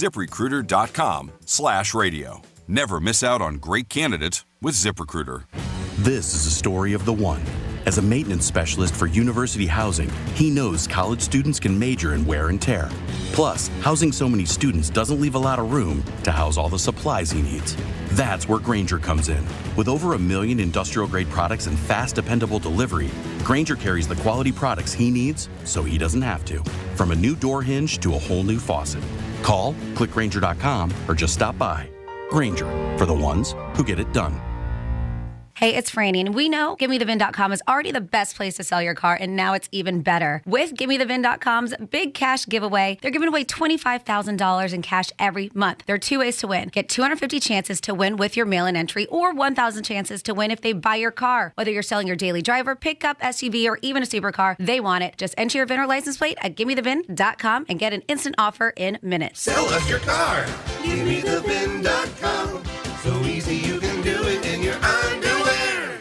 ZipRecruiter.com/radio. Never miss out on great candidates with ZipRecruiter. This is a story of the one. As a maintenance specialist for university housing, he knows college students can major in wear and tear. Plus, housing so many students doesn't leave a lot of room to house all the supplies he needs. That's where Grainger comes in. With over 1 million industrial-grade products and fast, dependable delivery, Grainger carries the quality products he needs so he doesn't have to. From a new door hinge to a whole new faucet. Call, click Grainger.com, or just stop by. Grainger, for the ones who get it done. Hey, it's Franny, and we know GiveMeTheVin.com is already the best place to sell your car, and now it's even better. With GiveMeTheVin.com's big cash giveaway, they're giving away $25,000 in cash every month. There are 2 ways to win. Get 250 chances to win with your mail-in entry, or 1,000 chances to win if they buy your car. Whether you're selling your daily driver, pickup, SUV, or even a supercar, they want it. Just enter your VIN or license plate at GiveMeTheVin.com and get an instant offer in minutes. Sell us your car. GiveMeTheVin.com. So easy you can do it in your underwear.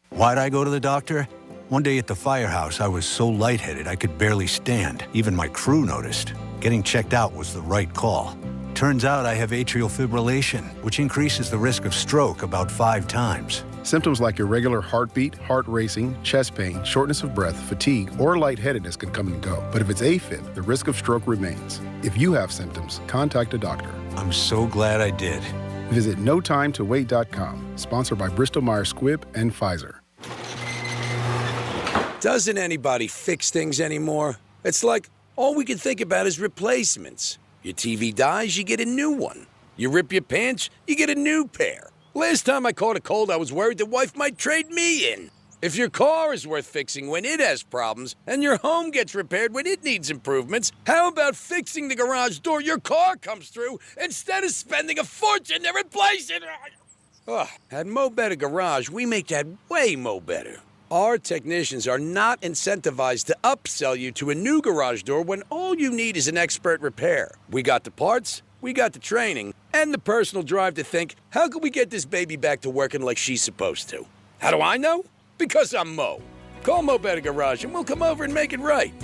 Why'd I go to the doctor? One day at the firehouse, I was so lightheaded I could barely stand. Even my crew noticed. Getting checked out was the right call. Turns out I have atrial fibrillation, which increases the risk of stroke about 5 times. Symptoms like irregular heartbeat, heart racing, chest pain, shortness of breath, fatigue, or lightheadedness can come and go. But if it's AFib, the risk of stroke remains. If you have symptoms, contact a doctor. I'm so glad I did. Visit NoTimeToWait.com, sponsored by Bristol-Myers Squibb and Pfizer. Doesn't anybody fix things anymore? It's like all we can think about is replacements. Your TV dies, you get a new one. You rip your pants, you get a new pair. Last time I caught a cold, I was worried the wife might trade me in. If your car is worth fixing when it has problems, and your home gets repaired when it needs improvements, how about fixing the garage door your car comes through instead of spending a fortune to replace it? At Mo Better Garage, we make that way mo better. Our technicians are not incentivized to upsell you to a new garage door when all you need is an expert repair. We got the parts, we got the training, and the personal drive to think, how can we get this baby back to working like she's supposed to? How do I know? Because I'm Mo. Call Mo Better Garage and we'll come over and make it right.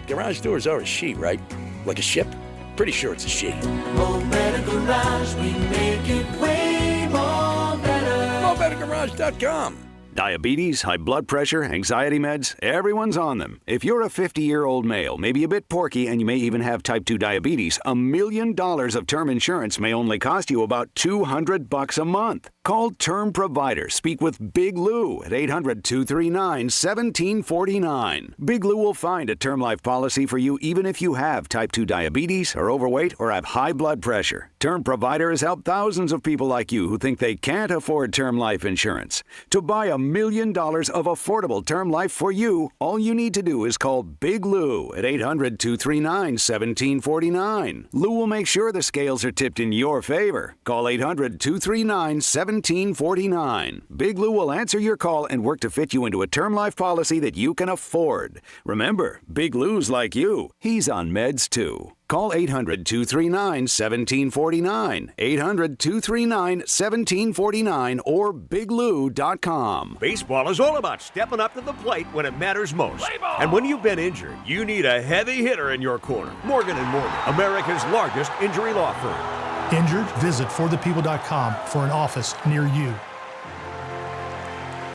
Garage doors are a she, right? Like a ship? Pretty sure it's a she. Mo Better Garage, we make it way more better. MoBetterGarage.com. Diabetes, high blood pressure, anxiety meds, everyone's on them. If you're a 50-year-old male, maybe a bit porky, and you may even have type 2 diabetes, $1 million of term insurance may only cost you about $200 a month. Call Term Provider. Speak with Big Lou at 800-239-1749. Big Lou will find a term life policy for you even if you have type 2 diabetes, are overweight, or have high blood pressure. Term Provider has helped thousands of people like you who think they can't afford term life insurance. To buy $1 million of affordable term life for you, all you need to do is call Big Lou at 800-239-1749. Lou will make sure the scales are tipped in your favor. Call 800-239-1749. Big Lou will answer your call and work to fit you into a term life policy that you can afford. Remember, Big Lou's like you. He's on meds too. Call 800-239-1749, 800-239-1749, or biglou.com. Baseball is all about stepping up to the plate when it matters most. And when you've been injured, you need a heavy hitter in your corner. Morgan & Morgan, America's largest injury law firm. Injured? Visit forthepeople.com for an office near you.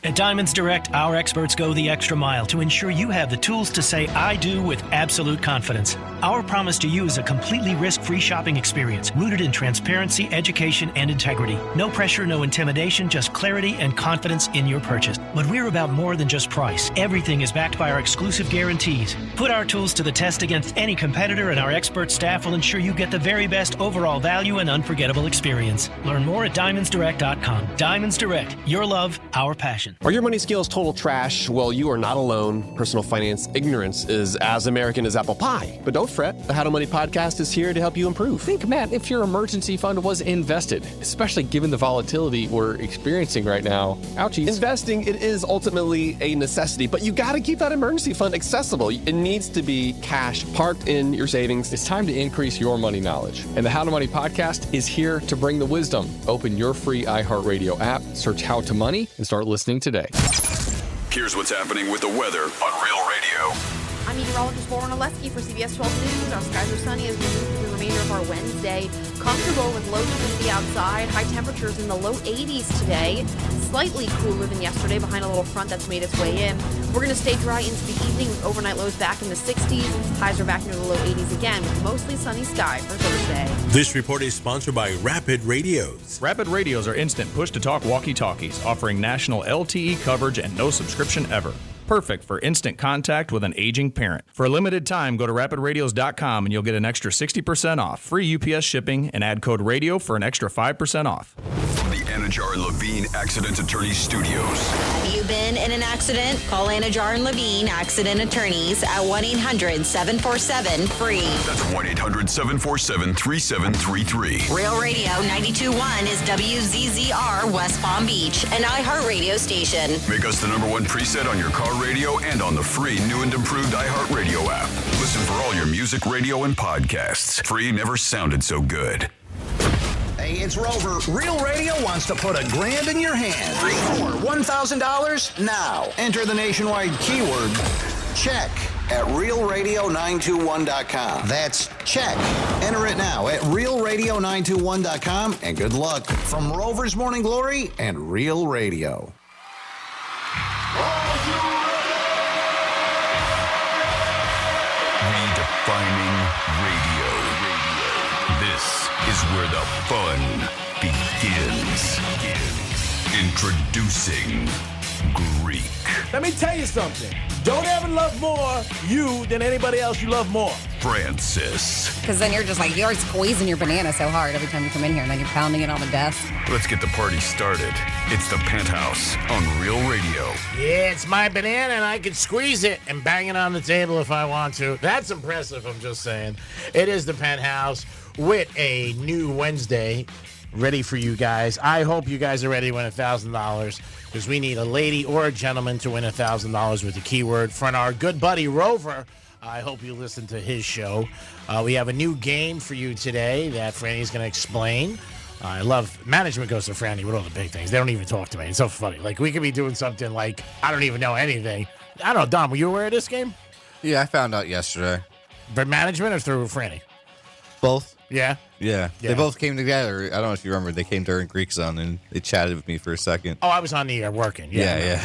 At Diamonds Direct, our experts go the extra mile to ensure you have the tools to say I do with absolute confidence. Our promise to you is a completely risk-free shopping experience rooted in transparency, education, and integrity. No pressure, no intimidation, just clarity and confidence in your purchase. But we're about more than just price. Everything is backed by our exclusive guarantees. Put our tools to the test against any competitor, and our expert staff will ensure you get the very best overall value and unforgettable experience. Learn more at DiamondsDirect.com. Diamonds Direct, your love, our passion. Are your money skills total trash? Well, you are not alone. Personal finance ignorance is as American as apple pie. But don't fret. The How to Money podcast is here to help you improve. Think, Matt, if your emergency fund was invested, especially given the volatility we're experiencing right now. Ouchies. Investing, it is ultimately a necessity, but you got to keep that emergency fund accessible. It needs to be cash parked in your savings. It's time to increase your money knowledge. And the How to Money podcast is here to bring the wisdom. Open your free iHeartRadio app, search How to Money, and start listening today. Here's what's happening with the weather on Real Radio. I'm meteorologist Lauren Oleski for CBS 12 News. Our skies are sunny as we move through the remainder remainder of our Wednesday. Comfortable with low humidity outside. High temperatures in the low 80s today. Slightly cooler than yesterday behind a little front that's made its way in. We're going to stay dry into the evening with overnight lows back in the 60s. Highs are back into the low 80s again with mostly sunny sky for Thursday. This report is sponsored by Rapid Radios. Rapid Radios are instant push-to-talk walkie-talkies offering national LTE coverage and no subscription ever. Perfect for instant contact with an aging parent. For a limited time, go to rapidradios.com and you'll get an extra 60% off, free UPS shipping, and add code RADIO for an extra 5% off. From the Anajar and Levine Accident Attorney Studios. Have you been in an accident? Call Anajar and Levine Accident Attorneys at 1-800-747-FREE. That's 1-800-747-3733. Real Radio 92.1 is WZZR West Palm Beach, an iHeartRadio station. Make us the #1 preset on your car radio and on the free new and improved iHeartRadio app. Listen for all your music, radio, and podcasts. Free never sounded so good. Hey, it's Rover. Real Radio wants to put $1,000 in your hand. For $1,000 now. Enter the nationwide keyword check at realradio921.com. That's check. Enter it now at realradio921.com, and good luck from Rover's Morning Glory and Real Radio. Redefining radio. This is where the fun begins. Introducing Greek. Let me tell you something. Don't ever love more you than anybody else you love more. Francis. Because then you're just like, you're squeezing your banana so hard every time you come in here, and then you're pounding it on the desk. Let's get the party started. It's the Penthouse on Real Radio. Yeah, it's my banana, and I can squeeze it and bang it on the table if I want to. That's impressive, I'm just saying. It is the Penthouse with a new Wednesday ready for you guys. I hope you guys are ready to win $1,000 because we need a lady or a gentleman to win $1,000 with the keyword. From our good buddy Rover, I hope you listen to his show. We have a new game for you today that Franny's going to explain. I love management goes to Franny with all the big things. They don't even talk to me. It's so funny. Like, we could be doing something like, I don't even know anything. I don't know, Dom, were you aware of this game? Yeah, I found out yesterday. For management or through Franny? Both. Yeah? Yeah. They both came together. I don't know if you remember. They came during Greek Zone, and they chatted with me for a second. Oh, I was on the air working. Yeah.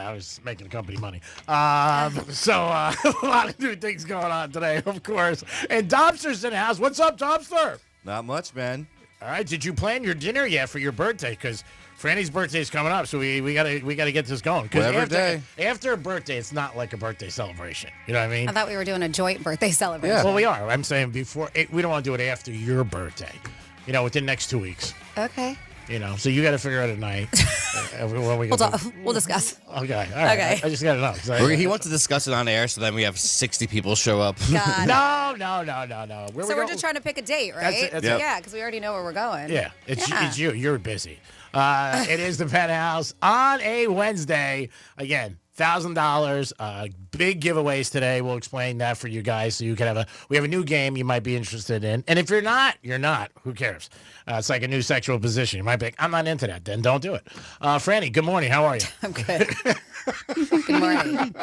I was making the company money. So a lot of new things going on today, of course. And Dobster's in the house. What's up, Dobster? Not much, man. All right. Did you plan your dinner yet for your birthday? Because Franny's birthday is coming up, so we gotta get this going. Because after a birthday, it's not like a birthday celebration. You know what I mean? I thought we were doing a joint birthday celebration. Yeah. Well, we are. I'm saying before. We don't want to do it after your birthday. You know, within the next 2 weeks. Okay. You know, so you got to figure out a night. We'll discuss. Okay. All right. Okay. I just got to know. He wants to discuss it on air, so then we have 60 people show up. God. No. We're just trying to pick a date, right? That's it. Yeah, because we already know where we're going. Yeah, it's you. You're busy. It is the Penthouse on a Wednesday. Again, $1,000. Big giveaways today. We'll explain that for you guys, so you can we have a new game you might be interested in. And if you're not, you're not. Who cares? It's like a new sexual position. You might be like, I'm not into that. Then don't do it. Franny, good morning. How are you? I'm good. Good morning.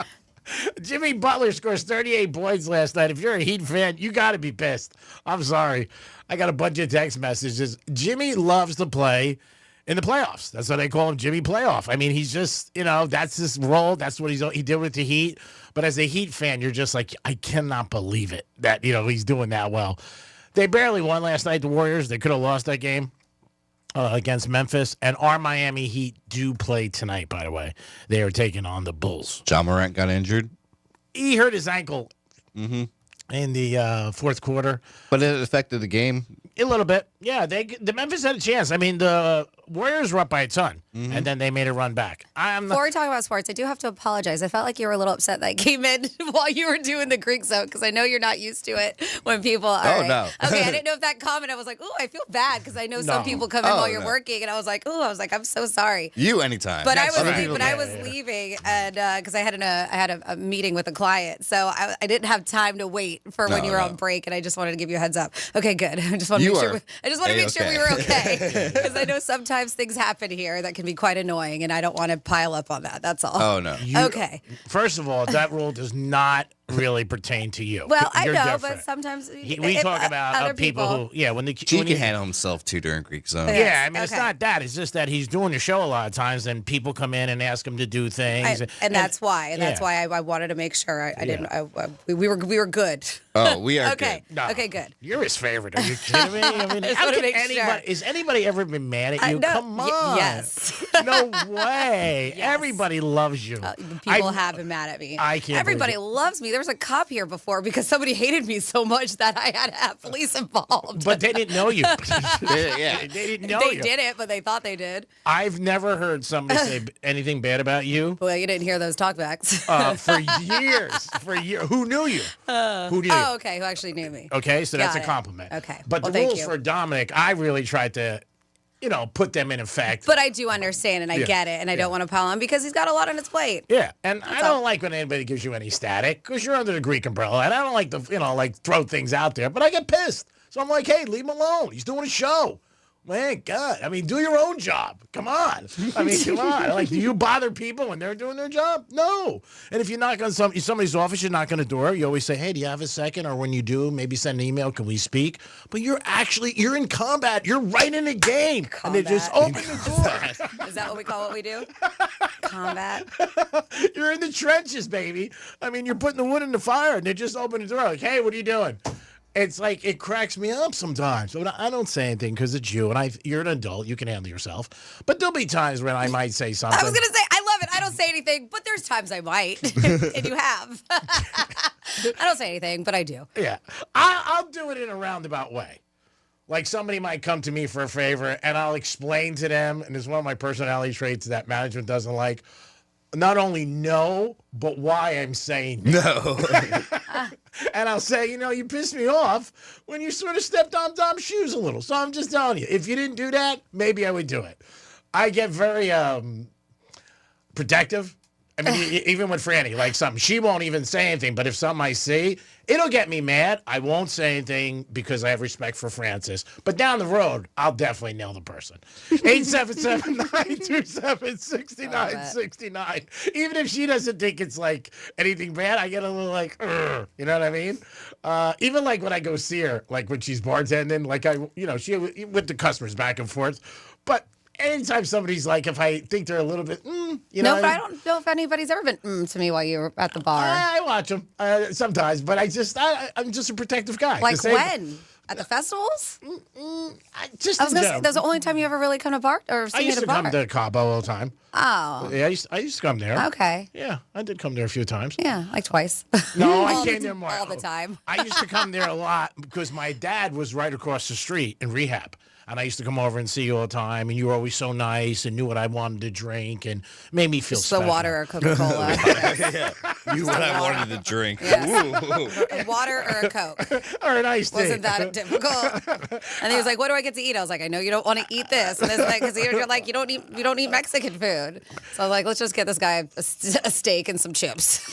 Jimmy Butler scores 38 points last night. If you're a Heat fan, you got to be pissed. I'm sorry. I got a bunch of text messages. Jimmy loves to play in the playoffs. That's why they call him Jimmy Playoff. I mean, he's just, that's his role. That's what he did with the Heat. But as a Heat fan, you're just like, I cannot believe it that, he's doing that well. They barely won last night, the Warriors. They could have lost that game against Memphis. And our Miami Heat do play tonight, by the way. They are taking on the Bulls. Ja Morant got injured. He hurt his ankle in the fourth quarter. But it affected the game. A little bit. Yeah, the Memphis had a chance. I mean, the Warriors were up by a ton, and then they made a run back. Before we talk about sports, I do have to apologize. I felt like you were a little upset that I came in while you were doing the Greek zone, because I know you're not used to it when people are. Oh, no. Okay, I didn't know if that comment, I was like, ooh, I feel bad, because I know some people come in while you're working, and I was like, I'm so sorry. You anytime. But I was leaving, and because I had a meeting with a client, so I didn't have time to wait for when you were on break, and I just wanted to give you a heads up. Okay, good. I just want to make sure we were okay, because I know sometimes things happen here that can be quite annoying, and I don't want to pile up on that. That's all. Oh, no. Okay. First of all, that rule does not really pertain to you. Well, I You're know, different. but sometimes we talk about other people who, when He can handle himself too during Greek Zone. Yeah, I mean, it's not that. It's just that he's doing the show a lot of times, and people come in and ask him to do things. And that's why. And that's why I wanted to make sure I didn't. We were good. Oh, we are okay. good. No. Okay, good. You're his favorite. Are you kidding me? I mean, Just how wanna can make anybody, sure. has anybody ever been mad at you? No, Come on. yes. No way. Yes. Everybody loves you. People have been mad at me. I can't Everybody believe loves me. There was a cop here before because somebody hated me so much that I had to have police involved. But they didn't know you. Yeah. They didn't know They you. did it, but they thought they did. I've never heard somebody say anything bad about you. Well, you didn't hear those talkbacks. For years. For years. Who knew you? Who knew you? Oh, okay. Who actually knew me? Okay, so that's Got a it. compliment. Okay. But Well, the thank rules you. for Dominic, I really tried to, put them in effect. But I do understand and I Yeah. get it, and I don't want to pile on because he's got a lot on his plate. Yeah, and I don't like when anybody gives you any static because you're under the Greek umbrella, and I don't like to, throw things out there. But I get pissed, so I'm like, hey, leave him alone. He's doing a show. Man, God, I mean, do your own job. Come on. I mean, come on. Like, do you bother people when they're doing their job? No. And if you knock on somebody's office, you knock on the door, you always say, hey, do you have a second? Or when you do, maybe send an email. Can we speak? But you're in combat. You're right in the game. And they just open the door. Is that what we call what we do? Combat. You're in the trenches, baby. I mean, you're putting the wood in the fire, and they just open the door like, hey, what are you doing? It's like, it cracks me up sometimes. But I don't say anything because it's you, and you're an adult. You can handle yourself. But there'll be times when I might say something. I was going to say, I love it. I don't say anything, but there's times I might. And you have. I don't say anything, but I do. Yeah. I'll do it in a roundabout way. Like, somebody might come to me for a favor, and I'll explain to them, and it's one of my personality traits that management doesn't like, not only no, but why I'm saying no. And I'll say, you pissed me off when you sort of stepped on Dom's shoes a little. So I'm just telling you, if you didn't do that, maybe I would do it. I get very protective. I mean, even with Franny, like something, she won't even say anything. But if something I see, it'll get me mad. I won't say anything because I have respect for Francis. But down the road, I'll definitely nail the person. 877-927-6969. Even if she doesn't think it's like anything bad, I get a little like, "Ugh," you know what I mean? Even like when I go see her, like when she's bartending, like she with the customers back and forth. But anytime somebody's like, if I think they're a little bit, No, but I don't know if anybody's ever been to me while you were at the bar. I watch them sometimes, but I'm just a protective guy. Like when? At the festivals? Just I was gonna say, that's the only time you ever really come to bar or see I me used at a to bar. come to Cabo all the time. Oh. Yeah, I used to come there. Okay. Yeah, I did come there a few times. Yeah, like twice. No, I All came the- there more. all the time. I used to come there a lot because my dad was right across the street in rehab. And I used to come over and see you all the time, and you were always so nice and knew what I wanted to drink and made me feel Just special. the water or Coca-Cola. Yeah. You what I wanted to drink. A water or a Coke. Or an iced tea. Wasn't that difficult? And he was like, "What do I get to eat?" I was like, "I know you don't want to eat this and this because you're like you don't eat Mexican food." So I was like, "Let's just get this guy a steak and some chips."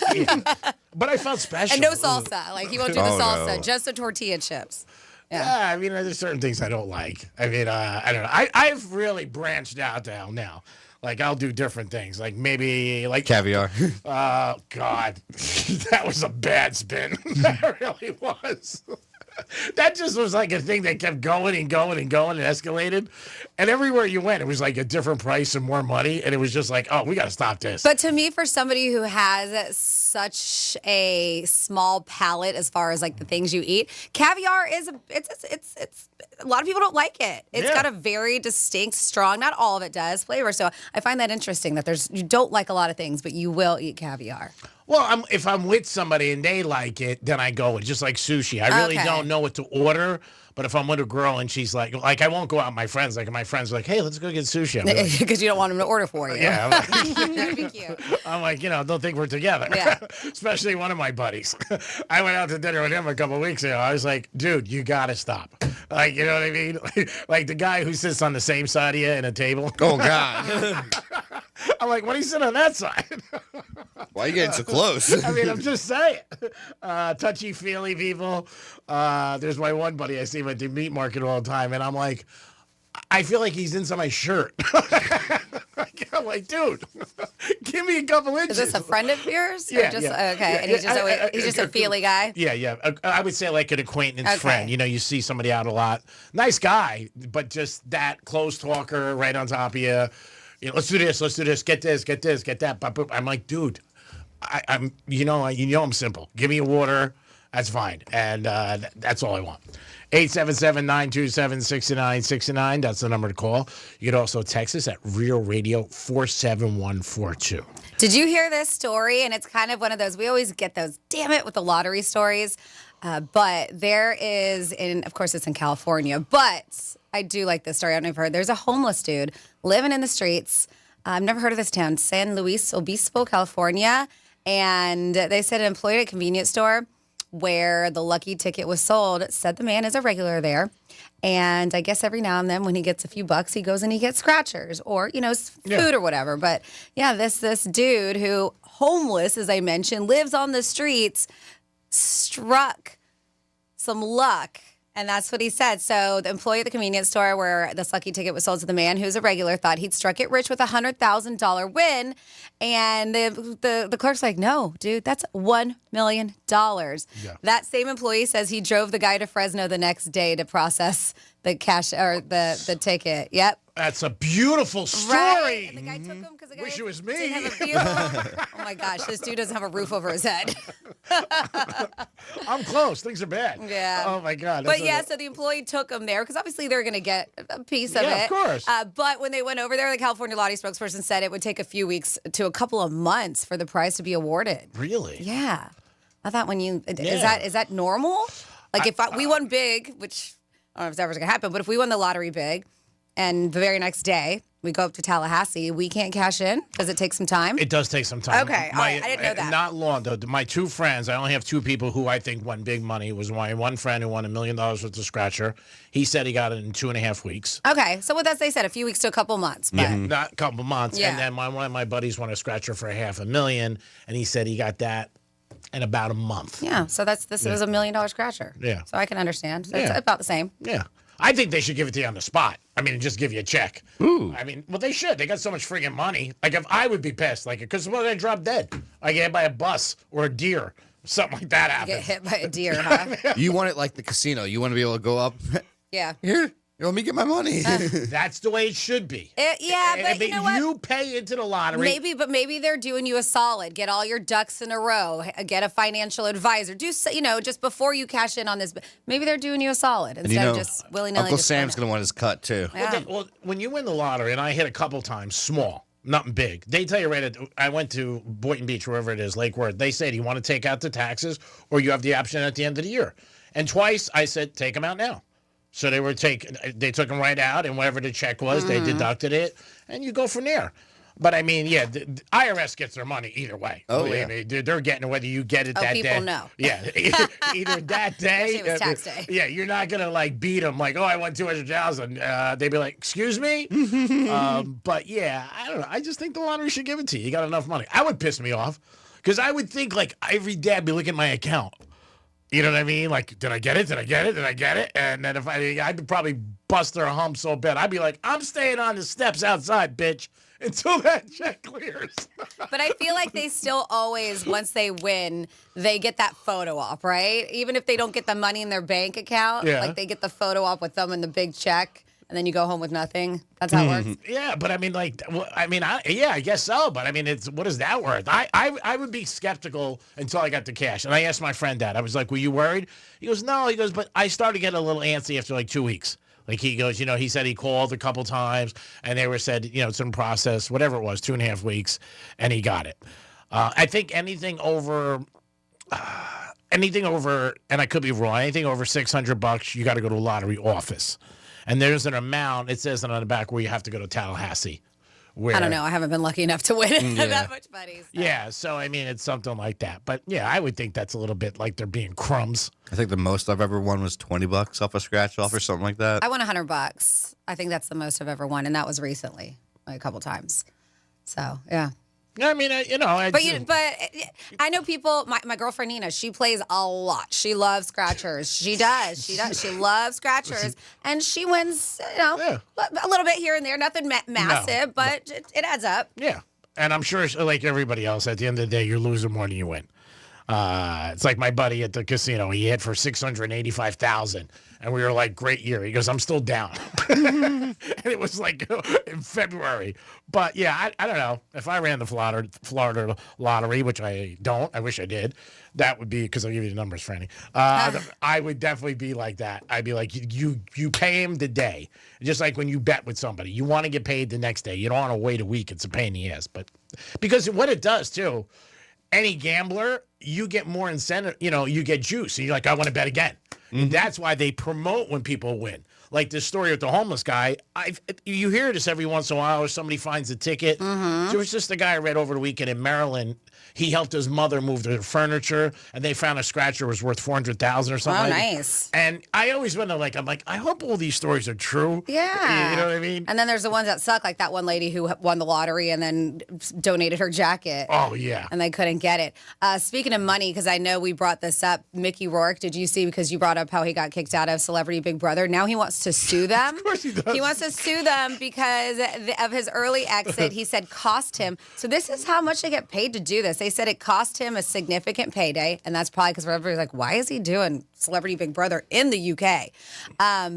But I felt special. And no salsa. Like he won't do the Oh, salsa, no. just the tortilla chips. Yeah, I mean, there's certain things I don't like. I mean, I don't know. I've really branched out now. Like, I'll do different things. Like, maybe, like... Caviar. Oh, God. That was a bad spin. That really was. That just was like a thing that kept going and going and going and escalated. And everywhere you went, it was like a different price and more money. And it was just like, oh, we got to stop this. But to me, for somebody who has such a small palate as far as like the things you eat, caviar is it's a lot of people don't like it. It's got a very distinct, strong, not all of it does, flavor. So I find that interesting that you don't like a lot of things, but you will eat caviar. Well, if I'm with somebody and they like it, then I go with it. Just like sushi. I really don't know what to order. But if I'm with a girl and she's like I won't go out with my friends. Like, if my friends are like, hey, let's go get sushi. I'm like, Because you don't want them to order for you. Yeah. That'd be cute. I'm like, don't think we're together. Yeah. Especially one of my buddies. I went out to dinner with him a couple of weeks ago. I was like, dude, you got to stop. Like, you know what I mean? Like the guy who sits on the same side of you in a table. Oh, God. I'm like, why do you sit on that side? Why are you getting so close? I mean, I'm just saying. Touchy-feely people. There's my one buddy I see him at the meat market all the time, and I'm like, I feel like he's inside my shirt. I'm like, dude, give me a couple inches. Is this a friend of yours? Yeah, Or just, yeah. Okay, Yeah, and he's just, yeah, he's just a feely guy? Yeah. I would say like an acquaintance Okay. friend. You know, you see somebody out a lot. Nice guy, but just that close talker right on top of you. You know, let's do this, get this, get that. But I'm like, dude, I'm I'm simple. Give me a water. That's fine. And that's all I want. 877-927-6969. That's the number to call. You can also text us at Real Radio 47142. Did you hear this story? And it's kind of one of those, we always get those, damn it, with the lottery stories. But there is, of course, it's in California, but I do like this story. I don't know if you've heard. There's a homeless dude living in the streets. I've never heard of this town, San Luis Obispo, California. And they said an employee at a convenience store where the lucky ticket was sold said the man is a regular there. And I guess every now and then when he gets a few bucks, he goes and he gets scratchers or, food or whatever. But yeah, this dude who homeless, as I mentioned, lives on the streets, struck some luck. And that's what he said. So the employee at the convenience store where this lucky ticket was sold to the man who's a regular thought he'd struck it rich with a $100,000 win. And the clerk's like, no, dude, that's $1 million. Yeah. That same employee says he drove the guy to Fresno the next day to process the cash or the ticket. Yep. That's a beautiful story. Right? And the guy took him because the guy Wish it was me. didn't have a vehicle. Oh my gosh, this dude doesn't have a roof over his head. I'm close. Things are bad. Yeah. Oh my God. But yeah, so the employee took him there because obviously they're going to get a piece of it. Yeah, of course. But when they went over there, the California Lottery spokesperson said it would take a few weeks to a couple of months for the prize to be awarded. Really? Yeah. I thought is that normal? Like if we won big, which I don't know if it's ever going to happen, but if we won the lottery big and the very next day we go up to Tallahassee, we can't cash in? Does it take some time? It does take some time. Okay. All right. I didn't know that. Not long, though. My two friends, I only have two people who I think won big money. It was my one friend who won $1 million worth of scratcher. He said he got it in 2.5 weeks. Okay. So what they said, a few weeks to a couple months. But Not a couple months. Yeah. And then one of my buddies won a scratcher for $500,000, and he said he got that in about a month. Yeah. So this was $1 million scratcher. Yeah. So I can understand. So Yeah. It's about the same. Yeah. I think they should give it to you on the spot. I mean, just give you a check. Ooh. I mean, well, they should. They got so much friggin' money. Like, if I would be pissed, like, because what if I drop dead? I get hit by a bus or a deer. Something like that happens. Get hit by a deer, huh? You want it like the casino. You want to be able to go up. Yeah. Here, let me get my money. That's the way it should be. Yeah, but you know what? You pay into the lottery. Maybe they're doing you a solid. Get all your ducks in a row. Get a financial advisor. Just before you cash in on this. Maybe they're doing you a solid instead of just willy-nilly. Uncle Sam's going to want his cut, too. Yeah. Well, when you win the lottery, and I hit a couple times, small, nothing big. They tell you I went to Boynton Beach, wherever it is, Lake Worth. They said, you want to take out the taxes, or you have the option at the end of the year. And twice I said, take them out now. So they took them right out, and whatever the check was, they deducted it, and you go from there. But I mean, yeah, the IRS gets their money either way. Oh, Believe me, they're getting it whether you get it that day. People know. Yeah, either that day. Especially if it's tax day. Yeah, you're not gonna like beat them like, oh, I won 200,000. They'd be like, excuse me. But yeah, I don't know. I just think the lottery should give it to you. You got enough money. I would piss me off because I would think like every day I'd be looking at my account. You know what I mean? Like, did I get it? Did I get it? Did I get it? And then I'd probably bust their hump so bad. I'd be like, I'm staying on the steps outside, bitch, until that check clears. But I feel like they still always, once they win, they get that photo op, right? Even if they don't get the money in their bank account, like they get the photo op with them and the big check, and then you go home with nothing. That's how it works. Yeah, but I mean, I guess so. But I mean, what is that worth? I would be skeptical until I got the cash. And I asked my friend that. I was like, were you worried? He goes, no. He goes, but I started getting a little antsy after like 2 weeks. Like he goes, he said he called a couple times and they said, it's in process, whatever it was, 2.5 weeks, and he got it. I think anything over, and I could be wrong, anything over $600, you got to go to a lottery office. And there's an amount, it says on the back, where you have to go to Tallahassee. I don't know. I haven't been lucky enough to win that much money. So. Yeah, so I mean, it's something like that. But yeah, I would think that's a little bit like they're being crumbs. I think the most I've ever won was $20 off a scratch off or something like that. I won $100. I think that's the most I've ever won, and that was recently, like a couple times. So yeah. I mean, But I know people. My girlfriend Nina, she plays a lot. She loves scratchers. She does. She loves scratchers, and she wins. A little bit here and there. Nothing massive, but it adds up. Yeah, and I'm sure, like everybody else, at the end of the day, you're losing more than you win. It's like my buddy at the casino. He hit for $685,000, and we were like, "Great year." He goes, "I'm still down," and it was like in February. But yeah, I don't know. If I ran the Florida lottery, which I don't, I wish I did. That would be because I'll give you the numbers, Franny. I would definitely be like that. I'd be like, you pay him the day, just like when you bet with somebody. You want to get paid the next day. You don't want to wait a week. It's a pain in the ass, but because what it does too. Any gambler, you get more incentive, you get juice. And you're like, I want to bet again. Mm-hmm. And that's why they promote when people win. Like this story with the homeless guy. You hear this every once in a while, or somebody finds a ticket. Mm-hmm. There was just a guy I read over the weekend in Maryland. He helped his mother move their furniture, and they found a scratcher was worth $400,000 or something. Oh, nice. And I always wonder, I'm like, I hope all these stories are true. Yeah. You know what I mean? And then there's the ones that suck, like that one lady who won the lottery and then donated her jacket. Oh, yeah. And they couldn't get it. Speaking of money, because I know we brought this up, Mickey Rourke, did you see, because you brought up how he got kicked out of Celebrity Big Brother? Now he wants to sue them. Of course he does. He wants to sue them because of his early exit. He said cost him. So this is how much they get paid to do this. They said it cost him a significant payday, and that's probably because everybody's like, why is he doing Celebrity Big Brother in the UK?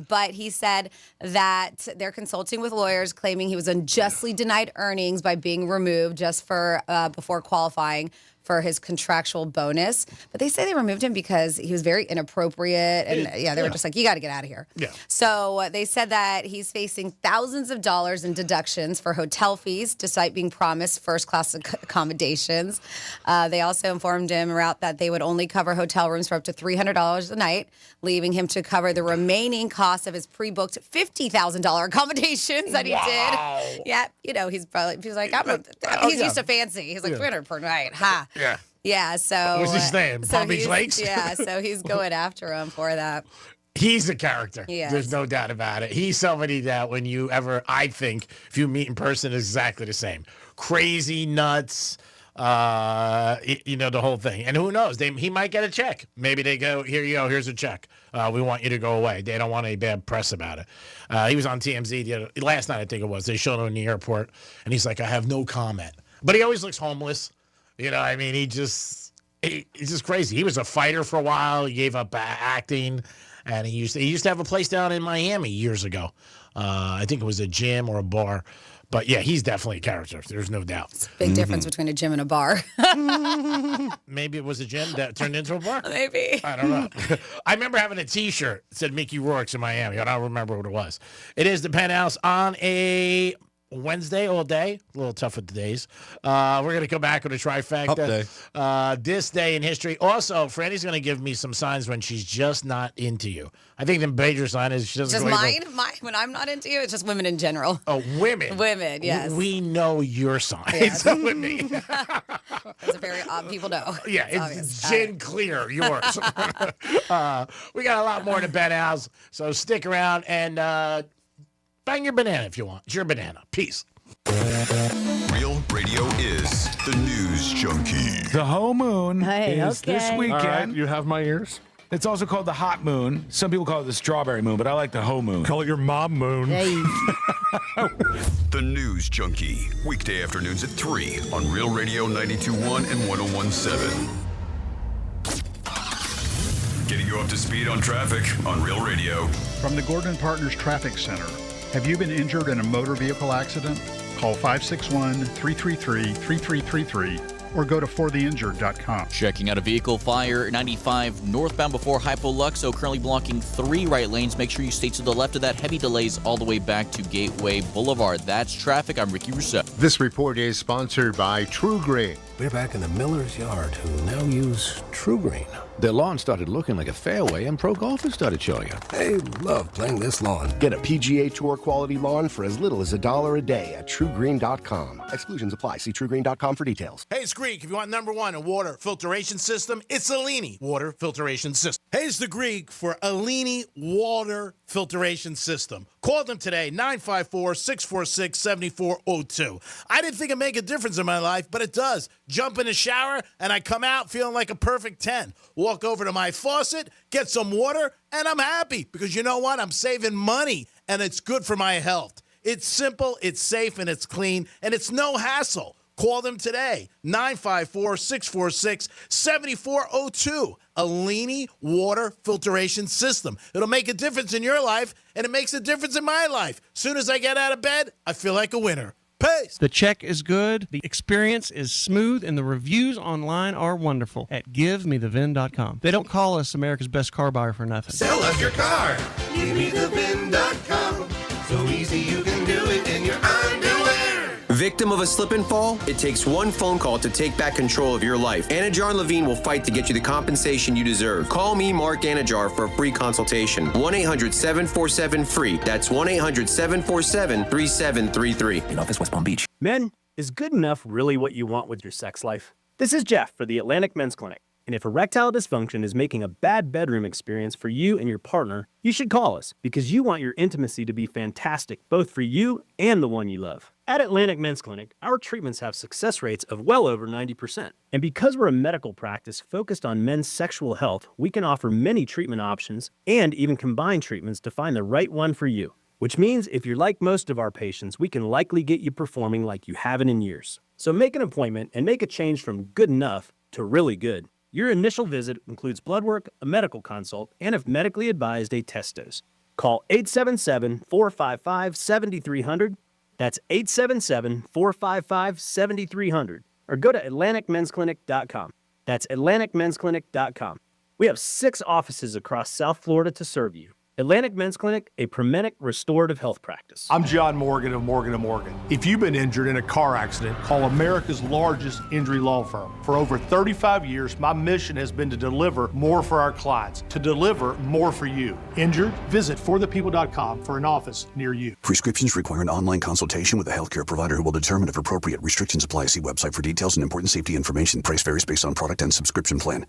But he said that they're consulting with lawyers claiming he was unjustly denied earnings by being removed just for before qualifying for his contractual bonus. But they say they removed him because he was very inappropriate. And they were just like, you got to get out of here. Yeah. So they said that he's facing thousands of dollars in deductions for hotel fees, despite being promised first-class accommodations. They also informed him that they would only cover hotel rooms for up to $300 a night, leaving him to cover the remaining costs of his pre-booked $50,000 accommodations that he did. Yeah, he's like, he's used to fancy. He's like, $300 per night. Ha. Yeah. Yeah, so... What's his name? Palm Beach Lakes? Yeah, so he's going after him for that. He's a character. Yes. There's no doubt about it. He's somebody that I think, if you meet in person, is exactly the same. Crazy, nuts, the whole thing. And who knows? He might get a check. Maybe they go, here you go, here's a check. We want you to go away. They don't want any bad press about it. He was on TMZ last night, I think it was. They showed him in the airport, and he's like, I have no comment. But he always looks homeless. You know, I mean, he's just crazy. He was a fighter for a while. He gave up acting, and he used to have a place down in Miami years ago. I think it was a gym or a bar. But yeah, he's definitely a character. There's no doubt. It's a big difference between a gym and a bar. Maybe it was a gym that turned into a bar. Maybe. I don't know. I remember having a T-shirt that said Mickey Rourke's in Miami. I don't remember what it was. It is the Penthouse on a Wednesday all day. A little tough with the days. We're going to come back with a trifecta. This day in history. Also, Franny's going to give me some signs when she's just not into you. I think the major sign is she doesn't just mine? When I'm not into you, it's just women in general. Oh, women. Women, yes. We know your signs. Yes. With me. That's a very people know. Yeah, it's gin clear, yours. We got a lot more to Penthouse, so stick around and bang your banana if you want. It's your banana. Peace. Real Radio is the News Junkie. The whole moon is this weekend. All right, you have my ears. It's also called the hot moon. Some people call it the strawberry moon, but I like the whole moon. Call it your mom moon. Hey. The News Junkie. Weekday afternoons at 3 on Real Radio 92.1 and 101.7. Getting you up to speed on traffic on Real Radio. From the Gordon Partners Traffic Center. Have you been injured in a motor vehicle accident? Call 561-333-3333 or go to fortheinjured.com. Checking out a vehicle fire 95 northbound before Hypoluxo, currently blocking 3 right lanes. Make sure you stay to the left of that. Heavy delays all the way back to Gateway Boulevard. That's traffic. I'm Ricky Rousseau. This report is sponsored by True Green. We're back in the miller's yard who now use True Green. Their lawn started looking like a fairway, and pro golfers started showing up. They love playing this lawn. Get a PGA Tour quality lawn for as little as $1 a day at TrueGreen.com. Exclusions apply. See TrueGreen.com for details. Hey, it's Greek. If you want #1 in water filtration system, it's Alini Water Filtration System. Hey, it's the Greek for Alini Water filtration system. Call them today, 954-646-7402. I didn't think it'd make a difference in my life, but it does. Jump in the shower, and I come out feeling like a perfect 10. Walk over to my faucet, get some water, and I'm happy because you know what? I'm saving money, and it's good for my health. It's simple, it's safe, and it's clean, and it's no hassle. Call them today, 954-646-7402. Alini Water Filtration System. It'll make a difference in your life, and it makes a difference in my life. Soon as I get out of bed, I feel like a winner. Peace. The check is good, the experience is smooth, and the reviews online are wonderful at GiveMeTheVin.com. They don't call us America's best car buyer for nothing. Sell us your car. GiveMeTheVin.com. So easy you can do it in your underwear. Victim of a slip and fall? It takes one phone call to take back control of your life. Anajar and Levine will fight to get you the compensation you deserve. Call me, Mark Anajar, for a free consultation. 1-800-747-FREE. That's 1-800-747-3733. In office, West Palm Beach. Men, is good enough really what you want with your sex life? This is Jeff for the Atlantic Men's Clinic. And if erectile dysfunction is making a bad bedroom experience for you and your partner, you should call us because you want your intimacy to be fantastic, both for you and the one you love. At Atlantic Men's Clinic, our treatments have success rates of well over 90%. And because we're a medical practice focused on men's sexual health, we can offer many treatment options and even combine treatments to find the right one for you. Which means if you're like most of our patients, we can likely get you performing like you haven't in years. So make an appointment and make a change from good enough to really good. Your initial visit includes blood work, a medical consult, and if medically advised, a test dose. Call 877-455-7300. That's 877-455-7300. Or go to AtlanticMen'sClinic.com. That's AtlanticMen'sClinic.com. We have 6 offices across South Florida to serve you. Atlantic Men's Clinic, a Promenic restorative health practice. I'm John Morgan of Morgan & Morgan. If you've been injured in a car accident, call America's largest injury law firm. For over 35 years, my mission has been to deliver more for our clients, to deliver more for you. Injured? Visit forthepeople.com for an office near you. Prescriptions require an online consultation with a healthcare provider who will determine if appropriate. Restrictions apply. See website for details and important safety information. Price varies based on product and subscription plan.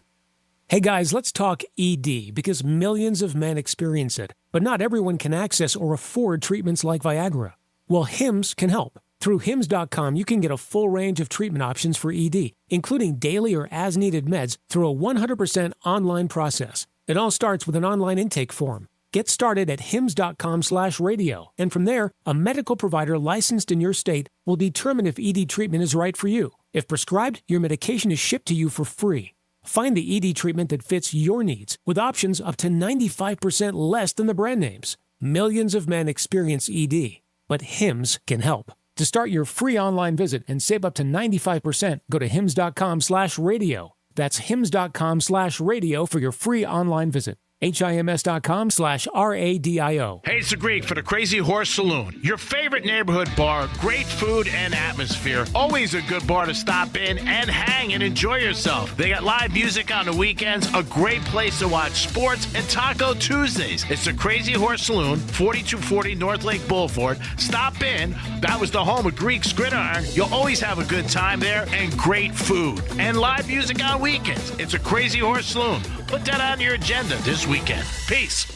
Hey guys, let's talk ED because millions of men experience it, but not everyone can access or afford treatments like Viagra. Well, Hims can help. Through Hims.com, you can get a full range of treatment options for ED, including daily or as-needed meds through a 100% online process. It all starts with an online intake form. Get started at hims.com/radio, and from there, a medical provider licensed in your state will determine if ED treatment is right for you. If prescribed, your medication is shipped to you for free. Find the ED treatment that fits your needs with options up to 95% less than the brand names. Millions of men experience ED, but Hims can help. To start your free online visit and save up to 95%, go to hims.com/radio. That's hims.com/radio for your free online visit. HIMS.com/RADIO. Hey, it's the Greek for the Crazy Horse Saloon. Your favorite neighborhood bar, great food and atmosphere. Always a good bar to stop in and hang and enjoy yourself. They got live music on the weekends, a great place to watch sports, and Taco Tuesdays. It's the Crazy Horse Saloon, 4240 North Lake Boulevard. Stop in. That was the home of Greek's Gridiron. You'll always have a good time there and great food. And live music on weekends. It's a Crazy Horse Saloon. Put that on your agenda this weekend. Peace.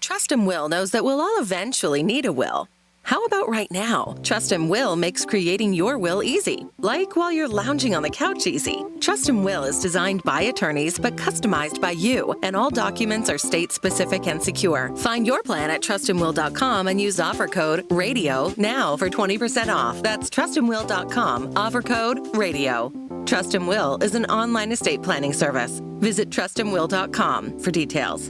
Trust and Will knows that we'll all eventually need a will. How about right now? Trust and Will makes creating your will easy, like while you're lounging on the couch easy. Trust and Will is designed by attorneys but customized by you, and all documents are state-specific and secure. Find your plan at trustandwill.com and use offer code RADIO now for 20% off. That's trustandwill.com, offer code RADIO. Trust and Will is an online estate planning service. Visit trustandwill.com for details.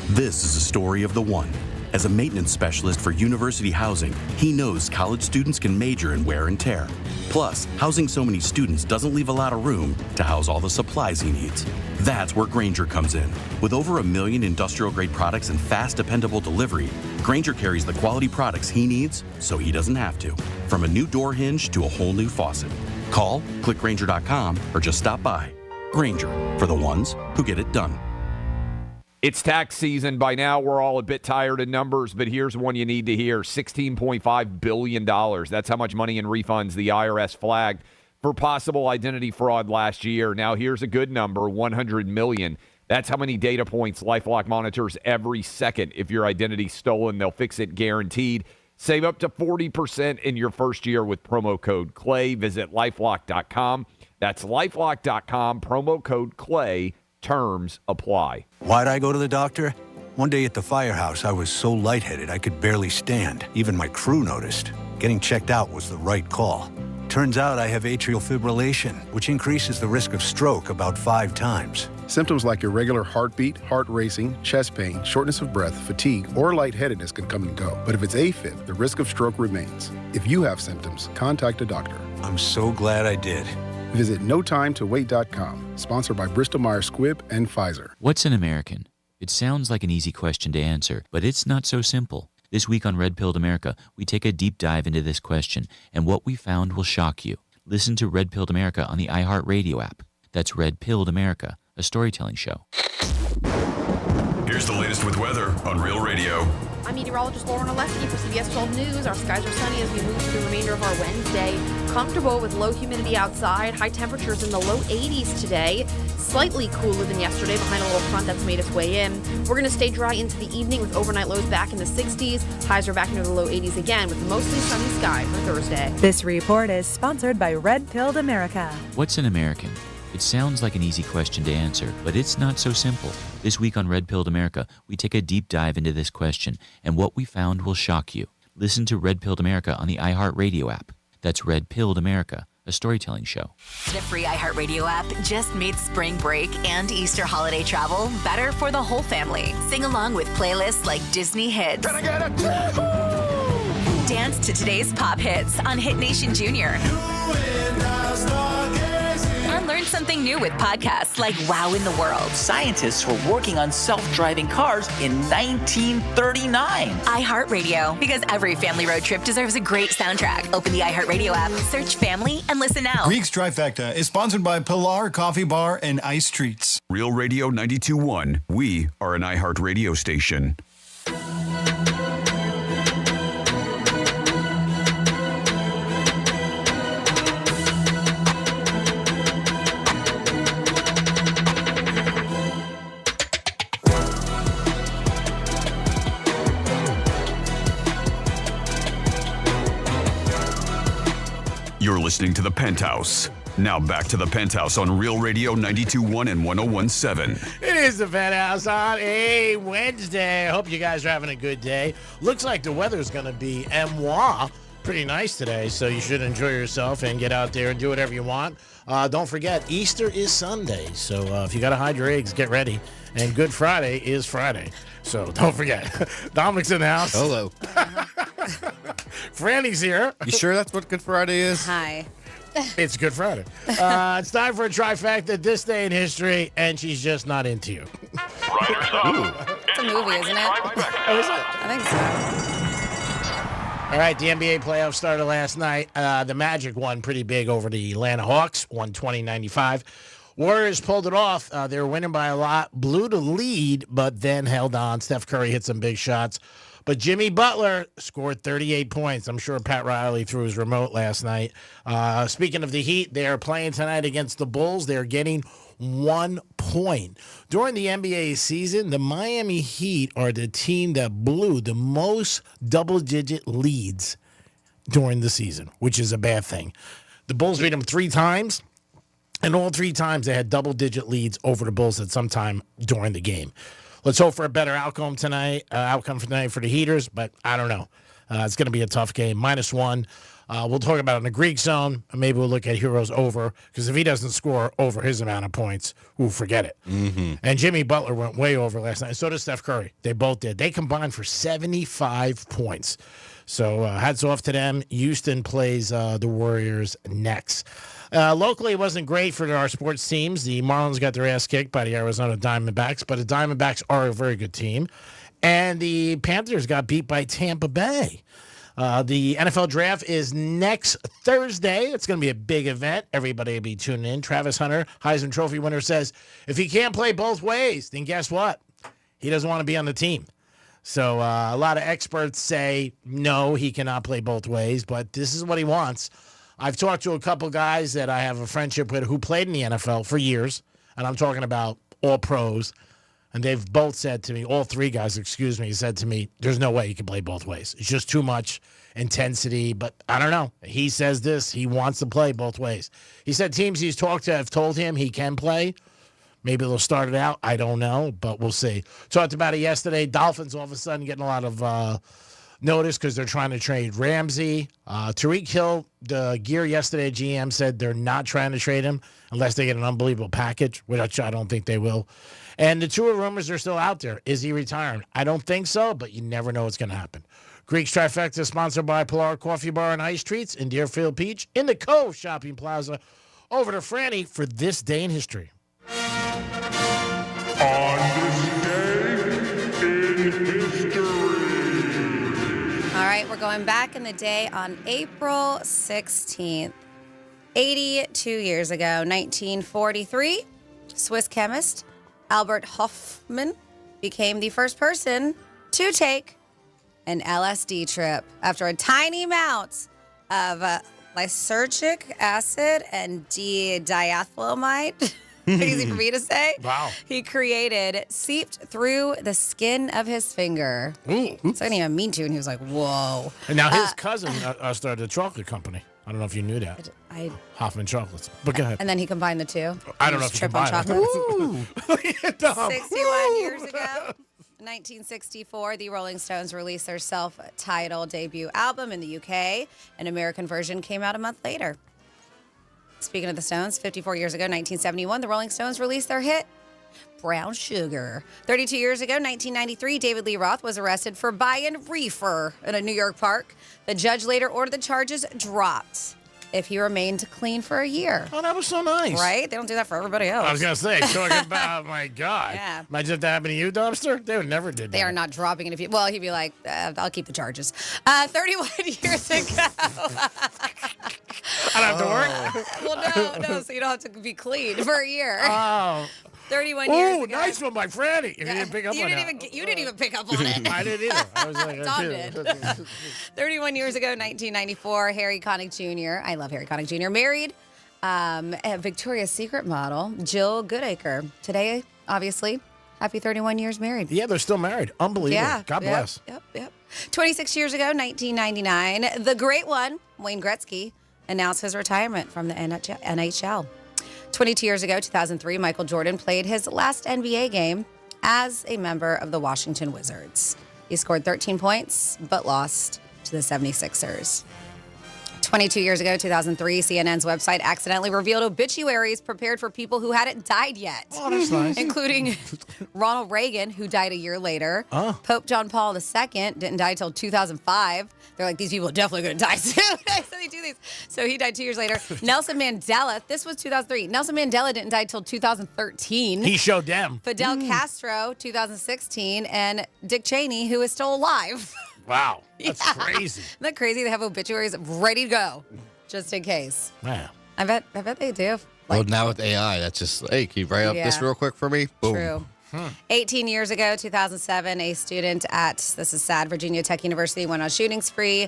This is a story of the one. As a maintenance specialist for university housing, he knows college students can major in wear and tear. Plus, housing so many students doesn't leave a lot of room to house all the supplies he needs. That's where Grainger comes in. With over 1 million industrial-grade products and fast, dependable delivery, Grainger carries the quality products he needs so he doesn't have to. From a new door hinge to a whole new faucet. Call, click Grainger.com, or just stop by. Grainger, for the ones who get it done. It's tax season. By now, we're all a bit tired of numbers, but here's one you need to hear. $16.5 billion. That's how much money in refunds the IRS flagged for possible identity fraud last year. Now, here's a good number, $100 million. That's how many data points LifeLock monitors every second. If your identity's stolen, they'll fix it guaranteed. Save up to 40% in your first year with promo code CLAY. Visit LifeLock.com. That's LifeLock.com, promo code CLAY. Terms apply. Why'd I go to the doctor? One day at the firehouse, I was so lightheaded I could barely stand. Even my crew noticed. Getting checked out was the right call. Turns out I have atrial fibrillation, which increases the risk of stroke about 5 times. Symptoms like irregular heartbeat, heart racing, chest pain, shortness of breath, fatigue, or lightheadedness can come and go. But if it's AFib, the risk of stroke remains. If you have symptoms, contact a doctor. I'm so glad I did. Visit NoTimeToWait.com, sponsored by Bristol-Myers Squibb and Pfizer. What's an American? It sounds like an easy question to answer, but it's not so simple. This week on Red Pilled America, we take a deep dive into this question, and what we found will shock you. Listen to Red Pilled America on the iHeartRadio app. That's Red Pilled America, a storytelling show. Here's the latest with weather on Real Radio. I'm meteorologist Lauren Alessi for CBS 12 News. Our skies are sunny as we move through the remainder of our Wednesday. Comfortable with low humidity outside. High temperatures in the low 80s today. Slightly cooler than yesterday behind a little front that's made its way in. We're going to stay dry into the evening with overnight lows back in the 60s. Highs are back into the low 80s again with mostly sunny sky for Thursday. This report is sponsored by Red Pilled America. What's an American? It sounds like an easy question to answer, but it's not so simple. This week on Red Pilled America, we take a deep dive into this question, and what we found will shock you. Listen to Red Pilled America on the iHeartRadio app. That's Red Pilled America, a storytelling show. The free iHeartRadio app just made spring break and Easter holiday travel better for the whole family. Sing along with playlists like Disney hits. Can I get a Dance to today's pop hits on Hit Nation Junior. And learn something new with podcasts like Wow in the World. Scientists were working on self-driving cars in 1939. iHeartRadio, because every family road trip deserves a great soundtrack. Open the iHeartRadio app, search family, and listen now. Greeks Trifecta is sponsored by Pilar Coffee Bar and Ice Treats. Real Radio 92.1. We are an iHeart radio station. You're listening to The Penthouse. Now back to The Penthouse on Real Radio 92.1 and 101.7. It is The Penthouse on a Wednesday. I hope you guys are having a good day. Looks like the weather's going to be pretty nice today, so you should enjoy yourself and get out there and do whatever you want. Don't forget, Easter is Sunday, so if you got to hide your eggs, get ready. And Good Friday is Friday, so don't forget. Dominic's in the house. Hello. Franny's here. You sure that's what Good Friday is? Hi. It's Good Friday. It's time for a trifecta this day in history, and she's just not into you. It's a movie, isn't it? Oh, is it? I think so. All right, the NBA playoffs started last night. The Magic won pretty big over the Atlanta Hawks, 120-95. Warriors pulled it off. They were winning by a lot, blew the lead, but then held on. Steph Curry hit some big shots. But Jimmy Butler scored 38 points. I'm sure Pat Riley threw his remote last night. Speaking of the Heat, they are playing tonight against the Bulls. They're getting 1 point. During the NBA season, the Miami Heat are the team that blew the most double-digit leads during the season, which is a bad thing. The Bulls beat them 3 times, and all 3 times they had double-digit leads over the Bulls at some time during the game. Let's hope for a better outcome tonight for the Heaters, but I don't know. It's going to be a tough game. -1. We'll talk about it in the Greek zone. Maybe we'll look at Heroes over, because if he doesn't score over his amount of points, forget it. Mm-hmm. And Jimmy Butler went way over last night. So did Steph Curry. They both did. They combined for 75 points. So hats off to them. Houston plays the Warriors next. Locally, it wasn't great for our sports teams. The Marlins got their ass kicked by the Arizona Diamondbacks, but the Diamondbacks are a very good team. And the Panthers got beat by Tampa Bay. The NFL draft is next Thursday. It's going to be a big event. Everybody will be tuning in. Travis Hunter, Heisman Trophy winner, says if he can't play both ways, then guess what? He doesn't want to be on the team. So a lot of experts say, no, he cannot play both ways, but this is what he wants. I've talked to a couple guys that I have a friendship with who played in the NFL for years, and I'm talking about all pros. And they've both said to me, all three guys, said to me, there's no way you can play both ways. It's just too much intensity. But I don't know. He says this. He wants to play both ways. He said teams he's talked to have told him he can play. Maybe they'll start it out. I don't know, but we'll see. Talked about it yesterday. Dolphins all of a sudden getting a lot of notice because they're trying to trade Ramsey. Tyreek Hill, the gear yesterday, GM said they're not trying to trade him unless they get an unbelievable package, which I don't think they will. And the Tua rumors are still out there. Is he retiring? I don't think so, but you never know what's going to happen. Greek's Trifecta is sponsored by Pilar Coffee Bar and Ice Treats in Deerfield Beach in the Cove Shopping Plaza. Over to Franny for This Day in History. On this day in history. All right, we're going back in the day on April 16th. 82 years ago, 1943, Swiss chemist Albert Hofmann became the first person to take an LSD trip after a tiny amount of lysergic acid and diethylamide. Easy for me to say. Wow. He seeped through the skin of his finger. Ooh. So I didn't even mean to, and he was like, whoa. And now his cousin started a chocolate company. I don't know if you knew that. Hoffman Chocolates. But go ahead. And then he combined the two. I don't know if you trip on combined chocolate. them. 61 years ago, 1964, the Rolling Stones released their self-titled debut album in the UK. An American version came out a month later. Speaking of the Stones, 54 years ago, 1971, the Rolling Stones released their hit, Brown Sugar. 32 years ago, 1993, David Lee Roth was arrested for buying reefer in a New York park. The judge later ordered the charges dropped if he remained clean for a year. Oh, that was so nice. Right? They don't do that for everybody else. I was going to say, talking about, my God. Yeah. Imagine if that happened to you, Dumpster. They would never did that. They are not dropping it if you... Well, he'd be like, I'll keep the charges. 31 years ago... I don't have to work? Well, no, so you don't have to be clean for a year. Oh. 31 years ago. Ooh, nice one by Franny. If you didn't pick up on it. You didn't even pick up on it. I didn't either. I was like, Tom did. 31 years ago, 1994, Harry Connick Jr., I love Harry Connick Jr., married a Victoria's Secret model, Jill Goodacre. Today, obviously, happy 31 years married. Yeah, they're still married. Unbelievable. Yeah. God bless. Yep. 26 years ago, 1999, the great one, Wayne Gretzky, announced his retirement from the NHL. 22 years ago, 2003, Michael Jordan played his last NBA game as a member of the Washington Wizards. He scored 13 points, but lost to the 76ers. 22 years ago, 2003, CNN's website accidentally revealed obituaries prepared for people who hadn't died yet. Oh, that's nice. Including Ronald Reagan, who died a year later. Oh. Pope John Paul II didn't die until 2005. They're like, these people are definitely going to die soon. So they do these. So he died 2 years later. Nelson Mandela, this was 2003. Nelson Mandela didn't die until 2013. He showed them. Fidel Castro, 2016. And Dick Cheney, who is still alive. Wow. That's crazy. Isn't that crazy? They have obituaries ready to go, just in case. Wow. I bet they do. Well, now with AI, that's just, hey, can you write up this Yeah. real quick for me? Boom. True. 18 years ago, 2007, a student at, this is sad, Virginia Tech University went on a shooting spree,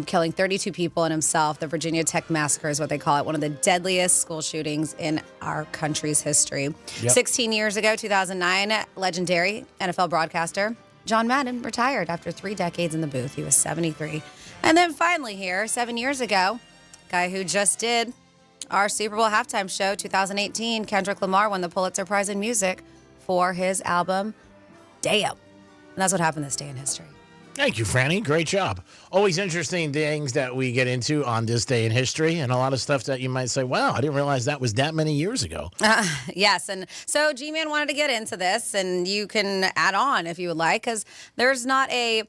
killing 32 people and himself. The Virginia Tech Massacre is what they call it, one of the deadliest school shootings in our country's history. Yep. 16 years ago, 2009, legendary NFL broadcaster John Madden retired after 3 decades in the booth. He was 73. And then finally here, 7 years ago, guy who just did our Super Bowl halftime show, 2018, Kendrick Lamar won the Pulitzer Prize in Music for his album, Damn. And that's what happened this day in history. Thank you, Franny. Great job. Always interesting things that we get into on this day in history, and a lot of stuff that you might say, wow, I didn't realize that was that many years ago. Yes, and so G-Man wanted to get into this, and you can add on if you would like, because there's not a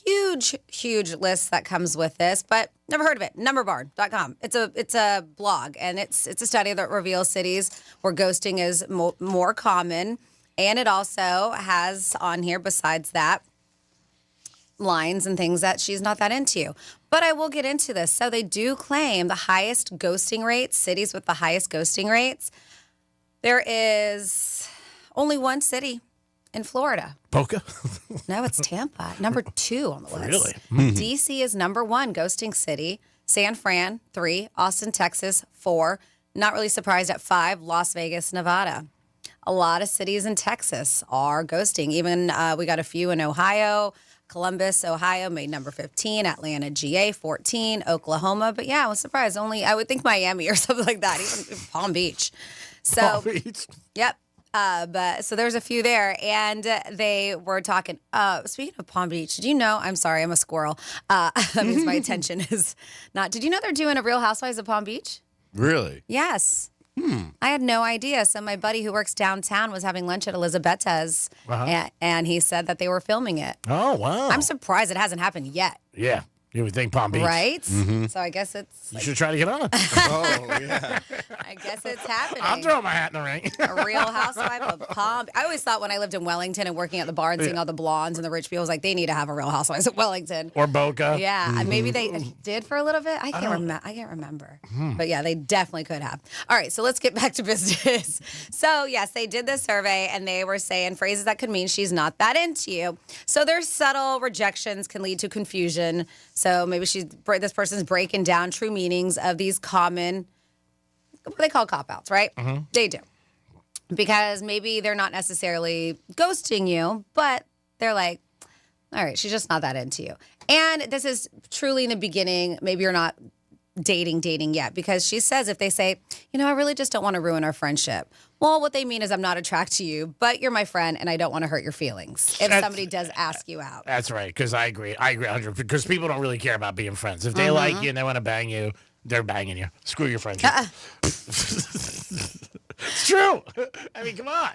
huge list that comes with this, but never heard of it. Numberbarn.com. It's a blog, and it's a study that reveals cities where ghosting is more common, and it also has on here, besides that, lines and things that she's not that into. But I will get into this. So they do claim the highest ghosting rates, cities with the highest ghosting rates. There is only one city in Florida. Boca? No, it's Tampa. Number 2 on the list. Really? DC is number 1 ghosting city. San Fran, 3. Austin, Texas, 4. Not really surprised at 5. Las Vegas, Nevada. a lot of cities in Texas are ghosting. Even we got a few in Ohio. Columbus, Ohio made number 15. Atlanta, GA, 14. Oklahoma. But yeah, I was surprised. Only, I would think Miami or something like that. Even Palm Beach. So, Palm Beach. Yep. But so there's a few there, and they were talking. Speaking of Palm Beach, did you know? I'm sorry, I'm a squirrel. That means my attention is not. Did you know they're doing a Real Housewives of Palm Beach? Really? Yes. I had no idea. So my buddy who works downtown was having lunch at Elizabeth's, and he said that they were filming it. Oh, wow. I'm surprised it hasn't happened yet. Yeah. You would think Palm Beach. Right? Mm-hmm. So I guess it's... You should try to get on. Oh, yeah. I guess it's happening. I'll throw my hat in the ring. A Real Housewife of Palm. I always thought when I lived in Wellington and working at the bar and seeing all the blondes and the rich people, I was like, they need to have a Real Housewives of Wellington. Or Boca. Yeah, maybe they did for a little bit. I can't remember. But yeah, they definitely could have. All right, so let's get back to business. So yes, they did this survey and they were saying phrases that could mean she's not that into you. So their subtle rejections can lead to confusion. So maybe this person's breaking down true meanings of these common, what they call cop-outs, right? They do. Because maybe they're not necessarily ghosting you, but they're like, all right, she's just not that into you. And this is truly in the beginning. Maybe you're not dating yet, because she says if they say, I really just don't want to ruin our friendship. Well, what they mean is I'm not attracted to you, but you're my friend and I don't want to hurt your feelings if somebody does ask you out. That's right, because I agree 100%, because people don't really care about being friends. If they like you and they want to bang you, they're banging you. Screw your friendship. It's true. I mean, come on.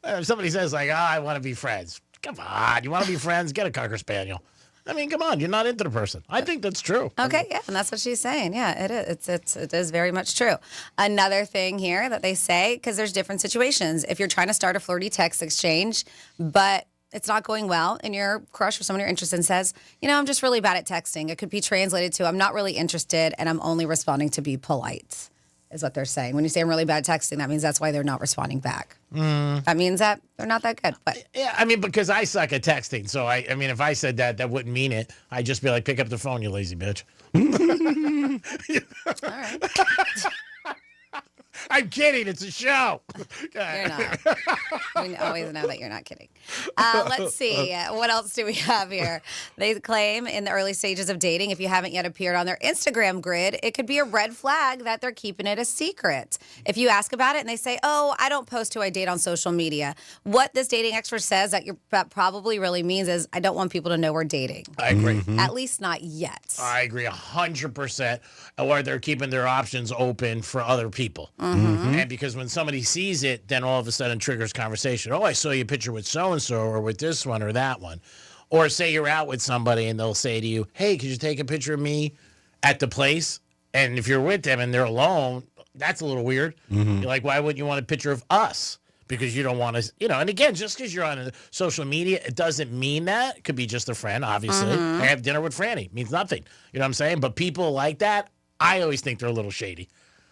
If somebody says like, I want to be friends. Come on. You want to be friends? Get a Cocker Spaniel. I mean, come on, you're not into the person. I think that's true. Okay, yeah, and that's what she's saying. Yeah, it is. It is very much true. Another thing here that they say, because there's different situations. If you're trying to start a flirty text exchange, but it's not going well, and your crush or someone you're interested in says, I'm just really bad at texting. It could be translated to, I'm not really interested, and I'm only responding to be polite, is what they're saying. When you say I'm really bad at texting, that means that's why they're not responding back. That means that they're not that good. But yeah, I mean, because I suck at texting. So, I mean, if I said that wouldn't mean it. I'd just be like, pick up the phone, you lazy bitch. All right. I'm kidding. It's a show. You're not. We always know that you're not kidding. Let's see. What else do we have here? They claim in the early stages of dating, if you haven't yet appeared on their Instagram grid, it could be a red flag that they're keeping it a secret. If you ask about it and they say, I don't post who I date on social media, what this dating expert says that probably really means is, I don't want people to know we're dating. I agree. At least not yet. I agree 100%. Or they're keeping their options open for other people. And because when somebody sees it, then all of a sudden triggers conversation. Oh, I saw you a picture with so-and-so or with this one or that one. Or say you're out with somebody and they'll say to you, hey, could you take a picture of me at the place? And if you're with them and they're alone, that's a little weird. You're like, why wouldn't you want a picture of us? Because you don't want to, and again, just because you're on social media, it doesn't mean that. It could be just a friend, obviously. I have dinner with Franny. It means nothing. You know what I'm saying? But people like that, I always think they're a little shady.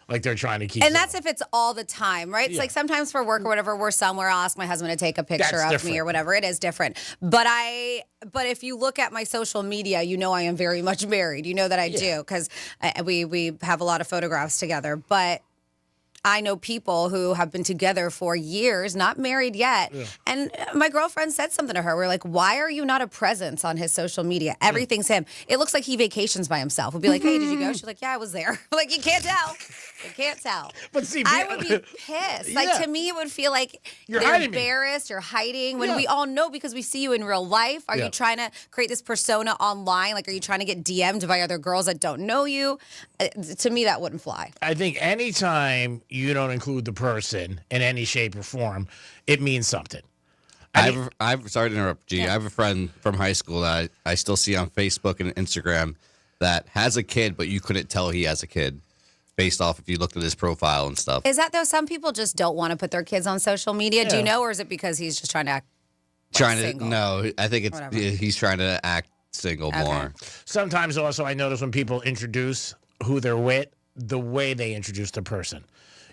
Like they're trying to keep. And that's if it's all the time, right? It's like sometimes for work or whatever, we're somewhere, I'll ask my husband to take a picture of me or whatever. It is different. But if you look at my social media, I am very much married. You know that I do, because we have a lot of photographs together. But I know people who have been together for years, not married yet. And my girlfriend said something to her. We're like, why are you not a presence on his social media? Everything's him. It looks like he vacations by himself. We'll be like, hey, did you go? She's like, yeah, I was there. Like, you can't tell. You can't tell. But see, I would be pissed. Like, to me, it would feel like you're embarrassed, you're hiding. When we all know, because we see you in real life. Are you trying to create this persona online? Like, are you trying to get DM'd by other girls that don't know you? To me, that wouldn't fly. I think anytime you don't include the person in any shape or form, it means something. I've sorry to interrupt, G. I have a friend from high school that I still see on Facebook and Instagram that has a kid, but you couldn't tell he has a kid based off if you looked at his profile and stuff. Is that though? Some people just don't want to put their kids on social media. Do you know, or is it because he's just trying to act single? No, I think he's trying to act single more. Sometimes also I notice when people introduce who they're with, the way they introduce the person.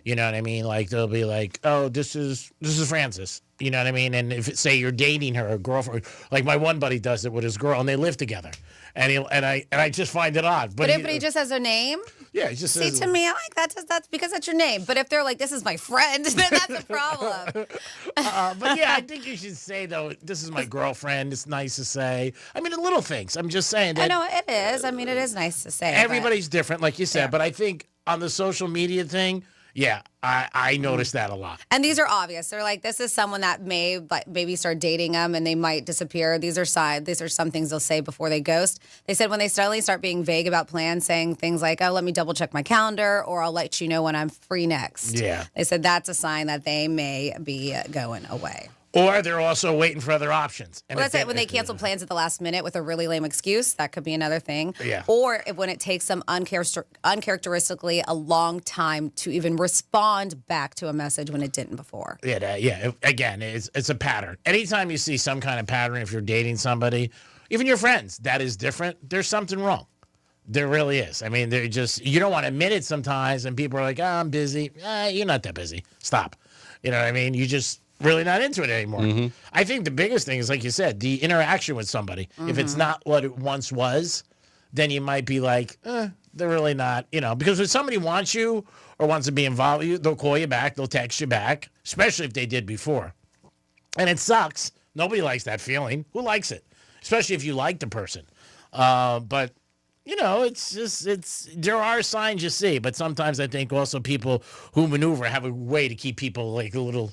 You know what I mean? Like they'll be like, "Oh, this is Francis." You know what I mean? And if say you're dating her, a girlfriend, like my one buddy does it with his girl, and they live together, and I just find it odd. But if he just has a name, Yeah, he just See, says. to me, I like that. That's because that's your name. But if they're like, this is my friend, then that's a problem. But yeah, I think you should say, though, this is my girlfriend. It's nice to say. I mean, the little things. I'm just saying that. I know it is. I mean, it is nice to say. Everybody's different, like you said. But I think on the social media thing, yeah, I noticed that a lot. And these are obvious. They're like, this is someone that may maybe start dating them and they might disappear. These are some things they'll say before they ghost. They said when they suddenly start being vague about plans, saying things like, oh, let me double check my calendar, or I'll let you know when I'm free next. Yeah. They said that's a sign that they may be going away. Or they're also waiting for other options. And Well, that's it. When they cancel plans at the last minute with a really lame excuse, that could be another thing. Yeah. Or when it takes them uncharacteristically a long time to even respond back to a message when it didn't before. Yeah. Again, it's a pattern. Anytime you see some kind of pattern, if you're dating somebody, even your friends, that is different, there's something wrong. There really is. I mean, you don't want to admit it sometimes, and people are like, oh, I'm busy. You're not that busy. Stop. You know what I mean? You just really not into it anymore. I think the biggest thing is, like you said, the interaction with somebody. If it's not what it once was, then you might be like, they're really not, because when somebody wants you or wants to be involved with you, they'll call you back, they'll text you back, especially if they did before. And it sucks. Nobody likes that feeling. Who likes it? Especially if you like the person. But there are signs you see, but sometimes I think also people who maneuver have a way to keep people like a little,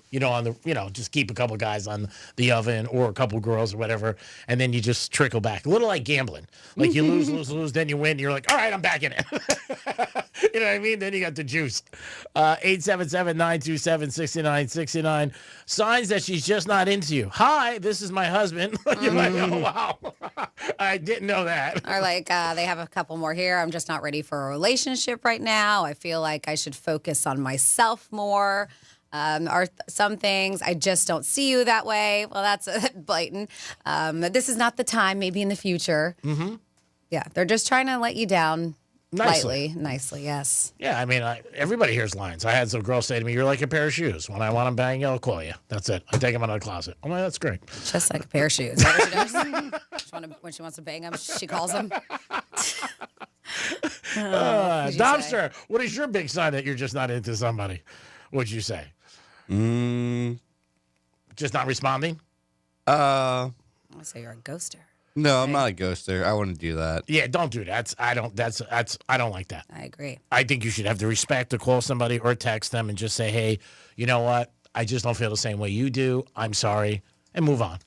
just keep a couple guys on the oven or a couple girls or whatever, and then you just trickle back. A little like gambling. Like you lose, then you win, and you're like, all right, I'm back in it. You know what I mean? Then you got the juice. 877-927-6969. Signs that she's just not into you. Hi, this is my husband. You're like, oh, wow. I didn't know that. Or like they have a couple more here. I'm just not ready for a relationship right now. I feel like I should focus on myself more. Or some things, I just don't see you that way. Well, that's blatant. This is not the time, maybe in the future. Mm-hmm. Yeah, they're just trying to let you down Nicely. Nicely, yes. Yeah, I mean, everybody hears lines. I had some girl say to me, you're like a pair of shoes. When I want them banging, I'll call you. That's it. I take them out of the closet. I'm like, that's great. Just like a pair of shoes. Is that what she does? When she wants to bang them, she calls them. Dumpster, what is your big sign that you're just not into somebody? What'd you say? Just not responding? I say you're a ghoster. No, I'm not a ghoster. I wouldn't do that. Yeah, don't do that. I don't like that. I agree. I think you should have the respect to call somebody or text them and just say, hey, you know what? I just don't feel the same way you do. I'm sorry. And move on.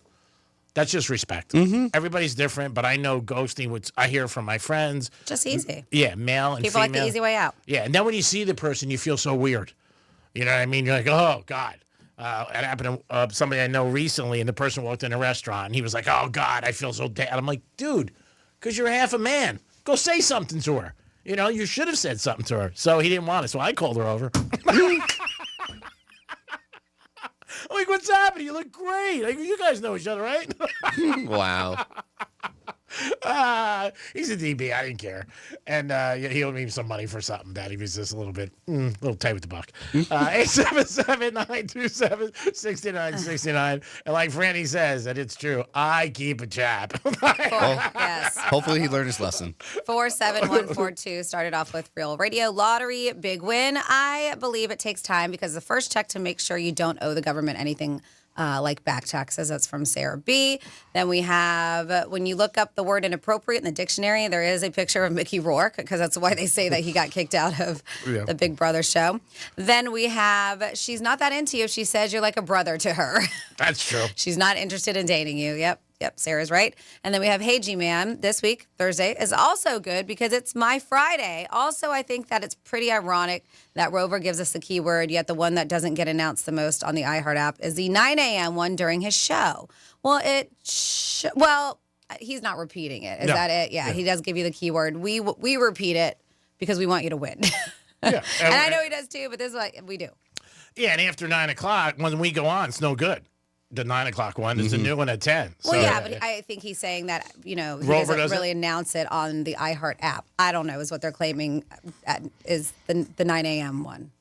That's just respect. Everybody's different, but I know ghosting, which I hear from my friends. Just easy. Yeah, male and People female. like the easy way out. Yeah, and then when you see the person, you feel so weird. You know what I mean? You're like, oh, God. It happened to somebody I know recently, and the person walked in a restaurant, and he was like, oh, God, I feel so dead. I'm like, dude, because you're half a man. Go say something to her. You should have said something to her. So he didn't want it, so I called her over. I'm like, what's happening? You look great. Like, you guys know each other, right? Wow. He's a DB. I didn't care. And he owed me some money for something that he was just a little bit, little tight with the buck. 877-927-6969. And like Franny says, and it's true, I keep a chap. Yes. Hopefully he learned his lesson. 47142 started off with Real Radio Lottery. Big win. I believe it takes time because the first check to make sure you don't owe the government anything like back taxes. That's from Sarah B. Then we have, when you look up the word inappropriate in the dictionary, there is a picture of Mickey Rourke, because that's why they say that he got kicked out of the Big Brother show. Then we have, she's not that into you if she says you're like a brother to her. That's true. She's not interested in dating you. Yep, Sarah's right. And then we have Hey G-Man this week, Thursday, is also good because it's my Friday. Also, I think that it's pretty ironic that Rover gives us the keyword, yet the one that doesn't get announced the most on the iHeart app is the 9 a.m. one during his show. Well, he's not repeating it. Is that it? Yeah, he does give you the keyword. We repeat it because we want you to win. Yeah. And I know he does too, but this is what we do. Yeah, and after 9 o'clock, when we go on, it's no good. The 9 o'clock one is the new one at 10. Well, yeah, but I think he's saying that, he doesn't really announce it on the iHeart app. I don't know, is what they're claiming is the 9 a.m. one.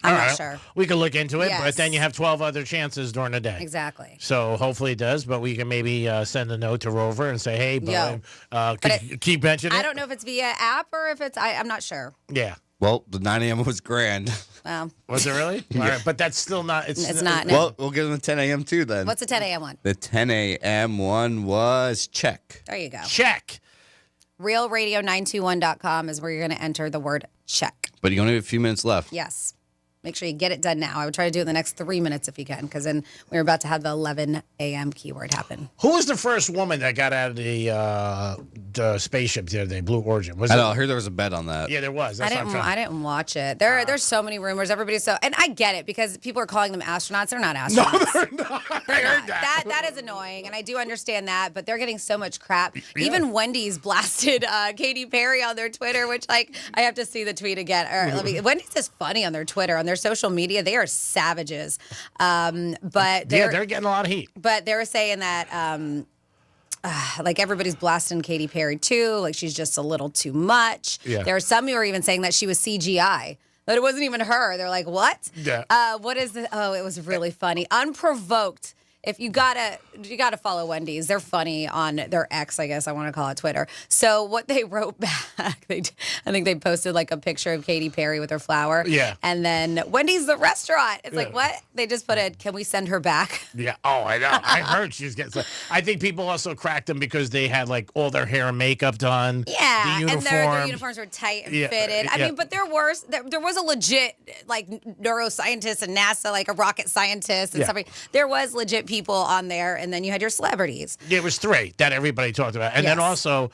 I'm All not right. sure. We can look into it, but Yes. then you have 12 other chances during the day. Exactly. So hopefully it does, but we can maybe send a note to Rover and say, hey, Yo. bud, could you keep mentioning I it? don't know if it's via app or if it's. I'm not sure. Yeah. Well, the 9 a.m. was grand. Well, Was it really? All right, but that's still not. It's not, no. Well, we'll give them the 10 a.m. too then. What's the 10 a.m. one? The 10 a.m. one was check. There you go. Check. RealRadio921.com is where you're going to enter the word check. But you only have a few minutes left. Yes. Make sure you get it done now. I would try to do it in the next 3 minutes if you can, because then we're about to have the 11 a.m. keyword happen. Who was the first woman that got out of the spaceship the other day, Blue Origin? Was I it? know. I heard there was a bet on that. Yeah, there was. I That's what I'm trying. didn't watch it. There's so many rumors. Everybody's so, and I get it because people are calling them astronauts. They're not astronauts. No, they're not. I heard that. That is annoying, and I do understand that. But they're getting so much crap. Even Wendy's blasted Katy Perry on their Twitter, which I have to see the tweet again. Wendy's is funny on their Twitter, on their social media. They are savages. But they're getting a lot of heat. But they were saying that. Like everybody's blasting Katy Perry too. Like she's just a little too much. Yeah. There are some who are even saying that she was CGI. That it wasn't even her. They're like, what? Yeah. What is the? Oh, it was really funny. Unprovoked. If you gotta follow Wendy's. They're funny on their X, I guess I want to call it Twitter. So what they wrote back, I think they posted like a picture of Katy Perry with her flower. Yeah. And then Wendy's the restaurant. It's like Yeah. what? They just put it. Can we send her back? Yeah. Oh, I know. I heard she was getting. I think people also cracked them because they had like all their hair and makeup done. Yeah, The and their uniforms. uniforms were tight and Yeah, fitted. I yeah. mean, but there was a legit like neuroscientist and NASA, like a rocket scientist and Yeah. stuff. There was legit people on there, and then you had your celebrities. There was 3 that everybody talked about, and then Yes. also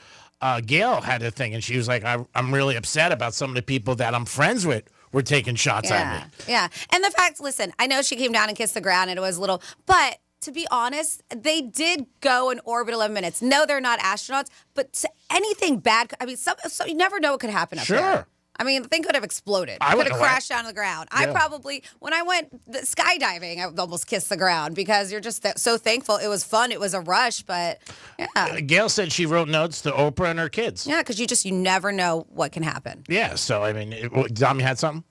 Gail had a thing, and she was like, "I'm really upset about some of the people that I'm friends with were taking shots at me." Yeah. And the fact, listen, I know she came down and kissed the ground, and it was a little, but to be honest, they did go in orbit 11 minutes. No, they're not astronauts, but anything bad, I mean, so you never know what could happen up there. Sure. I mean, the thing could have exploded. I Could wouldn't have have crashed down to the ground. I Yeah. probably, when I went skydiving, I almost kissed the ground because you're just so thankful. It was fun. It was a rush, but yeah. Gail said she wrote notes to Oprah and her kids. Yeah, because you never know what can happen. Yeah, so I mean, Dom, you had something?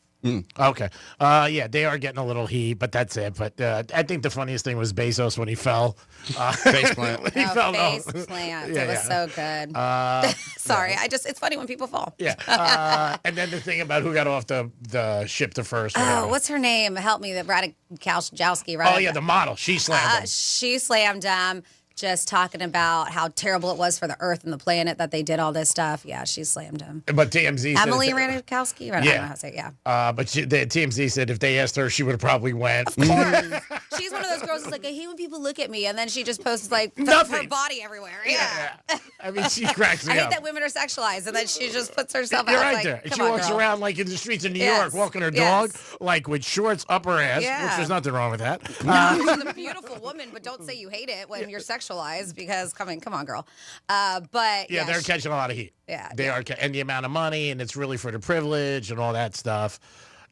Okay. Yeah, they are getting a little heat, but that's it. But I think the funniest thing was Bezos when he fell. Faceplant. He fell. Face plant. Yeah, It was yeah. so good. Sorry, it's funny when people fall. Yeah. And then the thing about who got off the ship the first. Oh, whatever. what's her name? Help me. The Radikowski, Oh, right? yeah, the model. She slammed him. She slammed him. Just talking about how terrible it was for the Earth and the planet that they did all this stuff. Yeah, she slammed him. But TMZ said... Emily Radikowski? I don't know how to say it. Yeah. But the TMZ said if they asked her, she would have probably went. Of course. She's one of those girls who's like, I hate when people look at me. And then she just posts like her Nothing. body everywhere. Yeah. I mean, she cracks me I hate up. that women are sexualized. And then she just puts herself You're out right like, there. And come she on, walks girl. around like in the streets of New Yes. York, walking her Yes. dog, like with shorts up her ass, Yeah. which there's nothing wrong with that. No, she's a beautiful woman, but don't say you hate it when you're sexualized because come on, girl. But Yeah, they're catching a lot of heat. Yeah, They are, and the amount of money, and it's really for the privilege and all that stuff.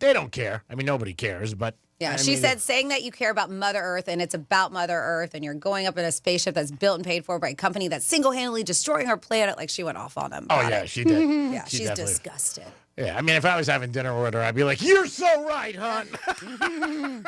They don't care. I mean, nobody cares, but. Yeah, I she mean, said saying that you care about Mother Earth and it's about Mother Earth and you're going up in a spaceship that's built and paid for by a company that's single-handedly destroying our planet. Like she went off on them. Oh, about yeah, it. she did. Yeah, She she's definitely- disgusted. Yeah, I mean, if I was having dinner with her, I'd be like, "You're so right, hon."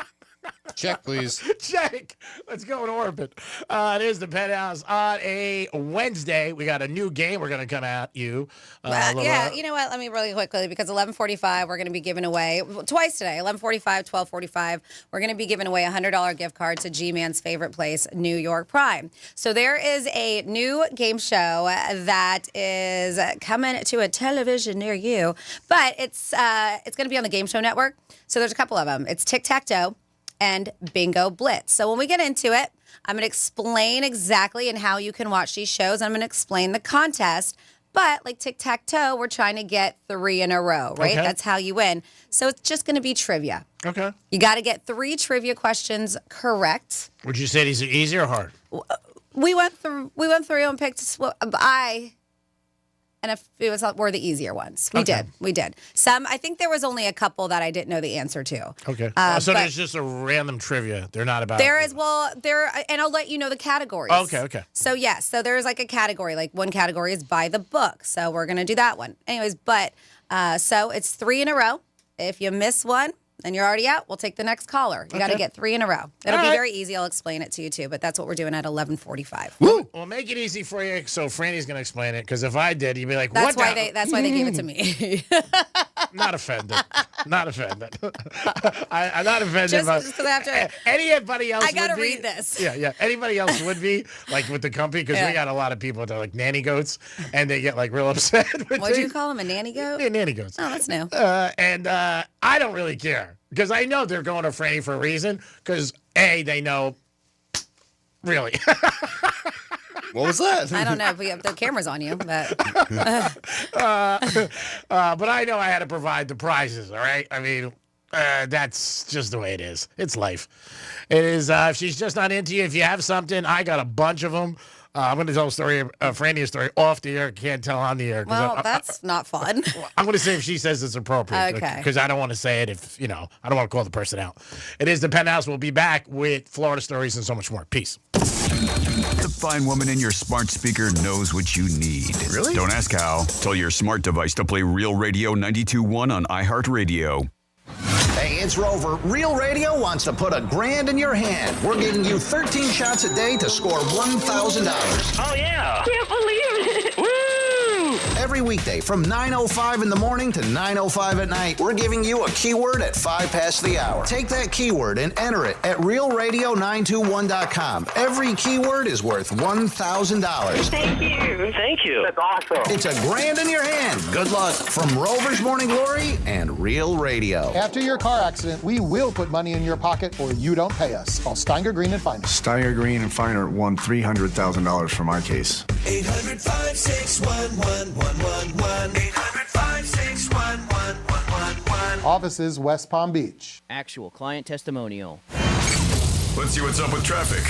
Check, please. Check. Let's go in orbit. It is the Penthouse on a Wednesday. We got a new game. We're going to come at you. Yeah, you know what? Let me really quickly, because 11:45, we're going to be giving away, twice today, 11:45, 12:45, we're going to be giving away a $100 gift card to G-Man's favorite place, New York Prime. So there is a new game show that is coming to a television near you, but it's going to be on the Game Show Network. So there's a couple of them. It's Tic-Tac-Toe and Bingo Blitz. So when we get into it, I'm going to explain exactly and how you can watch these shows. I'm going to explain the contest. But like tic-tac-toe, we're trying to get 3 in a row, right? Okay. That's how you win. So it's just going to be trivia. Okay. You got to get 3 trivia questions correct. Would you say these are easy or hard? We went through and picked and if it was were the easier ones. We did. Some, I think there was only a couple that I didn't know the answer to. Okay. So but there's just a random trivia. They're not about. There is, and I'll let you know the categories. Okay. So, yes, so there's like a category. Like one category is by the book. So we're going to do that one. Anyways, but so it's 3 in a row. If you miss one, and you're already out, we'll take the next caller. You got to get 3 in a row. It'll be very easy. I'll explain it to you, too, but that's what we're doing at 11:45. Woo! We'll make it easy for you, so Franny's going to explain it, because if I did, you'd be like, That's what? That's why they gave it to me. Not offended. Not offended. I'm not offended. Just because I have to. Anybody else I got to would be. read this. Yeah. Anybody else would be, like, with the company, because we got a lot of people that are like nanny goats, and they get, like, real upset. What do you call them, a nanny goat? Yeah, nanny goats. Oh, that's new. And I don't really care, because I know they're going to Franny for a reason, because, A, they know, really. What was that? I don't know if the camera's on you, but. But I know I had to provide the prizes, all right? I mean, that's just the way it is. It's life. It is, if she's just not into you, if you have something, I got a bunch of them. I'm going to tell a story, Franny's story off the air. Can't tell on the air. Well, that's not fun. I'm going to say if she says it's appropriate. Okay. Because I don't want to say it if, I don't want to call the person out. It is the Penthouse. We'll be back with Florida stories and so much more. Peace. The fine woman in your smart speaker knows what you need. Really? Don't ask how. Tell your smart device to play Real Radio 92.1 on iHeartRadio. Hey, it's Rover. Real Radio wants to put $1,000 in your hand. We're giving you 13 shots a day to score $1,000. Oh, yeah. Can't believe it. Woo! Every weekday from 9:05 in the morning to 9:05 at night, we're giving you a keyword at 5 past the hour. Take that keyword and enter it at realradio921.com. Every keyword is worth $1,000. Thank you. Thank you. That's awesome. It's $1,000 in your hand. Good luck from Rover's Morning Glory and Real Radio. After your car accident, we will put money in your pocket or you don't pay us. Call Steiger Green and Finer. Steiger Green and Finer won $300,000 for my case. 800-561-1111. 800-561-1111. Offices West Palm Beach. Actual client testimonial. Let's see what's up with traffic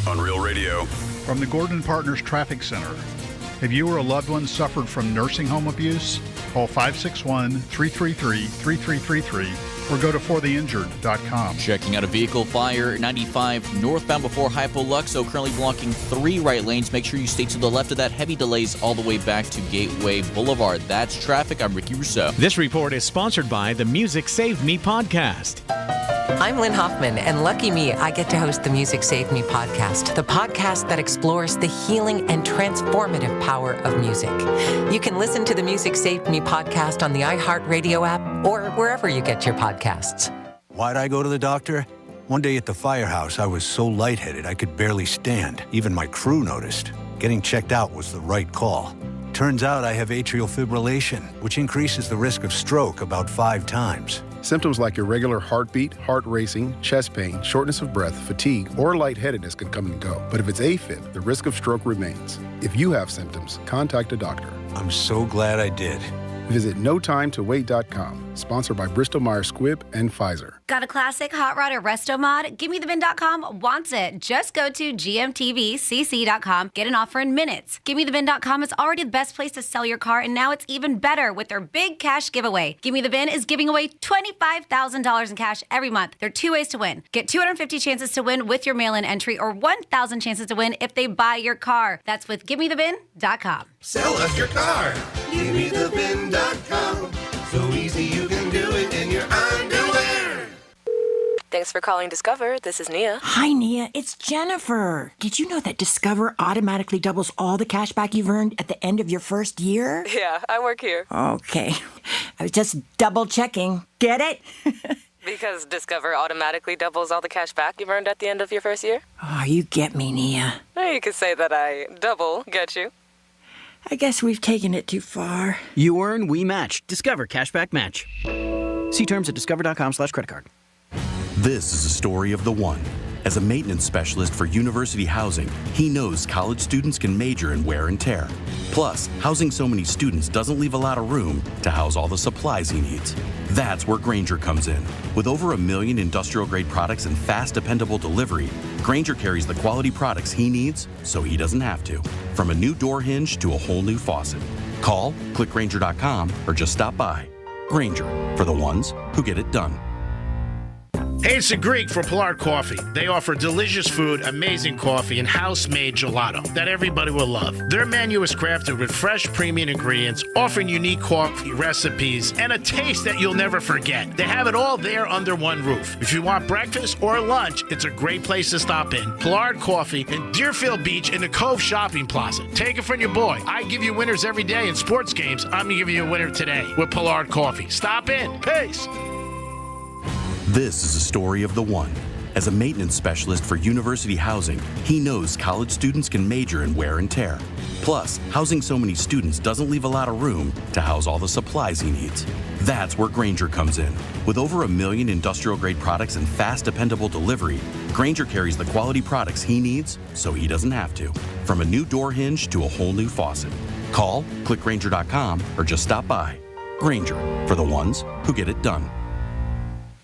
on Real Radio. From the Gordon Partners Traffic Center. Have you or a loved one suffered from nursing home abuse? Call 561-333-3333 or go to fortheinjured.com. Checking out a vehicle fire 95 northbound before Hypoluxo, currently blocking 3 right lanes. Make sure you stay to the left of that. Heavy delays all the way back to Gateway Boulevard. That's traffic. I'm Ricky Rousseau. This report is sponsored by the Music Saved Me podcast. I'm Lynn Hoffman, and lucky me, I get to host the Music Saved Me podcast, the podcast that explores the healing and transformative power of music. You can listen to the Music Saved Me podcast on the iHeartRadio app or wherever you get your podcasts. Why'd I go to the doctor? One day at the firehouse, I was so lightheaded I could barely stand. Even my crew noticed. Getting checked out was the right call. Turns out I have atrial fibrillation, which increases the risk of stroke about 5 times. Symptoms like irregular heartbeat, heart racing, chest pain, shortness of breath, fatigue, or lightheadedness can come and go. But if it's AFib, the risk of stroke remains. If you have symptoms, contact a doctor. I'm so glad I did. Visit NoTimeToWait.com, sponsored by Bristol-Myers Squibb and Pfizer. Got a classic hot rod or resto mod? GimmeTheVin.com wants it. Just go to gmtvcc.com. Get an offer in minutes. GimmeTheVin.com is already the best place to sell your car, and now it's even better with their big cash giveaway. Gimme the Vin is giving away $25,000 in cash every month. There are 2 ways to win. Get 250 chances to win with your mail-in entry or 1,000 chances to win if they buy your car. That's with GimmeTheVin.com. Sell us your car. GimmeTheVin.com. So easy you can do it in your underwear. Thanks for calling Discover. This is Nia. Hi, Nia. It's Jennifer. Did you know that Discover automatically doubles all the cash back you've earned at the end of your first year? Yeah, I work here. Okay. I was just double checking. Get it? Because Discover automatically doubles all the cash back you've earned at the end of your first year? Oh, you get me, Nia. You could say that I double get you. I guess we've taken it too far. You earn, we match. Discover Cashback Match. See terms at discover.com/creditcard. This is a story of the one. As a maintenance specialist for university housing, he knows college students can major in wear and tear. Plus, housing so many students doesn't leave a lot of room to house all the supplies he needs. That's where Grainger comes in. With over 1 million industrial-grade products and fast, dependable delivery, Grainger carries the quality products he needs so he doesn't have to. From a new door hinge to a whole new faucet. Call, click Grainger.com, or just stop by. Grainger, for the ones who get it done. Hey, it's the Greek for Pilar Coffee. They offer delicious food, amazing coffee, and house-made gelato that everybody will love. Their menu is crafted with fresh, premium ingredients, offering unique coffee recipes and a taste that you'll never forget. They have it all there under one roof. If you want breakfast or lunch, it's a great place to stop in. Pilar Coffee in Deerfield Beach in the Cove Shopping Plaza. Take it from your boy. I give you winners every day in sports games. I'm going to give you a winner today with Pilar Coffee. Stop in. Peace. This is a story of the one. As a maintenance specialist for university housing, he knows college students can major in wear and tear. Plus, housing so many students doesn't leave a lot of room to house all the supplies he needs. That's where Grainger comes in. With over 1 million industrial-grade products and fast, dependable delivery, Grainger carries the quality products he needs so he doesn't have to. From a new door hinge to a whole new faucet. Call, click Grainger.com, or just stop by. Grainger, for the ones who get it done.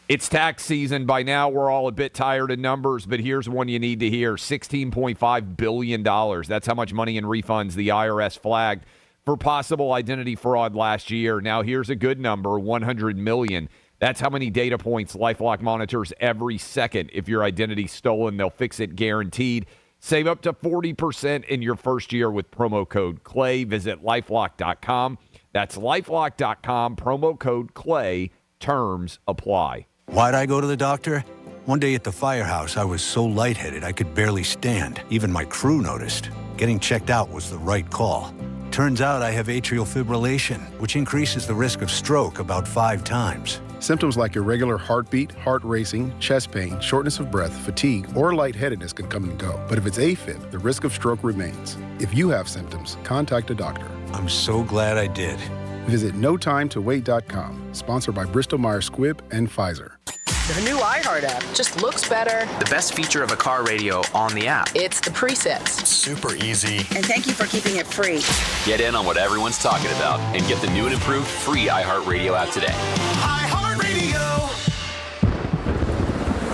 It's tax season. By now, we're all a bit tired of numbers, but here's one you need to hear. $16.5 billion. That's how much money in refunds the IRS flagged for possible identity fraud last year. Now, here's a good number, $100 million. That's how many data points LifeLock monitors every second. If your identity's stolen, they'll fix it guaranteed. Save up to 40% in your first year with promo code CLAY. Visit LifeLock.com. That's LifeLock.com, promo code CLAY. Terms apply. Why'd I go to the doctor? One day at the firehouse, I was so lightheaded I could barely stand. Even my crew noticed. Getting checked out was the right call. Turns out I have atrial fibrillation, which increases the risk of stroke about 5 times. Symptoms like irregular heartbeat, heart racing, chest pain, shortness of breath, fatigue, or lightheadedness can come and go. But if it's AFib, the risk of stroke remains. If you have symptoms, contact a doctor. I'm so glad I did. Visit NoTimeToWait.com. Sponsored by Bristol-Myers Squibb and Pfizer. The new iHeart app just looks better. The best feature of a car radio on the app. It's the presets. Super easy. And thank you for keeping it free. Get in on what everyone's talking about and get the new and improved free iHeart Radio app today. iHeart Radio.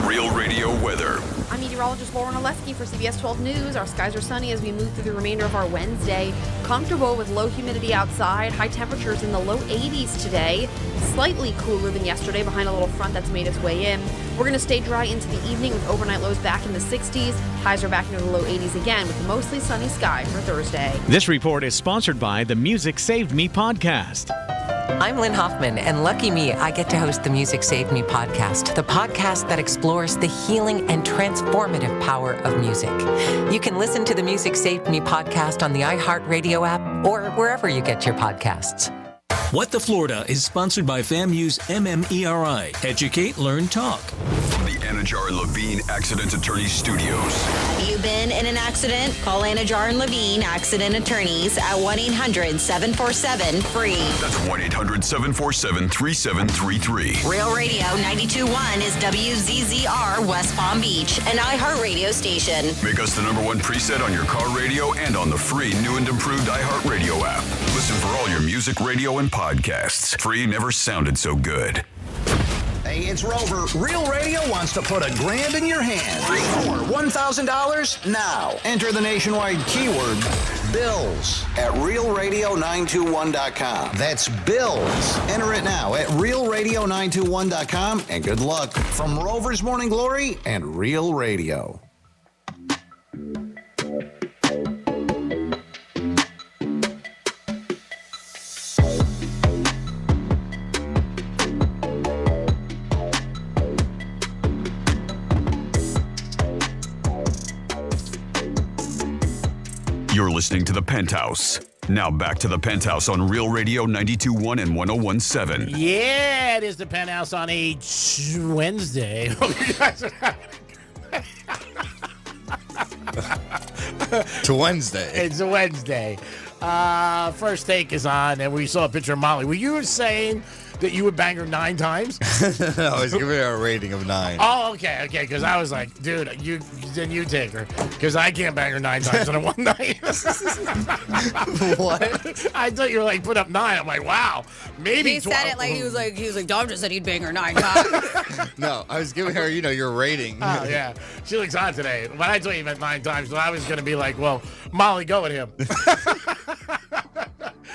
Real Radio weather. I'm meteorologist Lauren Oleski for CBS 12 News. Our skies are sunny as we move through the remainder of our Wednesday. Comfortable with low humidity outside. High temperatures in the low 80s today. Slightly cooler than yesterday behind a little front that's made its way in. We're going to stay dry into the evening with overnight lows back in the 60s. Highs are back into the low 80s again with a mostly sunny sky for Thursday. This report is sponsored by the Music Saved Me podcast. I'm Lynn Hoffman, and lucky me, I get to host the Music Saved Me podcast, the podcast that explores the healing and transformative power of music. You can listen to the Music Saved Me podcast on the iHeartRadio app or wherever you get your podcasts. What the Florida is sponsored by FAMU's MMERI. Educate, Learn, Talk. From the Anajar and Levine Accident Attorneys Studios. Have you been in an accident? Call Anajar and Levine Accident Attorneys at 1-800-747-FREE. That's 1-800-747-3733. Real Radio 92.1 is WZZR West Palm Beach, an iHeartRadio station. Make us the #1 preset on your car radio and on the free new and improved iHeartRadio app. Listen for all your music, radio, and podcasts. Free never sounded so good. Hey, it's Rover. Real Radio wants to put $1,000 in your hand. For $1,000 now. Enter the nationwide keyword BILLS at realradio921.com. That's BILLS. Enter it now at realradio921.com, and good luck from Rover's Morning Glory and Real Radio. You're listening to The Penthouse. Now back to The Penthouse on Real Radio 92.1 and 101.7. Yeah, it is The Penthouse on a Wednesday. It's a Wednesday. It's a Wednesday. First Take is on, and we saw a picture of Molly. Were you saying that you would bang her 9 times? No, I was giving her a rating of 9. Oh, okay, because I was like, dude, you take her, because I can't bang her 9 times in a one night. What? I thought you were like, put up 9. I'm like, wow, maybe. He 12. said it like he was like, Dom just said he'd bang her 9 times. No, I was giving her, your rating. Oh, yeah. She looks hot today. When I told you meant 9 times, so I was going to be like, well, Molly, go with him.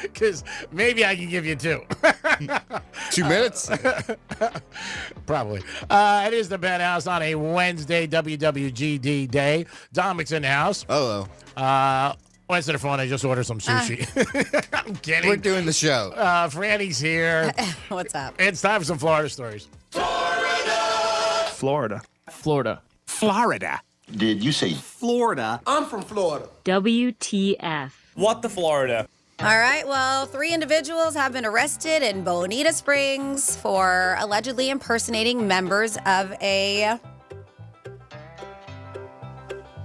Because maybe I can give you 2. 2 minutes? Probably. It is the Penthouse on a Wednesday, WWGD day. Dominic's in the house. Hello. Answer the phone. I just ordered some sushi. I'm kidding. We're doing the show. Franny's here. What's up? It's time for some Florida stories. Florida. Florida. Did you say Florida. I'm from Florida. WTF. what the Florida? All right, well, 3 individuals have been arrested in Bonita Springs for allegedly impersonating members of a...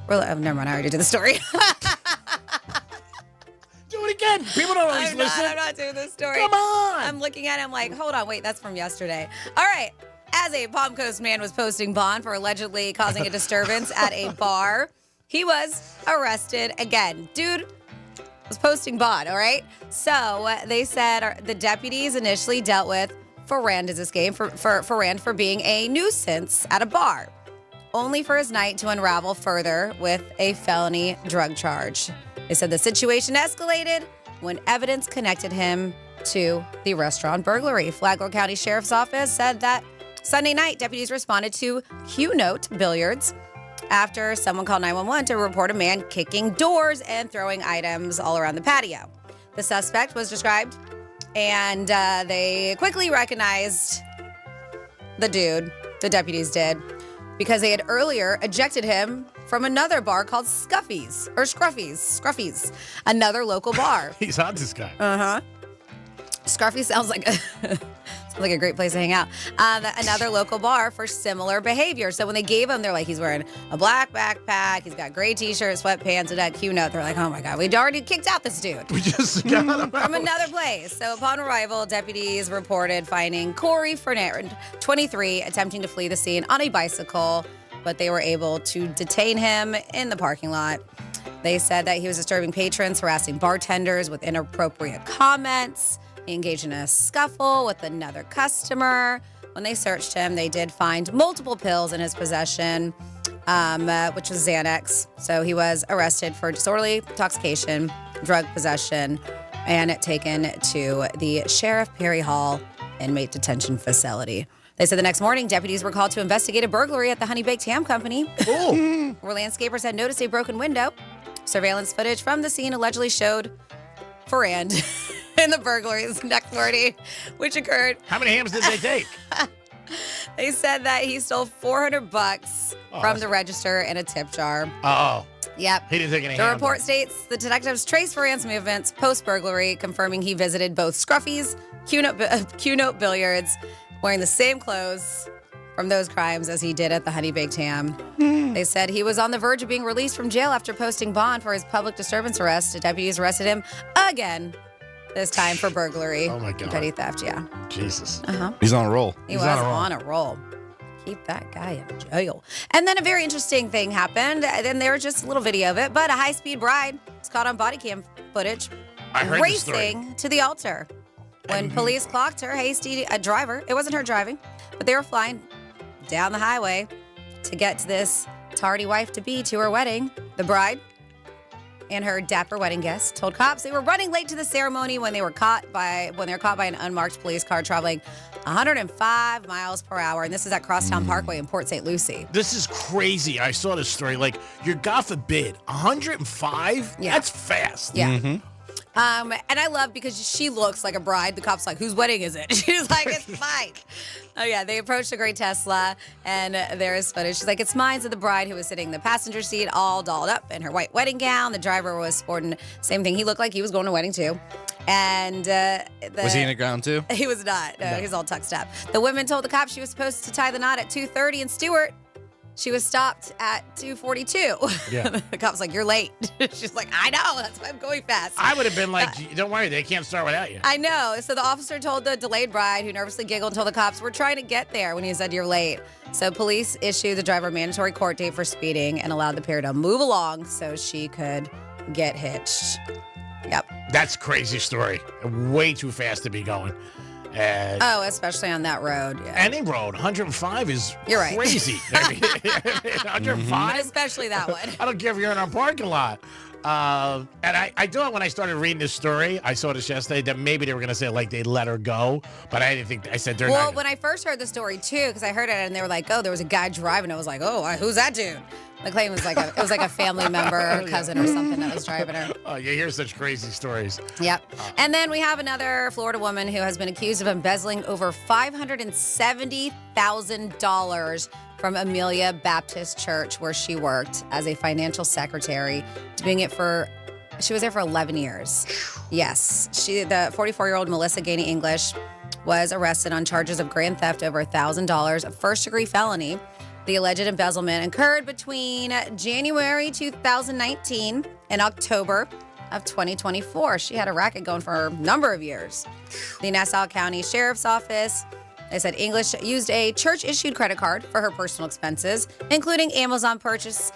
Well, never mind, I already did the story. Do it again. People don't always listen. I'm not doing this story. Come on. I'm looking at it, I'm like, hold on, wait, that's from yesterday. All right. As a Palm Coast man was posting bond for allegedly causing a disturbance at a bar, he was arrested again. Dude was posting bond, all right? So they said the deputies initially dealt with Ferrand's escape for Ferrand for being a nuisance at a bar, only for his night to unravel further with a felony drug charge. They said the situation escalated when evidence connected him to the restaurant burglary. Flagler County Sheriff's Office said that Sunday night, deputies responded to Q-Note Billiards after someone called 911 to report a man kicking doors and throwing items all around the patio. The suspect was described, and they quickly recognized the dude, the deputies did, because they had earlier ejected him from another bar called Scruffy's, another local bar. He's on this guy. Uh-huh. Scruffy sounds like a great place to hang out. Another local bar for similar behavior. So when they gave him, they're like, he's wearing a black backpack, he's got gray t-shirt, sweatpants, and that Q-Note. They're like, oh my God, we'd already kicked out this dude. We just got him from another place. So upon arrival, deputies reported finding Corey Fernand, 23, attempting to flee the scene on a bicycle, but they were able to detain him in the parking lot. They said that he was disturbing patrons, harassing bartenders with inappropriate comments. He engaged in a scuffle with another customer. When they searched him, they did find multiple pills in his possession, which was Xanax. So he was arrested for disorderly intoxication, drug possession, and taken to the Sheriff Perry Hall inmate detention facility. They said the next morning, deputies were called to investigate a burglary at the Honey Baked Ham Company, where landscapers had noticed a broken window. Surveillance footage from the scene allegedly showed Ferrand in the burglaries next morning, which occurred. How many hams did they take? They said that he stole $400 from the register in a tip jar. Oh. Yep. He didn't take any The hams. report states the detectives traced Ferrand's movements post-burglary, confirming he visited both Scruffy's, Q-Note Billiards, wearing the same clothes from those crimes as he did at the Honey Baked Ham. They said he was on the verge of being released from jail after posting bond for his public disturbance arrest. The deputies arrested him again, this time for burglary. Oh my God. And petty theft, yeah. Jesus. Uh-huh. He's on a roll. He was on a roll. Keep that guy in jail. And then a very interesting thing happened. And there was just a little video of it, but a high-speed bride was caught on body cam footage I heard this story. racing to the altar. When police clocked her, a driver, it wasn't her driving, but they were flying down the highway to get to this tardy wife-to-be to her wedding. The bride and her dapper wedding guests told cops they were running late to the ceremony when they were caught by an unmarked police car traveling 105 miles per hour. And this is at Crosstown Parkway in Port St. Lucie. This is crazy. I saw this story. Like, you're, God forbid, 105? Yeah. That's fast. Yeah. And I love because she looks like a bride. The cop's like, whose wedding is it? She's like, it's mine. Oh, yeah. They approached a gray Tesla, and there is footage. She's like, it's mine. So the bride, who was sitting in the passenger seat, all dolled up in her white wedding gown. The driver was sporting the same thing. He looked like he was going to a wedding, too. And was he in the ground, too? He was not. No, he was all tucked up. The woman told the cops she was supposed to tie the knot at 2:30 in Stewart. She was stopped at 2:42. Yeah. The cop's like, you're late. She's like, I know. That's why I'm going fast. I would have been like, don't worry, they can't start without you. I know. So the officer told the delayed bride, who nervously giggled, and told the cops, we're trying to get there, when he said you're late. So police issued the driver a mandatory court date for speeding and allowed the pair to move along so she could get hitched. Yep. That's a crazy story. Way too fast to be going. Especially on that road. Yeah. Any road. 105 is You're right. crazy. I mean, 105? Especially that one. I don't care if you're in our parking lot. And I thought when I started reading this story, I saw this yesterday, that maybe they were going to say, like, they let her go. But I didn't think, I said they're not. Well, when I first heard the story, too, because I heard it and they were like, oh, there was a guy driving. I was like, oh, who's that dude? The claim was like it was like a family member or cousin or something that was driving her. Oh, you hear such crazy stories. Yep. And then we have another Florida woman who has been accused of embezzling over $570,000 from Amelia Baptist Church, where she worked as a financial secretary, she was there for 11 years. Yes. The 44-year-old Melissa Gainey English was arrested on charges of grand theft over $1,000, a first-degree felony. The alleged embezzlement occurred between January 2019 and October of 2024. She had a racket going for a number of years. The Nassau County Sheriff's Office, they said English used a church-issued credit card for her personal expenses, including Amazon purchases,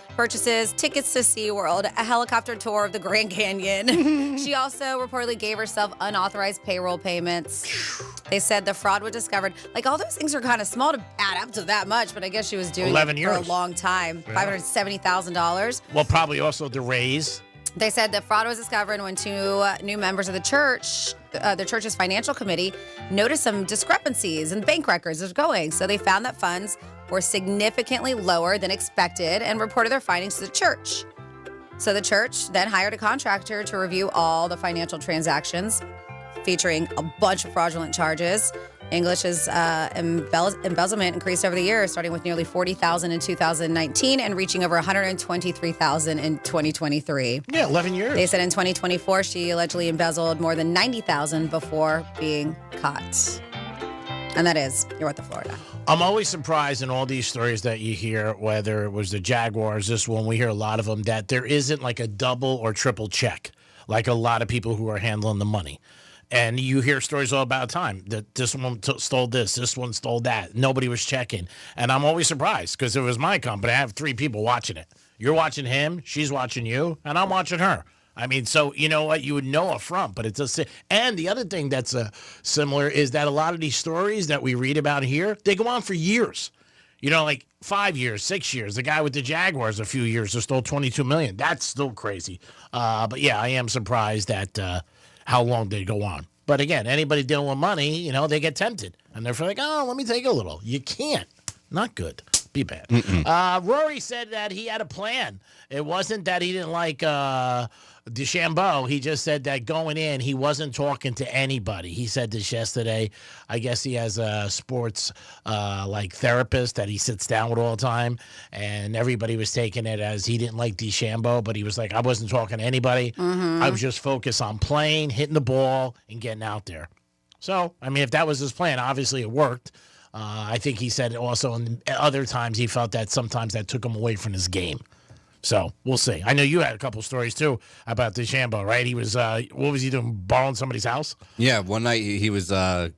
tickets to SeaWorld, a helicopter tour of the Grand Canyon. She also reportedly gave herself unauthorized payroll payments. They said the fraud was discovered. Like, all those things are kind of small to add up to that much, but I guess she was doing 11 it years. for a long time. Yeah. $570,000. Well, probably also the raise. They said the fraud was discovered when two new members of the church, the church's financial committee, noticed some discrepancies in bank records of going. So they found that funds were significantly lower than expected and reported their findings to the church. So the church then hired a contractor to review all the financial transactions, featuring a bunch of fraudulent charges. English's embezzlement increased over the years, starting with nearly $40,000 in 2019 and reaching over $123,000 in 2023. Yeah, 11 years. They said in 2024, she allegedly embezzled more than $90,000 before being caught. And that is north of Florida. I'm always surprised in all these stories that you hear, whether it was the Jaguars, this one, we hear a lot of them, that there isn't like a double or triple check, like a lot of people who are handling the money. And you hear stories all about time that this one stole this one stole that. Nobody was checking. And I'm always surprised because it was my company. I have 3 people watching it. You're watching him, she's watching you, and I'm watching her. I mean, so you know what? You would know up front, but it's a... And the other thing that's similar is that a lot of these stories that we read about here, they go on for years. You know, like 5 years, 6 years. The guy with the Jaguars a few years who stole $22 million. That's still crazy. But yeah, I am surprised at... how long they go on. But again, anybody dealing with money, you know, they get tempted. And they're like, oh, let me take a little. You can't. Not good. Be bad. Rory said that he had a plan. It wasn't that he didn't like DeChambeau. He just said that going in, he wasn't talking to anybody. He said this yesterday. I guess he has a sports like therapist that he sits down with all the time, and everybody was taking it as he didn't like DeChambeau, but he was like, I wasn't talking to anybody. I was just focused on playing, hitting the ball, and getting out there. So, I mean, if that was his plan, obviously it worked. I think he said also in other times he felt that sometimes that took him away from his game. So we'll see. I know you had a couple stories too about DeChambeau, right? He was what was he doing? Borrowing somebody's house? Yeah, one night he was out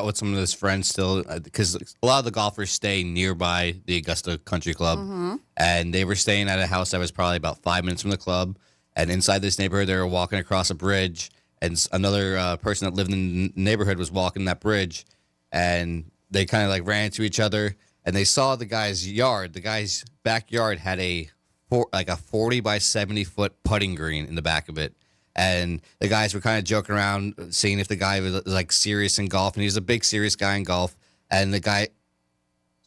with some of his friends still because a lot of the golfers stay nearby the Augusta Country Club, and they were staying at a house that was probably about 5 minutes from the club. And inside this neighborhood, they were walking across a bridge, and another person that lived in the neighborhood was walking that bridge, and they kind of like ran into each other, and they saw the guy's yard. The guy's backyard had a 40 by 70 foot putting green in the back of it. And the guys were kind of joking around, seeing if the guy was like serious in golf. And he was a big serious guy in golf. And the guy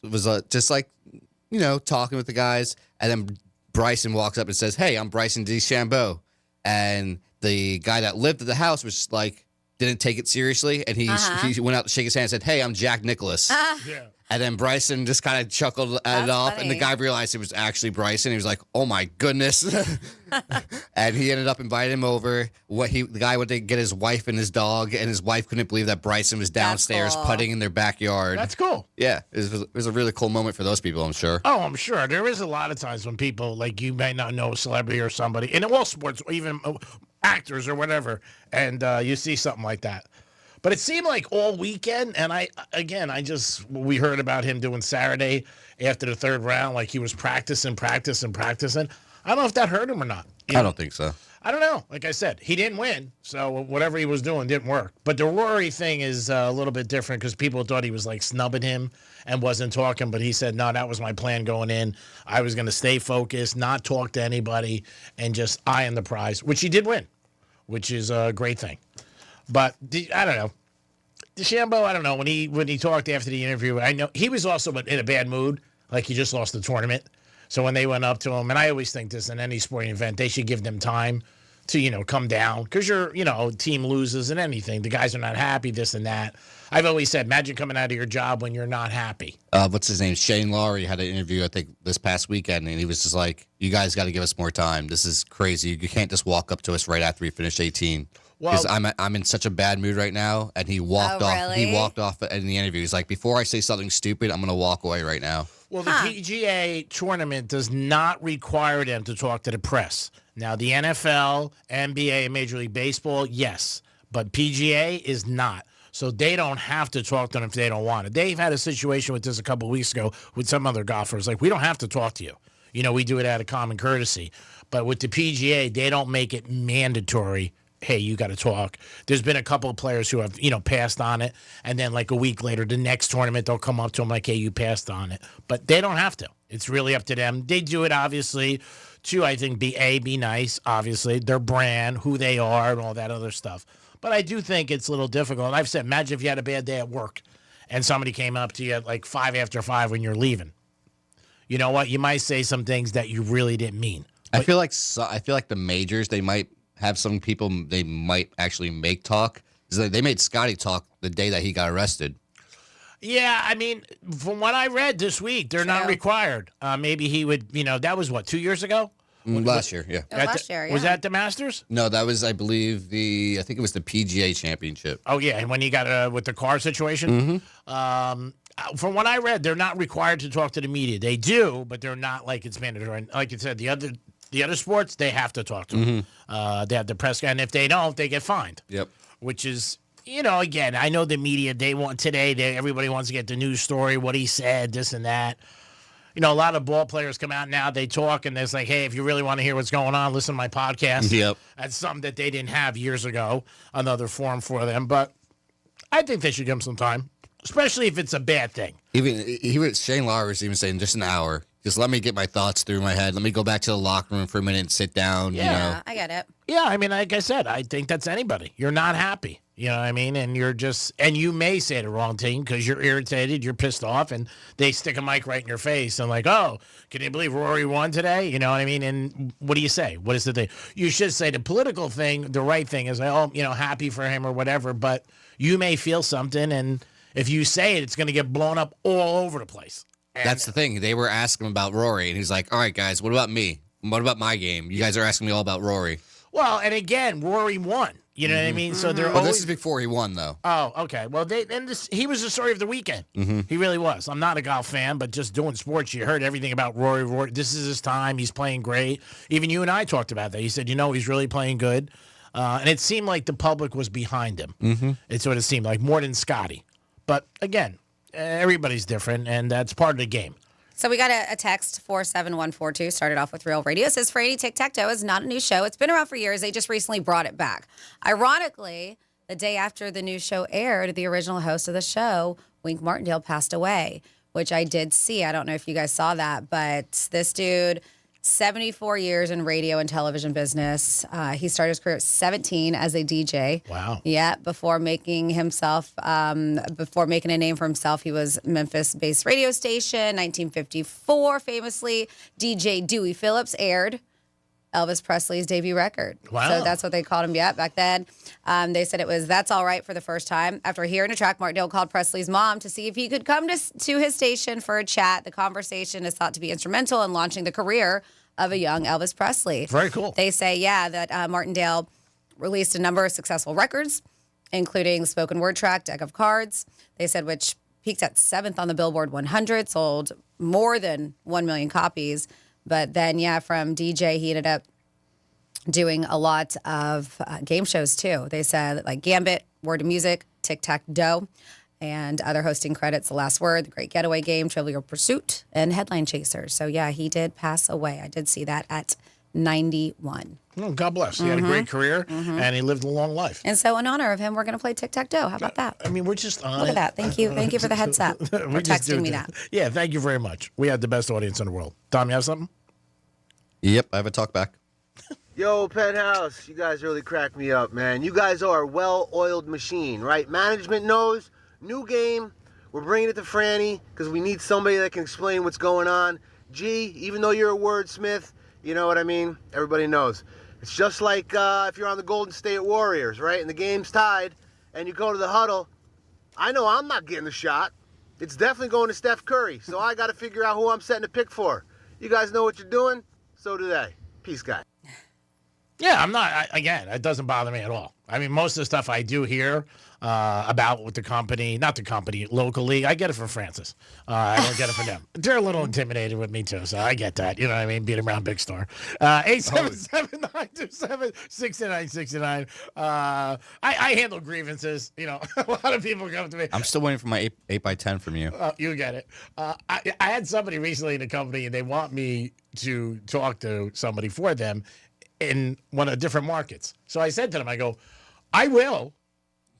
was just like, you know, talking with the guys. And then Bryson walks up and says, "Hey, I'm Bryson DeChambeau." And the guy that lived at the house was like, didn't take it seriously. And he went out to shake his hand and said, "Hey, I'm Jack Nicklaus." Yeah. And then Bryson just kind of chuckled at it off, funny. And the guy realized it was actually Bryson. He was like, "Oh my goodness!" And he ended up inviting him over. The guy went to get his wife and his dog, and his wife couldn't believe that Bryson was downstairs putting in their backyard. That's cool. Yeah, it was a really cool moment for those people, I'm sure. Oh, I'm sure. There is a lot of times when people, like you may not know a celebrity or somebody, and in all sports, even actors or whatever, and you see something like that. But it seemed like all weekend, and we heard about him doing Saturday after the third round, like he was practicing. I don't know if that hurt him or not. I don't think so. I don't know. Like I said, he didn't win, so whatever he was doing didn't work. But the Rory thing is a little bit different because people thought he was like snubbing him and wasn't talking. But he said, no, that was my plan going in. I was going to stay focused, not talk to anybody, and just eye on the prize, which he did win, which is a great thing. But I don't know. DeChambeau, I don't know. When he talked after the interview, I know he was also in a bad mood, like he just lost the tournament. So when they went up to him, and I always think this in any sporting event, they should give them time to, come down. Because team loses and anything. The guys are not happy, this and that. I've always said, imagine coming out of your job when you're not happy. What's his name? Shane Lowry had an interview, I think, this past weekend, and he was just like, you guys got to give us more time. This is crazy. You can't just walk up to us right after we finish 18. Because I'm in such a bad mood right now, and he walked off. Really? He walked off in the interview. He's like, before I say something stupid, I'm going to walk away right now. Well, the PGA tournament does not require them to talk to the press. Now, the NFL, NBA, and Major League Baseball, yes. But PGA is not. So they don't have to talk to them if they don't want it. They've had a situation with this a couple of weeks ago with some other golfers. Like, we don't have to talk to you. We do it out of common courtesy. But with the PGA, they don't make it mandatory. Hey, you got to talk. There's been a couple of players who have, passed on it. And then like a week later, the next tournament, they'll come up to them like, hey, you passed on it. But they don't have to. It's really up to them. They do it, obviously, to, I think, be nice, obviously. Their brand, who they are, and all that other stuff. But I do think it's a little difficult. And I've said, imagine if you had a bad day at work and somebody came up to you at like 5 after 5 when you're leaving. You know what? You might say some things that you really didn't mean. I feel like the majors, they might have some people they might actually make talk. They made Scotty talk the day that he got arrested. Yeah, I mean, from what I read this week, they're not required. Maybe he would, that was what, 2 years ago? Last year, yeah. Last year, yeah. Was that the Masters? No, that was, I believe, I think it was the PGA Championship. Oh, yeah, and when he got with the car situation? Mm-hmm. From what I read, they're not required to talk to the media. They do, but they're not like it's mandatory. And like you said, the other sports, they have to talk to them. They have the press guy, and if they don't, they get fined. Yep. Which is, again, I know the media, everybody wants to get the news story, what he said, this and that. A lot of ball players come out now, they talk, and it's like, hey, if you really want to hear what's going on, listen to my podcast. Yep. That's something that they didn't have years ago, another forum for them. But I think they should give them some time, especially if it's a bad thing. Shane Lowry was even saying just an hour. Just let me get my thoughts through my head. Let me go back to the locker room for a minute and sit down. Yeah, I get it. Yeah, I mean, like I said, I think that's anybody. You're not happy. You know what I mean? And and you may say the wrong thing because you're irritated, you're pissed off, and they stick a mic right in your face and like, oh, can you believe Rory won today? You know what I mean? And what do you say? What is the thing? You should say the political thing, the right thing is, happy for him or whatever, but you may feel something, and if you say it, it's going to get blown up all over the place. And that's the thing. They were asking him about Rory, and he's like, all right, guys, what about me? What about my game? You guys are asking me all about Rory. Well, and again, Rory won. You know what I mean? So they're always... this is before he won, though. Oh, okay. Well, he was the story of the weekend. He really was. I'm not a golf fan, but just doing sports, you heard everything about Rory. Rory, this is his time. He's playing great. Even you and I talked about that. He said, he's really playing good. And it seemed like the public was behind him. It's what it seemed like, more than Scotty. But again, everybody's different, and that's part of the game. So we got a text, 47142, started off with Real Radio. It says, Frady, Tic-Tac-Toe is not a new show. It's been around for years. They just recently brought it back. Ironically, the day after the new show aired, the original host of the show, Wink Martindale, passed away, which I did see. I don't know if you guys saw that, but this dude... 74 years in radio and television business. He started his career at 17 as a DJ. Wow. Yeah, before making a name for himself, he was Memphis-based radio station. 1954, famously, DJ Dewey Phillips aired Elvis Presley's debut record. Wow. So that's what they called him, back then. They said it was That's All Right for the first time. After hearing a track, Martindale called Presley's mom to see if he could come to his station for a chat. The conversation is thought to be instrumental in launching the career of a young Elvis Presley. Very cool. They say, that Martindale released a number of successful records, including the spoken word track, Deck of Cards. They said, which peaked at 7th on the Billboard 100, sold more than 1 million copies. But then, from DJ, he ended up doing a lot of game shows, too. They said, like Gambit, Word of Music, Tic-Tac-Doe, and other hosting credits, The Last Word, The Great Getaway Game, Trivial Pursuit, and Headline Chaser. So, he did pass away. I did see that at 91. Oh, God bless. He had a great career, and he lived a long life. And so, in honor of him, we're going to play tic-tac-toe. How about that? I mean, we're just on Look it. at that. Thank you. Thank you for the heads up. For texting me that. Yeah, thank you very much. We had the best audience in the world. Tom, you have something? Yep, I have a talk back. Yo, Penthouse, you guys really crack me up, man. You guys are a well-oiled machine, right? Management knows, new game. We're bringing it to Franny because we need somebody that can explain what's going on. G, even though you're a wordsmith, you know what I mean? Everybody knows. It's just like if you're on the Golden State Warriors, right? And the game's tied, and you go to the huddle. I know I'm not getting the shot. It's definitely going to Steph Curry, so I got to figure out who I'm setting a pick for. You guys know what you're doing? So do they. Peace, guys. Yeah, I'm not. Again, it doesn't bother me at all. I mean, most of the stuff I do hear about with the company, not the company, locally, I get it from Francis. I don't get it from them. They're a little intimidated with me, too, so I get that. You know what I mean? Being around Big Star. 877-927-6969. I handle grievances. You know, a lot of people come to me. I'm still waiting for my 8x10 from you. You get it. I had somebody recently in the company, and they want me to talk to somebody for them in one of the different markets. So I said to them, I go, I will.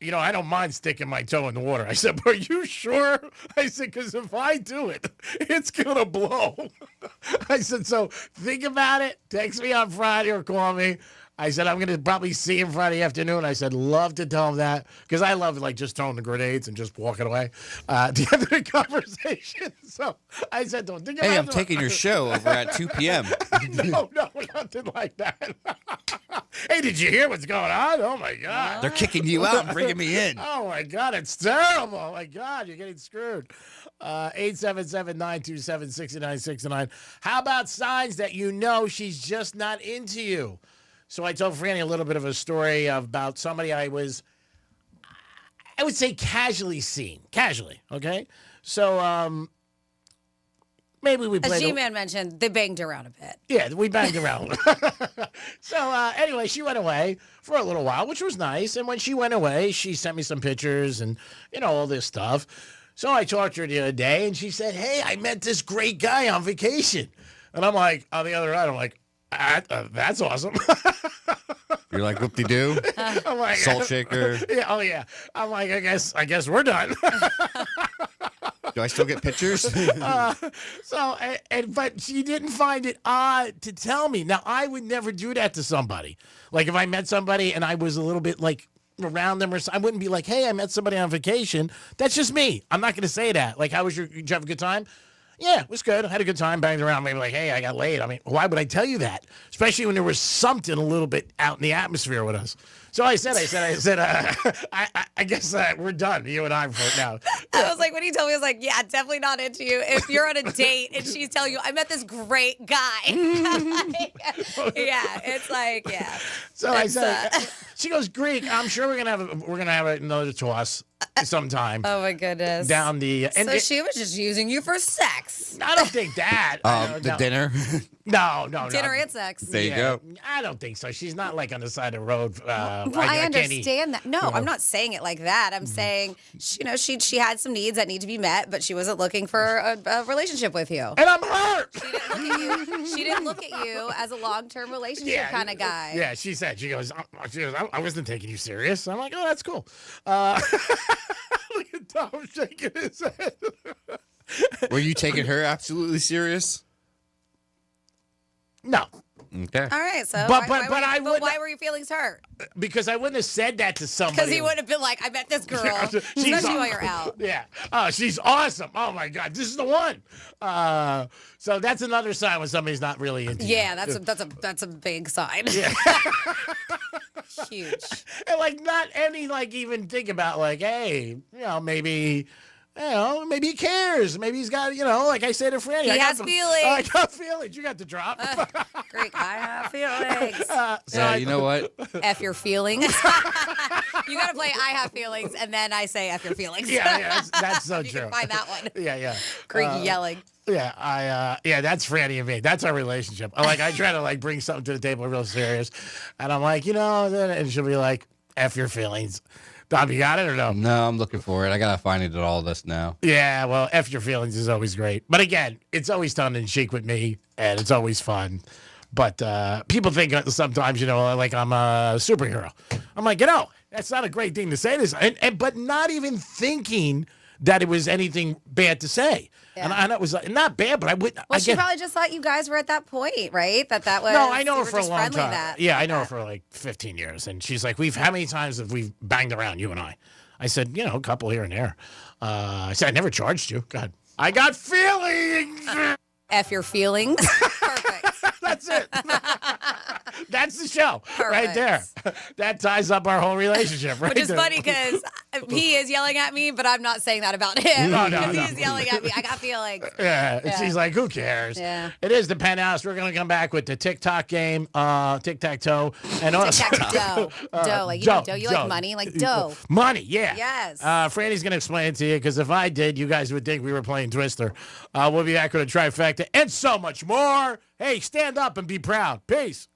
You know, I don't mind sticking my toe in the water. I said, but are you sure? I said, because if I do it, it's going to blow. I said, so think about it. Text me on Friday or call me. I said, I'm going to probably see him Friday afternoon. I said, love to tell him that because I love like just throwing the grenades and just walking away at the end of the conversation. So I said, don't think about it. Hey, I'm taking your show over at 2 p.m. No, nothing like that. Hey, did you hear what's going on? Oh, my God. They're kicking you out and bringing me in. Oh, my God. It's terrible. Oh, my God. You're getting screwed. 877-927-6969. How about signs that you know she's just not into you? So I told Franny a little bit of a story about somebody I would say casually seen. Casually, okay? So maybe we played... As G-Man mentioned, they banged around a bit. Yeah, we banged around. So anyway, she went away for a little while, which was nice. And when she went away, she sent me some pictures and, you know, all this stuff. So I talked to her the other day, and she said, hey, I met this great guy on vacation. And I'm like, on the other end, I'm like, that's awesome. You're like, whoop-de-doo? I'm like, Salt shaker. Yeah, oh, yeah. I'm like, I guess we're done. Do I still get pictures? But she didn't find it odd to tell me. Now, I would never do that to somebody. Like, if I met somebody and I was a little bit, like, around them, or I wouldn't be like, hey, I met somebody on vacation. That's just me. I'm not going to say that. Like, did you have a good time? Yeah, it was good. I had a good time, banged around, maybe like, hey, I got laid. I mean, why would I tell you that? Especially when there was something a little bit out in the atmosphere with us. So I said, I guess we're done, you and I, for now. I was like, when he told me, I was like, yeah, definitely not into you. If you're on a date and she's telling you, I met this great guy. Yeah, it's like, yeah. So I said, she goes, Greek, I'm sure we're gonna have another toss sometime. Oh my goodness. Down the so she was just using you for sex. I don't think that. The dinner. No. Dinner and sex. There you go. I don't think so. She's not like on the side of the road. Well, I understand that. No, I'm not saying it like that. I'm saying, she had some needs that need to be met, but she wasn't looking for a relationship with you. And I'm hurt. She didn't look at you as a long-term relationship kind of guy. Yeah, she goes, I wasn't taking you serious. I'm like, oh, that's cool. Look at Tom shaking his head. Were you taking her absolutely serious? No. Okay. All right, so why were your feelings hurt? Because I wouldn't have said that to somebody. Because he would have been like, I met this girl, especially while you're out. Yeah. Oh, she's awesome. Oh, my God. This is the one. So that's another sign when somebody's not really into you. Yeah, that's a big sign. Yeah. Huge. And, like, not any, like, even think about, like, hey, maybe... maybe he cares. Maybe he's got, like I said to Franny. He has feelings. I got feelings. You got the drop. Great, I have feelings. You know what? F your feelings. You got to play I have feelings, and then I say F your feelings. Yeah, that's so you true. You can find that one. Yeah. Greek yelling. Yeah, that's Franny and me. That's our relationship. I try to, bring something to the table real serious, and I'm like, and she'll be like, F your feelings. Dom, you got it or no? No, I'm looking for it. I gotta find it at all this now. Yeah, well, F your feelings is always great. But again, it's always tongue in cheek with me, and it's always fun. But people think sometimes, like I'm a superhero. I'm like, that's not a great thing to say this, but not even thinking that it was anything bad to say. Yeah. And it was not bad, but I would. Well, she probably just thought you guys were at that point, right? That was. No, I know her for a just long friendly time. that- Yeah, I know her for like 15 years, and she's like, how many times have we banged around, you and I? I said, a couple here and there. I said, I never charged you. God, I got feelings. F your feelings. Perfect. That's it. That's the show right there. That ties up our whole relationship, right? Which is there. funny because he is yelling at me, but I'm not saying that about him. No. He's yelling at me. I got feelings. Yeah. She's like, who cares? Yeah. It is the Penthouse. We're going to come back with the TikTok game, tic-tac-toe. And also, Tic-tac-dough. Dough. Like, dough. You like money? Like dough. Money, yeah. Yes. Franny's going to explain it to you because if I did, you guys would think we were playing Twister. We'll be back with a trifecta and so much more. Hey, stand up and be proud. Peace.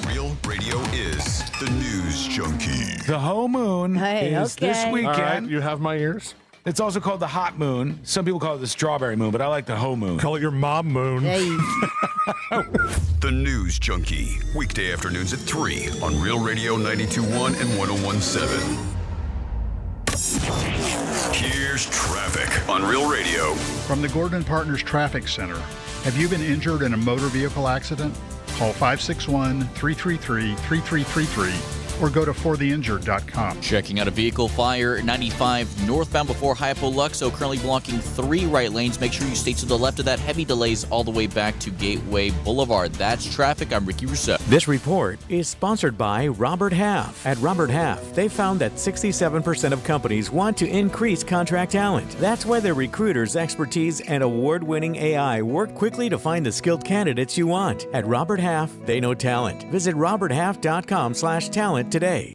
Real Radio is the News Junkie. The whole moon is this weekend. All right, you have my ears. It's also called the hot moon. Some people call it the strawberry moon, but I like the whole moon. Call it your mom moon. The News Junkie. Weekday afternoons at 3 on Real Radio 92.1 and 101.7. Here's traffic on Real Radio. From the Gordon & Partners Traffic Center. Have you been injured in a motor vehicle accident? Call 561-333-3333 or go to fortheinjured.com. Checking out a vehicle fire 95 northbound before Hypo Luxo, currently blocking 3 right lanes. Make sure you stay to the left of that. Heavy delays all the way back to Gateway Boulevard. That's traffic. I'm Ricky Rousseau. This report is sponsored by Robert Half. At Robert Half, they found that 67% of companies want to increase contract talent. That's why their recruiters' expertise and award-winning AI work quickly to find the skilled candidates you want. At Robert Half, they know talent. Visit roberthalf.com/talent today.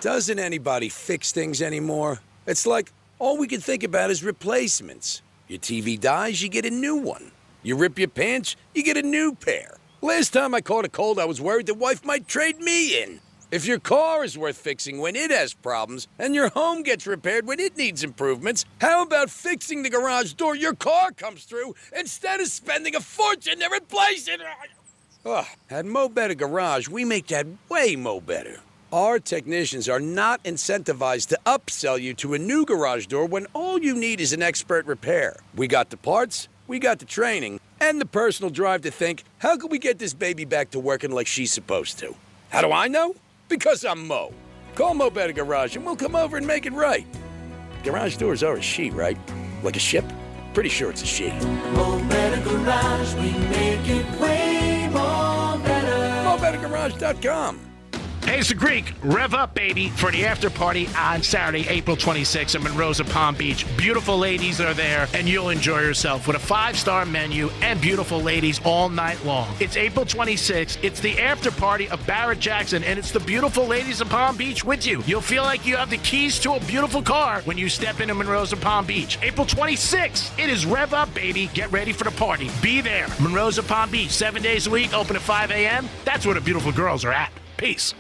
Doesn't anybody fix things anymore? It's like all we can think about is replacements. Your TV dies, you get a new one. You rip your pants, you get a new pair. Last time I caught a cold, I was worried the wife might trade me in. If your car is worth fixing when it has problems and your home gets repaired when it needs improvements, how about fixing the garage door your car comes through instead of spending a fortune to replace it? At Mo Better Garage, we make that way mo better. Our technicians are not incentivized to upsell you to a new garage door when all you need is an expert repair. We got the parts, we got the training, and the personal drive to think, how can we get this baby back to working like she's supposed to? How do I know? Because I'm Mo. Call Mo Better Garage and we'll come over and make it right. Garage doors are a she, right? Like a ship? Pretty sure it's a she. Mo Better Garage, we make it way more better. MoBetterGarage.com. Hey, it's the Greek. Rev up, baby, for the after party on Saturday, April 26th in Monroe, Palm Beach. Beautiful ladies are there, and you'll enjoy yourself with a 5-star menu and beautiful ladies all night long. It's April 26th. It's the after party of Barrett Jackson, and it's the beautiful ladies of Palm Beach with you. You'll feel like you have the keys to a beautiful car when you step into Monroe, Palm Beach. April 26th. It is Rev up, baby. Get ready for the party. Be there. Monroe, Palm Beach, 7 days a week, open at 5 a.m. That's where the beautiful girls are at. Peace.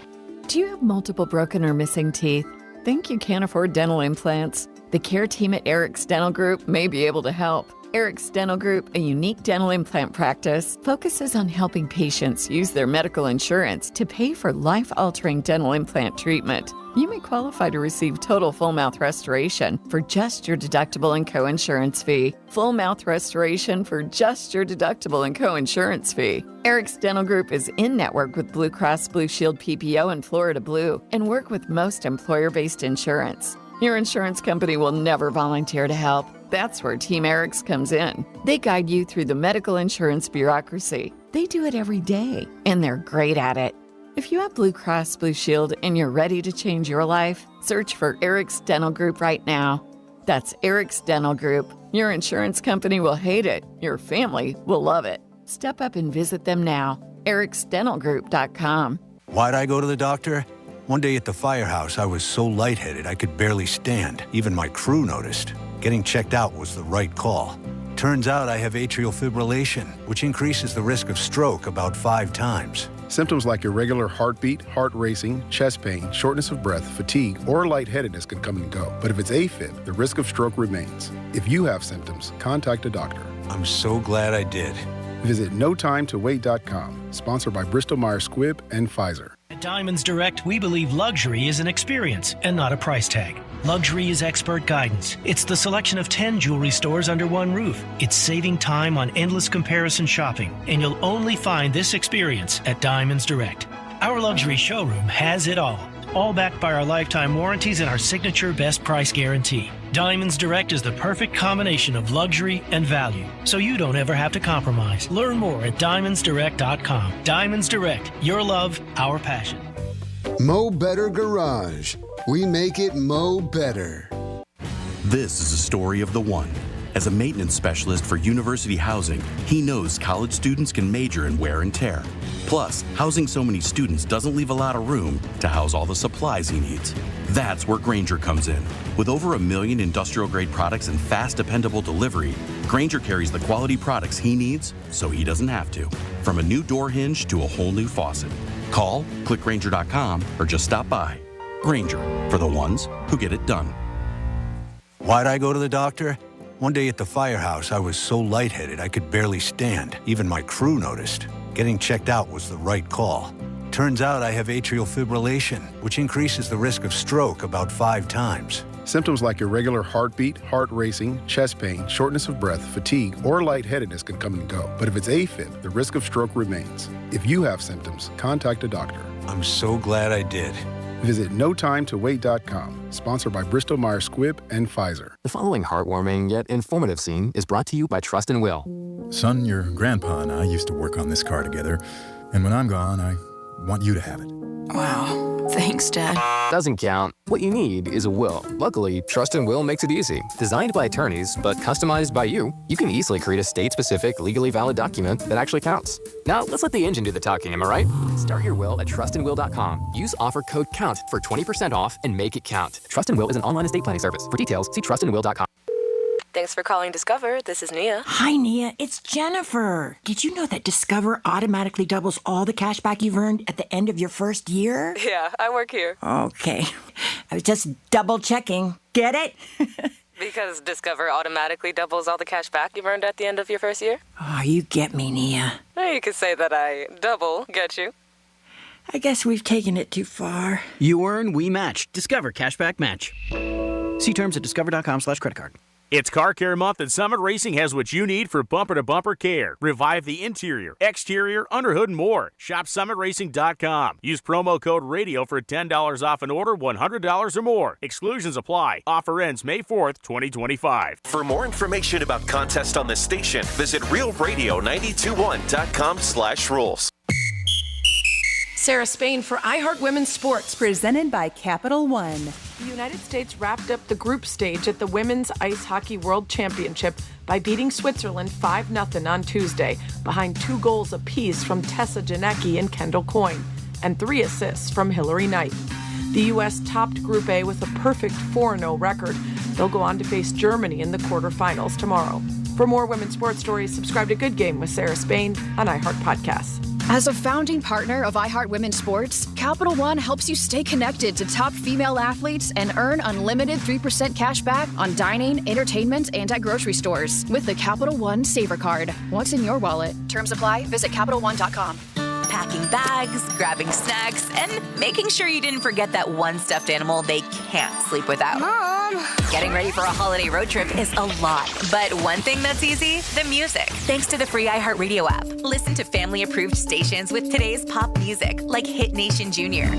Do you have multiple broken or missing teeth? Think you can't afford dental implants? The care team at Eric's Dental Group may be able to help. Eric's Dental Group, a unique dental implant practice, focuses on helping patients use their medical insurance to pay for life-altering dental implant treatment. You may qualify to receive total full mouth restoration for just your deductible and co-insurance fee. Full mouth restoration for just your deductible and co-insurance fee. Eric's Dental Group is in network with Blue Cross Blue Shield PPO and Florida Blue and work with most employer-based insurance. Your insurance company will never volunteer to help. That's where Team Eric's comes in. They guide you through the medical insurance bureaucracy. They do it every day, and they're great at it. If you have Blue Cross Blue Shield and you're ready to change your life, search for Eric's Dental Group right now. That's Eric's Dental Group. Your insurance company will hate it. Your family will love it. Step up and visit them now. ericsdentalgroup.com. Why'd I go to the doctor? One day at the firehouse, I was so lightheaded I could barely stand. Even my crew noticed. Getting checked out was the right call. Turns out I have atrial fibrillation, which increases the risk of stroke about 5 times. Symptoms like irregular heartbeat, heart racing, chest pain, shortness of breath, fatigue, or lightheadedness can come and go. But if it's AFib, the risk of stroke remains. If you have symptoms, contact a doctor. I'm so glad I did. Visit NoTimeToWait.com. Sponsored by Bristol-Myers Squibb and Pfizer. At Diamonds Direct, we believe luxury is an experience and not a price tag. Luxury is expert guidance. It's the selection of 10 jewelry stores under one roof. It's saving time on endless comparison shopping, and you'll only find this experience at Diamonds Direct. Our luxury showroom has it all backed by our lifetime warranties and our signature best price guarantee. Diamonds Direct is the perfect combination of luxury and value, so you don't ever have to compromise. Learn more at diamondsdirect.com. Diamonds Direct, your love, our passion. Mo Better Garage. We make it Mo Better. This is a story of the one. As a maintenance specialist for university housing, he knows college students can major in wear and tear. Plus, housing so many students doesn't leave a lot of room to house all the supplies he needs. That's where Grainger comes in. With over 1 million industrial-grade products and fast, dependable delivery, Grainger carries the quality products he needs so he doesn't have to. From a new door hinge to a whole new faucet. Call, click Grainger.com, or just stop by. Grainger, for the ones who get it done. Why'd I go to the doctor? One day at the firehouse, I was so lightheaded I could barely stand. Even my crew noticed. Getting checked out was the right call. Turns out I have atrial fibrillation, which increases the risk of stroke about 5 times. Symptoms like irregular heartbeat, heart racing, chest pain, shortness of breath, fatigue, or lightheadedness can come and go. But if it's AFib, the risk of stroke remains. If you have symptoms, contact a doctor. I'm so glad I did. Visit NoTimeToWait.com. Sponsored by Bristol-Myers Squibb and Pfizer. The following heartwarming yet informative scene is brought to you by Trust and Will. Son, your grandpa and I used to work on this car together, and when I'm gone, I want you to have it. Wow. Thanks, Dad. Doesn't count. What you need is a will. Luckily, Trust and Will makes it easy. Designed by attorneys, but customized by you can easily create a state-specific, legally valid document that actually counts. Now, let's let the engine do the talking, am I right? Start your will at trustandwill.com. Use offer code COUNT for 20% off and make it count. Trust and Will is an online estate planning service. For details, see trustandwill.com. Thanks for calling Discover. This is Nia. Hi, Nia. It's Jennifer. Did you know that Discover automatically doubles all the cash back you've earned at the end of your first year? Yeah, I work here. Okay. I was just double checking. Get it? Because Discover automatically doubles all the cash back you've earned at the end of your first year? Oh, you get me, Nia. You could say that I double get you. I guess we've taken it too far. You earn, we match. Discover Cashback Match. See terms at discover.com/creditcard. It's Car Care Month, and Summit Racing has what you need for bumper-to-bumper care. Revive the interior, exterior, underhood, and more. Shop summitracing.com. Use promo code RADIO for $10 off an order $100 or more. Exclusions apply. Offer ends May 4th, 2025. For more information about contests on this station, visit realradio921.com/rules. Sarah Spain for iHeart Women's Sports. Presented by Capital One. The United States wrapped up the group stage at the Women's Ice Hockey World Championship by beating Switzerland 5-0 on Tuesday, behind 2 goals apiece from Tessa Janecki and Kendall Coyne, and 3 assists from Hillary Knight. The U.S. topped Group A with a perfect 4-0 record. They'll go on to face Germany in the quarterfinals tomorrow. For more women's sports stories, subscribe to Good Game with Sarah Spain on iHeart Podcasts. As a founding partner of iHeart Women's Sports, Capital One helps you stay connected to top female athletes and earn unlimited 3% cash back on dining, entertainment, and at grocery stores with the Capital One Saver Card. What's in your wallet? Terms apply. Visit CapitalOne.com. Packing bags, grabbing snacks, and making sure you didn't forget that one stuffed animal they can't sleep without. Mom! Getting ready for a holiday road trip is a lot, but one thing that's easy, the music. Thanks to the free iHeartRadio app. Listen to family-approved stations with today's pop music, like Hit Nation Jr.,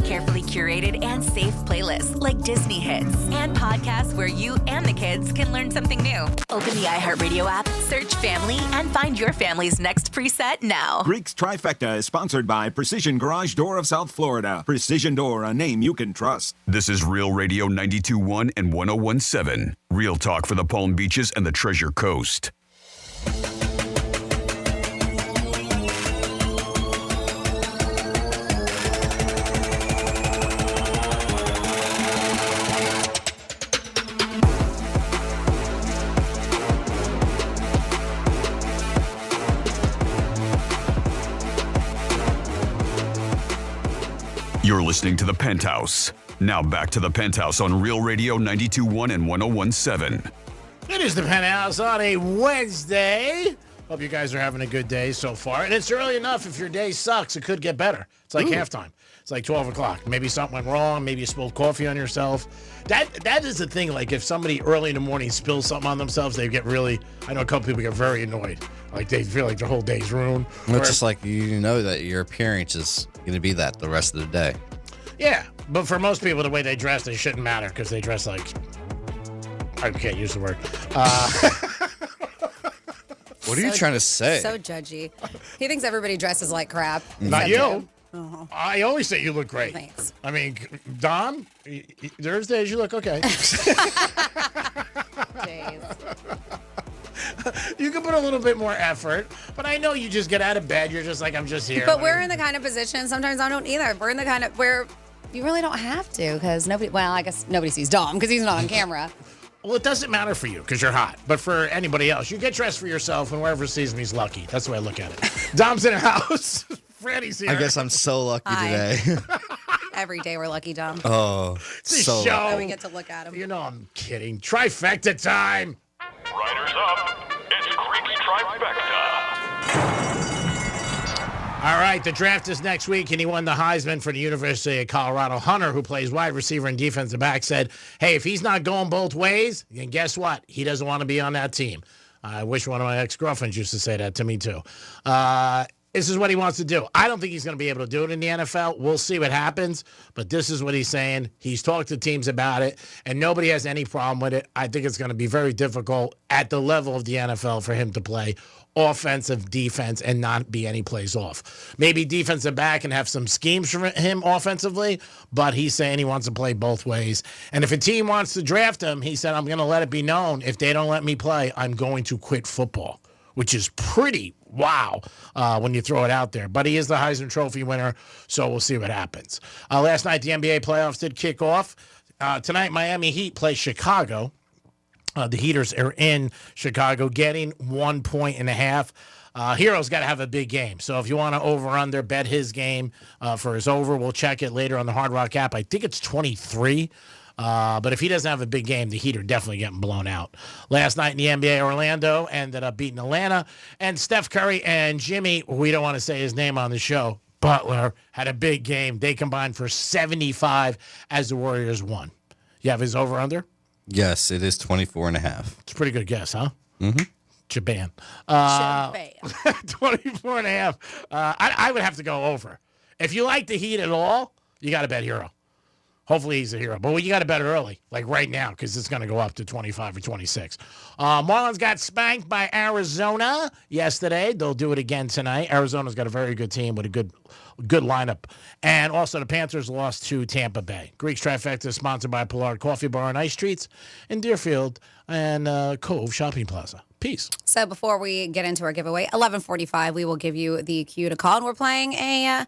carefully curated and safe playlists like Disney hits, and podcasts where you and the kids can learn something new. Open the iHeartRadio app, search family, and find your family's next preset now. Greek's Trifecta is sponsored by Precision Garage Door of South Florida. Precision Door, a name you can trust. This is Real Radio 92.1 and 101.7. Real talk for the Palm Beaches and the Treasure Coast. You're listening to The Penthouse. Now back to The Penthouse on Real Radio 92.1 and 101.7. It is The Penthouse on a Wednesday. Hope you guys are having a good day so far. And it's early enough. If your day sucks, it could get better. It's like halftime. It's like 12 o'clock. Maybe something went wrong. Maybe you spilled coffee on yourself. That is the thing. Like, if somebody early in the morning spills something on themselves, they get really, I know a couple people get very annoyed. Like, they feel like their whole day's ruined. Well, it's just like you know that your appearance is going to be that the rest of the day. Yeah, but for most people, the way they dress, they shouldn't matter because they dress like, I can't use the word. What are you trying to say? So judgy. He thinks everybody dresses like crap. Not you. Uh-huh. I always say you look great. Thanks. I mean, Dom, there's days you look okay. You can put a little bit more effort, but I know you just get out of bed. You're just like, I'm just here. But we're in the kind of position, sometimes I don't either. We're in the kind of where you really don't have to because nobody, well, I guess nobody sees Dom because he's not on camera. Well, it doesn't matter for you because you're hot. But for anybody else, you get dressed for yourself, and whoever sees me is lucky. That's the way I look at it. Dom's in the house. Freddie's here. I guess I'm so lucky today. Every day we're lucky, Dom. Oh, it's a so show. That we get to look at him. You know I'm kidding. Trifecta time. Riders up. It's Creek's Trifecta. All right, the draft is next week, and he won the Heisman for the University of Colorado. Hunter, who plays wide receiver and defensive back, said, hey, if he's not going both ways, then guess what? He doesn't want to be on that team. I wish one of my ex-girlfriends used to say that to me, too. This is what he wants to do. I don't think he's going to be able to do it in the NFL. We'll see what happens, but this is what he's saying. He's talked to teams about it, and nobody has any problem with it. I think it's going to be very difficult at the level of the NFL for him to play offensive defense and not be any plays off. Maybe defensive back and have some schemes for him offensively, but he's saying he wants to play both ways. And if a team wants to draft him, he said, I'm going to let it be known. If they don't let me play, I'm going to quit football, which is pretty wow when you throw it out there. But he is the Heisman Trophy winner, so we'll see what happens. Last night, the NBA playoffs did kick off. Tonight, Miami Heat play Chicago. The Heaters are in Chicago, getting 1.5 points. Hero's got to have a big game. So if you want to over-under, bet his game for his over. We'll check it later on the Hard Rock app. I think it's 23. But if he doesn't have a big game, the Heat are definitely getting blown out. Last night in the NBA, Orlando ended up beating Atlanta. And Steph Curry and Jimmy, we don't want to say his name on the show, Butler, had a big game. They combined for 75 as the Warriors won. You have his over-under? Yes, it is 24.5. It's a pretty good guess, huh? Mm-hmm. Japan. 24.5. I would have to go over. If you like the Heat at all, you got to bet Hero. Hopefully he's a hero. But you got to bet early, like right now, because it's going to go up to 25 or 26. Marlins got spanked by Arizona yesterday. They'll do it again tonight. Arizona's got a very good team with a good lineup. And also the Panthers lost to Tampa Bay. Greek's Trifecta is sponsored by Pollard Coffee Bar and Ice Treats in Deerfield and Cove Shopping Plaza. Peace. So before we get into our giveaway, 11:45, we will give you the cue to call. And we're playing a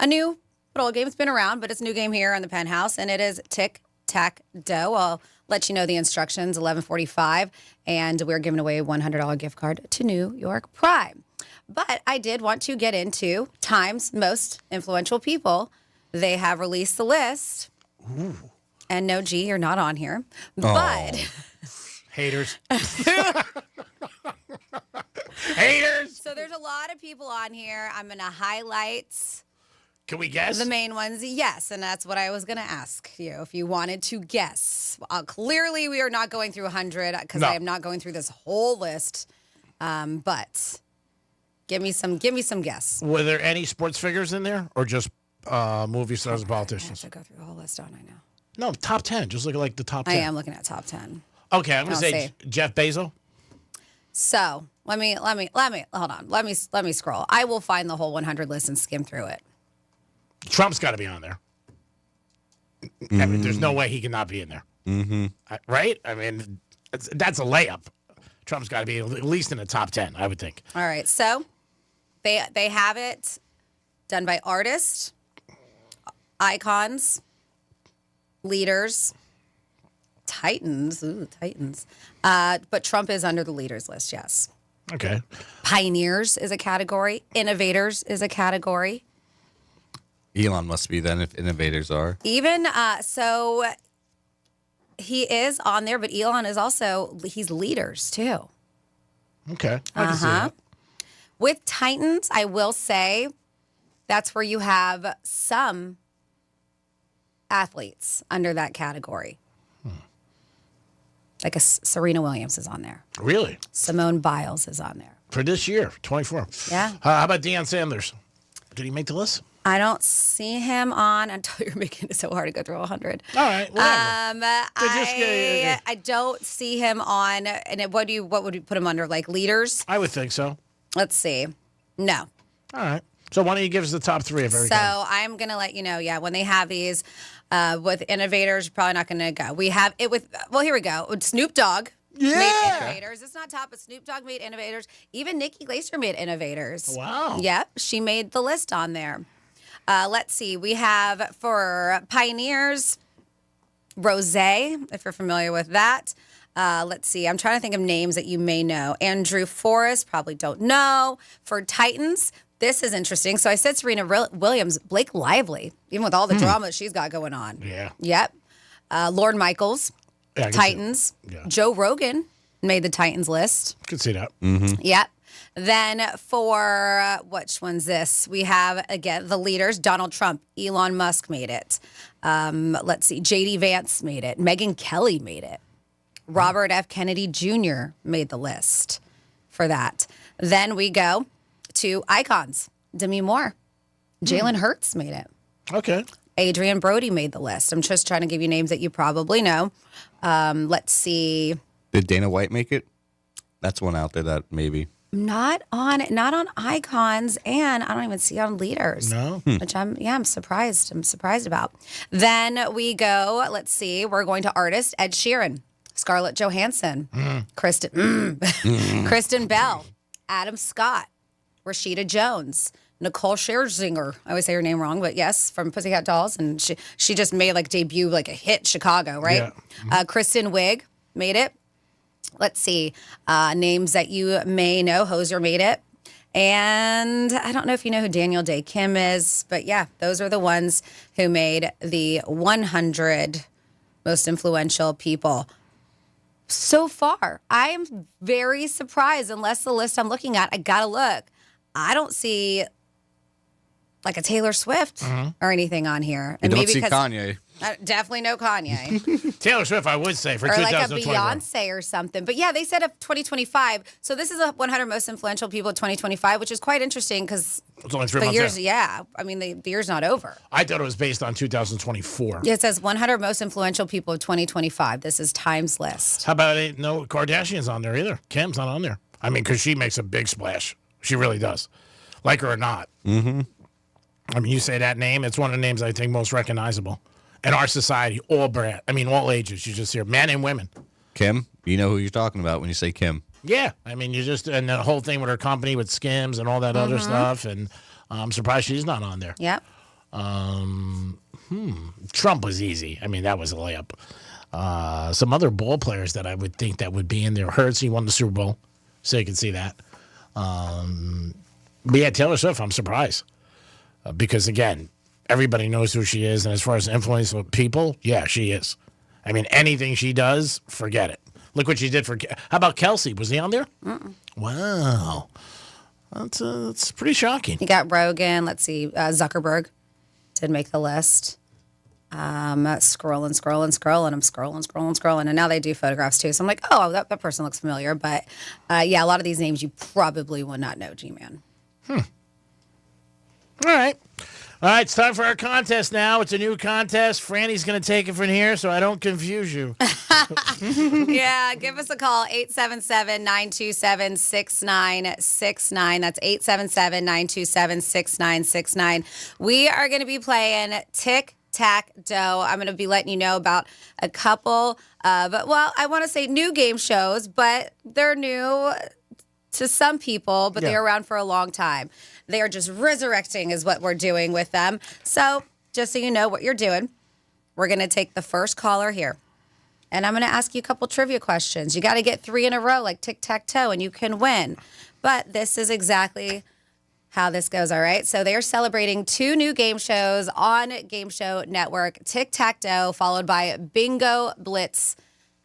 new old game. It's been around, but it's a new game here on the Penthouse, and it is Tic-Tac-Doe. I'll let you know the instructions, 11:45, and we're giving away a $100 gift card to New York Prime. But I did want to get into Time's most influential people. They have released the list. Ooh. And no, G, you're not on here. But haters. Haters. So there's a lot of people on here. I'm going to highlight. Can we guess? The main ones, yes. And that's what I was going to ask you, if you wanted to guess. Clearly, we are not going through 100 because I am not going through this whole list. But give me some guess. Were there any sports figures in there or just movie stars and politicians? I have to go through the whole list, don't I now? No, top 10. Just look at like the top 10. I am looking at top 10. Okay, I'm going to say Jeff Bezos. So let me hold on. Let me scroll. I will find the whole 100 list and skim through it. Trump's got to be on there. I mean, there's no way he cannot be in there. Mm-hmm. Right? I mean, that's a layup. Trump's got to be at least in the top 10, I would think. All right. So they have it done by artists, icons, leaders, titans. Ooh, titans. But Trump is under the leaders list, yes. Okay. Pioneers is a category. Innovators is a category. Elon must be then if innovators are. Even so, he is on there, but Elon is also, he's leaders too. Okay. I can see that. With Titans, I will say that's where you have some athletes under that category. Like Serena Williams is on there. Really? Simone Biles is on there. For this year, 24. Yeah. How about Deion Sanders? Did he make the list? I don't see him on until you're making it so hard to go through 100. All right, whatever. I don't see him on. And what would you put him under? Like leaders? I would think so. Let's see. No. All right. So why don't you give us the top three of everything? So I'm going to let you know, when they have these with innovators, you're probably not going to go. We have it with, here we go. Snoop Dogg made innovators. It's not top, but Snoop Dogg made innovators. Even Nikki Glaser made innovators. Wow. Yep. She made the list on there. Let's see. We have for pioneers, Rosé, if you're familiar with that. Let's see. I'm trying to think of names that you may know. Andrew Forrest, probably don't know. For Titans, this is interesting. So I said Serena Williams, Blake Lively, even with all the drama that she's got going on. Yeah. Yep. Lord Michaels, Titans. Yeah. Joe Rogan made the Titans list. Could see that. Mm-hmm. Yep. Then for which one's this? We have, again, the leaders. Donald Trump, Elon Musk made it. Let's see. J.D. Vance made it. Megyn Kelly made it. Robert F. Kennedy Jr. made the list for that. Then we go to icons. Demi Moore. Jalen Hurts made it. Okay. Adrian Brody made the list. I'm just trying to give you names that you probably know. Let's see. Did Dana White make it? That's one out there that maybe. Not on icons, and I don't even see on leaders. No. Which I'm surprised. I'm surprised about. Then we go, let's see, we're going to artists. Ed Sheeran, Scarlett Johansson, Kristen Bell, Adam Scott, Rashida Jones, Nicole Scherzinger. I always say her name wrong, but yes, from Pussycat Dolls, and she just made debut a hit Chicago, right? Yeah. Kristen Wiig made it. Let's see, names that you may know. Hozier made it. And I don't know if you know who Daniel Day Kim is, but yeah, those are the ones who made the 100 most influential people. So far, I am very surprised, unless the list I'm looking at, I gotta look. I don't see a Taylor Swift or anything on here. You don't see Kanye. Definitely no Kanye. Taylor Swift, I would say, for or 2021. Or a Beyonce or something. But yeah, they said of 2025. So this is a 100 most influential people of 2025, which is quite interesting because it's only 3 the months years. out. Yeah, I mean the year's not over. I thought it was based on 2024. Yeah, it says 100 most influential people of 2025. This is Time's list. How about no Kardashians on there either? Kim's not on there. I mean, because she makes a big splash. She really does, like her or not. Mm-hmm. I mean, you say that name, it's one of the names I think most recognizable in our society, all ages. You just hear men and women. Kim, you know who you're talking about when you say Kim. Yeah, I mean, and the whole thing with her company with Skims and all that other stuff, and I'm surprised she's not on there. Yep. Trump was easy. I mean, that was a layup. Some other ball players that I would think that would be in there. Hurts, he won the Super Bowl, so you can see that. But yeah, Taylor Swift, I'm surprised. Because, again, everybody knows who she is. And as far as influence with people, yeah, she is. I mean, anything she does, forget it. Look what she did for... How about Kelsey? Was he on there? Wow. That's pretty shocking. You got Rogan. Let's see. Zuckerberg did make the list. Scrolling. I'm scrolling. And now they do photographs, too. So I'm like, oh, that person looks familiar. But, yeah, a lot of these names you probably would not know, G-Man. All right, it's time for our contest now. It's a new contest. Franny's going to take it from here so I don't confuse you. Yeah, give us a call, 877-927-6969. That's 877-927-6969. We are going to be playing Tic-Tac-Doe. I'm going to be letting you know about a couple of, I want to say new game shows, but they're new to some people, but they're around for a long time. They are just resurrecting is what we're doing with them. So just so you know what you're doing, we're going to take the first caller here. And I'm going to ask you a couple trivia questions. You got to get 3 in a row like tic-tac-toe and you can win. But this is exactly how this goes, all right? So they are celebrating 2 new game shows on Game Show Network, Tic-Tac-Doe, followed by Bingo Blitz.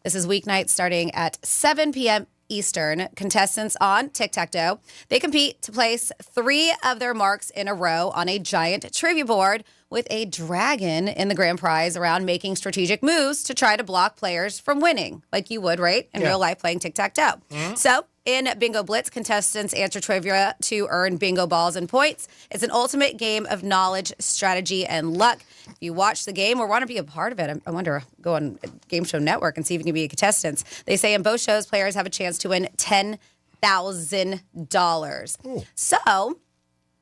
This is weeknights starting at 7 p.m. Eastern, contestants on Tic-Tac-Toe, they compete to place 3 of their marks in a row on a giant trivia board with a dragon in the grand prize around making strategic moves to try to block players from winning, like you would, right, in real life playing tic-tac-toe. So in Bingo Blitz, contestants answer trivia to earn bingo balls and points. It's an ultimate game of knowledge, strategy, and luck. If you watch the game or want to be a part of it, I wonder, go on Game Show Network and see if you can be a contestant. They say in both shows, players have a chance to win $10,000. So,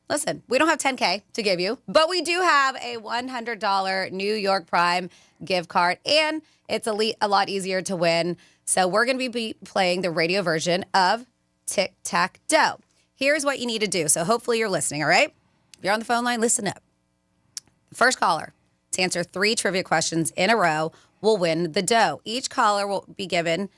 listen, we don't have $10K to give you, but we do have a $100 New York Prime gift card, and it's a lot easier to win. So we're going to be playing the radio version of Tic-Tac-Toe. Here's what you need to do. So hopefully you're listening, all right? If you're on the phone line, listen up. First caller to answer 3 trivia questions in a row will win the dough. Each caller will be given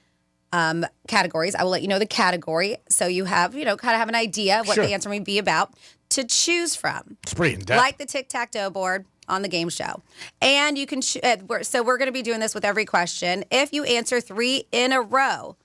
categories. I will let you know the category so you have, kind of have an idea of what the answer may be about to choose from. It's pretty in-depth. Like the Tic-Tac-Toe board on the game show. And you can, so we're going to be doing this with every question. If you answer 3 in a row,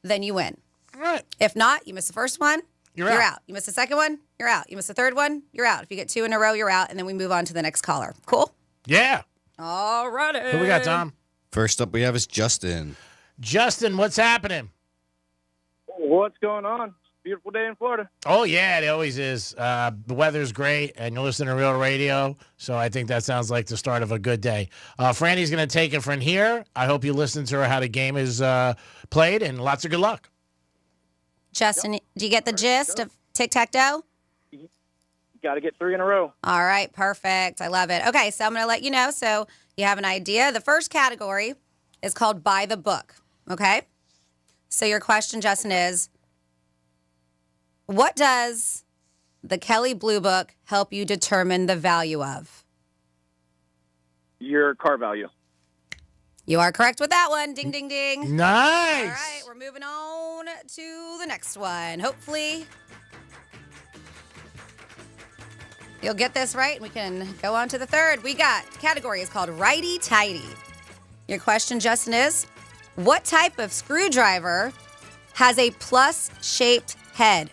then you win. All right. If not, you miss the first one, you're out. You miss the second one, you're out. You miss the third one, you're out. If you get 2 in a row, you're out. And then we move on to the next caller. Cool? Yeah. All righty. Who we got, Tom? First up we have is Justin. Justin, what's happening? What's going on? Beautiful day in Florida. Oh, yeah, it always is. The weather's great, and you're listening to Real Radio, so I think that sounds like the start of a good day. Franny's going to take it from here. I hope you listen to her how the game is played, and lots of good luck. Justin, do you get the gist of Tic-Tac-Toe? You got to get 3 in a row. All right, perfect. I love it. Okay, so I'm going to let you know so you have an idea. The first category is called By the Book, okay? So your question, Justin, is, what does the Kelley Blue Book help you determine the value of? Your car value. You are correct with that one. Ding, ding, ding. Nice. All right, we're moving on to the next one. Hopefully, you'll get this right, and we can go on to the third. The category is called Righty Tighty. Your question, Justin, is, what type of screwdriver has a plus-shaped head?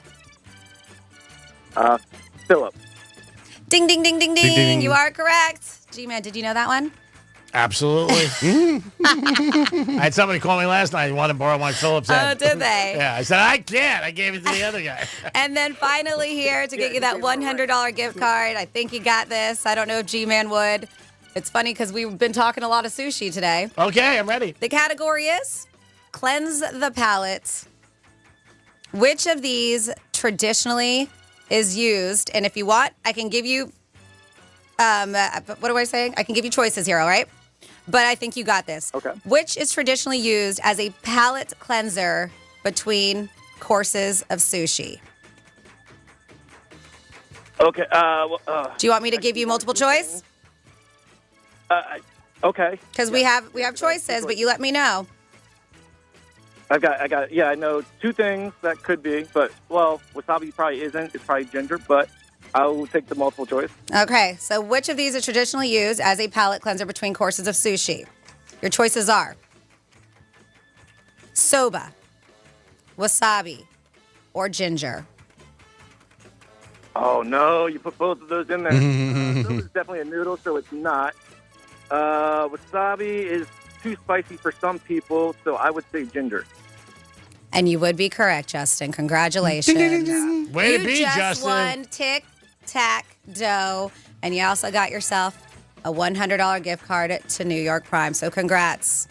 Philip. Ding, ding, ding, ding, ding. Ding, ding. You are correct. G-Man, did you know that one? Absolutely. I had somebody call me last night and wanted to borrow my Phillips head. Oh, did they? Yeah, I said, I can't. I gave it to the other guy. And then finally here to get you that $100 gift card. I think you got this. I don't know if G-Man would. It's funny because we've been talking a lot of sushi today. Okay, I'm ready. The category is Cleanse the Palate. Which of these traditionally is used? And if you want, I can give you, what am I saying? I can give you choices here, all right? But I think you got this. Okay. Which is traditionally used as a palate cleanser between courses of sushi? Okay. Do you want me to give you multiple choice? Okay. Because we have choices, but you let me know. I got. Yeah, I know 2 things that could be, but wasabi probably isn't. It's probably ginger, but I will take the multiple choice. Okay, so which of these are traditionally used as a palate cleanser between courses of sushi? Your choices are soba, wasabi, or ginger. Oh no, you put both of those in there. Soba is definitely a noodle, so it's not. Wasabi is too spicy for some people, so I would say ginger. And you would be correct, Justin. Congratulations. Ding, ding, ding, ding. Way to be, You just Justin. won Tic-Tac-Toe, and you also got yourself a $100 gift card to New York Prime. So congrats.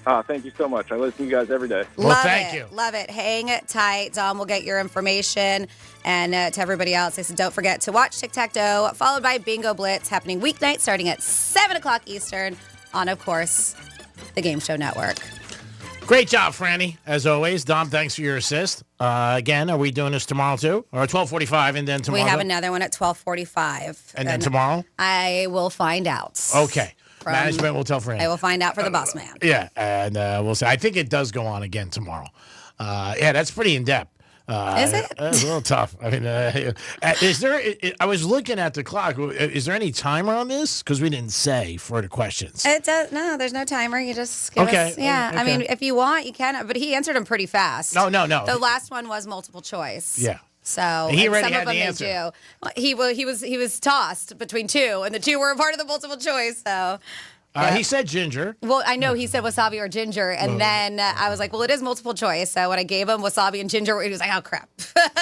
Thank you so much. I listen to you guys every day. Thank you. Love it. Hang tight. Dom will get your information. And to everybody else, I said, don't forget to watch Tic-Tac-Toe, followed by Bingo Blitz, happening weeknight starting at 7 o'clock Eastern on, of course, the Game Show Network. Great job, Franny, as always. Dom, thanks for your assist. Again, are we doing this tomorrow, too? Or 12:45 and then tomorrow? We have another one at 12:45. And then tomorrow? I will find out. Okay. Management will tell Franny. I will find out for the boss man. Yeah, and we'll see. I think it does go on again tomorrow. Yeah, that's pretty in-depth. Is it? It's a little tough. I mean, is there? I was looking at the clock. Is there any timer on this? Because we didn't say for the questions. It does. No, there's no timer. You just give us. Yeah. Okay. I mean, if you want, you can. But he answered them pretty fast. No. The last one was multiple choice. Yeah. So he already some had of them the answer. He was tossed between two, and the two were a part of the multiple choice. So. Yeah. He said ginger. Well, I know he said wasabi or ginger, and then I was like, well, it is multiple choice. So when I gave him wasabi and ginger, he was like, oh, crap.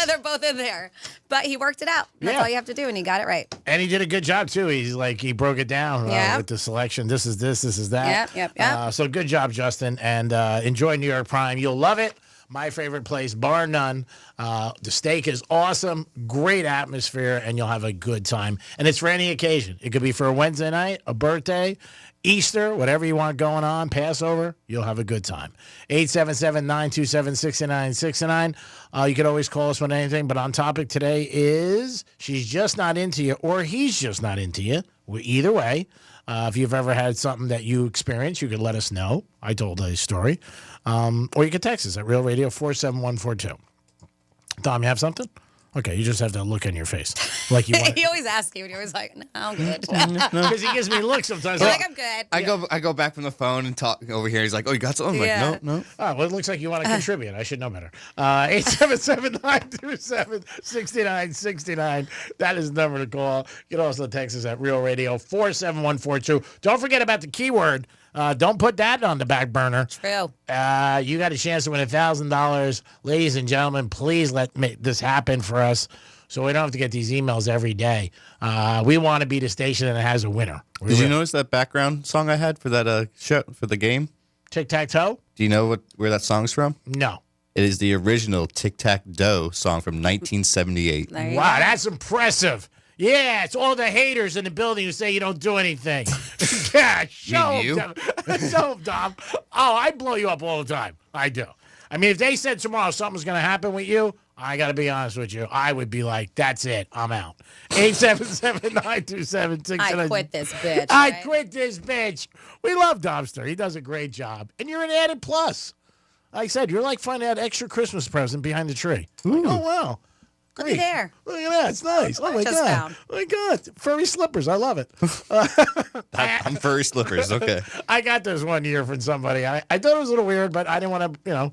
They're both in there. But he worked it out. That's all you have to do, and he got it right. And he did a good job, too. He broke it down with the selection. This is this is that. Yep. So good job, Justin, and enjoy New York Prime. You'll love it. My favorite place, bar none. The steak is awesome, great atmosphere, and you'll have a good time. And it's for any occasion. It could be for a Wednesday night, a birthday, Easter, whatever you want going on, Passover, you'll have a good time. 877-927-6969. You can always call us with anything, but on topic today is she's just not into you or he's just not into you. Either way, if you've ever had something that you experienced, you could let us know. I told a story. Or you can text us at Real Radio 47142. Tom, you have something? Okay, you just have to look on your face. Like you want. He always asks you, and you're always like, no, I'm good. Because he gives me looks sometimes. He's like, I'm good. I go back from the phone and talk over here. He's like, oh, you got something? I'm like, no. Oh, well, it looks like you want to contribute. I should know better. 877-927-6969. That is the number to call. You can also text us at Real Radio 47142. Don't forget about the keyword. Don't put that on the back burner. True. You got a chance to win $1,000. Ladies and gentlemen, please let this happen for us so we don't have to get these emails every day. We want to be the station that has a winner. Did you notice that background song I had for that show, for the game? Tic-tac-toe? Do you know where that song's from? No. It is the original Tic-tac-toe song from 1978. Wow, that's impressive. Yeah, it's all the haters in the building who say you don't do anything. Yeah, show them, Dom. Oh, I blow you up all the time. I do. I mean, if they said tomorrow something's going to happen with you, I got to be honest with you. I would be like, that's it. I'm out. 877-927-6969. I quit this bitch. I quit this bitch. We love Domster. He does a great job. And you're an added plus. Like I said, you're like finding that extra Christmas present behind the tree. Like, oh, wow. Look there. Look at that. It's nice. Oh, my God. Found. Oh, my God. Furry slippers. I love it. I'm furry slippers. Okay. I got this one year from somebody. I thought it was a little weird, but I didn't want to,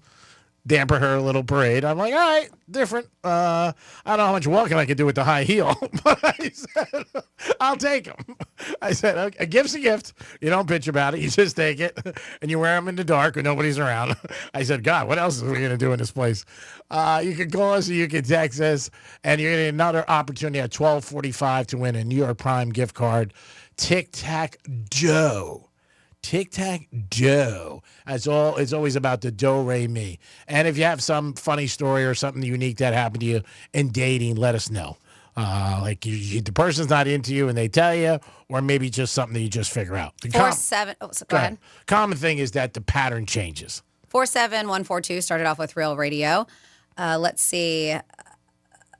damper her little parade. I'm like, all right, different. I don't know how much walking I could do with the high heel, but I said, I'll take them. I said, okay, a gift's a gift. You don't bitch about it. You just take it, and you wear them in the dark when nobody's around. I said, God, what else are we going to do in this place? You can call us or you can text us, and you're going to get another opportunity at 12:45 to win a New York Prime gift card. Tic-tac-toe. Tic-tac-toe. It's always about the do-re-mi. And if you have some funny story or something unique that happened to you in dating, let us know. Like the person's not into you and they tell you, or maybe just something that you just figure out. Go ahead. Common thing is that the pattern changes. 47142 started off with Real Radio. Let's see.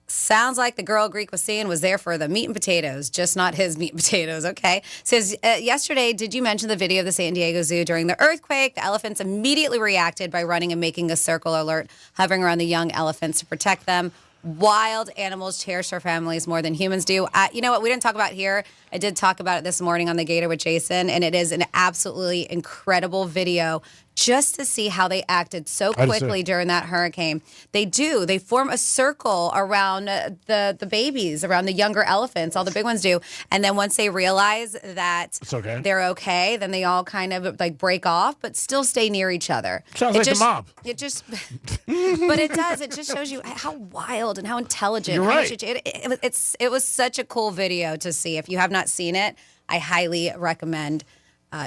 Sounds like the girl Greek was seeing was there for the meat and potatoes, just not his meat and potatoes. Okay. Says, yesterday, did you mention the video of the San Diego Zoo during the earthquake? The elephants immediately reacted by running and making a circle alert, hovering around the young elephants to protect them. Wild animals cherish their families more than humans do. You know what? We didn't talk about here. I did talk about it this morning on The Gator with Jason, and it is an absolutely incredible video just to see how they acted so quickly during that hurricane. They do. They form a circle around the babies, around the younger elephants. All the big ones do. And then once they realize that they're okay, then they all kind of like break off, but still stay near each other. Sounds like the mob. It just, but it does. It just shows you how wild and how intelligent. You're right. It was such a cool video to see. If you have not seen it, I highly recommend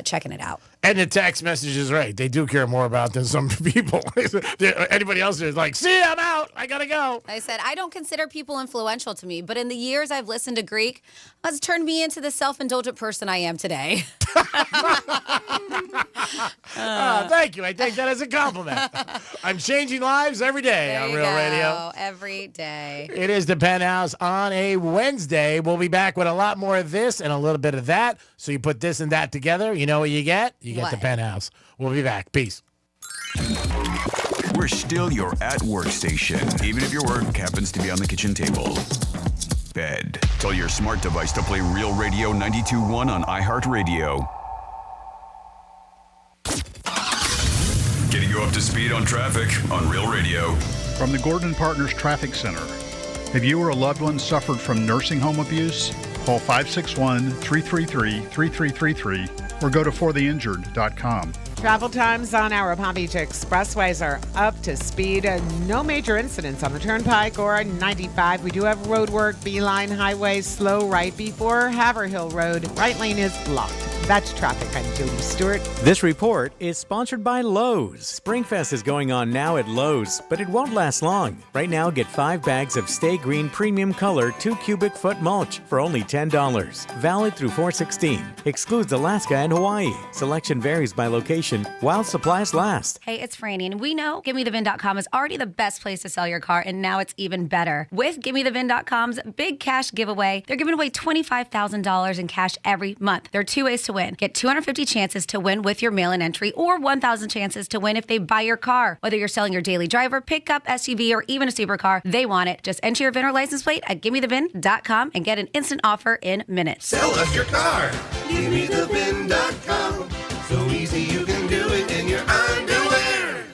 checking it out. And the text message is right. They do care more about than some people. Anybody else is like, see, I'm out. I got to go. I said, I don't consider people influential to me, but in the years I've listened to Greek, it's turned me into the self-indulgent person I am today. Thank you. I take that as a compliment. I'm changing lives every day on Real Radio. Every day. It is the Penthouse on a Wednesday. We'll be back with a lot more of this and a little bit of that. So you put this and that together. You know what you get? You get the Penthouse. We'll be back. Peace. We're still your at-work station, even if your work happens to be on the kitchen table. Bed. Tell your smart device to play Real Radio 92.1 on iHeartRadio. Getting you up to speed on traffic on Real Radio. From the Gordon Partners Traffic Center. Have you or a loved one suffered from nursing home abuse? Call 561-333-3333 or go to fortheinjured.com. Travel times on our Palm Beach expressways are up to speed. No major incidents on the Turnpike or 95. We do have road work. Beeline Highway slow right before Haverhill Road. Right lane is blocked. That's traffic. I'm Jody Stewart. This report is sponsored by Lowe's. Springfest is going on now at Lowe's, but it won't last long. Right now, get 5 bags of Stay Green Premium Color 2 cubic foot mulch for only $10. Valid through 4/16. Excludes Alaska and Hawaii. Selection varies by location while supplies last. Hey, it's Franny, and we know GimmeTheVin.com is already the best place to sell your car, and now it's even better. With GimmeTheVin.com's big cash giveaway, they're giving away $25,000 in cash every month. There are 2 ways to win. Get 250 chances to win with your mail-in entry, or 1,000 chances to win if they buy your car. Whether you're selling your daily driver, pickup, SUV, or even a supercar, they want it. Just enter your VIN or license plate at GimmeTheVin.com and get an instant offer in minutes. Sell us your car. GimmeTheVin.com. So easy you can do it in your underwear.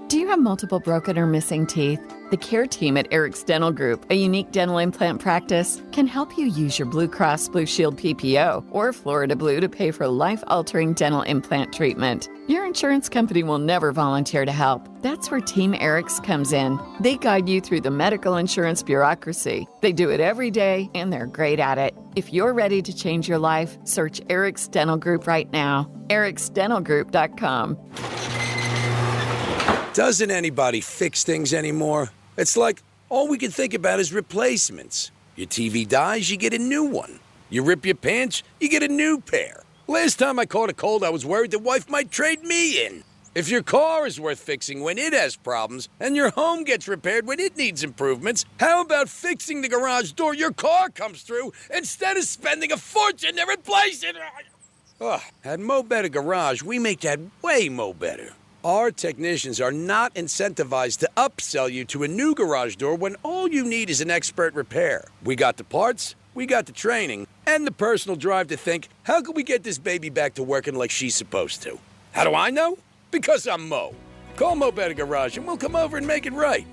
Do you have multiple broken or missing teeth? The care team at Eric's Dental Group, a unique dental implant practice, can help you use your Blue Cross Blue Shield PPO or Florida Blue to pay for life-altering dental implant treatment. Your insurance company will never volunteer to help. That's where Team Eric's comes in. They guide you through the medical insurance bureaucracy. They do it every day, and they're great at it. If you're ready to change your life, search Eric's Dental Group right now. ericsdentalgroup.com. Doesn't anybody fix things anymore? It's like all we can think about is replacements. Your TV dies, you get a new one. You rip your pants, you get a new pair. Last time I caught a cold, I was worried the wife might trade me in. If your car is worth fixing when it has problems, and your home gets repaired when it needs improvements, how about fixing the garage door your car comes through instead of spending a fortune to replace it? At Mo Better Garage, we make that way mo better. Our technicians are not incentivized to upsell you to a new garage door when all you need is an expert repair. We got the parts, we got the training, and the personal drive to think, how can we get this baby back to working like she's supposed to? How do I know? Because I'm Mo. Call Mo Better Garage and we'll come over and make it right.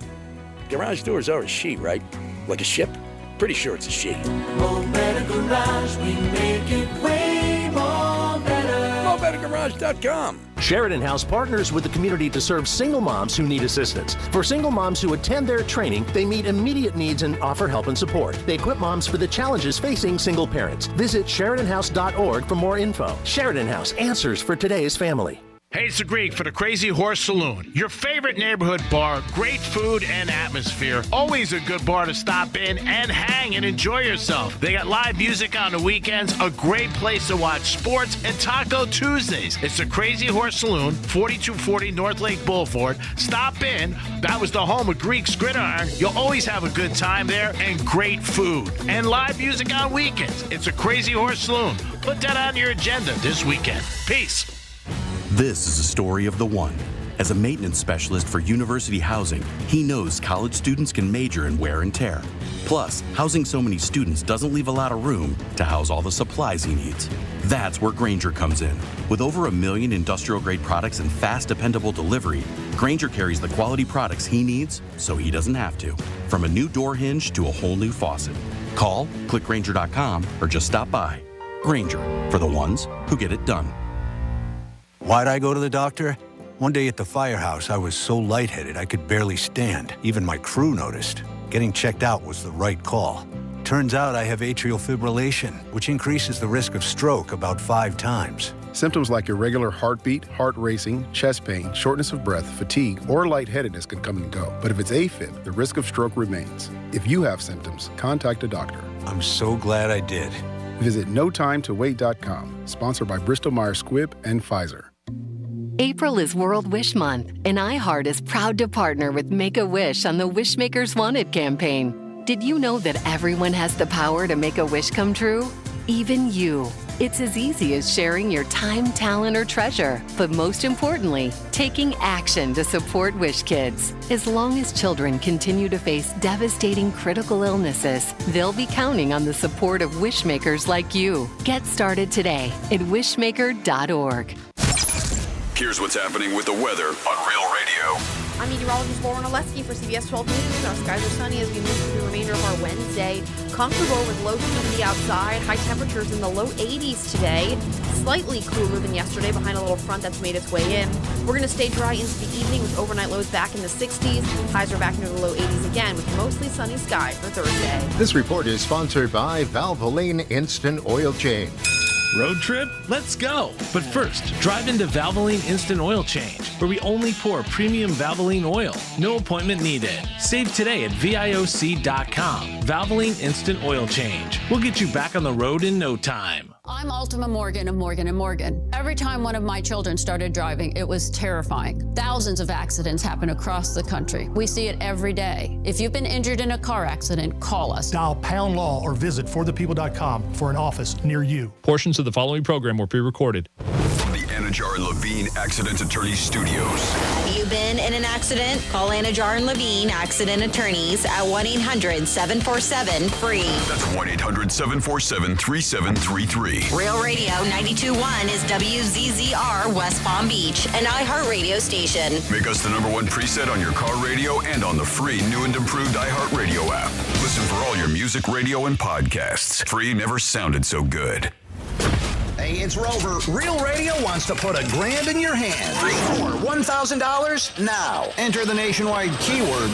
Garage doors are a she, right? Like a ship? Pretty sure it's a she. Mo Better Garage, we make it way more better. MoBetterGarage.com. Sheridan House partners with the community to serve single moms who need assistance. For single moms who attend their training, they meet immediate needs and offer help and support. They equip moms for the challenges facing single parents. Visit SheridanHouse.org for more info. Sheridan House, answers for today's family. Hey, it's the Greek for the Crazy Horse Saloon. Your favorite neighborhood bar, great food and atmosphere. Always a good bar to stop in and hang and enjoy yourself. They got live music on the weekends, a great place to watch sports, and Taco Tuesdays. It's the Crazy Horse Saloon, 4240 North Lake Boulevard. Stop in. That was the home of Greek's Gridiron. You'll always have a good time there and great food. And live music on weekends. It's a Crazy Horse Saloon. Put that on your agenda this weekend. Peace. This is a story of the one. As a maintenance specialist for university housing, he knows college students can major in wear and tear. Plus, housing so many students doesn't leave a lot of room to house all the supplies he needs. That's where Grainger comes in. With over 1 million industrial-grade products and fast, dependable delivery, Grainger carries the quality products he needs so he doesn't have to. From a new door hinge to a whole new faucet. Call, click Grainger.com, or just stop by. Grainger, for the ones who get it done. Why'd I go to the doctor? One day at the firehouse, I was so lightheaded I could barely stand. Even my crew noticed. Getting checked out was the right call. Turns out I have atrial fibrillation, which increases the risk of stroke about 5 times. Symptoms like irregular heartbeat, heart racing, chest pain, shortness of breath, fatigue, or lightheadedness can come and go. But if it's AFib, the risk of stroke remains. If you have symptoms, contact a doctor. I'm so glad I did. Visit NoTimeToWait.com, sponsored by Bristol-Myers Squibb and Pfizer. April is World Wish Month, and iHeart is proud to partner with Make-A-Wish on the Wishmakers Wanted campaign. Did you know that everyone has the power to make a wish come true? Even you. It's as easy as sharing your time, talent, or treasure, but most importantly, taking action to support Wish Kids. As long as children continue to face devastating critical illnesses, they'll be counting on the support of Wishmakers like you. Get started today at wishmaker.org. Here's what's happening with the weather on Real Radio. I'm meteorologist Lauren Oleski for CBS 12 News. Our skies are sunny as we move through the remainder of our Wednesday. Comfortable with low humidity outside. High temperatures in the low 80s today. Slightly cooler than yesterday behind a little front that's made its way in. We're going to stay dry into the evening with overnight lows back in the 60s. Highs are back into the low 80s again with mostly sunny skies for Thursday. This report is sponsored by Valvoline Instant Oil Change. Road trip? Let's go! But first, drive into Valvoline Instant Oil Change, where we only pour premium Valvoline oil. No appointment needed. Save today at VIOC.com. Valvoline Instant Oil Change. We'll get you back on the road in no time. I'm Ultima Morgan of Morgan & Morgan. Every time one of my children started driving, it was terrifying. Thousands of accidents happen across the country. We see it every day. If you've been injured in a car accident, call us. Dial pound law or visit forthepeople.com for an office near you. Portions of the following program were pre-recorded. From the Anajar and Levine Accident Attorney Studios. Have you been in an accident? Call Anajar and Levine Accident Attorneys at 1-800-747-FREE. That's 1-800-747-3733. Real Radio 92.1 is WZZR West Palm Beach, an iHeartRadio station. Make us the #1 preset on your car radio and on the free new and improved iHeartRadio app. Listen for all your music, radio, and podcasts. Free never sounded so good. Hey, it's Rover. Real Radio wants to put $1,000 in your hand. For $1,000 now. Enter the nationwide keyword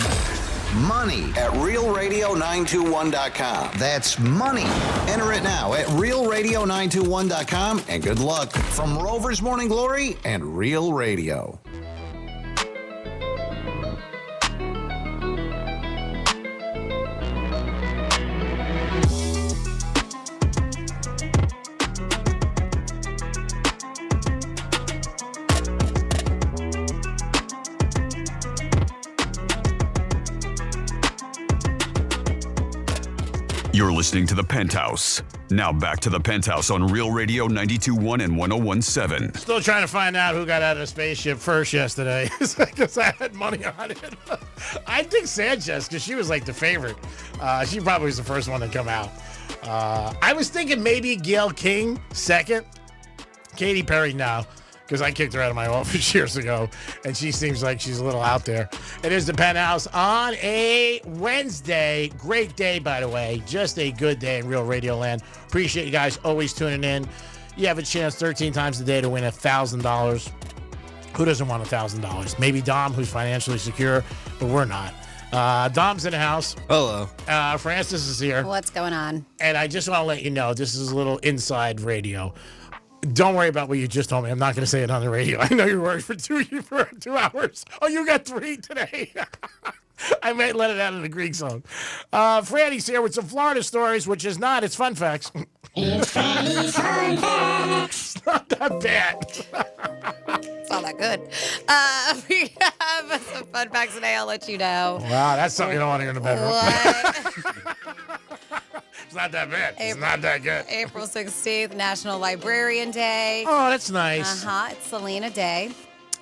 money at realradio921.com. That's money. Enter it now at realradio921.com, and good luck from Rover's Morning Glory and Real Radio. You're listening to The Penthouse. Now back to The Penthouse on Real Radio 92.1 and 101.7. Still trying to find out who got out of the spaceship first yesterday because I had money on it. I think Sanchez, because she was like the favorite. She probably was the first one to come out. I was thinking maybe Gayle King second. Katy Perry now, because I kicked her out of my office years ago, and she seems like she's a little out there. It is the Penthouse on a Wednesday. Great day, by the way. Just a good day in Real Radio Land. Appreciate you guys always tuning in. You have a chance 13 times a day to win $1,000. Who doesn't want $1,000? Maybe Dom, who's financially secure, but we're not. Dom's in the house. Hello. Francis is here. What's going on? And I just want to let you know, this is a little inside radio. Don't worry about what you just told me. I'm not going to say it on the radio. I know you're worried for 2 hours. Oh, you got 3 today. I might let it out of the Greek zone. Franny's here with some Florida stories, which is not. It's fun facts. It's Franny's Fun Facts. It's not that bad. It's not that good. We have some fun facts today. I'll let you know. Wow, that's something you don't want to hear in the bedroom. What? It's not that bad. It's not that good. April 16th, National Librarian Day. Oh, that's nice. It's Selena Day.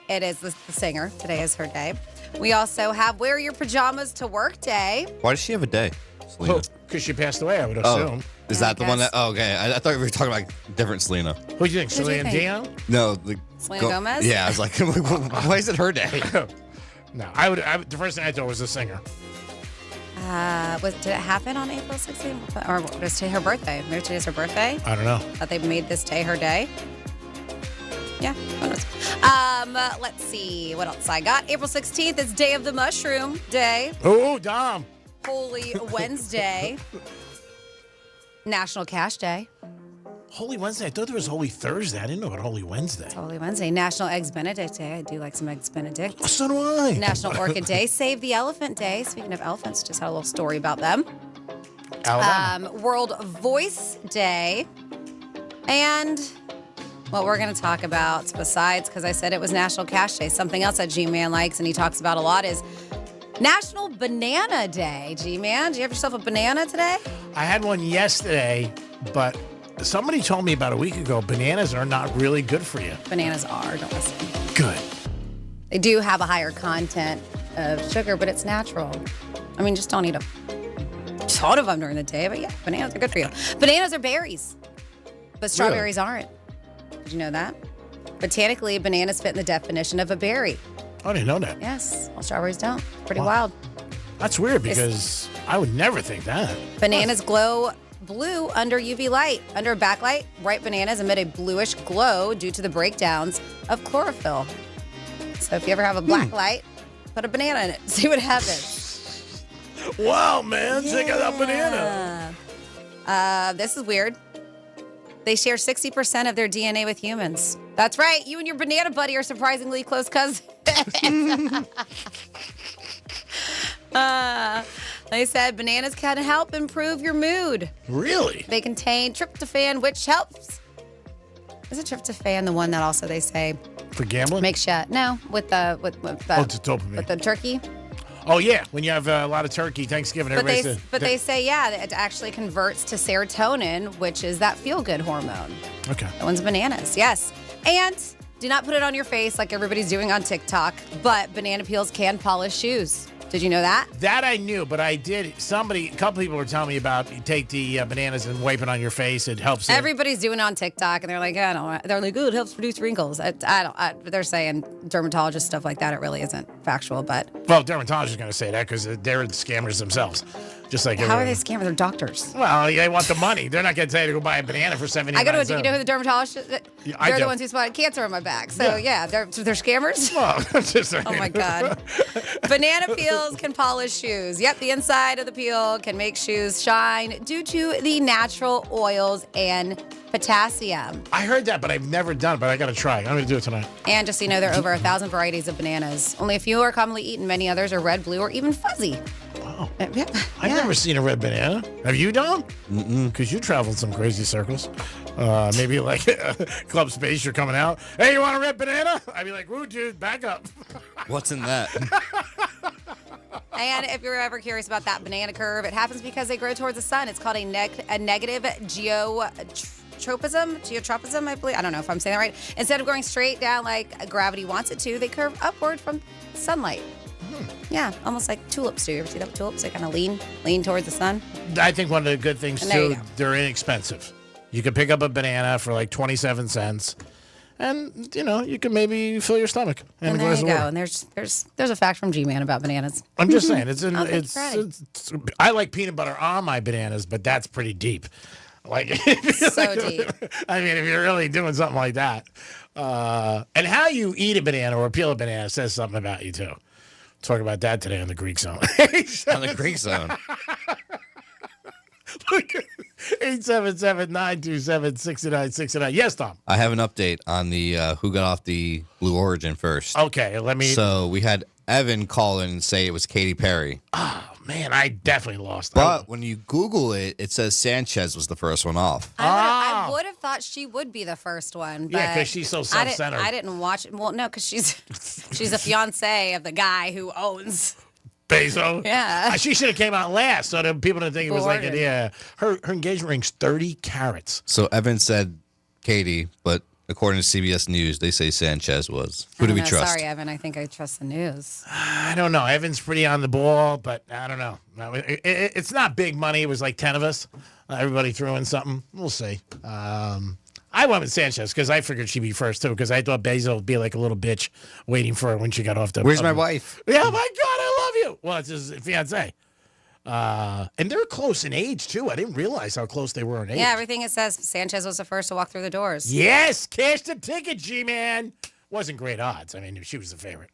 It is the singer. Today is her day. We also have Wear Your Pajamas to Work Day. Why does she have a day? Selena? Because she passed away, I would assume. Is that the one that? Oh, okay. I thought we were talking about different Selena. Who do you think? Selena Dion? No, Selena Gomez? Yeah, I was like, why is it her day? No, the first thing I thought was the singer. Did it happen on April 16th? Or was today her birthday? Maybe today's her birthday? I don't know. That they made this day her day? Yeah, who knows? Let's see what else I got. April 16th is Day of the Mushroom Day. Oh, Dom. Holy Wednesday. National Cash Day. Holy Wednesday? I thought there was Holy Thursday. I didn't know about Holy Wednesday. It's Holy Wednesday. National Eggs Benedict Day. I do like some Eggs Benedict. So do I. National Orchid Day. Save the Elephant Day. Speaking of elephants, just had a little story about them. World Voice Day. And what we're going to talk about besides, because I said it was National Cash Day, something else that G-Man likes and he talks about a lot is National Banana Day. G-Man, did you have yourself a banana today? I had one yesterday, but Somebody told me about a week ago bananas are not really good for you. Bananas are, don't listen. Good. They do have a higher content of sugar, but it's natural. I mean, just don't eat a ton of them during the day. But yeah, bananas are good for you. Bananas are berries, but strawberries aren't. Did you know that? Botanically, bananas fit in the definition of a berry. I didn't know that. Yes, well, strawberries don't. Pretty wild. That's weird because I would never think that. Bananas glow blue under UV light. Under a backlight, ripe bananas emit a bluish glow due to the breakdowns of chlorophyll. So if you ever have a black light, put a banana in it. See what happens. Wow, man. Check out that banana. This is weird. They share 60% of their DNA with humans. That's right. You and your banana buddy are surprisingly close cousins. They said bananas can help improve your mood. Really? They contain tryptophan, which helps. Is tryptophan the one that also they say for gambling? Makes you with the dopamine. With the turkey. Oh yeah, when you have a lot of turkey, Thanksgiving, They say it actually converts to serotonin, which is that feel-good hormone. Okay. That one's bananas, yes. And do not put it on your face like everybody's doing on TikTok, but banana peels can polish shoes. Did you know that? That I knew, but I did. A couple people were telling me about you take the bananas and wipe it on your face. It helps. Everybody's doing it on TikTok, and they're like, I don't. They're like, it helps reduce wrinkles. They're saying dermatologists stuff like that. It really isn't factual, but well, dermatologists are going to say that because they're the scammers themselves. Just like how are they scammers? They're doctors. Well, they want the money. They're not going to tell you to go buy a banana for $79. I go to. Do you know who the dermatologist? They're the ones who spotted cancer in my back. So yeah, they're scammers. Well, oh my god. Banana peels can polish shoes. Yep, the inside of the peel can make shoes shine due to the natural oils and potassium. I heard that, but I've never done it, but I got to try. I'm going to do it tonight. And just so you know, there are over 1,000 varieties of bananas. Only a few are commonly eaten. Many others are red, blue, or even fuzzy. Wow. I've never seen a red banana. Have you, Don? Mm-mm. Because you traveled some crazy circles. Maybe like Club Space, you're coming out. Hey, you want a red banana? I'd be like, woo, dude, back up. What's in that? And if you're ever curious about that banana curve, it happens because they grow towards the sun. It's called a negative geotropism, I believe. I don't know if I'm saying that right. Instead of going straight down like gravity wants it to, they curve upward from sunlight. Yeah, almost like tulips do. You ever see that tulips? They kind of lean towards the sun. I think one of the good things, too, they're inexpensive. You can pick up a banana for like 27 cents. And, you can maybe fill your stomach. And there you go. And there's a fact from G-Man about bananas. I'm just saying. It's I like peanut butter on my bananas, but that's pretty deep. Like so deep. I mean, if you're really doing something like that. And how you eat a banana or peel a banana says something about you, too. Talk about that today on the Greek Zone. On the Greek Zone. 877-927-6969. Yes, Tom. I have an update on the who got off the Blue Origin first. Okay, So we had Evan call in and say it was Katy Perry. Oh, man, I definitely lost. But when you Google it, it says Sanchez was the first one off. I would have thought she would be the first one. But yeah, because she's so self-centered. I didn't watch it. Well, no, because she's a fiance of the guy who owns Bezos. Yeah. She should have came out last so that people didn't think it was like, her engagement ring's 30 carats. So Evan said Katy, but according to CBS News, they say Sanchez was. Who do we trust? Sorry, Evan. I think I trust the news. I don't know. Evan's pretty on the ball, but I don't know. It's not big money. It was like 10 of us. Everybody threw in something. We'll see. I went with Sanchez because I figured she'd be first, too, because I thought Bezos would be like a little bitch waiting for her when she got off the... Where's my wife? Yeah, my God, I love you. Well, it's his fiancé. And they're close in age, too. I didn't realize how close they were in age. Yeah, everything it says, Sanchez was the first to walk through the doors. Yes, cash the ticket, G-Man. Wasn't great odds. I mean, she was the favorite.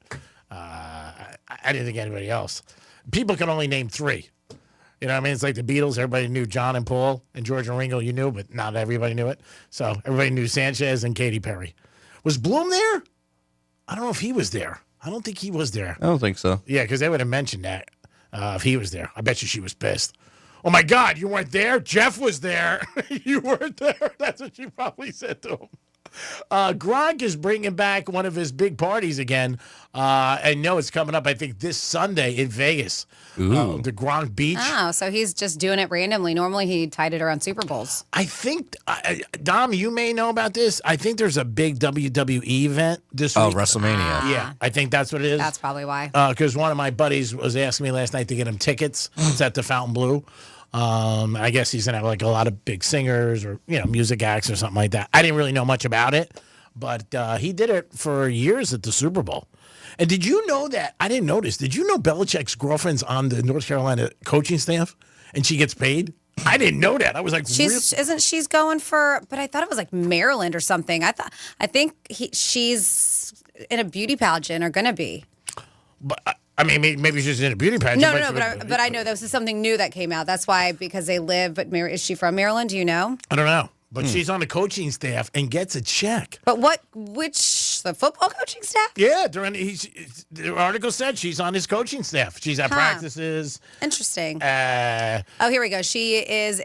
I didn't think anybody else. People can only name three. You know what I mean? It's like the Beatles. Everybody knew John and Paul and George and Ringo. You knew, but not everybody knew it. So everybody knew Sanchez and Katy Perry. Was Bloom there? I don't know if he was there. I don't think he was there. I don't think so. Yeah, because they would have mentioned that if he was there. I bet you she was pissed. Oh, my God, you weren't there? Jeff was there. You weren't there. That's what she probably said to him. Gronk is bringing back one of his big parties again. And no, it's coming up, I think, this Sunday in Vegas. The Gronk Beach. Oh, so he's just doing it randomly. Normally he tied it around Super Bowls. I think, Dom, you may know about this. I think there's a big WWE event this week. Oh, WrestleMania. Yeah, I think that's what it is. That's probably why. Because one of my buddies was asking me last night to get him tickets. It's at the Fountain Blue. I guess he's gonna have like a lot of big singers or music acts or something like that. I didn't really know much about it, but he did it for years at the Super Bowl. And did you know that? I didn't notice. Did you know Belichick's girlfriend's on the North Carolina coaching staff and she gets paid? I didn't know that. I was like, isn't she's going for? But I thought it was like Maryland or something. I think she's in a beauty pageant or gonna be. But I mean, maybe she's in a beauty pageant. No, but I know this is something new that came out. That's why, because they live. But is she from Maryland? Do you know? I don't know. But she's on the coaching staff and gets a check. But the football coaching staff? Yeah, the article said she's on his coaching staff. She's at practices. Interesting. Here we go. She is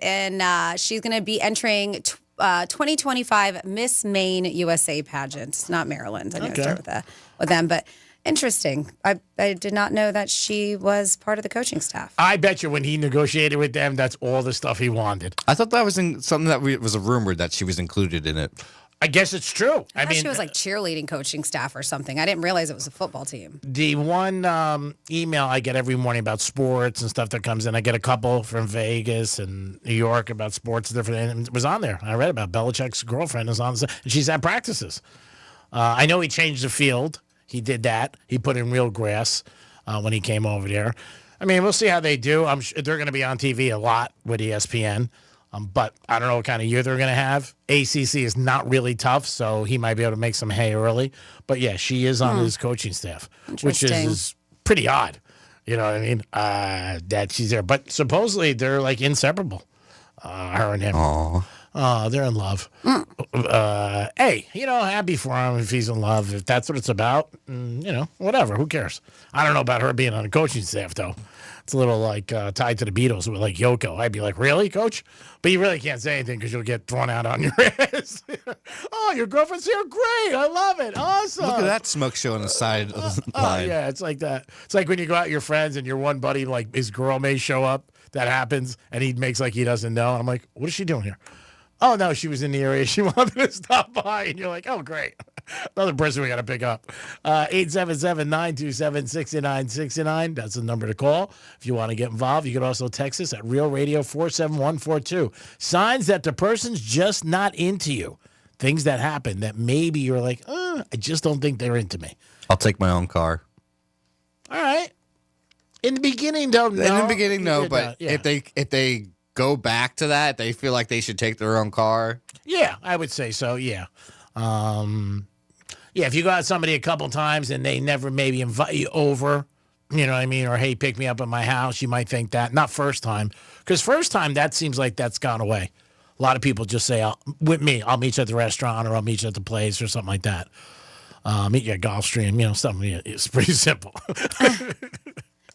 she's going to be entering 2025 Miss Maine USA pageant. It's not Maryland. I know I start with them, but interesting. I did not know that she was part of the coaching staff. I bet you when he negotiated with them, that's all the stuff he wanted. I thought that was something that was a rumor that she was included in it. I guess it's true. I mean, she was like cheerleading coaching staff or something. I didn't realize it was a football team. The one email I get every morning about sports and stuff that comes in, I get a couple from Vegas and New York about sports, and it was on there. I read about Belichick's girlfriend is on, and she's at practices. I know he changed the field. He did that. He put in real grass when he came over there. I mean, we'll see how they do. I'm sure they're going to be on TV a lot with ESPN. But I don't know what kind of year they're going to have. ACC is not really tough, so he might be able to make some hay early. But, yeah, she is on his coaching staff, which is pretty odd. You know what I mean? That she's there. But supposedly they're, like, inseparable, her and him. Oh, they're in love. Hey, happy for him if he's in love. If that's what it's about, whatever. Who cares? I don't know about her being on a coaching staff, though. It's a little like tied to the Beatles with like Yoko. I'd be like, really, coach? But you really can't say anything because you'll get thrown out on your ass. Oh, your girlfriend's here? Great. I love it. Awesome. Look at that smoke show on the side of the line. Yeah, it's like that. It's like when you go out with your friends and your one buddy, like his girl may show up. That happens. And he makes like he doesn't know. I'm like, what is she doing here? Oh, no, she was in the area. She wanted to stop by. And you're like, oh, great. Another person we got to pick up. 877-927-6969. That's the number to call. If you want to get involved, you can also text us at Real Radio 47142. Signs that the person's just not into you. Things that happen that maybe you're like, I just don't think they're into me. I'll take my own car. All right. In the beginning, though, no. In the beginning, no. But yeah. if they go back to that, they feel like they should take their own car. Yeah, I would say so. Yeah. Yeah, if you go out with somebody a couple times and they never maybe invite you over, you know what I mean? Or, hey, pick me up at my house, you might think that. Not first time. Because first time, that seems like that's gone away. A lot of people just say, with me, I'll meet you at the restaurant or I'll meet you at the place or something like that. Meet you at Gulfstream, something. It's pretty simple.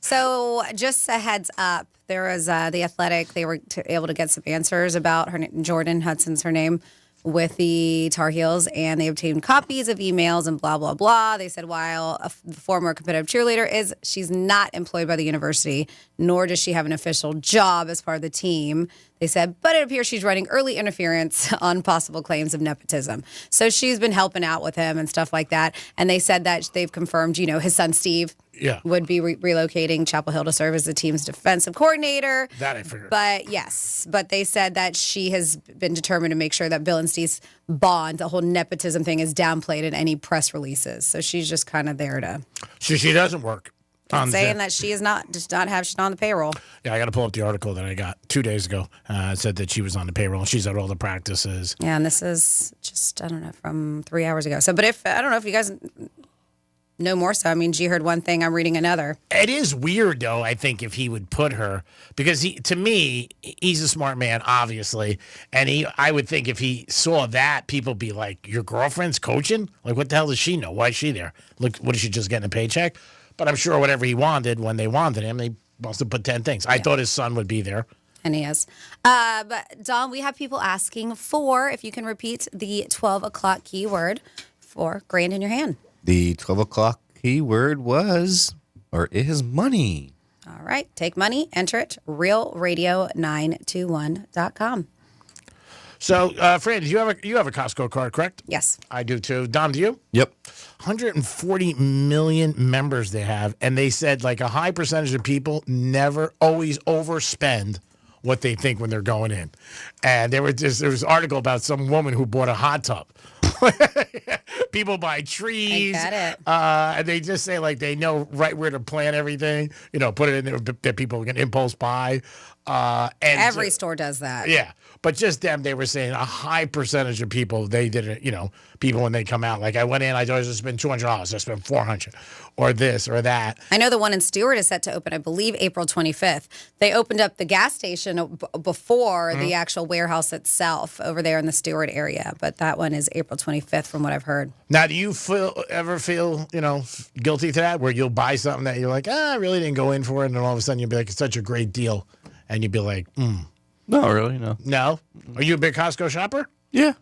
So just a heads up, there was The Athletic. They were able to get some answers about her. Jordan Hudson's her name, with the Tar Heels, and they obtained copies of emails and blah, blah, blah. They said while a former competitive cheerleader she's not employed by the university, nor does she have an official job as part of the team. They said, but it appears she's writing early interference on possible claims of nepotism. So she's been helping out with him and stuff like that. And they said that they've confirmed, his son Steve would be relocating Chapel Hill to serve as the team's defensive coordinator. That I figured. But they said that she has been determined to make sure that Bill and Steve's bond, the whole nepotism thing, is downplayed in any press releases. So she's just kind of there to. She doesn't work. Saying that she is she's not on the payroll. Yeah, I got to pull up the article that I got 2 days ago. It said that she was on the payroll. She's at all the practices. Yeah, and this is just, I don't know, from 3 hours ago. So, but I don't know if you guys know more so. I mean, G heard one thing, I'm reading another. It is weird, though, I think, if he would put her, because to me, he's a smart man, obviously. And I would think if he saw that, people would be like, your girlfriend's coaching? Like, what the hell does she know? Why is she there? Look, what is she just getting a paycheck? But I'm sure whatever he wanted, when they wanted him, they must have put 10 things. I thought his son would be there. And he is. But, Don, we have people asking for, if you can repeat the 12 o'clock keyword for grand in your hand. The 12 o'clock keyword was, or is, money. All right. Take money, enter it, realradio921.com. So, Fran, you have a Costco card, correct? Yes. I do too. Dom, do you? Yep. 140 million members they have, and they said like a high percentage of people never always overspend what they think when they're going in. And there was an article about some woman who bought a hot tub. People buy trees. I get it. And they just say like they know right where to plant everything, put it in there that people can impulse buy. And Every store does that. Yeah. But just them, they were saying a high percentage of people, they didn't, people when they come out, like I went in, I always spend $200, I spent $400 or this or that. I know the one in Stewart is set to open, I believe, April 25th. They opened up the gas station before the actual warehouse itself over there in the Stewart area. But that one is April 25th from what I've heard. Now, do you ever feel, guilty to that where you'll buy something that you're like, I really didn't go in for it. And then all of a sudden you'll be like, it's such a great deal. And you'd be like, Not really, no. No? Are you a big Costco shopper? Yeah.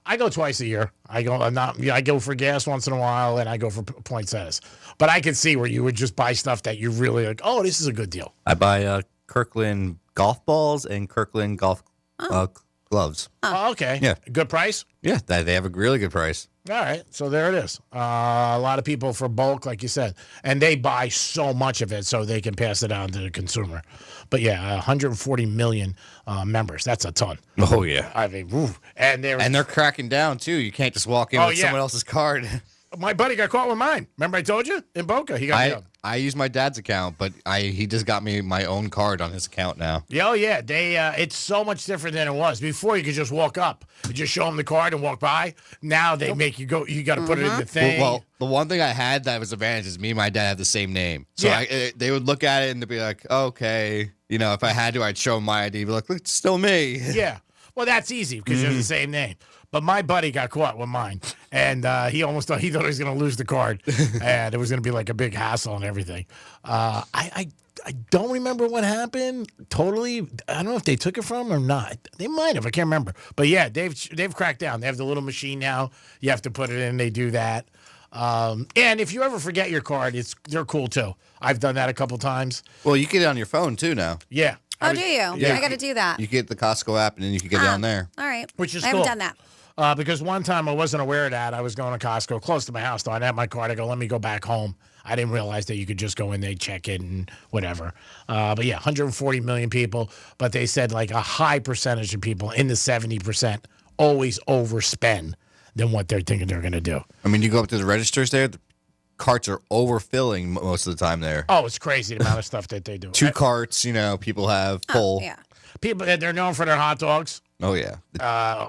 I go twice a year. I go for gas once in a while, and I go for poinsettias. But I could see where you would just buy stuff that you really like, oh, this is a good deal. I buy Kirkland golf balls and Kirkland golf gloves. Oh, okay. Yeah. Good price? Yeah, they have a really good price. All right, so there it is. A lot of people for bulk, like you said, and they buy so much of it so they can pass it on to the consumer. But yeah, 140 million members. That's a ton. Oh yeah. I mean, woo. And they're cracking down too. You can't just walk in with someone else's card. My buddy got caught with mine. Remember I told you in Boca? He got I use my dad's account, but he just got me my own card on his account now. Oh yeah, it's so much different than it was before. You could just walk up, and just show them the card and walk by. Now they make you go. You got to put it in the thing. Well, the one thing I had that was advantage is me and my dad have the same name, so they would look at it and they'd be like, okay, if I had to, I'd show them my ID, be like, look, it's still me. Yeah, well that's easy because you have the same name. But my buddy got caught with mine, and he thought he was going to lose the card, and it was going to be like a big hassle and everything. I don't remember what happened totally. I don't know if they took it from him or not. They might have. I can't remember. But yeah, they've cracked down. They have the little machine now. You have to put it in. They do that. And if you ever forget your card, they're cool too. I've done that a couple times. Well, you get it on your phone too now. Yeah. Oh, do you? Yeah. I got to do that. You get the Costco app, and then you can get it on there. All right. Which is I cool. haven't done that. Because one time I wasn't aware of that. I was going to Costco close to my house, though. I had my card. I go, let me go back home. I didn't realize that you could just go in there, check it, and whatever. But yeah, 140 million people. But they said like a high percentage of people, in the 70%, always overspend than what they're thinking they're going to do. I mean, you go up to the registers there, the carts are overfilling most of the time there. Oh, it's crazy the amount of stuff that they do. 2 carts, people have full. Yeah. People, they're known for their hot dogs. Oh, yeah.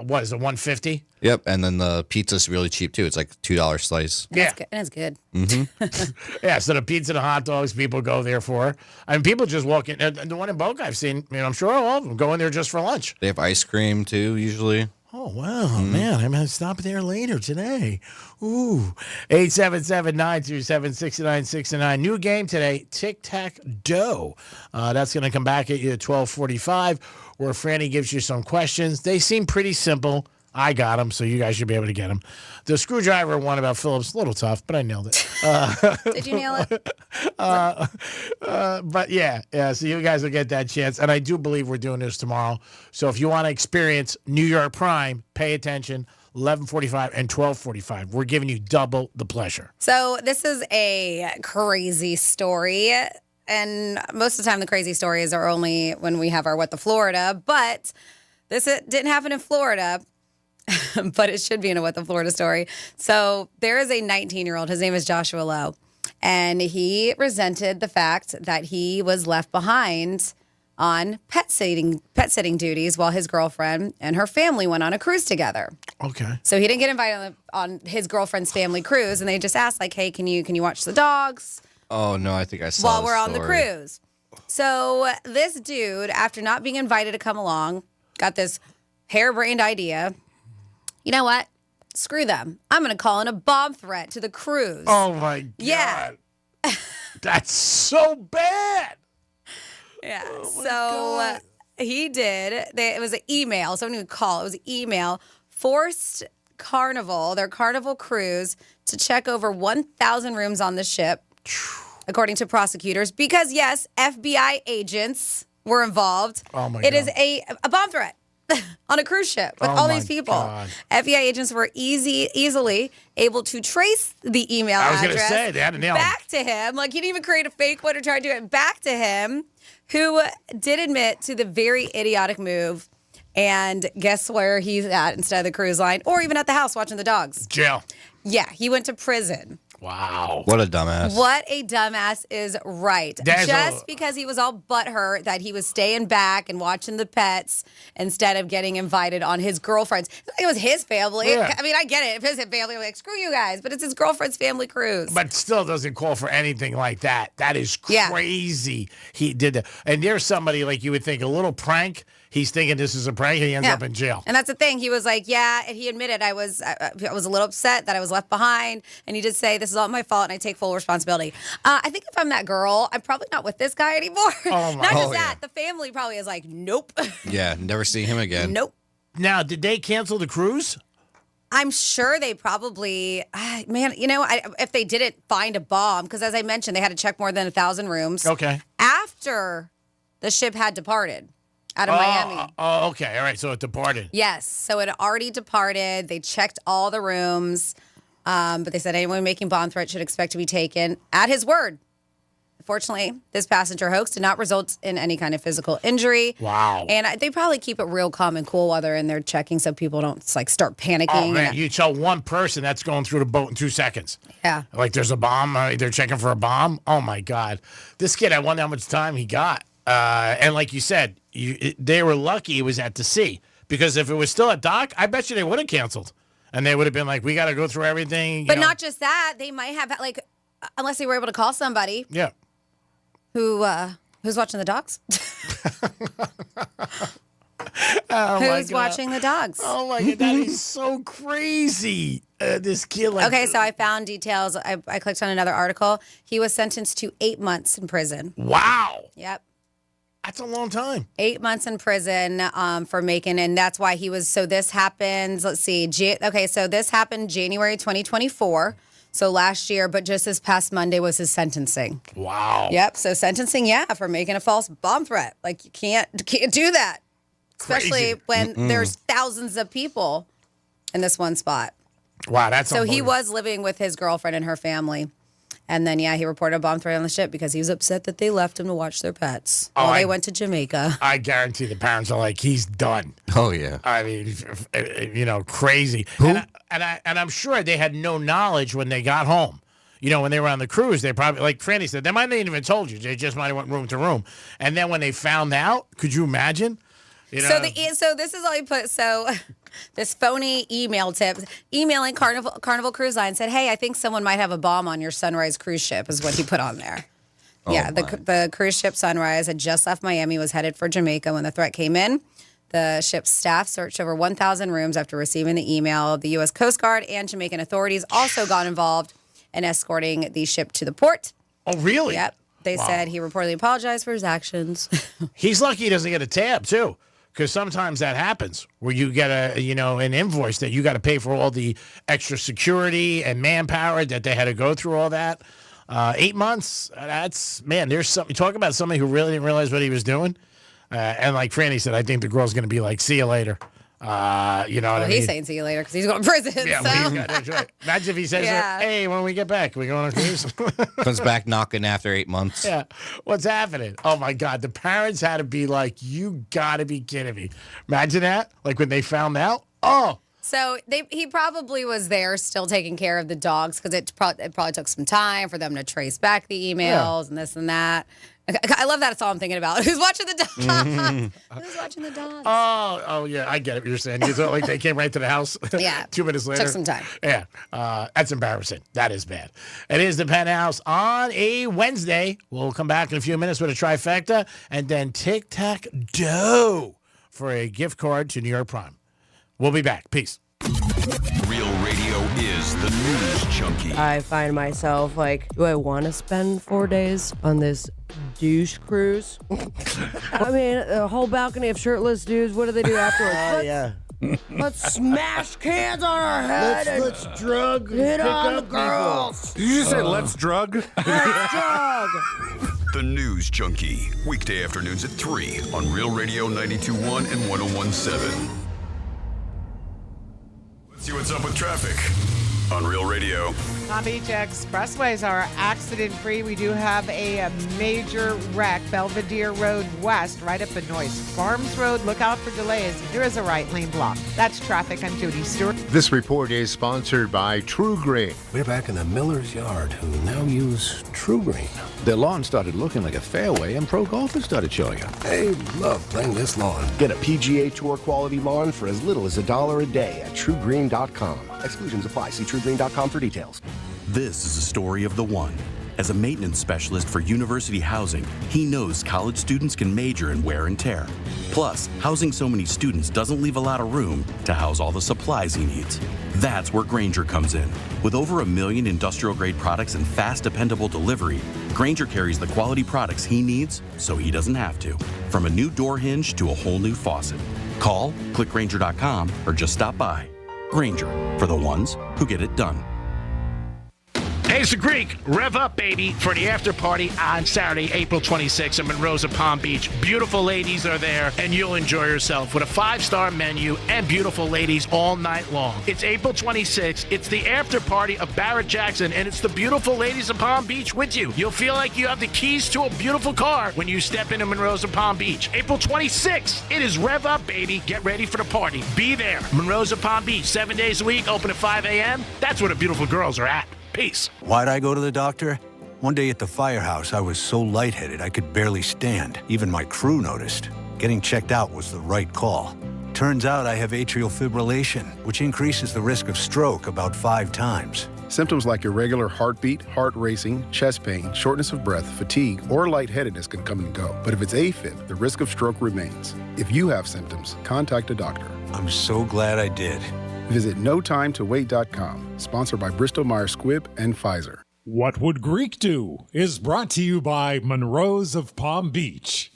What is it, 150? Yep, and then the pizza's really cheap, too. It's like $2 slice. Yeah. That's good. Mm-hmm. Yeah, so the pizza and the hot dogs people go there for. I mean, people just walk in. The one in Boca I've seen, I'm sure all of them go in there just for lunch. They have ice cream, too, usually. Oh, wow, man. I'm going to stop there later today. Ooh. 877-927-6969. New game today, Tic-Tac-Dough. That's going to come back at you at 12:45, where Franny gives you some questions. They seem pretty simple. I got them, so you guys should be able to get them. The screwdriver one about Phillips, a little tough, but I nailed it. Did you nail it? But yeah, so you guys will get that chance. And I do believe we're doing this tomorrow. So if you want to experience New York Prime, pay attention, 11:45 and 12:45. We're giving you double the pleasure. So this is a crazy story. And most of the time, the crazy stories are only when we have our What the Florida. But this didn't happen in Florida. But it should be in a What the Florida story. So there is a 19-year-old. His name is Joshua Lowe. And he resented the fact that he was left behind on pet sitting duties while his girlfriend and her family went on a cruise together. Okay. So he didn't get invited on his girlfriend's family cruise. And they just asked, like, hey, can you watch the dogs? Oh, no, I think I saw while we're on the cruise. So this dude, after not being invited to come along, got this harebrained idea. You know what? Screw them. I'm going to call in a bomb threat to the cruise. Oh, my God. Yeah. That's so bad. Yeah. Oh, so he did, it was an email. Someone would call. It was an email. Forced Carnival, their Carnival cruise, to check over 1,000 rooms on the ship, according to prosecutors, because, yes, FBI agents were involved. Oh, my It God. is a bomb threat on a cruise ship with all these people. God. FBI agents were easily able to trace the email I was address going to say, they had to nail him. back to him. Like, he didn't even create a fake one or try to do it back to him, who did admit to the very idiotic move. And guess where he's at instead of the cruise line, or even at the house watching the dogs? Jail. Yeah, he went to prison. Wow. What a dumbass. What a dumbass is right. Just because he was all butthurt that he was staying back and watching the pets instead of getting invited on his girlfriend's. It was his family. Yeah. I mean, I get it. If it was his family, I'm like, screw you guys. But it's his girlfriend's family cruise. But still doesn't call for anything like that. That is crazy. He did that. And there's somebody like you would think a little prank. He's thinking this is a prank. He ends up in jail. And that's the thing. He was like, yeah, and he admitted I was a little upset that I was left behind. And he did say, this is all my fault and I take full responsibility. I think if I'm that girl, I'm probably not with this guy anymore. Oh, my. Not just that. The family probably is like, nope. Yeah, never see him again. Nope. Now, did they cancel the cruise? I'm sure they probably, man, if they didn't find a bomb, because as I mentioned, they had to check more than 1,000 rooms. Okay. After the ship had departed out of Miami. Oh, okay. All right. So it departed. Yes. So it had already departed. They checked all the rooms, but they said anyone making bomb threats should expect to be taken at his word. Fortunately, this passenger hoax did not result in any kind of physical injury. Wow. And they probably keep it real calm and cool while they're in there checking so people don't start panicking. Oh, man. You tell one person that's going through the boat in 2 seconds. Yeah. Like there's a bomb. They're checking for a bomb. Oh, my God. This kid, I wonder how much time he got. And like you said, they were lucky it was at the sea. Because if it was still at dock, I bet you they would have canceled. And they would have been like, we got to go through everything. But not just that. They might have, unless they were able to call somebody. Yeah. Who's watching the dogs? Who's watching the dogs? Oh, my God. That is so crazy. This kid. Okay, so I found details. I clicked on another article. He was sentenced to 8 months in prison. Wow. Yep. That's a long time. 8 months in prison for making, and that's why he was. So this happens. Let's see. So this happened January 2024. So last year, but just this past Monday was his sentencing. Wow. Yep. So sentencing, for making a false bomb threat. Like you can't do that, especially when there's thousands of people in this one spot. Wow, that's so he was living with his girlfriend and her family. And then, he reported a bomb threat on the ship because he was upset that they left him to watch their pets while they went to Jamaica. I guarantee the parents are like, he's done. Oh, yeah. I mean, crazy. Who? And I'm sure they had no knowledge when they got home. When they were on the cruise, they probably, like Franny said, they might not even told you. They just might have went room to room. And then when they found out, could you imagine? So this is all he put. So this phony email tip, emailing Carnival Cruise Line said, hey, I think someone might have a bomb on your Sunrise cruise ship is what he put on there. The cruise ship Sunrise had just left Miami, was headed for Jamaica when the threat came in. The ship's staff searched over 1,000 rooms after receiving the email. The U.S. Coast Guard and Jamaican authorities also got involved in escorting the ship to the port. Oh, really? Yep. They said he reportedly apologized for his actions. He's lucky he doesn't get a tab, too. Because sometimes that happens where you get an invoice that you got to pay for all the extra security and manpower that they had to go through all that. 8 months, there's something. Talk about somebody who really didn't realize what he was doing. And like Franny said, I think the girl's going to be like, see you later. What I mean? He's saying see you later because he's going to prison. Yeah, that's right. Imagine if he says, hey, when we get back, we go on a cruise. Comes back knocking after 8 months. Yeah. What's happening? Oh, my God. The parents had to be like, you got to be kidding me. Imagine that. Like when they found out. Oh. So he probably was there still taking care of the dogs because it probably took some time for them to trace back the emails and this and that. I love that. It's all I'm thinking about. Who's watching the dogs? Who's watching the dogs? Oh, yeah. I get it. What you're saying. You thought like they came right to the house. Yeah. 2 minutes later. Took some time. Yeah. That's embarrassing. That is bad. It is the Penthouse on a Wednesday. We'll come back in a few minutes with a trifecta and then tic-tac-toe for a gift card to New York Prime. We'll be back. Peace. Real radio is the news junkie. I find myself like, do I want to spend 4 days on this douche cruise. I mean, a whole balcony of shirtless dudes. What do they do afterwards? Oh, yeah. Let's smash cans on our head. Let's drug. Hit pick on the up girls. people. Did you just say let's drug? Let's drug. The News Junkie, weekday afternoons at 3 on Real Radio 92.1 and 101.7. Let's see what's up with traffic on Real Radio. Palm Beach expressways are accident-free. We do have a major wreck, Belvedere Road West, right at Benoist Farms Road. Look out for delays. There is a right lane block. That's traffic. I'm Judy Stewart. This report is sponsored by True Green. We're back in the miller's yard, who now use True Green. Their lawn started looking like a fairway, and pro golfers started showing up. They love playing this lawn. Get a PGA Tour quality lawn for as little as $1 a day at TrueGreen.com. Exclusions apply. See TrueGreen.com for details. This is a story of the one. As a maintenance specialist for university housing, he knows college students can major in wear and tear. Plus, housing so many students doesn't leave a lot of room to house all the supplies he needs. That's where Grainger comes in. With over 1 million industrial-grade products and fast, dependable delivery, Grainger carries the quality products he needs so he doesn't have to. From a new door hinge to a whole new faucet. Call, click Grainger.com, or just stop by. Grainger, for the ones who get it done. Hey, it's the Greek. Rev up, baby, for the after party on Saturday, April 26th in Monroe's at Palm Beach. Beautiful ladies are there, and you'll enjoy yourself with a 5-star menu and beautiful ladies all night long. It's April 26th. It's the after party of Barrett Jackson, and it's the beautiful ladies of Palm Beach with you. You'll feel like you have the keys to a beautiful car when you step into Monroe's at Palm Beach. April 26th. It is Rev up, baby. Get ready for the party. Be there. Monroe's at Palm Beach, 7 days a week, open at 5 a.m. That's where the beautiful girls are at. Peace. Why'd I go to the doctor? One day at the firehouse, I was so lightheaded I could barely stand. Even my crew noticed. Getting checked out was the right call. Turns out I have atrial fibrillation, which increases the risk of stroke about 5 times. Symptoms like irregular heartbeat, heart racing, chest pain, shortness of breath, fatigue, or lightheadedness can come and go. But if it's AFib, the risk of stroke remains. If you have symptoms, contact a doctor. I'm so glad I did. Visit notimetowait.com, sponsored by Bristol-Myers Squibb and Pfizer. What Would Greek Do is brought to you by Monroe's of Palm Beach.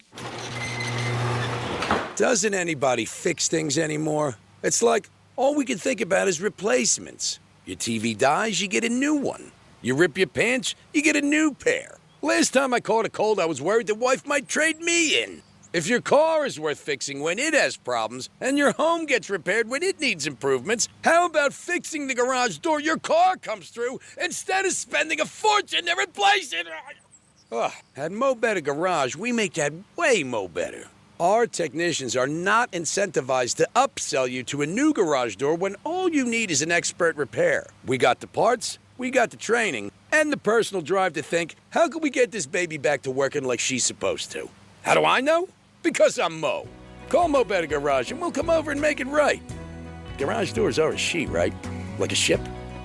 Doesn't anybody fix things anymore? It's like all we can think about is replacements. Your TV dies, you get a new one. You rip your pants, you get a new pair. Last time I caught a cold, I was worried the wife might trade me in. If your car is worth fixing when it has problems, and your home gets repaired when it needs improvements, how about fixing the garage door your car comes through instead of spending a fortune to replace it? At Mo Better Garage, we make that way mo better. Our technicians are not incentivized to upsell you to a new garage door when all you need is an expert repair. We got the parts, we got the training, and the personal drive to think, how can we get this baby back to working like she's supposed to? How do I know? Because I'm Mo. Call Mo Better Garage and we'll come over and make it right. Garage doors are a she, right? Like a ship?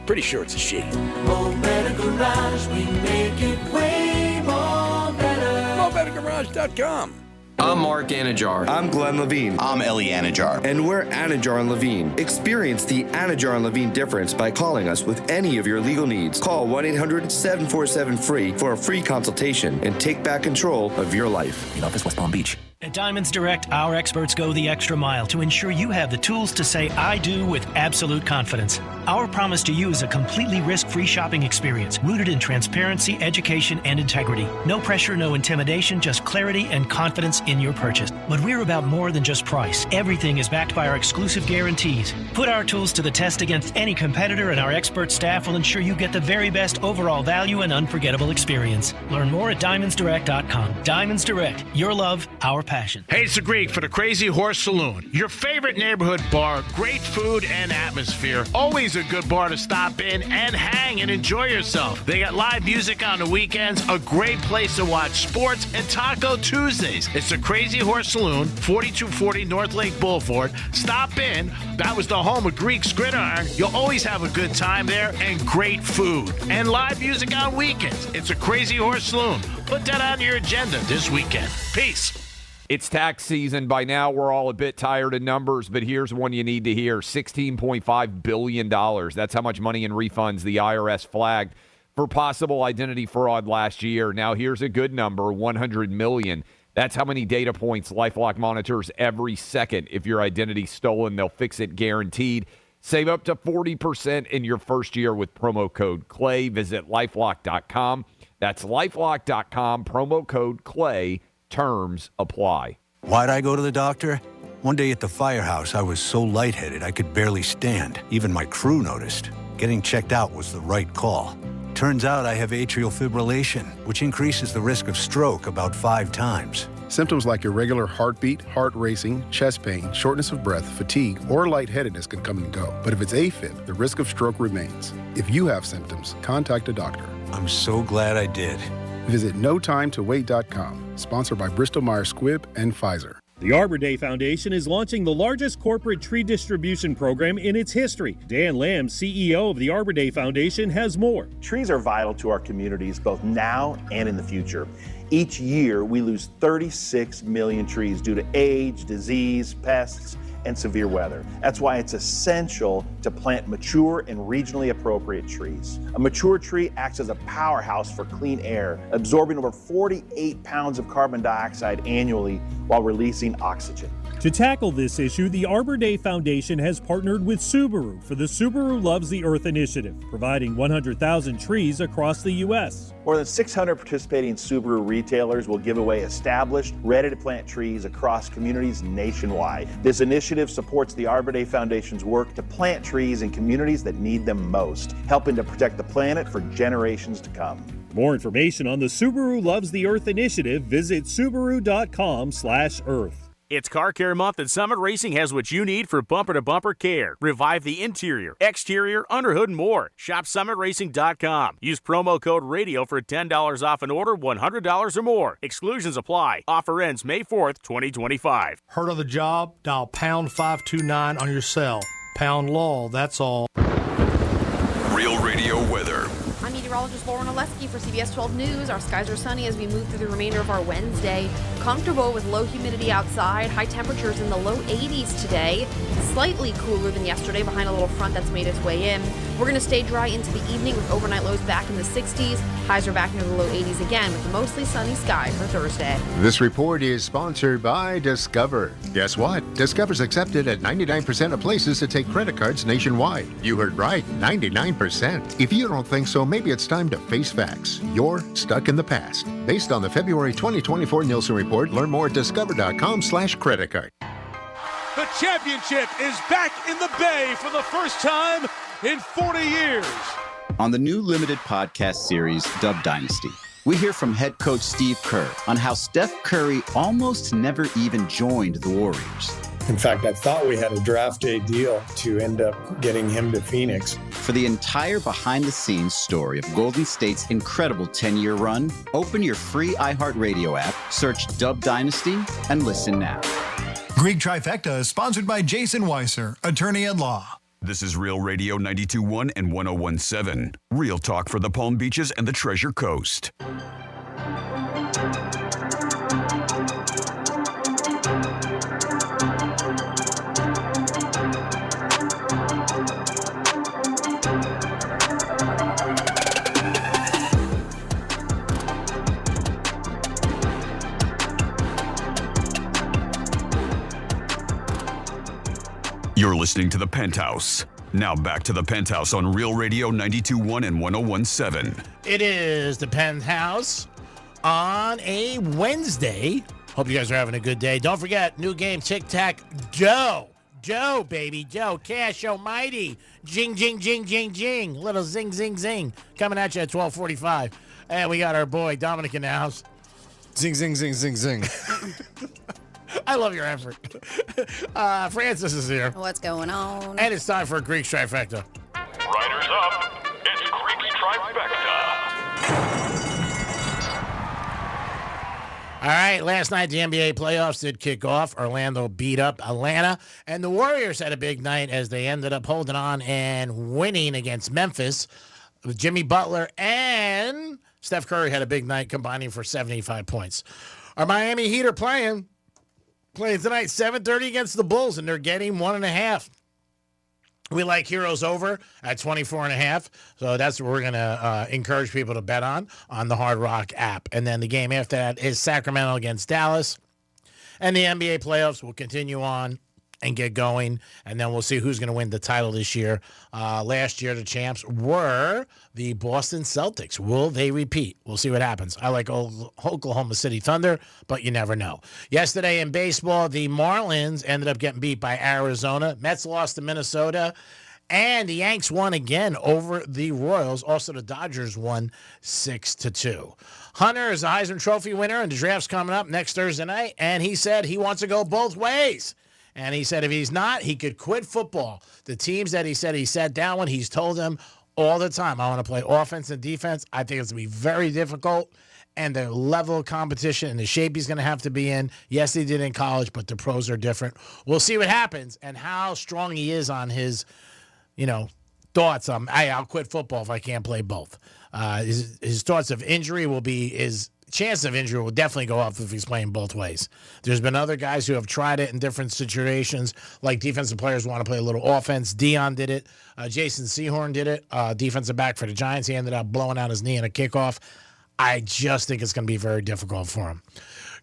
Pretty sure it's a she. Mo Better Garage, we make it way more better. MoBetterGarage.com. I'm Mark Anajar. I'm Glenn Levine. I'm Ellie Anajar. And we're Anajar and Levine. Experience the Anajar and Levine difference by calling us with any of your legal needs. Call 1-800-747-FREE for a free consultation and take back control of your life. In office, West Palm Beach. At Diamonds Direct, our experts go the extra mile to ensure you have the tools to say I do with absolute confidence. Our promise to you is a completely risk-free shopping experience rooted in transparency, education, and integrity. No pressure, no intimidation, just clarity and confidence in your purchase. But we're about more than just price. Everything is backed by our exclusive guarantees. Put our tools to the test against any competitor, and our expert staff will ensure you get the very best overall value and unforgettable experience. Learn more at DiamondsDirect.com. Diamonds Direct, your love, our passion. Hey, it's the Greek for the Crazy Horse Saloon. Your favorite neighborhood bar, great food and atmosphere. Always a good bar to stop in and hang and enjoy yourself. They got live music on the weekends, a great place to watch sports, and Taco Tuesdays. It's the Crazy Horse Saloon, 4240 North Lake Boulevard. Stop in. That was the home of Greek's Gridiron. You'll always have a good time there and great food. And live music on weekends. It's a Crazy Horse Saloon. Put that on your agenda this weekend. Peace. It's tax season. By now, we're all a bit tired of numbers, but here's one you need to hear. $16.5 billion. That's how much money in refunds the IRS flagged for possible identity fraud last year. Now, here's a good number, 100 million. That's how many data points LifeLock monitors every second. If your identity's stolen, they'll fix it guaranteed. Save up to 40% in your first year with promo code CLAY. Visit lifelock.com. That's lifelock.com, promo code CLAY. Terms apply. Why'd I go to the doctor? One day at the firehouse, I was so lightheaded I could barely stand. Even my crew noticed. Getting checked out was the right call. Turns out I have atrial fibrillation, which increases the risk of stroke about 5 times. Symptoms like irregular heartbeat, heart racing, chest pain, shortness of breath, fatigue, or lightheadedness can come and go. But if it's AFib, the risk of stroke remains. If you have symptoms, contact a doctor. I'm so glad I did. Visit notimetowait.com. Sponsored by Bristol-Myers Squibb and Pfizer. The Arbor Day Foundation is launching the largest corporate tree distribution program in its history. Dan Lamb, CEO of the Arbor Day Foundation, has more. Trees are vital to our communities both now and in the future. Each year, we lose 36 million trees due to age, disease, pests, and severe weather. That's why it's essential to plant mature and regionally appropriate trees. A mature tree acts as a powerhouse for clean air, absorbing over 48 pounds of carbon dioxide annually while releasing oxygen. To tackle this issue, the Arbor Day Foundation has partnered with Subaru for the Subaru Loves the Earth initiative, providing 100,000 trees across the U.S. More than 600 participating Subaru retailers will give away established, ready-to-plant trees across communities nationwide. This initiative supports the Arbor Day Foundation's work to plant trees in communities that need them most, helping to protect the planet for generations to come. For more information on the Subaru Loves the Earth initiative, visit Subaru.com/earth. It's Car Care Month, and Summit Racing has what you need for bumper-to-bumper care. Revive the interior, exterior, underhood, and more. Shop summitracing.com. Use promo code RADIO for $10 off an order $100 or more. Exclusions apply. Offer ends May 4th, 2025. Heard of the job? Dial pound 529 on your cell. Pound law, that's all. Real Radio weather. I'm meteorologist Lauren Oleski for CBS 12 News. Our skies are sunny as we move through the remainder of our Wednesday. Comfortable with low humidity outside. High temperatures in the low 80s today. Slightly cooler than yesterday behind a little front that's made its way in. We're going to stay dry into the evening with overnight lows back in the 60s. Highs are back into the low 80s again with a mostly sunny sky for Thursday. This report is sponsored by Discover. Guess what? Discover's accepted at 99% of places to take credit cards nationwide. You heard right, 99%. If you don't think so, maybe it's time to face facts. You're stuck in the past. Based on the February 2024 Nielsen report, learn more at discover.com/credit card. The championship is back in the Bay for the first time in 40 years. On the new limited podcast series, Dub Dynasty, we hear from head coach Steve Kerr on how Steph Curry almost never even joined the Warriors. In fact, I thought we had a draft day deal to end up getting him to Phoenix. For the entire behind-the-scenes story of Golden State's incredible 10-year run, open your free iHeartRadio app, search Dub Dynasty, and listen now. Greek Trifecta is sponsored by Jason Weiser, attorney at law. This is Real Radio 92.1 and 101.7. Real talk for the Palm Beaches and the Treasure Coast. You're listening to The Penthouse. Now back to The Penthouse on Real Radio 92.1 and 101.7. It is The Penthouse on a Wednesday. Hope you guys are having a good day. Don't forget, new game, Tic-Tac-Doe. Doe, baby, Doe. Cash almighty. Jing, jing, jing, jing, jing. Little zing, zing, zing. Coming at you at 12:45. And we got our boy Dominic in the house. Zing, zing, zing, zing, zing. I love your effort. Francis is here. What's going on? And it's time for a Greek Trifecta. Riders up. It's Greek's Trifecta. All right, last night the NBA playoffs did kick off. Orlando beat up Atlanta, and the Warriors had a big night as they ended up holding on and winning against Memphis. Jimmy Butler and Steph Curry had a big night, combining for 75 points. Our Miami Heat are playing tonight, 7:30 against the Bulls, and they're getting 1.5. We like Heroes over at 24.5. So that's what we're going to encourage people to bet on the Hard Rock app. And then the game after that is Sacramento against Dallas. And the NBA playoffs will continue on and get going. And then we'll see who's going to win the title this year. Last year, the champs were the Boston Celtics. Will they repeat? We'll see what happens. I like Oklahoma City Thunder, but you never know. Yesterday in baseball, the Marlins ended up getting beat by Arizona. Mets lost to Minnesota. And the Yanks won again over the Royals. Also, the Dodgers won 6-2. Hunter is a Heisman Trophy winner, and the draft's coming up next Thursday night. And he said he wants to go both ways. And he said if he's not, he could quit football. The teams that he said he sat down with, he's told them all the time, I want to play offense and defense. I think it's going to be very difficult. And the level of competition and the shape he's going to have to be in. Yes, he did in college, but the pros are different. We'll see what happens and how strong he is on his, thoughts on, hey, I'll quit football if I can't play both. His thoughts of injury will be his chance of injury will definitely go up if he's playing both ways. There's been other guys who have tried it in different situations, like defensive players want to play a little offense. Dion did it. Jason Sehorn did it. Defensive back for the Giants. He ended up blowing out his knee in a kickoff. I just think it's going to be very difficult for him.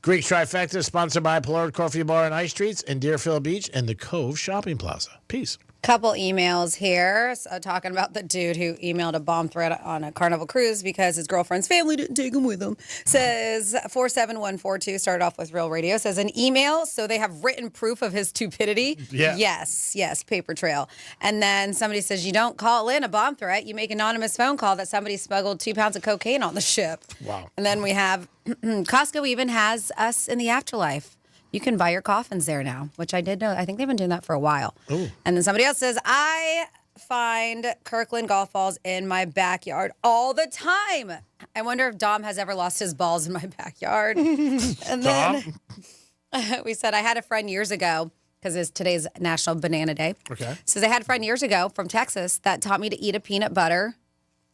Greek Trifecta, sponsored by Pollard Coffee Bar and Ice Treats in Deerfield Beach and the Cove Shopping Plaza. Peace. Couple emails here talking about the dude who emailed a bomb threat on a Carnival cruise because his girlfriend's family didn't take him with him. Says 47142 started off with Real Radio. Says an email, so they have written proof of his stupidity. Yeah. Yes, paper trail. And then somebody says you don't call in a bomb threat, you make an anonymous phone call that somebody smuggled 2 pounds of cocaine on the ship. Wow. And then we have Costco even has us in the afterlife. You can buy your coffins there now, which I did know. I think they've been doing that for a while. Ooh. And then somebody else says, I find Kirkland golf balls in my backyard all the time. I wonder if Dom has ever lost his balls in my backyard. And then we said, I had a friend years ago, because today's National Banana Day. Okay. Says I had a friend years ago from Texas that taught me to eat a peanut butter,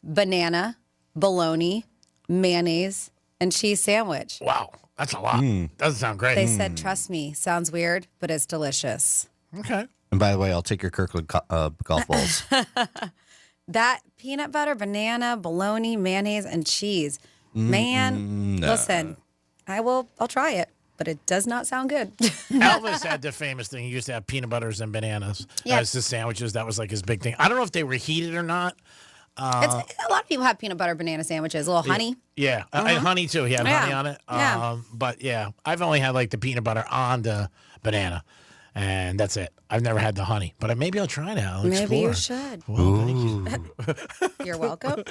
banana, bologna, mayonnaise, and cheese sandwich. Wow. That's a lot. Doesn't sound great. They said, trust me, sounds weird, but it's delicious. Okay. And by the way, I'll take your Kirkland golf balls. That peanut butter, banana, bologna, mayonnaise, and cheese. Man, listen, I'll try it, but it does not sound good. Elvis had the famous thing. He used to have peanut butters and bananas as his sandwiches. That was like his big thing. I don't know if they were heated or not. A lot of people have peanut butter banana sandwiches, a little honey. Yeah, and honey too. He had honey on it. Yeah. But yeah, I've only had like the peanut butter on the banana, and that's it. I've never had the honey, but maybe I'll try now. I'll Maybe explore. you should. Well, thank you. You're welcome.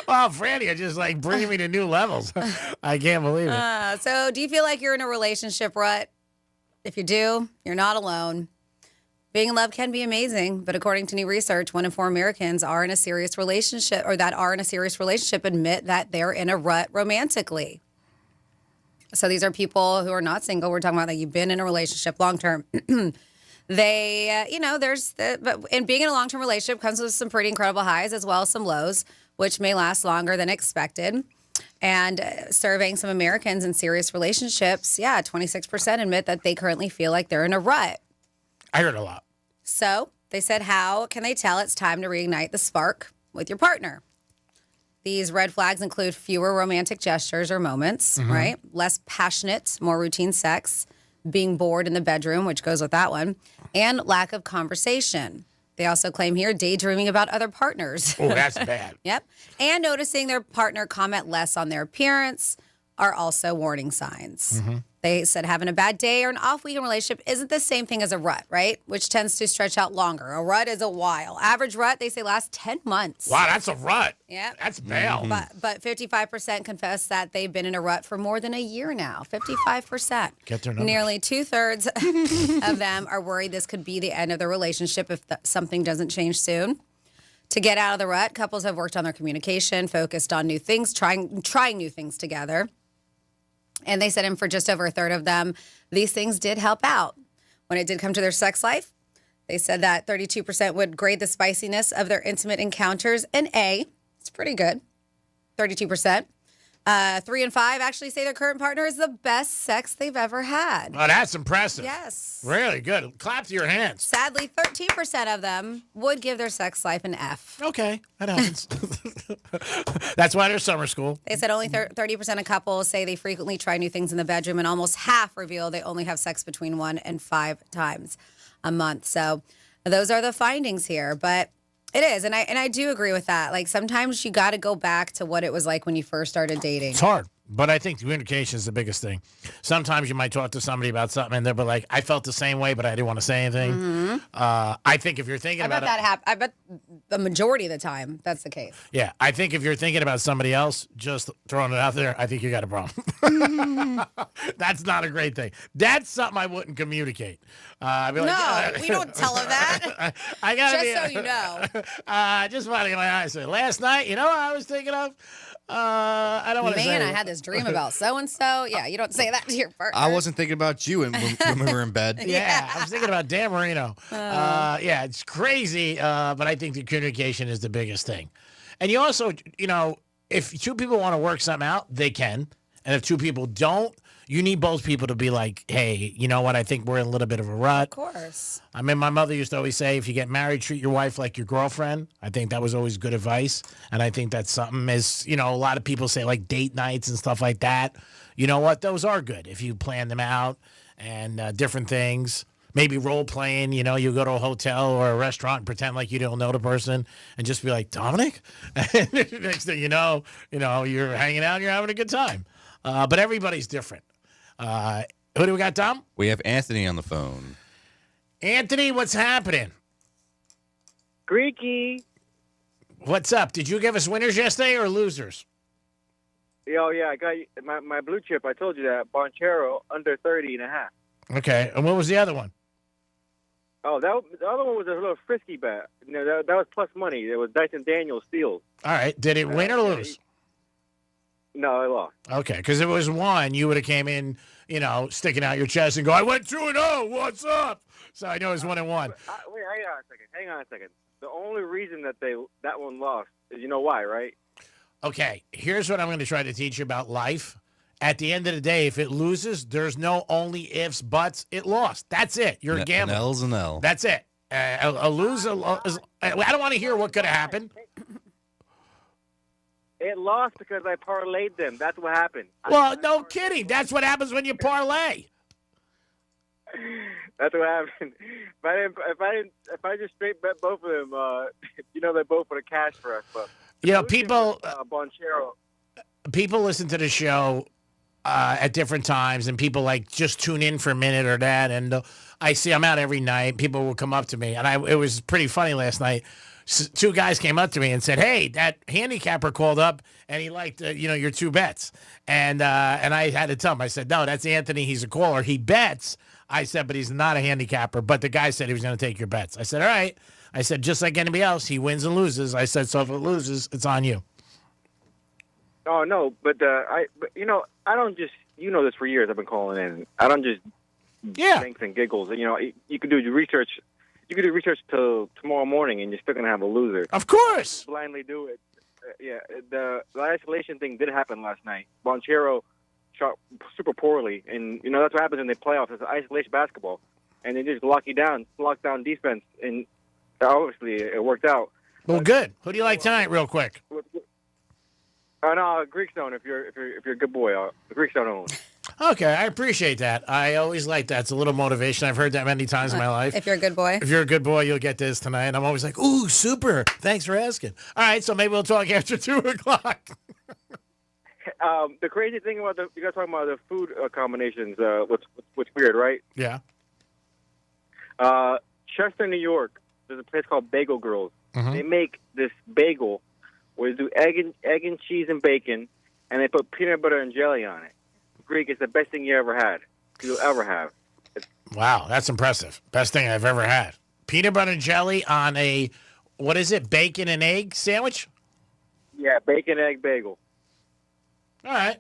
Wow, Franny, you're just like bringing me to new levels. I can't believe it. So do you feel like you're in a relationship rut? If you do, you're not alone. Being in love can be amazing, but according to new research, 1 in 4 Americans are in a serious relationship admit that they're in a rut romantically. So these are people who are not single. We're talking about that you've been in a relationship long term. And being in a long term relationship comes with some pretty incredible highs as well as some lows, which may last longer than expected. And surveying some Americans in serious relationships, 26% admit that they currently feel like they're in a rut. I heard a lot. So they said, how can they tell it's time to reignite the spark with your partner? These red flags include fewer romantic gestures or moments, right? Less passionate, more routine sex, being bored in the bedroom, which goes with that one, and lack of conversation. They also claim here daydreaming about other partners. Oh, that's bad. Yep. And noticing their partner comment less on their appearance are also warning signs. They said having a bad day or an off week in a relationship isn't the same thing as a rut, right? Which tends to stretch out longer. A rut is a while. Average rut, they say, lasts 10 months. Wow, that's a rut. Yeah. That's bad. But 55% confess that they've been in a rut for more than a year now. 55%. Get their numbers. Nearly 2/3 of them are worried this could be the end of the relationship if something doesn't change soon. To get out of the rut, couples have worked on their communication, focused on new things, trying new things together. And they said, and for just over a third of them, these things did help out. When it did come to their sex life, they said that 32% would grade the spiciness of their intimate encounters an A. It's pretty good. 32%. 3 and 5 actually say their current partner is the best sex they've ever had. Oh, that's impressive. Yes. Really good. Clap to your hands. Sadly, 13% of them would give their sex life an F. Okay, that happens. That's why there's summer school. They said only 30% of couples say they frequently try new things in the bedroom, and almost half reveal they only have sex between 1 and 5 times a month. So those are the findings here. But it is, and I do agree with that. Like, sometimes you got to go back to what it was like when you first started dating. It's hard, but I think communication is the biggest thing. Sometimes you might talk to somebody about something, and they'll be like, I felt the same way, but I didn't want to say anything. Mm-hmm. I think if you're thinking about it, I bet the majority of the time that's the case. yeah, I think if you're thinking about somebody else, just throwing it out there, I think you got a problem. That's not a great thing. That's something I wouldn't communicate. I'd be like, No, we don't tell them that. I gotta Just so you know. just want to get my eyes. Last night, you know what I was thinking of? I don't want to say. Man, I had this dream about so-and-so. Yeah, you don't say that to your partner. I wasn't thinking about you when we were in bed. Yeah, I was thinking about Dan Marino. Yeah, it's crazy, but I think the communication is the biggest thing. And you also, if two people want to work something out, they can. And if two people don't, you need both people to be like, hey, you know what? I think we're in a little bit of a rut. Of course. I mean, my mother used to always say, if you get married, treat your wife like your girlfriend. I think that was always good advice. And I think that's something a lot of people say, like date nights and stuff like that. You know what? Those are good if you plan them out and different things. Maybe role playing, you go to a hotel or a restaurant and pretend like you don't know the person and just be like, Dominic? And next thing you know, you're hanging out and you're having a good time. But everybody's different. Who do we got, Tom? We have Anthony on the phone. Anthony, what's happening? Greeky. What's up? Did you give us winners yesterday or losers? Oh, yeah, I got my blue chip. I told you that. Bonchero, under 30.5. Okay, and what was the other one? Oh, the other one was a little frisky bet. That was plus money. It was Dyson Daniels Steals. All right, did it win or lose? No, I lost. Okay, because if it was one, you would have came in, sticking out your chest and go, I went 2-0. What's up? So I know it was 1-1. Wait, hang on a second. The only reason that one lost is why, right? Okay, here's what I'm going to try to teach you about life. At the end of the day, if it loses, there's no only ifs, buts. It lost. That's it. You're a gambler. An L's an L. That's it. A lose. I don't want to hear what could have happened. It lost because I parlayed them. That's what happened. Well, no kidding. That's what happens when you parlay. That's what happened. If I just straight bet both of them, they both would have cashed for us. But people. Bonchero. People listen to the show at different times, and people just tune in for a minute or that. And I'm out every night. People will come up to me, and it was pretty funny last night. Two guys came up to me and said, "Hey, that handicapper called up, and he liked your two bets." And I had to tell him. I said, "No, that's Anthony. He's a caller. He bets." I said, "But he's not a handicapper." But the guy said he was going to take your bets. I said, "All right." I said, "Just like anybody else, he wins and loses." I said, "So if it loses, it's on you." Oh no, but I don't just this for years. I've been calling in. I don't just thinks and giggles. You can do research. You can do research till tomorrow morning, and you're still gonna have a loser. Of course, blindly do it. The isolation thing did happen last night. Bonchero shot super poorly, and that's what happens in the playoffs. It's isolation basketball, and they just lock down defense, and obviously it worked out. Well, good. Who do you like tonight, real quick? No, Greek Stone. If you're a good boy, Greek Stone only. Okay, I appreciate that. I always like that. It's a little motivation. I've heard that many times in my life. If you're a good boy. If you're a good boy, you'll get this tonight. And I'm always like, ooh, super. Thanks for asking. All right, so maybe we'll talk after 2 o'clock. The crazy thing about you guys talking about the food combinations, what's weird, right? Yeah. Chester, New York, there's a place called Bagel Girls. Mm-hmm. They make this bagel where they do egg and cheese and bacon, and they put peanut butter and jelly on it. Greek, it's the best thing you'll ever have. Wow, that's impressive. Best thing I've ever had. Peanut butter and jelly on a, what is it, bacon and egg sandwich? Yeah, bacon egg bagel. All right.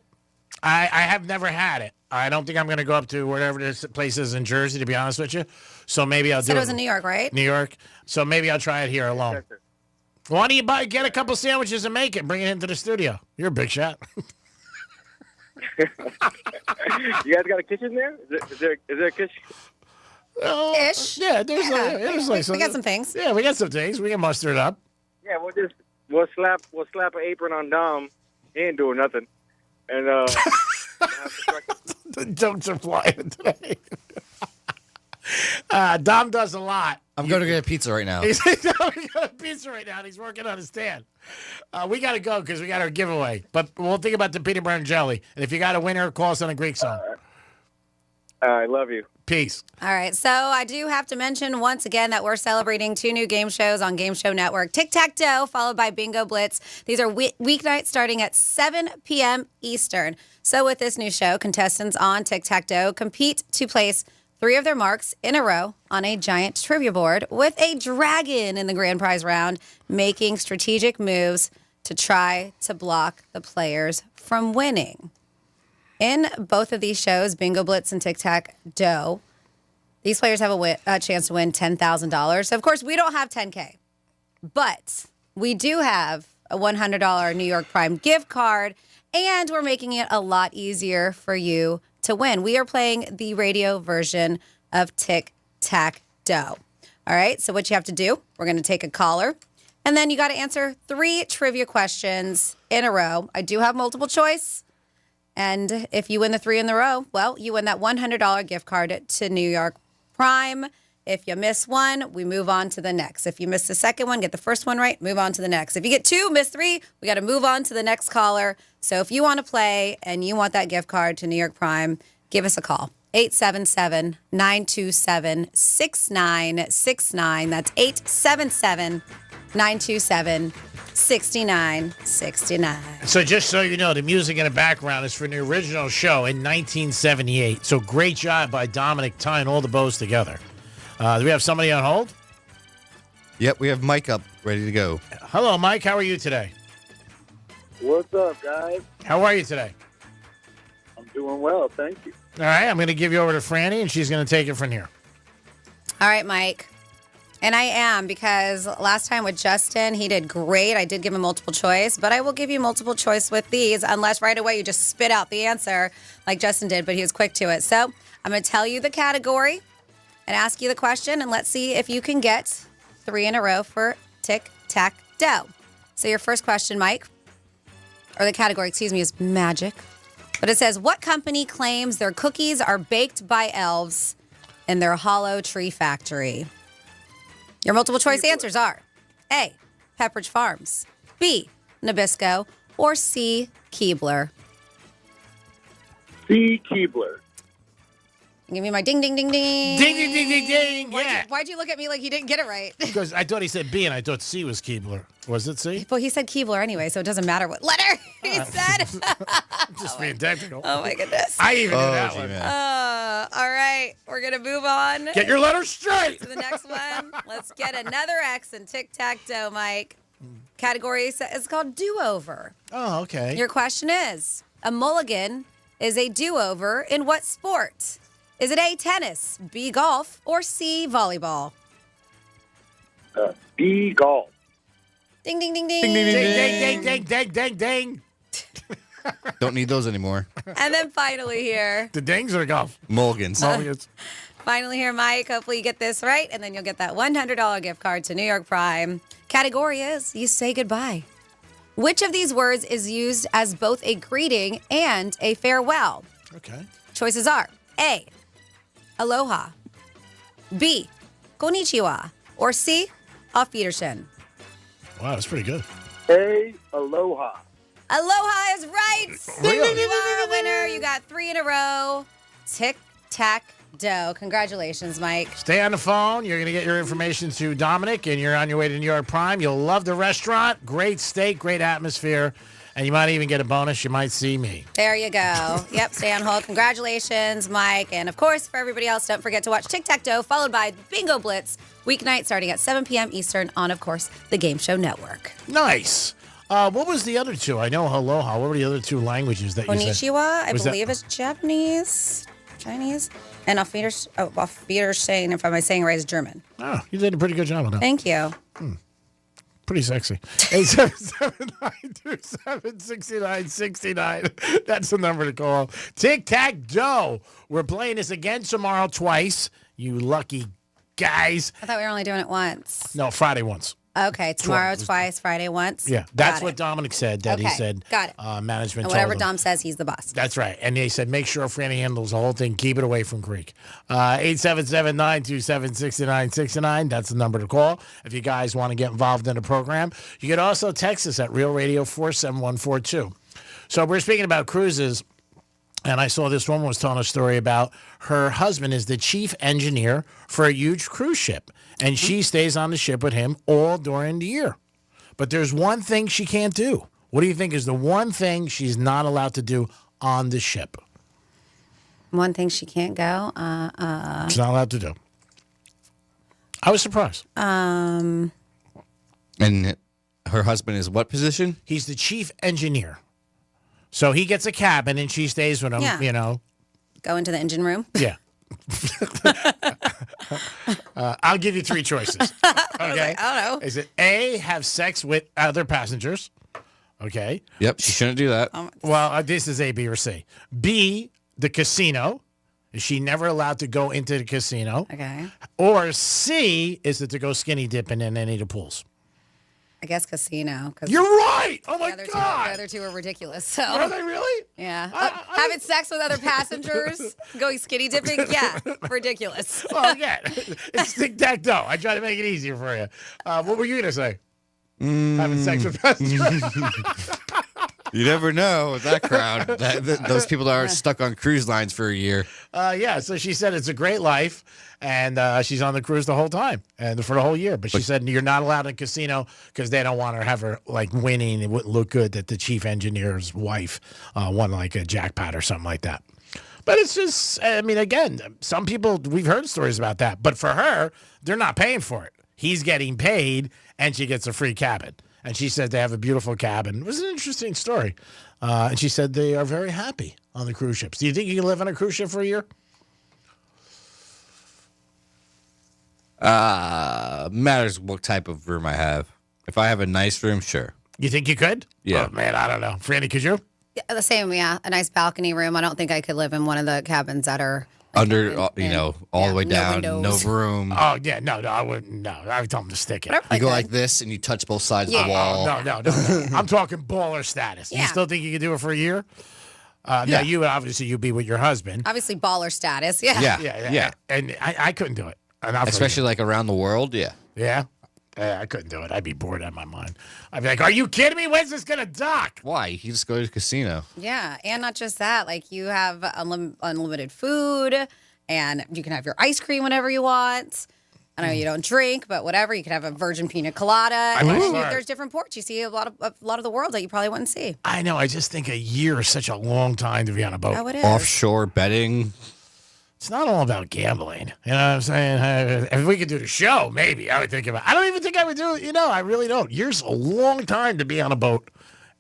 I have never had it. I don't think I'm going to go up to whatever this place is in Jersey, to be honest with you. So maybe I'll do it. It was in New York, right? New York. So maybe I'll try it here alone. Why don't you get a couple sandwiches and make it? Bring it into the studio. You're a big shot. You guys got a kitchen there? Is there a kitchen? Ish. Yeah, there's we got some things. Yeah, we got some things. We can muster it up. Yeah, we'll slap an apron on Dom. He ain't doing nothing. And The jokes are flying today. Dom does a lot. I'm going to get a pizza right now. He's got a pizza right now, and he's working on his stand. We got to go because we got our giveaway. But we'll think about the peanut butter and jelly. And if you got a winner, call us on a Greek song. I love you. Peace. All right, so I do have to mention once again that we're celebrating 2 new game shows on Game Show Network. Tic-Tac-Toe, followed by Bingo Blitz. These are weeknights starting at 7 p.m. Eastern. So with this new show, contestants on Tic-Tac-Toe compete to place 3 of their marks in a row on a giant trivia board with a dragon in the grand prize round, making strategic moves to try to block the players from winning. In both of these shows, Bingo Blitz and Tic-Tac-Toe, these players have a chance to win $10,000. So, of course, we don't have $10K, but we do have a $100 New York Prime gift card, and we're making it a lot easier for you to win. We are playing the radio version of Tic-Tac-Toe. All right, so what you have to do, we're going to take a caller, and then you got to answer 3 trivia questions in a row. I do have multiple choice. And if you win the 3 in a row, well, you win that $100 gift card to New York Prime. If you miss one, we move on to the next. If you miss the second one, get the first one right, move on to the next. If you get 2, miss 3, we got to move on to the next caller. So if you want to play and you want that gift card to New York Prime, give us a call. 877-927-6969. That's 877-927-6969. So just so you know, the music in the background is from the original show in 1978. So great job by Dominic tying all the bows together. Do we have somebody on hold? Yep, we have Mike up, ready to go. Hello, Mike. How are you today? What's up, guys? How are you today? I'm doing well, thank you. All right, I'm going to give you over to Franny, and she's going to take it from here. All right, Mike. And I am, because last time with Justin, he did great. I did give him multiple choice, but I will give you multiple choice with these, unless right away you just spit out the answer like Justin did, but he was quick to it. So I'm going to tell you the category and ask you the question, and let's see if you can get 3 in a row for Tic-Tac-Toe. So your first question, Mike, or the category, is magic. But it says, what company claims their cookies are baked by elves in their hollow tree factory? Your multiple choice answers are A, Pepperidge Farms, B, Nabisco, or C, Keebler. C, Keebler. Give me my ding, ding, ding, ding. Ding, ding, ding, ding, ding. Yeah. Why'd you look at me like you didn't get it right? Because I thought he said B, and I thought C was Keebler. Was it C? Well, he said Keebler anyway, so it doesn't matter what letter he said. Just being technical. Oh, my goodness. I even knew that one. All right. We're going to move on. Get your letters straight. To the next one. Let's get another X in Tic-Tac-Toe, Mike. Category is called do-over. Oh, okay. Your question is, a mulligan is a do-over in what sport? Is it A, tennis, B, golf, or C, volleyball? B, golf. Ding, ding, ding, ding. Ding, ding, ding, ding, ding, ding, ding. Don't need those anymore. And then finally here. The dings or golf? Mulligans. Finally here, Mike. Hopefully you get this right, and then you'll get that $100 gift card to New York Prime. Category is, you say goodbye. Which of these words is used as both a greeting and a farewell? Okay. Choices are A, aloha, B, konnichiwa, or C, auf Wiedersehen. Wow, that's pretty good. A, aloha. Aloha is right. Really? You are a winner. You got 3 in a row. Tic-Tac-Toe. Congratulations, Mike. Stay on the phone. You're going to get your information to Dominic, and you're on your way to New York Prime. You'll love the restaurant. Great steak, great atmosphere. And you might even get a bonus. You might see me. There you go. Yep, stay on hold. Congratulations, Mike. And, of course, for everybody else, don't forget to watch Tic-Tac-Toe, followed by Bingo Blitz, weeknight starting at 7 p.m. Eastern on, of course, the Game Show Network. Nice. What was the other 2? I know aloha. What were the other 2 languages that you said? Konnichiwa, I believe is Japanese, Chinese, and auf Wiedersehen, if I'm saying it right, is German. Oh, you did a pretty good job on that. Thank you. Pretty sexy. 877-927-6969. That's the number to call. Tic-tac-toe. We're playing this again tomorrow twice. You lucky guys. I thought we were only doing it once. No, Friday once. Okay, tomorrow twice, Friday once. Yeah, that's Got what it. Dominic said. That he Okay, said. got it. Management. And whatever told him. Dom says, he's the boss. That's right. And they said, make sure Franny handles the whole thing. Keep it away from Creek. 877-927-6969. That's the number to call if you guys want to get involved in the program. You can also text us at Real Radio 47142. So we're speaking about cruises. And I saw this woman was telling a story about her husband is the chief engineer for a huge cruise ship. And she stays on the ship with him all during the year. But there's one thing she can't do. What do you think is the one thing she's not allowed to do on the ship? One thing she can't go. She's not allowed to do. I was surprised. And her husband is what position? He's the chief engineer. So he gets a cabin and she stays with him, Yeah. you know. Go into the engine room. Yeah. I'll give you three choices. Okay. I don't know. Is it A, have sex with other passengers? Okay. Yep, she shouldn't do that. Well, this is A, B, or C. B, the casino. Is she never allowed to go into the casino? Okay. Or C, is it to go skinny dipping in any of the pools? I guess casino. You're right. Oh, my the God. other two are ridiculous. So. Are they really? Yeah. Having sex with other passengers, going skinny dipping, yeah, ridiculous. Oh, yeah. It's tic-tac-toe. I try to make it easier for you. What were you going to say? Having sex with passengers? You never know with that crowd. Those people that are stuck on cruise lines for a year. Yeah, so she said it's a great life, and she's on the cruise the whole time and for the whole year. But she said you're not allowed in a casino because they don't want her to have her like winning. It wouldn't look good that the chief engineer's wife won like a jackpot or something like that. But it's just, I mean, again, some people, we've heard stories about that. But for her, they're not paying for it. He's getting paid, and she gets a free cabin. And she said they have a beautiful cabin. It was an interesting story. And she said they are very happy on the cruise ships. Do you think you can live on a cruise ship for a year? Matters what type of room I have. If I have a nice room, sure. You think you could? Yeah. Oh, man, I don't know. Franny, could you? Yeah, the same, yeah. A nice balcony room. I don't think I could live in one of the cabins that are under, all the way down, no windows. room. Oh, yeah, no, I wouldn't. No, I would tell them to stick it. You go like this and you touch both sides of the wall. No. I'm talking baller status. You still think you could do it for a year? Now, you would obviously you'd be with your husband. Obviously baller status, yeah. Yeah. And I couldn't do it. Especially like around the world, yeah. Yeah? I couldn't do it. I'd be bored out of my mind. I'd be like, are you kidding me? When's this going to dock? Why? You can just go to the casino. Yeah, and not just that. Like, you have unlimited food, and you can have your ice cream whenever you want. I know you don't drink, but whatever. You could have a virgin pina colada. There's different ports. You see a lot of the world that you probably wouldn't see. I know. I just think a year is such a long time to be on a boat. Oh, it is. Offshore betting. It's not all about gambling. You know what I'm saying? If we could do the show, maybe I would think about it. I don't even think I would do it. I really don't. Year's a long time to be on a boat.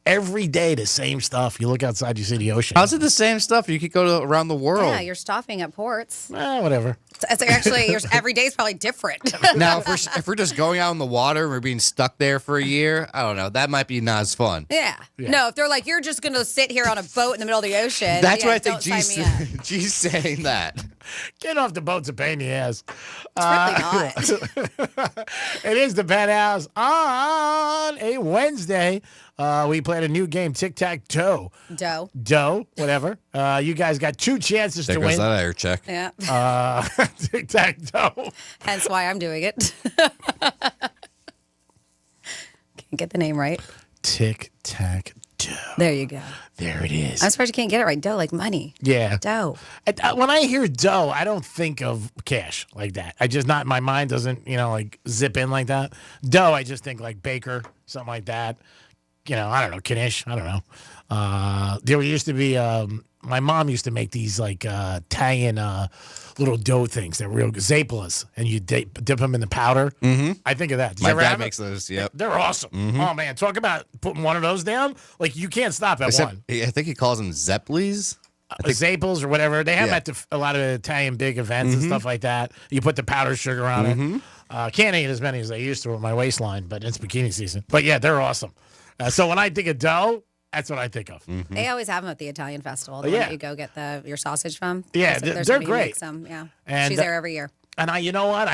Every day, the same stuff. You look outside, you see the ocean. How's it the same stuff? You could go around the world. Yeah, you're stopping at ports. Whatever. It's actually, every day is probably different. Now, if we're just going out in the water and we're being stuck there for a year, I don't know. That might be not as fun. Yeah. No, if they're like, you're just going to sit here on a boat in the middle of the ocean. That's what I think don't G's saying that. Get off the boat's a pain in the ass. It's really not. It is the Penthouse on a Wednesday. We played a new game, tic-tac-toe. Doe, whatever. You guys got two chances there to goes win. that air check. Yeah. Tic-tac-toe. Hence why I'm doing it. Can't get the name right. Tic-tac-toe. There you go. There it is. I'm surprised you can't get it right. Dough, like money. Yeah. Dough. When I hear dough, I don't think of cash like that. My mind doesn't, like zip in like that. Dough, I just think like baker, something like that. I don't know, Knish. I don't know. There used to be, my mom used to make these like Italian little dough things that were real good. Zapalas, and you dip them in the powder. Mm-hmm. I think of that. Did My you ever dad have makes those, yep. They're awesome. Mm-hmm. Oh, man. Talk about putting one of those down. Like, you can't stop at one. I think he calls them Zeppelis. Zaples or whatever. They have them at a lot of Italian big events and stuff like that. You put the powdered sugar on it. Can't eat as many as I used to with my waistline, but it's bikini season. But yeah, they're awesome. So when I think of dough, that's what I think of. Mm-hmm. They always have them at the Italian festival. The one that you go get your sausage from. Yeah, There's they're somebody who great. makes them, yeah. And, she's there every year. And you know what?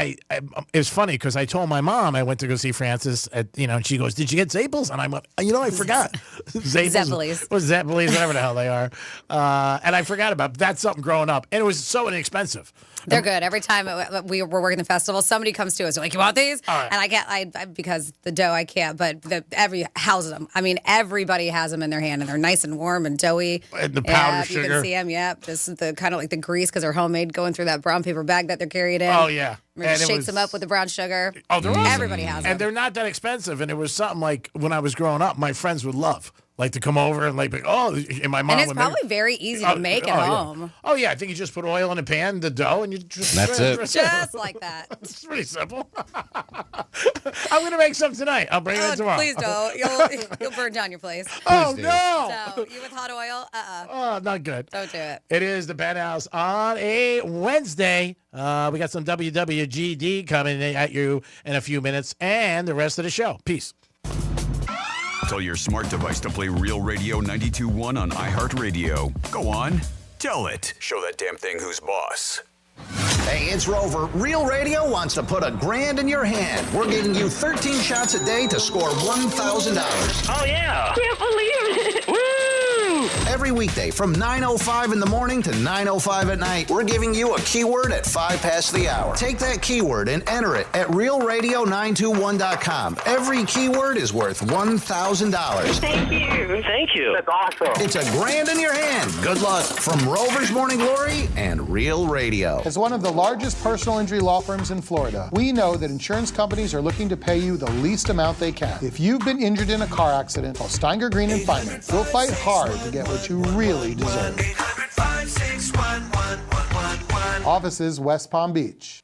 It's funny because I told my mom I went to go see Francis and she goes, "Did you get Zapples?" And I went, I forgot. Zeppelins. Or Zeppelins, whatever the hell they are. And I forgot about that's something growing up. And it was so inexpensive. They're good. Every time we were working the festival, somebody comes to us like, "You want these?" Right. And I can't, because the dough I can't, but every houses them. I mean, everybody has them in their hand, and they're nice and warm and doughy. And the powder sugar. You can see them. Yep, just the kind of like the grease because they're homemade, going through that brown paper bag that they're carried in. Oh yeah. And shakes them up with the brown sugar. Oh, they're awesome. Everybody has them. And they're not that expensive. And it was something like when I was growing up, my friends would love. Like to come over and and my mom and it's would probably very easy to make at home. Yeah. Oh yeah, I think you just put oil in a pan, the dough, and you just that's it. Just like that. It's pretty simple. I'm gonna make some tonight. I'll bring it in tomorrow. Please don't. You'll burn down your place. Oh no! So you with hot oil? Oh, not good. Don't do it. It is the Penthouse on a Wednesday. We got some WWGD coming at you in a few minutes, and the rest of the show. Peace. Tell your smart device to play Real Radio 92.1 on iHeartRadio. Go on, tell it. Show that damn thing who's boss. Hey, it's Rover. Real Radio wants to put $1,000 in your hand. We're giving you 13 shots a day to score $1,000. Oh, yeah. Can't believe it. Woo! Every weekday from 9:05 in the morning to 9:05 at night, we're giving you a keyword at 5 past the hour. Take that keyword and enter it at realradio921.com. Every keyword is worth $1,000. Thank you. Thank you. That's awesome. It's $1,000 in your hand. Good luck from Rover's Morning Glory and Real Radio. As one of the largest personal injury law firms in Florida, we know that insurance companies are looking to pay you the least amount they can. If you've been injured in a car accident, call Steinger Green and Finance. We'll fight hard to get what you really deserve. 800-561-1111. Offices, West Palm Beach.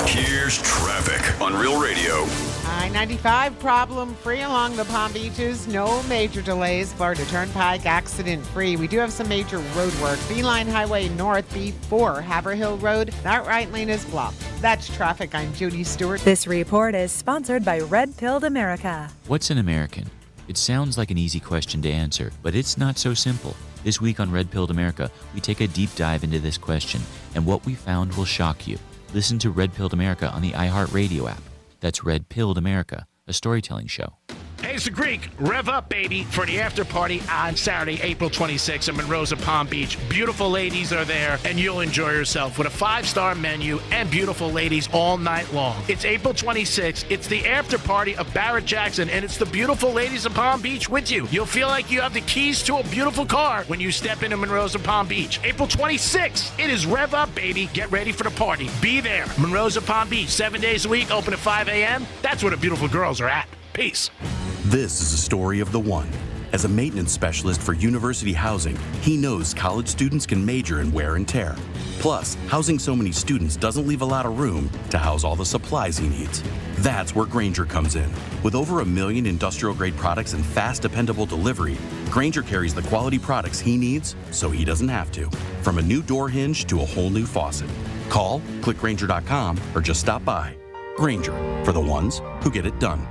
Here's traffic on Real Radio. I-95 problem-free along the Palm Beaches. No major delays. Florida Turnpike accident-free. We do have some major road work. Beeline Highway North, B4, Haverhill Road. That right lane is blocked. That's traffic. I'm Judy Stewart. This report is sponsored by Red Pilled America. What's an American? It sounds like an easy question to answer, but it's not so simple. This week on Red Pilled America, we take a deep dive into this question, and what we found will shock you. Listen to Red Pilled America on the iHeartRadio app. That's Red Pilled America, a storytelling show. Hey, it's the Greek. Rev up, baby, for the after party on Saturday, April 26th in Monroe's Palm Beach. Beautiful ladies are there, and you'll enjoy yourself with a 5-star menu and beautiful ladies all night long. It's April 26th. It's the after party of Barrett Jackson, and it's the beautiful ladies of Palm Beach with you. You'll feel like you have the keys to a beautiful car when you step into Monroe's Palm Beach. April 26th. It is Rev up, baby. Get ready for the party. Be there. Monroe's Palm Beach, 7 days a week, open at 5 a.m. That's where the beautiful girls are at. Peace. This is a story of the one. As a maintenance specialist for university housing, he knows college students can major in wear and tear. Plus, housing so many students doesn't leave a lot of room to house all the supplies he needs. That's where Grainger comes in. With over 1 million industrial-grade products and fast, dependable delivery, Grainger carries the quality products he needs so he doesn't have to. From a new door hinge to a whole new faucet. Call, click Grainger.com, or just stop by. Grainger, for the ones who get it done.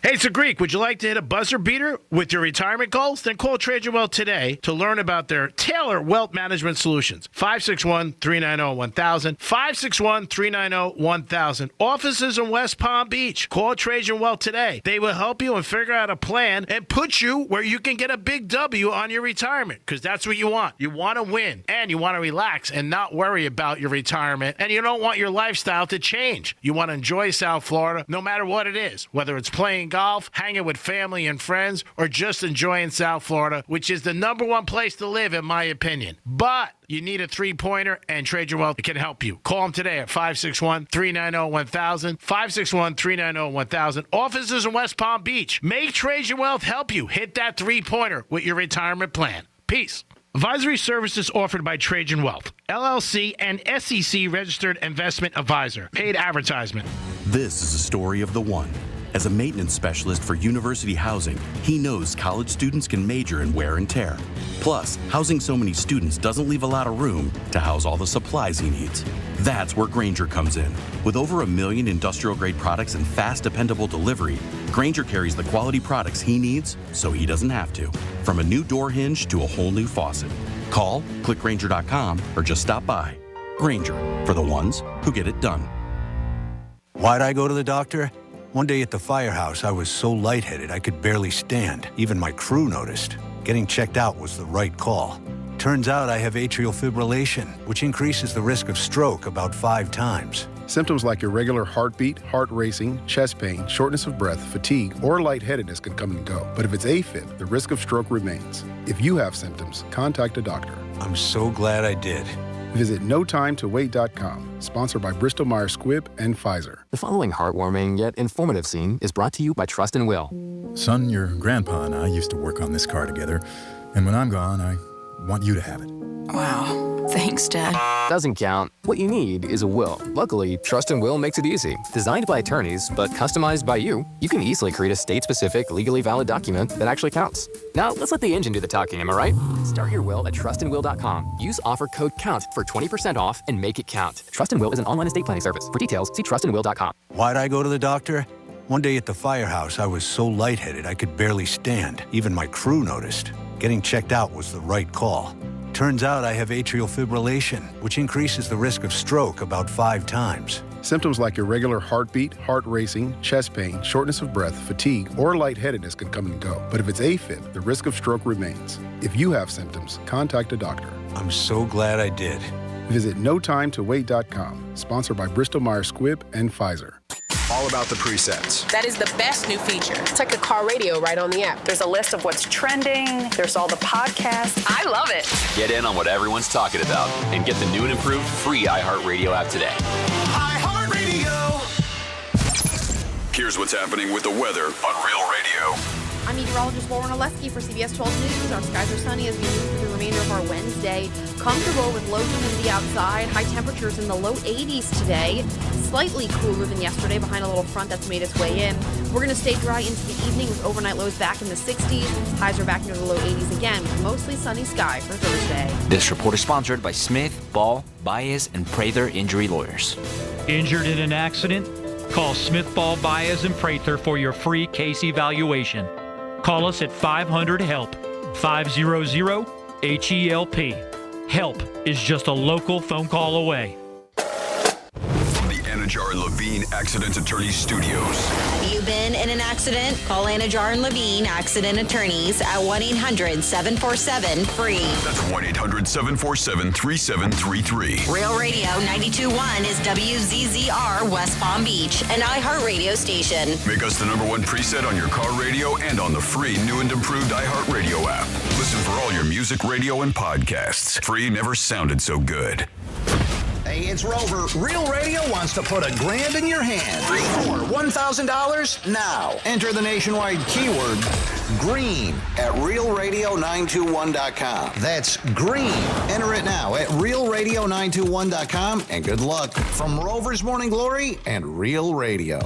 Hey, it's a Greek. Would you like to hit a buzzer beater with your retirement goals? Then call Trader Wealth today to learn about their Taylor Wealth Management Solutions. 561-390-1000. 561-390-1000. Offices in West Palm Beach. Call Trader Wealth today. They will help you and figure out a plan and put you where you can get a big W on your retirement, because that's what you want. You want to win, and you want to relax and not worry about your retirement, and you don't want your lifestyle to change. You want to enjoy South Florida no matter what it is, whether it's playing golf, hanging with family and friends, or just enjoying South Florida, which is the #1 place to live, in my opinion. But you need a three-pointer, and Trade Your Wealth can help you. Call them today at 561-390-1000, 561-390-1000. Offices in West Palm Beach. Make Trade Your Wealth help you hit that three-pointer with your retirement plan. Peace. Advisory services offered by Trajan Wealth, LLC, and SEC Registered Investment Advisor. Paid advertisement. This is a story of the one. As a maintenance specialist for university housing, he knows college students can major in wear and tear. Plus, housing so many students doesn't leave a lot of room to house all the supplies he needs. That's where Grainger comes in. With over 1 million industrial-grade products and fast, dependable delivery, Grainger carries the quality products he needs so he doesn't have to. From a new door hinge to a whole new faucet. Call, click Grainger.com, or just stop by. Grainger, for the ones who get it done. Why'd I go to the doctor? One day at the firehouse, I was so lightheaded I could barely stand. Even my crew noticed. Getting checked out was the right call. Turns out I have atrial fibrillation, which increases the risk of stroke about 5 times. Symptoms like irregular heartbeat, heart racing, chest pain, shortness of breath, fatigue, or lightheadedness can come and go. But if it's AFib, the risk of stroke remains. If you have symptoms, contact a doctor. I'm so glad I did. Visit NoTimeToWait.com, sponsored by Bristol-Myers Squibb and Pfizer. The following heartwarming yet informative scene is brought to you by Trust and Will. Son, your grandpa and I used to work on this car together, and when I'm gone, I want you to have it. Wow. Thanks, Dad. Doesn't count. What you need is a will. Luckily, Trust and Will makes it easy. Designed by attorneys, but customized by you can easily create a state-specific, legally valid document that actually counts. Now, let's let the engine do the talking, am I right? Start your will at trustandwill.com. Use offer code COUNT for 20% off and make it count. Trust and Will is an online estate planning service. For details, see trustandwill.com. Why'd I go to the doctor? One day at the firehouse, I was so lightheaded I could barely stand. Even my crew noticed. Getting checked out was the right call. Turns out I have atrial fibrillation, which increases the risk of stroke about 5 times. Symptoms like irregular heartbeat, heart racing, chest pain, shortness of breath, fatigue, or lightheadedness can come and go. But if it's AFib, the risk of stroke remains. If you have symptoms, contact a doctor. I'm so glad I did. Visit NoTimeToWait.com, sponsored by Bristol-Myers Squibb and Pfizer. All about the presets. That is the best new feature. It's like a car radio right on the app. There's a list of what's trending. There's all the podcasts. I love it. Get in on what everyone's talking about and get the new and improved free iHeartRadio app today. iHeartRadio. Here's what's happening with the weather on Real Radio. I'm meteorologist Lauren Oleski for CBS 12 News. Our skies are sunny as we move through the remainder of our Wednesday. Comfortable with low humidity outside. High temperatures in the low 80s today. Slightly cooler than yesterday behind a little front that's made its way in. We're going to stay dry into the evening with overnight lows back in the 60s. Highs are back near the low 80s again with mostly sunny sky for Thursday. This report is sponsored by Smith, Ball, Baez, and Prather Injury Lawyers. Injured in an accident? Call Smith, Ball, Baez, and Prather for your free case evaluation. Call us at 500-HELP, 500-HELP. HELP is just a local phone call away. From the Anajar and Levine Accident Attorney Studios. Have you been in an accident? Call Anajar and Levine Accident Attorneys at 1-800-747-FREE. That's 1-800-747-3733. Real Radio 92.1 is WZZR West Palm Beach, an iHeartRadio station. Make us the #1 preset on your car radio and on the free new and improved iHeartRadio app. Listen for all your music, radio, and podcasts. Free never sounded so good. Hey, it's Rover. Real Radio wants to put $1,000 in your hand. For $1,000 now. Enter the nationwide keyword GREEN at realradio921.com. That's GREEN. Enter it now at realradio921.com, and good luck from Rover's Morning Glory and Real Radio.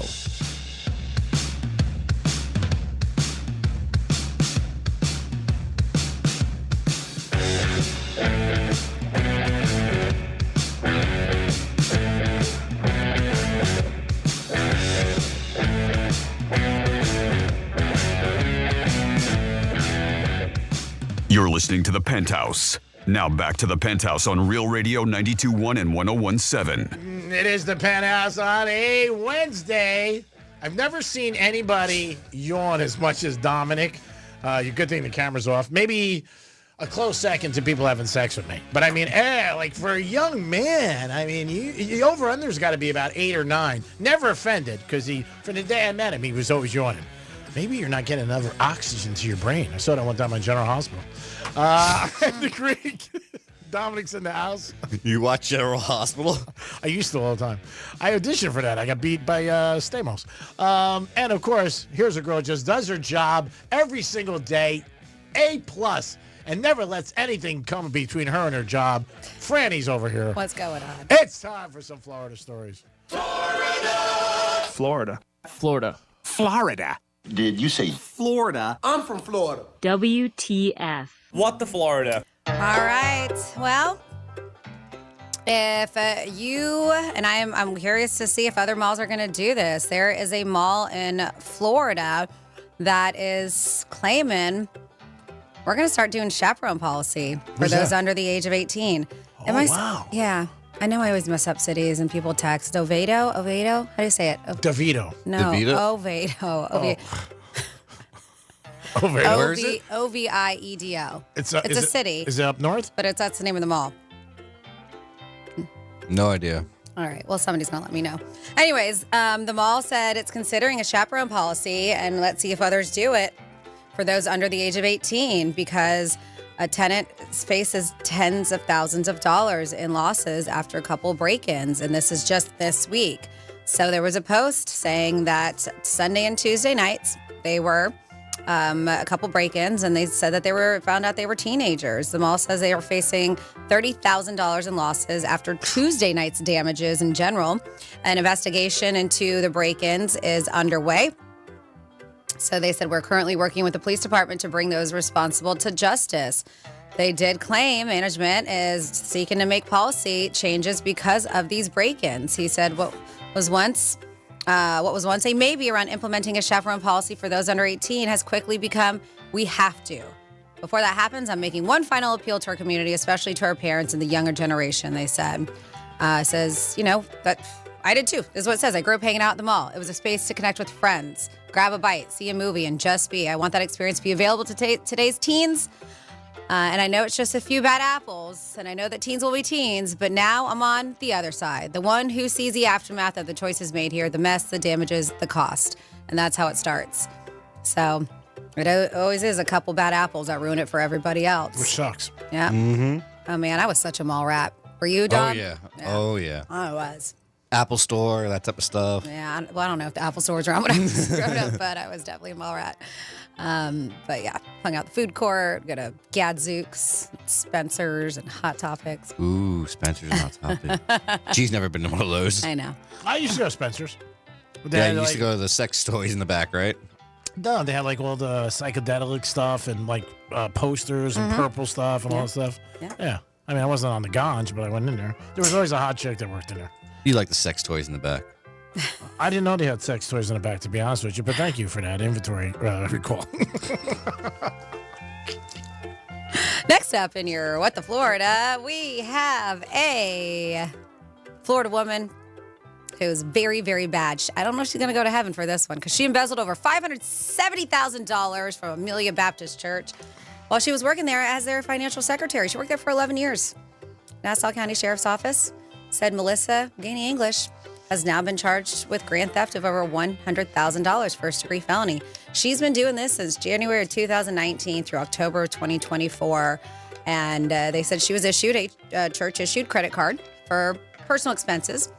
You're listening to The Penthouse. Now back to The Penthouse on Real Radio 92.1 and 101.7. It is The Penthouse on a Wednesday. I've never seen anybody yawn as much as Dominic. Good thing the camera's off. Maybe a close second to people having sex with me. But I mean, like for a young man, I mean, the over-under's got to be about 8 or 9. Never offended, because from the day I met him, he was always yawning. Maybe you're not getting enough oxygen to your brain. I saw that one time on General Hospital. The Greek. Dominic's in the house. You watch General Hospital? I used to all the time. I auditioned for that. I got beat by Stamos. And, of course, here's a girl who just does her job every single day, A+, and never lets anything come between her and her job. Franny's over here. What's going on? It's time for some Florida stories. Florida. Florida. Did you say Florida? I'm from Florida. WTF. What the Florida? All right. Well, If I'm curious to see if other malls are going to do this. There is a mall in Florida that is claiming we're going to start doing chaperone policy for Where's those that? under the age of 18. Oh, wow. Yeah. I know I always mess up cities and people text. Oviedo? How do you say it? DeVito. No. DeVito? Oviedo. Oviedo. Where is it? Oviedo. It's a city. Is it up north? But that's the name of the mall. No idea. All right. Well, somebody's going to let me know. Anyways, the mall said it's considering a chaperone policy, and let's see if others do it for those under the age of 18, because a tenant faces tens of thousands of dollars in losses after a couple break-ins, and this is just this week. So there was a post saying that Sunday and Tuesday nights, they were a couple break-ins, and they said that found out they were teenagers. The mall says they are facing $30,000 in losses after Tuesday night's damages in general. An investigation into the break-ins is underway. So they said, we're currently working with the police department to bring those responsible to justice. They did claim management is seeking to make policy changes because of these break-ins. He said what was once a maybe around implementing a chaperone policy for those under 18 has quickly become, we have to. Before that happens, I'm making one final appeal to our community, especially to our parents and the younger generation, they said. Says, that I did too. This is what it says. I grew up hanging out at the mall. It was a space to connect with friends, grab a bite, see a movie, and just be. I want that experience to be available to today's teens. And I know it's just a few bad apples, and I know that teens will be teens, but now I'm on the other side, the one who sees the aftermath of the choices made here, the mess, the damages, the cost. And that's how it starts. So it always is a couple bad apples that ruin it for everybody else. Which sucks. Yeah. Mm-hmm. Oh, man, I was such a mall rat. Were you, Don? Oh, yeah. I was. Apple Store, that type of stuff. Yeah, I don't know if the Apple Store was around when I was growing up, but I was definitely a mall rat. But yeah, hung out the food court, go to Gadzooks, Spencer's, and Hot Topics. Ooh, Spencer's and Hot Topic. She's never been to one of those. I know. I used to go to Spencer's. Yeah, you used to go to the sex toys in the back, right? No, they had like all the psychedelic stuff and like posters and purple stuff and all that stuff. Yeah. I mean, I wasn't on the ganj, but I went in there. There was always a hot chick that worked in there. You like the sex toys in the back. I didn't know they had sex toys in the back, to be honest with you, but thank you for that inventory recall. Next up in your What the Florida, we have a Florida woman who's very, very bad. I don't know if she's going to go to heaven for this one because she embezzled over $570,000 from Amelia Baptist Church while she was working there as their financial secretary. She worked there for 11 years. Nassau County Sheriff's Office said Melissa Gainey English has now been charged with grand theft of over $100,000, first-degree felony. She's been doing this since January of 2019 through October of 2024. And they said she was issued a church-issued credit card for personal expenses.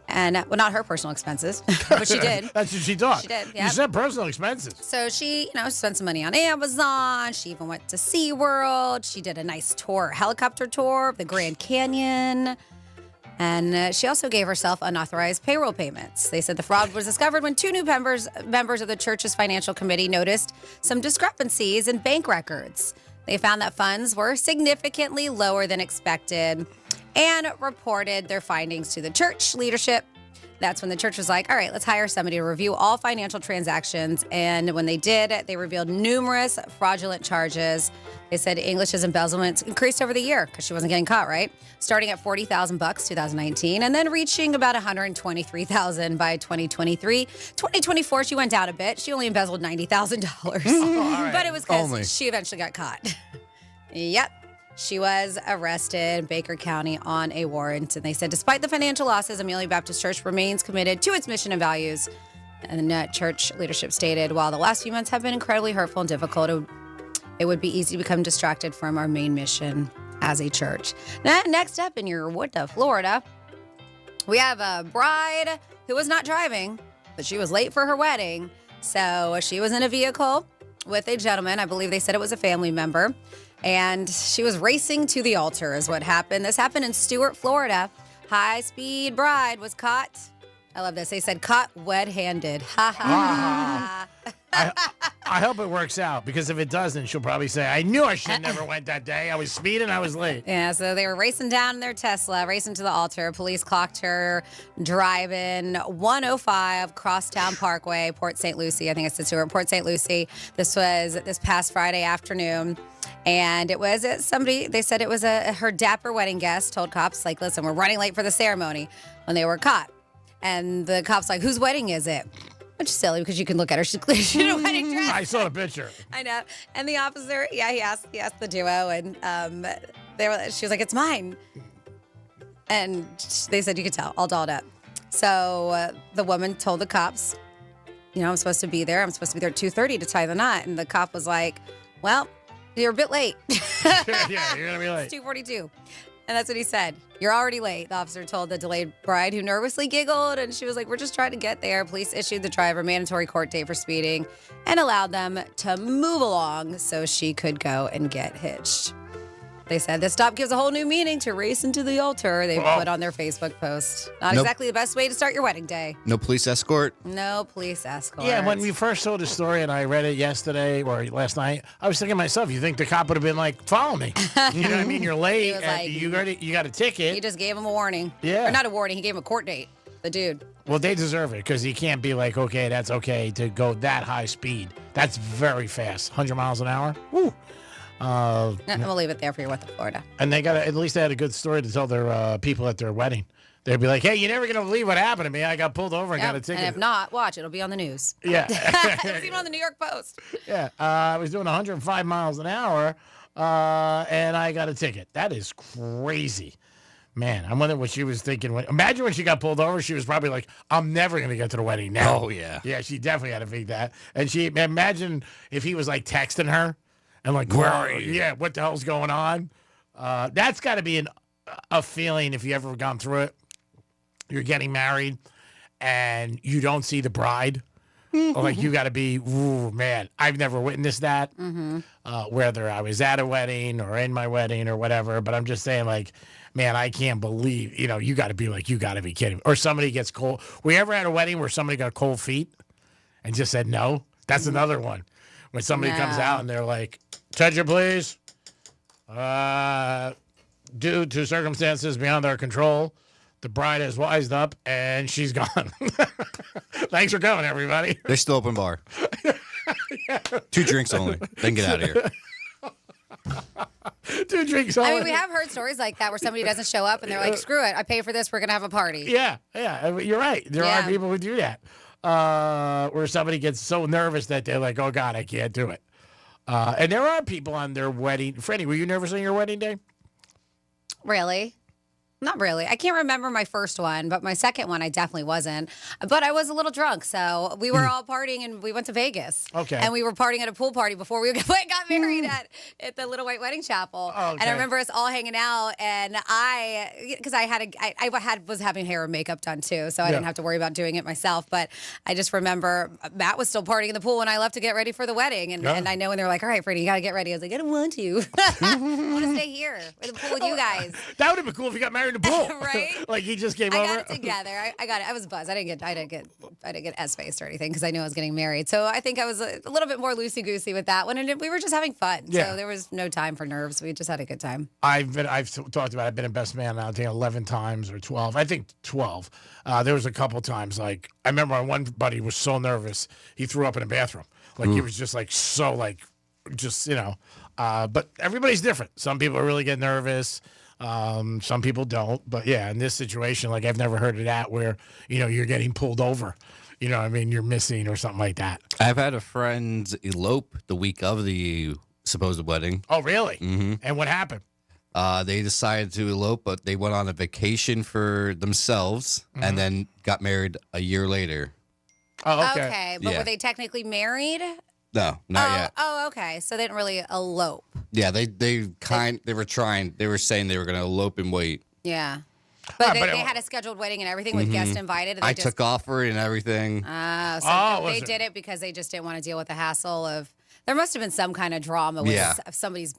And, well, not her personal expenses, but she did. That's what she thought. She did, yeah. You said personal expenses. So she, spent some money on Amazon. She even went to SeaWorld. She did a nice helicopter tour of the Grand Canyon. And she also gave herself unauthorized payroll payments. They said the fraud was discovered when two new members of the church's financial committee noticed some discrepancies in bank records. They found that funds were significantly lower than expected and reported their findings to the church leadership. That's when the church was like, all right, let's hire somebody to review all financial transactions. And when they did, they revealed numerous fraudulent charges. They said English's embezzlement increased over the year because she wasn't getting caught, right? Starting at $40,000 2019 and then reaching about $123,000 by 2023. 2024, she went down a bit. She only embezzled $90,000. But it was because she eventually got caught. Yep. She was arrested in Baker County on a warrant. And they said, despite the financial losses, Amelia Baptist Church remains committed to its mission and values. And the church leadership stated, while the last few months have been incredibly hurtful and difficult, it would be easy to become distracted from our main mission as a church. Now, next up in your What the Florida, we have a bride who was not driving, but she was late for her wedding. So she was in a vehicle with a gentleman. I believe they said it was a family member. And she was racing to the altar is what happened. This happened in Stuart, Florida. High-speed bride was caught. I love this. They said caught wet-handed. Ha, ha, ha. I hope it works out, because if it doesn't, she'll probably say, I knew I should have never went that day. I was speeding. I was late. Yeah, so they were racing down in their Tesla, racing to the altar. Police clocked her driving 105 Crosstown Parkway, Port St. Lucie. I think it's the Port St. Lucie. This was this past Friday afternoon. And it was somebody, they said it was her dapper wedding guest, told cops, like, listen, we're running late for the ceremony, when they were caught. And the cops like, whose wedding is it? Which is silly, because you can look at her. She's in a wedding dress. I saw the picture. I know. And the officer, he asked the duo, and she was like, it's mine. And they said, you could tell, all dolled up. So the woman told the cops, I'm supposed to be there. I'm supposed to be there at 2:30 to tie the knot. And the cop was like, well, you're a bit late. Yeah, you're going to be late. It's 2:42. And that's what he said. You're already late, the officer told the delayed bride, who nervously giggled. And she was like, we're just trying to get there. Police issued the driver a mandatory court date for speeding and allowed them to move along so she could go and get hitched. They said this stop gives a whole new meaning to racing to the altar, they put on their Facebook post. Not exactly the best way to start your wedding day. No police escort? No police escort. Yeah, when we first told the story and I read it yesterday or last night, I was thinking to myself, you think the cop would have been like, follow me. You know what I mean? You're late. He was like, you got a ticket. He just gave him a warning. Yeah. Or not a warning. He gave him a court date. The dude. Well, they deserve it, because he can't be like, okay, that's okay to go that high speed. That's very fast. 100 miles an hour. Woo. We'll leave it there for your What the Florida. And at least they had a good story to tell their people at their wedding. They'd be like, hey, you're never going to believe what happened to me. I got pulled over and got a ticket. And if not, watch. It'll be on the news. Yeah. It's even on the New York Post. Yeah. I was doing 105 miles an hour, and I got a ticket. That is crazy. Man, I wonder what she was thinking. Imagine when she got pulled over, she was probably like, I'm never going to get to the wedding now. Oh, yeah. Yeah, she definitely had to think that. And imagine if he was like texting her and like, where are you? Yeah, what the hell's going on? That's got to be a feeling if you ever gone through it. You're getting married and you don't see the bride. Like, you got to be, ooh, man, I've never witnessed that. Whether I was at a wedding or in my wedding or whatever. But I'm just saying, like, man, I can't believe, you got to be like, you got to be kidding me. Or somebody gets cold. We ever had a wedding where somebody got cold feet and just said no? That's another one. When somebody comes out and they're like, attention, please. Due to circumstances beyond our control, the bride has wised up and she's gone. Thanks for coming, everybody. They're still open bar. 2 drinks only. Then get out of here. 2 drinks only. I mean, we have heard stories like that where somebody doesn't show up and they're like, screw it. I pay for this. We're going to have a party. Yeah. You're right. There are people who do that. Where somebody gets so nervous that they're like, oh, God, I can't do it. And there are people on their wedding. Freddie, were you nervous on your wedding day? Really? Not really. I can't remember my first one, but my second one, I definitely wasn't. But I was a little drunk, so we were all partying, and we went to Vegas. Okay. And we were partying at a pool party before we got married at the Little White Wedding Chapel. Oh, okay. And I remember us all hanging out, and because I was having hair and makeup done too, so I didn't have to worry about doing it myself. But I just remember Matt was still partying in the pool when I left to get ready for the wedding, and I know when they were like, "All right, Freddie, you gotta get ready." I was like, "I don't want to. I want to stay here in the pool with you guys." That would have been cool if you got married in the pool, right? Like he just came over. over. I got it together. I got it. I was buzzed. I didn't get S-faced or anything because I knew I was getting married. So I think I was a little bit more loosey-goosey with that one, and we were just having fun. Yeah. So there was no time for nerves. We just had a good time. I've talked about. I've been a best man now, I think 11 times or 12. I think 12. There was a couple times like I remember one buddy was so nervous he threw up in a bathroom. Like he was just like so like just But everybody's different. Some people really get nervous. Some people don't, but yeah, in this situation, like I've never heard of that where, you're getting pulled over, I mean, you're missing or something like that. I've had a friend elope the week of the supposed wedding. Oh, really? Mm-hmm. And what happened? They decided to elope, but they went on a vacation for themselves and then got married a year later. Oh, okay. But were they technically married? No, not yet. Oh, okay. So they didn't really elope. Yeah, they were trying. They were saying they were going to elope and wait. Yeah. But they had a scheduled wedding and everything with guests invited. And I took off for it and everything. They did it because they just didn't want to deal with the hassle of. There must have been some kind of drama with somebody's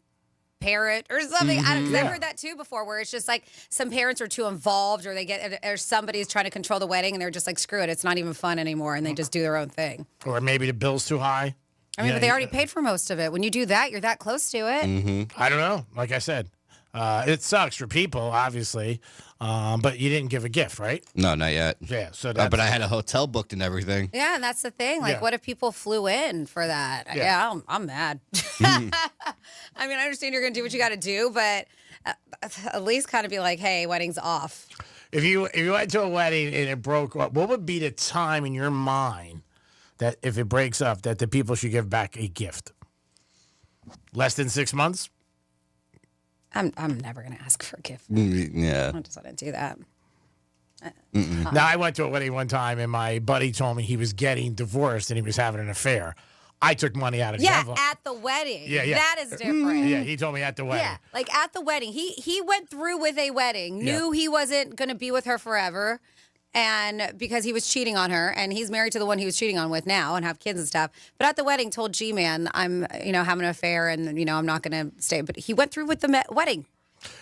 parent or something. I don't, 'cause I've Yeah. heard that too before, where it's just like some parents are too involved, or somebody's trying to control the wedding, and they're just like, screw it, it's not even fun anymore, and they just do their own thing. Or maybe the bill's too high. I mean, but they already paid for most of it. When you do that, you're that close to it. I don't know. Like I said, it sucks for people, obviously, but you didn't give a gift, right? No, not yet. Yeah. So, But I had a hotel booked and everything. Yeah, and that's the thing. Like, Yeah. what if people flew in for that? Yeah. Yeah, I'm mad. I mean, I understand you're going to do what you got to do, but at least kind of be like, hey, wedding's off. If you went to a wedding and it broke up, what would be the time in your mind that if it breaks up, that the people should give back a gift? Less than 6 months? I'm never going to ask for a gift. Yeah. I just want to do that. Now, I went to a wedding one time, and my buddy told me he was getting divorced and he was having an affair. I took money out of the Yeah, envelope. at the wedding. Yeah. That is different. Yeah, he told me at the wedding. Yeah, like at the wedding. He went through with a wedding, knew he wasn't going to be with her forever, and because he was cheating on her, and he's married to the one he was cheating on with now and have kids and stuff. But at the wedding told G-Man, I'm, having an affair and, I'm not going to stay. But he went through with the wedding.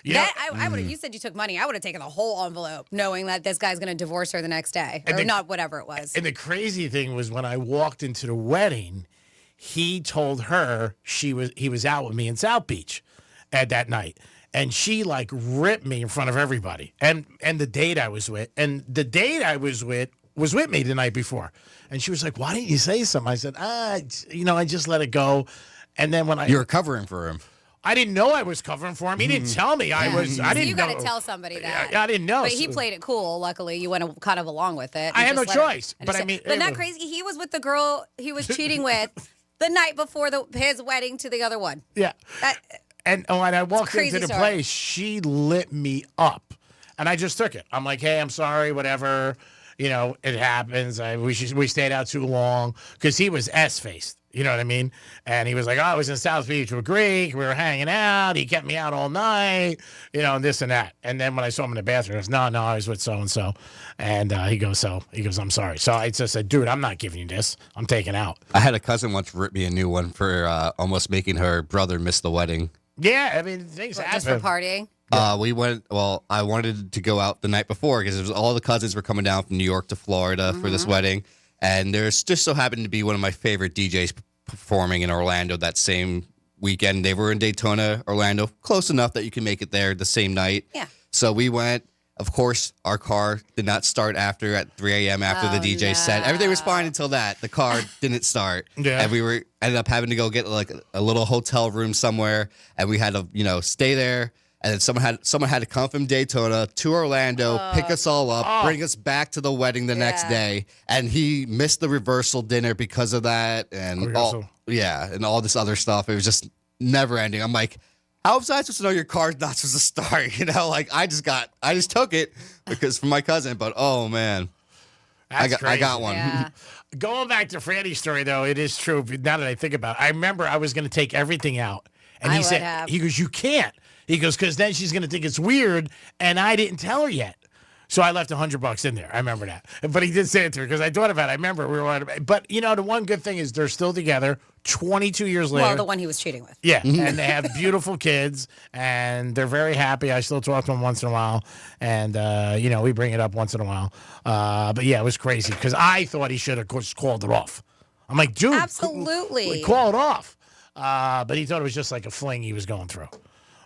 Yeah. I would have. You said you took money. I would have taken the whole envelope, knowing that this guy's going to divorce her the next day, or not, whatever it was. And the crazy thing was when I walked into the wedding, he told her he was out with me in South Beach at that night. And she like ripped me in front of everybody. And the date I was with. And the date I was with me the night before. And she was like, why didn't you say something? I said, I just let it go. And then when You were covering for him. I didn't know I was covering for him. He didn't tell me I was. I didn't You know. got to tell somebody that. I didn't know. But he played it cool. Luckily, you went kind of along with it. I had no just let choice. it- But I mean, but not crazy. He was with the girl he was cheating with the night before his wedding to the other one. Yeah. And when I walked crazy into the story. place, she lit me up, and I just took it. I'm like, hey, I'm sorry, whatever. It happens. We stayed out too long because he was S-faced. You know what I mean? And he was like, I was in South Beach with Greek. We were hanging out. He kept me out all night, and this and that. And then when I saw him in the bathroom, I was, no, I was with so-and-so. And he goes, I'm sorry. So I just said, dude, I'm not giving you this. I'm taking out. I had a cousin once rip me a new one for almost making her brother miss the wedding. Yeah, I mean, things happen. Just for partying. I wanted to go out the night before because all the cousins were coming down from New York to Florida for this wedding. And there's just so happened to be one of my favorite DJs performing in Orlando that same weekend. They were in Daytona, Orlando, close enough that you can make it there the same night. Yeah. So we went. Of course, our car did not start at 3 a.m. after the DJ set. Everything was fine until that. The car didn't start. Yeah. And we ended up having to go get like a little hotel room somewhere, and we had to stay there. And then someone had to come from Daytona to Orlando, pick us all up, bring us back to the wedding the next day. And he missed the reversal dinner because of that, and all this other stuff. It was just never ending. I'm like, how was I supposed to know your car's not supposed to start? I just took it because for my cousin. But oh man, I got one. Yeah. Going back to Franny's story, though, it is true. Now that I think about it, I remember I was going to take everything out, and he said, "He goes, you can't." He goes, because then she's going to think it's weird, and I didn't tell her yet. So I left $100 in there. I remember that. But he did say it to her because I thought about it. I remember we were. But the one good thing is they're still together 22 years later. Well, the one he was cheating with. Yeah, and they have beautiful kids, and they're very happy. I still talk to them once in a while, and we bring it up once in a while. But yeah, it was crazy because I thought he should have just called it off. I'm like, dude, absolutely, call it off. But he thought it was just like a fling he was going through.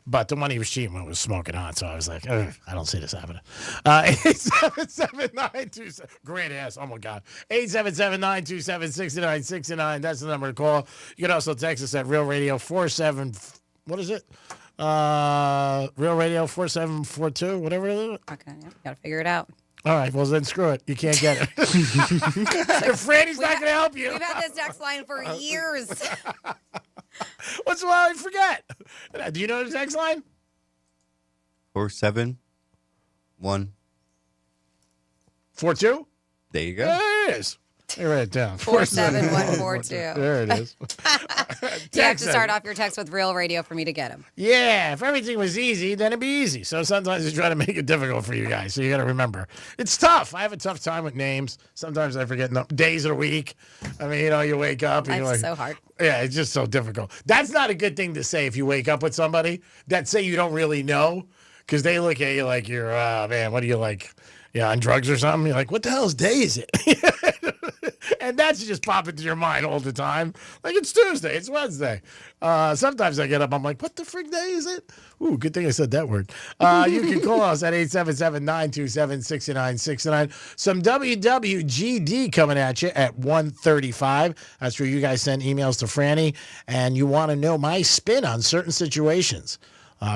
But the one he was cheating with was smoking hot, so I was like, I don't see this happening. 877-927, great ass, oh my God. 877-927-6969, that's the number to call. You can also text us at Real Radio 47, what is it? Real Radio 4742, whatever it is. Okay, gotta figure it out. All right, well then screw it. You can't get it. If Franny's not going to help you. We've had this text line for years. What's the one I forget? Do you know the text line? 471 42? There you go. There it is. Let me write it down. 47142. There it is. You have to start off your text with Real Radio for me to get them. Yeah, if everything was easy, then it'd be easy. So sometimes I try to make it difficult for you guys. So you got to remember. It's tough. I have a tough time with names. Sometimes I forget days of the week. I mean, you wake up and you're like, so hard. Yeah, it's just so difficult. That's not a good thing to say if you wake up with somebody that say you don't really know, because they look at you like you're, man, what are you like? Yeah, on drugs or something. You're like, what the hell's day is it? And that's just pop into your mind all the time. Like, it's Tuesday, it's Wednesday. Sometimes I get up, I'm like, what the frick day is it? Ooh, good thing I said that word. You can call us at 877-927-6969. Some WWGD coming at you at 1:35. That's where you guys send emails to Franny, and you want to know my spin on certain situations.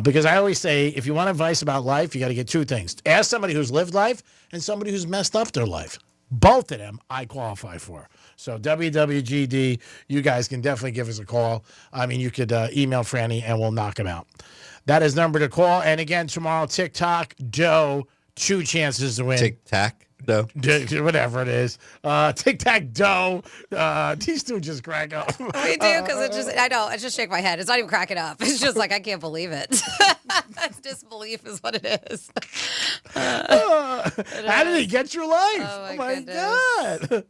Because I always say, if you want advice about life, you got to get two things. Ask somebody who's lived life and somebody who's messed up their life. Both of them I qualify for. So WWGD, you guys can definitely give us a call. I mean, you could email Franny and we'll knock him out. That is number to call. And again, tomorrow, TikTok, Doe, 2 chances to win. Tic-tac, Doe. Whatever it is. Tic-tac-doe. These two just crack up. We do, because I just shake my head. It's not even cracking up. It's just like, I can't believe it. That's disbelief is what it is. How did he get your life? Oh my God.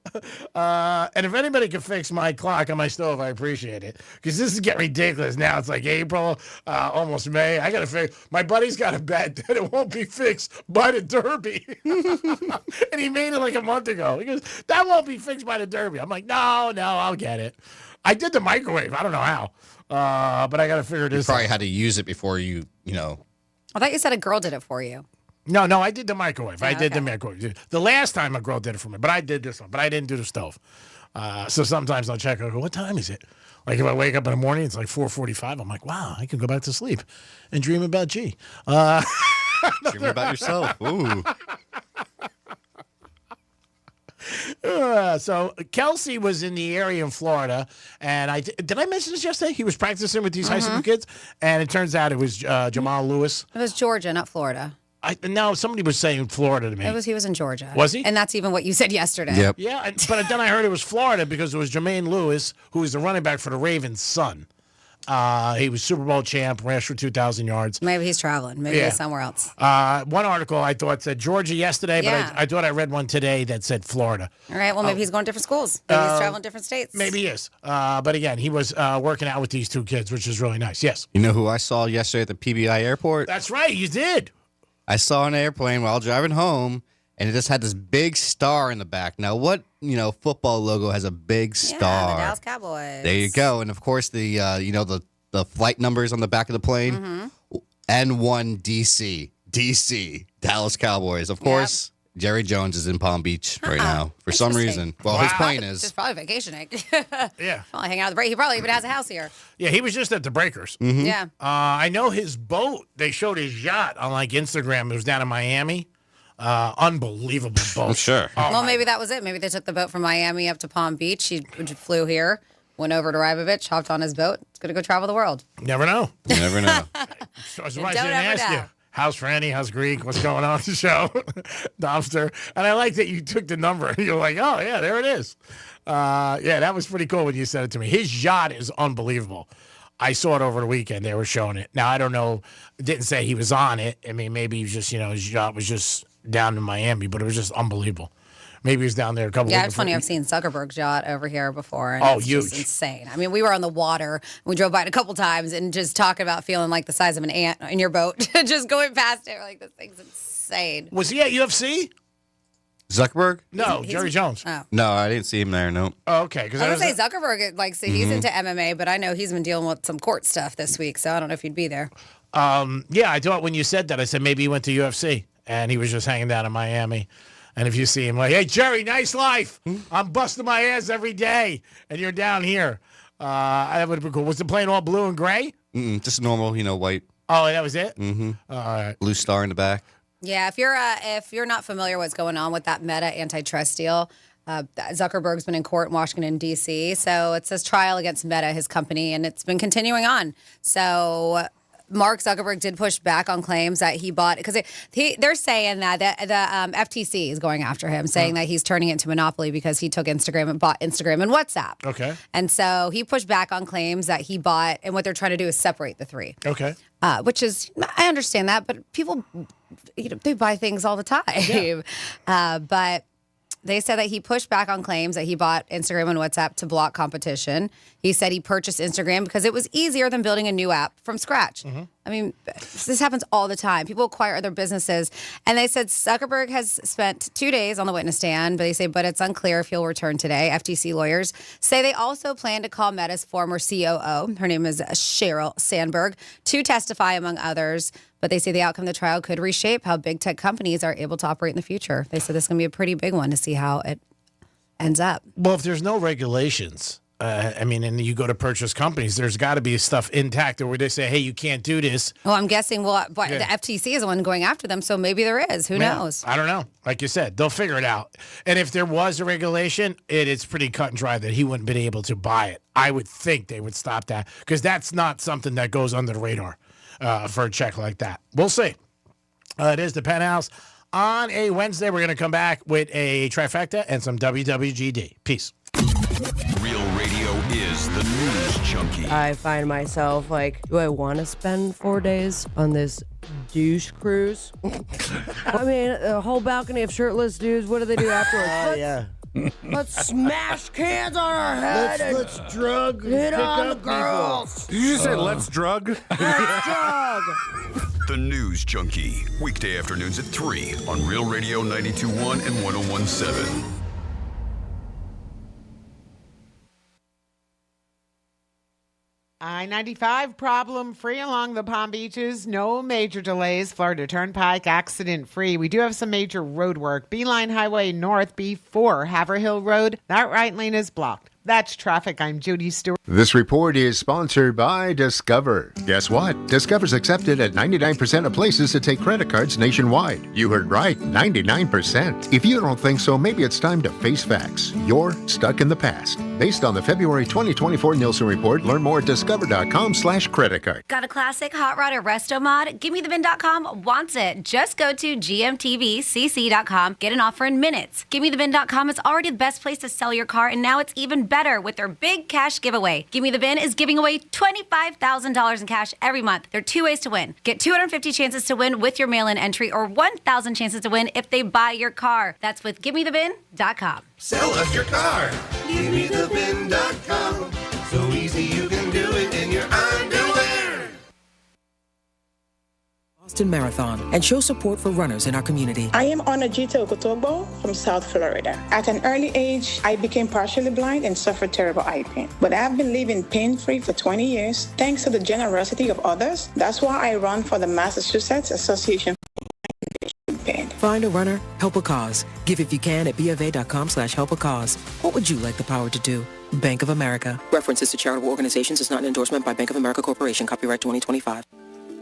And if anybody can fix my clock on my stove, I appreciate it. Because this is getting ridiculous now. It's like April, almost May. I got to fix. My buddy's got a bet that it won't be fixed by the Derby. And he made it like a month ago. He goes, that won't be fixed by the Derby. I'm like, no, I'll get it. I did the microwave. I don't know how. But I got to figure this out. You probably had to use it before you know. I thought you said a girl did it for you. No, I did the microwave. I did the microwave. The last time a girl did it for me, but I did this one. But I didn't do the stove. So sometimes I'll check. I go, what time is it? Like if I wake up in the morning, it's like 4:45. I'm like, wow, I can go back to sleep and dream about G. Dream about yourself. Ooh. So Kelsey was in the area in Florida, and did I mention this yesterday? He was practicing with these high school kids, and it turns out it was Jamal Lewis. It was Georgia, not Florida. No, somebody was saying Florida to me. He was in Georgia. Was he? And that's even what you said yesterday. Yep. Yeah, but then I heard it was Florida because it was Jermaine Lewis, who was the running back for the Ravens' son. He was Super Bowl champ, rushed for 2,000 yards. Maybe he's traveling. Maybe he's somewhere else. One article I thought said Georgia yesterday, but I thought I read one today that said Florida. All right, well, maybe he's going to different schools. Maybe he's traveling different states. Maybe he is. But again, he was working out with these two kids, which is really nice. Yes. You know who I saw yesterday at the PBI airport? That's right, you did. I saw an airplane while driving home, and it just had this big star in the back. Now, what football logo has a big star? Yeah, the Dallas Cowboys. There you go. And of course, the flight numbers on the back of the plane. N1 DC, Dallas Cowboys. Of course, Jerry Jones is in Palm Beach right now for some reason. Well, his plane is. Just probably vacationing. Yeah. Probably hanging out at the break. He probably even has a house here. Yeah, he was just at the Breakers. Yeah. I know his boat. They showed his yacht on Instagram. It was down in Miami. Unbelievable boat. I'm sure. Well, maybe that was it. Maybe they took the boat from Miami up to Palm Beach. He flew here, went over to Rybovich, hopped on his boat. It's going to go travel the world. Never know. You never know. So I was surprised I didn't ask you. How's Franny? How's Greek? What's going on with the show? Dumpster. And I like that you took the number. You're like, oh, yeah, there it is. Yeah, that was pretty cool when you said it to me. His yacht is unbelievable. I saw it over the weekend. They were showing it. Now, I don't know. It didn't say he was on it. I mean, maybe he was just, his yacht was just down in Miami, but it was just unbelievable. Maybe he was down there a couple of weeks. Yeah, it's funny. I've seen Zuckerberg's yacht over here before. And it's huge. Just insane. I mean, we were on the water. We drove by it a couple times and just talking about feeling like the size of an ant in your boat. Just going past it. We're like, this thing's insane. Was he at UFC? Zuckerberg? No, Jerry Jones. Oh. No, I didn't see him there. No. Oh, okay. I would say Zuckerberg, he's into MMA, but I know he's been dealing with some court stuff this week, so I don't know if he'd be there. Yeah, I thought when you said that, I said maybe he went to UFC and he was just hanging down in Miami. And if you see him like, hey, Jerry, nice life. I'm busting my ass every day. And you're down here. That would have been cool. Was the plane all blue and gray? Just normal, white. Oh, that was it? Mm-hmm. All right. Blue star in the back. Yeah, if you're not familiar with what's going on with that Meta antitrust deal, Zuckerberg's been in court in Washington, D.C., so it's his trial against Meta, his company, and it's been continuing on. So Mark Zuckerberg did push back on claims that he bought, because they're saying that the FTC is going after him, saying that he's turning it into monopoly because he took Instagram and bought Instagram and WhatsApp. Okay. And so he pushed back on claims that he bought, and what they're trying to do is separate the three. Okay. Which is, I understand that, but people, they buy things all the time. Yeah. But they said that he pushed back on claims that he bought Instagram and WhatsApp to block competition. He said he purchased Instagram because it was easier than building a new app from scratch. Mm-hmm. I mean, this happens all the time. People acquire other businesses. And they said Zuckerberg has spent 2 days on the witness stand, but it's unclear if he'll return today. FTC lawyers say they also plan to call Meta's former COO, her name is Sheryl Sandberg, to testify, among others. But they say the outcome of the trial could reshape how big tech companies are able to operate in the future. They said this is going to be a pretty big one to see how it ends up. Well, if there's no regulations, and you go to purchase companies, there's got to be stuff intact where they say, hey, you can't do this. Well, I'm guessing, the FTC is the one going after them, so maybe there is. Who knows? I don't know. Like you said, they'll figure it out. And if there was a regulation, it's pretty cut and dry that he wouldn't have been able to buy it. I would think they would stop that because that's not something that goes under the radar for a check like that. We'll see. It is the Penthouse. On a Wednesday, we're going to come back with a trifecta and some WWGD. Peace. Real radio is the news junkie. I find myself like, do I want to spend 4 days on this douche cruise? I mean, a whole balcony of shirtless dudes. What do they do afterwards? Let's smash cans on our head. Let's drug. Hit on the girls. Did you just say let's drug? Let's drug. The News Junkie. Weekday afternoons at 3 on Real Radio 92.1 and 101.7. I-95 problem-free along the Palm Beaches. No major delays. Florida Turnpike accident-free. We do have some major road work. Beeline Highway North before Haverhill Road. That right lane is blocked. That's traffic. I'm Judy Stewart. This report is sponsored by Discover. Guess what? Discover's accepted at 99% of places that take credit cards nationwide. You heard right, 99%. If you don't think so, maybe it's time to face facts. You're stuck in the past. Based on the February 2024 Nielsen report, learn more at discover.com/credit card. Got a classic hot rod or resto mod? GimmeTheVin.com wants it. Just go to gmtvcc.com. Get an offer in minutes. GimmeTheVin.com is already the best place to sell your car, and now it's even better with their big cash giveaway. Gimme the VIN is giving away $25,000 in cash every month. There are 2 ways to win. Get 250 chances to win with your mail-in entry or 1,000 chances to win if they buy your car. That's with GimmeTheVin.com. Sell us your car. GimmeTheVin.com. So easy you can do it in your underwear. Boston Marathon and show support for runners in our community. I am Onajita Okotogbo from South Florida. At an early age, I became partially blind and suffered terrible eye pain. But I've been living pain-free for 20 years thanks to the generosity of others. That's why I run for the Massachusetts Association. Find a runner, help a cause. Give if you can at BofA.com/help a cause. What would you like the power to do? Bank of America. References to charitable organizations is not an endorsement by Bank of America Corporation. Copyright 2025.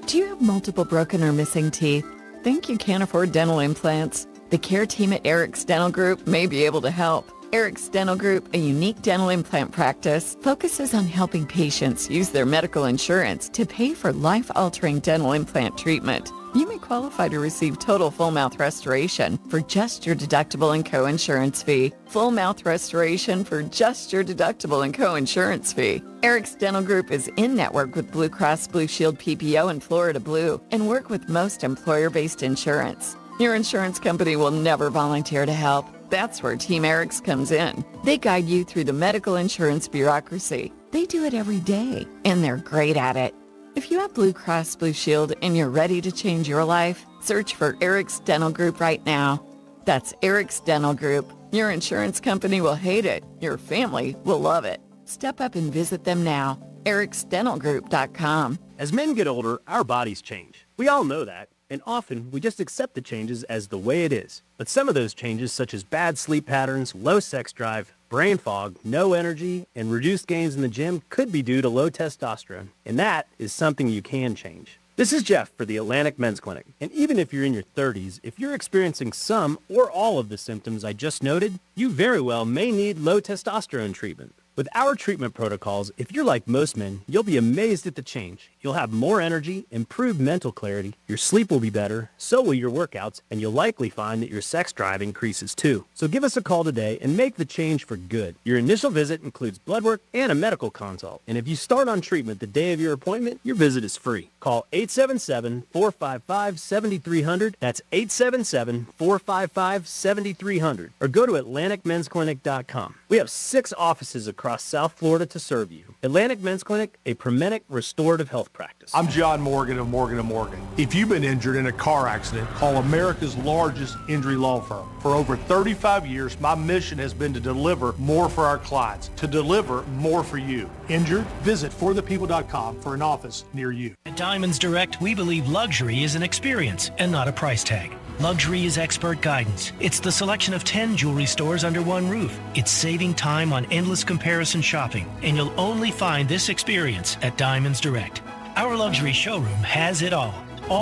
Do you have multiple broken or missing teeth? Think you can't afford dental implants? The care team at Eric's Dental Group may be able to help. Eric's Dental Group, a unique dental implant practice, focuses on helping patients use their medical insurance to pay for life-altering dental implant treatment. You may qualify to receive total full mouth restoration for just your deductible and co-insurance fee. Full mouth restoration for just your deductible and co-insurance fee. Eric's Dental Group is in network with Blue Cross Blue Shield PPO and Florida Blue and work with most employer-based insurance. Your insurance company will never volunteer to help. That's where Team Eric's comes in. They guide you through the medical insurance bureaucracy. They do it every day, and they're great at it. If you have Blue Cross Blue Shield and you're ready to change your life, search for Eric's Dental Group right now. That's Eric's Dental Group. Your insurance company will hate it. Your family will love it. Step up and visit them now. ericsdentalgroup.com. As men get older, our bodies change. We all know that. And often, we just accept the changes as the way it is. But some of those changes, such as bad sleep patterns, low sex drive, brain fog, no energy, and reduced gains in the gym could be due to low testosterone. And that is something you can change. This is Jeff for the Atlantic Men's Clinic. And even if you're in your 30s, if you're experiencing some or all of the symptoms I just noted, you very well may need low testosterone treatment. With our treatment protocols, if you're like most men, you'll be amazed at the change. You'll have more energy, improved mental clarity, your sleep will be better, so will your workouts, and you'll likely find that your sex drive increases too. So give us a call today and make the change for good. Your initial visit includes blood work and a medical consult. And if you start on treatment the day of your appointment, your visit is free. Call 877-455-7300. That's 877-455-7300. Or go to AtlanticMen'sClinic.com. We have 6 offices across South Florida to serve you. Atlantic Men's Clinic, a Promenic restorative health practice. I'm John Morgan of Morgan & Morgan. If you've been injured in a car accident, call America's largest injury law firm. For over 35 years, my mission has been to deliver more for our clients, to deliver more for you. Injured? Visit forthepeople.com for an office near you. At Diamonds Direct, we believe luxury is an experience and not a price tag. Luxury is expert guidance. It's the selection of 10 jewelry stores under one roof. It's saving time on endless comparison shopping, and you'll only find this experience at Diamonds Direct. Our luxury showroom has it all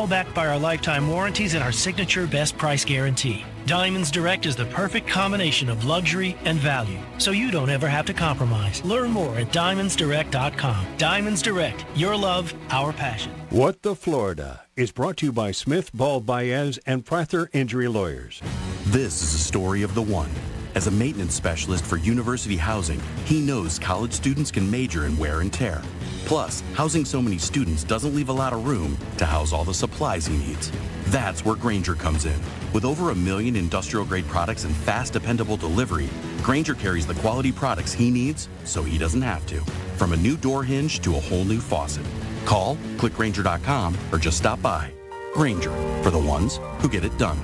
backed by our lifetime warranties and our signature best price guarantee. Diamonds Direct is the perfect combination of luxury and value, so you don't ever have to compromise. Learn more at diamondsdirect.com. Diamonds Direct, your love, our passion. What the Florida is brought to you by Smith, Ball, Baez, and Prather Injury Lawyers. This is a story of the one. As a maintenance specialist for university housing, he knows college students can major in wear and tear. Plus, housing so many students doesn't leave a lot of room to house all the supplies he needs. That's where Grainger comes in. With over 1 million industrial-grade products and fast, dependable delivery, Grainger carries the quality products he needs so he doesn't have to. From a new door hinge to a whole new faucet. Call, click Grainger.com, or just stop by. Grainger, for the ones who get it done.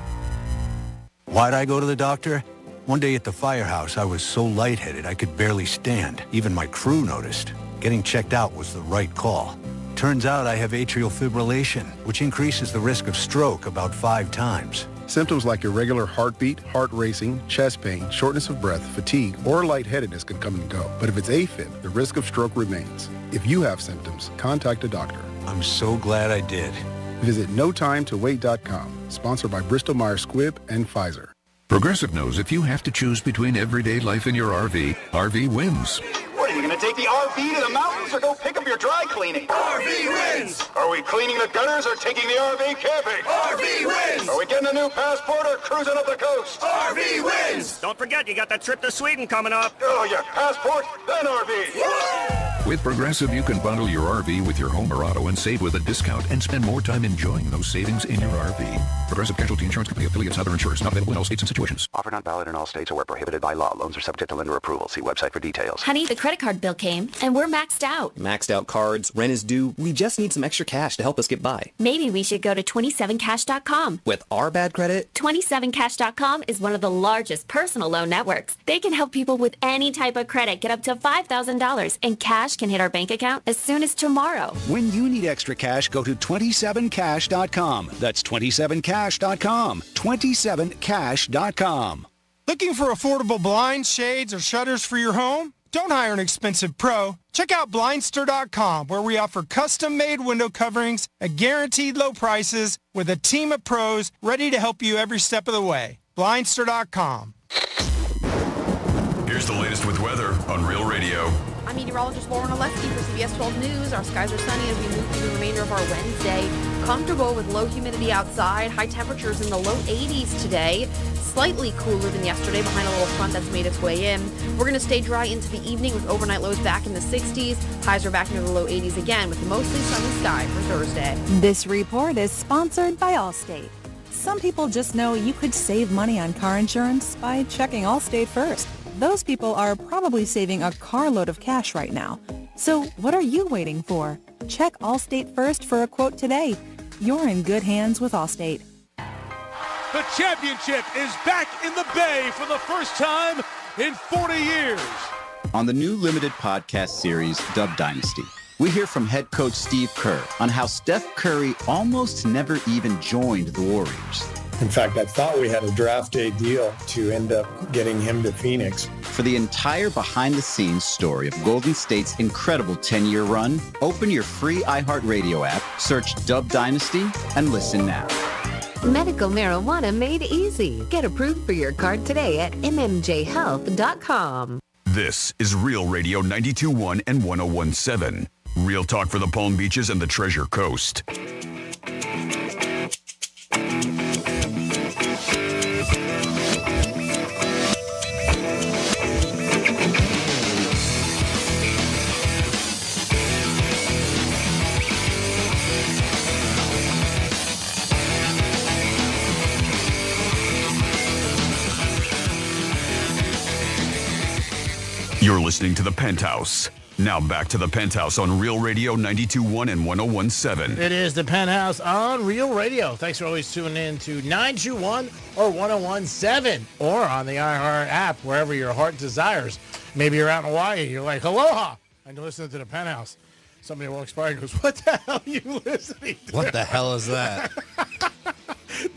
Why'd I go to the doctor? One day at the firehouse, I was so lightheaded I could barely stand. Even my crew noticed. Getting checked out was the right call. Turns out I have atrial fibrillation, which increases the risk of stroke about 5 times. Symptoms like irregular heartbeat, heart racing, chest pain, shortness of breath, fatigue, or lightheadedness can come and go. But if it's AFib, the risk of stroke remains. If you have symptoms, contact a doctor. I'm so glad I did. Visit NoTimeToWait.com, sponsored by Bristol-Myers Squibb and Pfizer. Progressive knows if you have to choose between everyday life and your RV, RV wins. What, are you going to take the RV to the mountains or go pick up your dry cleaning? RV wins! Are we cleaning the gutters or taking the RV camping? RV wins! Are we getting a new passport or cruising up the coast? RV wins! Don't forget, you got that trip to Sweden coming up. Oh, yeah, passport, then RV. With Progressive, you can bundle your RV with your home or auto and save with a discount and spend more time enjoying those savings in your RV. Progressive Casualty Insurance Company affiliates and other insurers. Not available in all states and situations. Offer not valid in all states or where prohibited by law. Loans are subject to lender approval. See website for details. Honey, the credit card bill came, and we're maxed out. Maxed out cards, rent is due. We just need some extra cash to help us get by. Maybe we should go to 27cash.com. With our bad credit? 27cash.com is one of the largest personal loan networks. They can help people with any type of credit get up to $5,000, and cash can hit our bank account as soon as tomorrow. When you need extra cash, go to 27cash.com. That's 27cash.com. 27cash.com. Looking for affordable blinds, shades, or shutters for your home? Don't hire an expensive pro. Check out Blindster.com, where we offer custom-made window coverings at guaranteed low prices with a team of pros ready to help you every step of the way. Blindster.com. Here's the latest with weather on Real Radio. I'm meteorologist Lauren Oleski for CBS 12 News. Our skies are sunny as we move through the remainder of our Wednesday. Comfortable with low humidity outside. High temperatures in the low 80s today. Slightly cooler than yesterday behind a little front that's made its way in. We're going to stay dry into the evening with overnight lows back in the 60s. Highs are back near the low 80s again with mostly sunny sky for Thursday. This report is sponsored by Allstate. Some people just know you could save money on car insurance by checking Allstate first. Those people are probably saving a carload of cash right now. So what are you waiting for? Check Allstate first for a quote today. You're in good hands with Allstate. The championship is back in the Bay for the first time in 40 years. On the new limited podcast series, Dub Dynasty, we hear from head coach Steve Kerr on how Steph Curry almost never even joined the Warriors. In fact, I thought we had a draft day deal to end up getting him to Phoenix. For the entire behind-the-scenes story of Golden State's incredible 10-year run, open your free iHeartRadio app, search Dub Dynasty, and listen now. Medical marijuana made easy. Get approved for your card today at mmjhealth.com. This is Real Radio 92.1 and 101.7. Real talk for the Palm Beaches and the Treasure Coast. You're listening to The Penthouse. Now back to The Penthouse on Real Radio 92.1 and 101.7. It is The Penthouse on Real Radio. Thanks for always tuning in to 921 or 101.7 or on the iHeart app, wherever your heart desires. Maybe you're out in Hawaii. You're like, aloha, and you're listening to The Penthouse. Somebody walks by and goes, what the hell are you listening to? What the hell is that?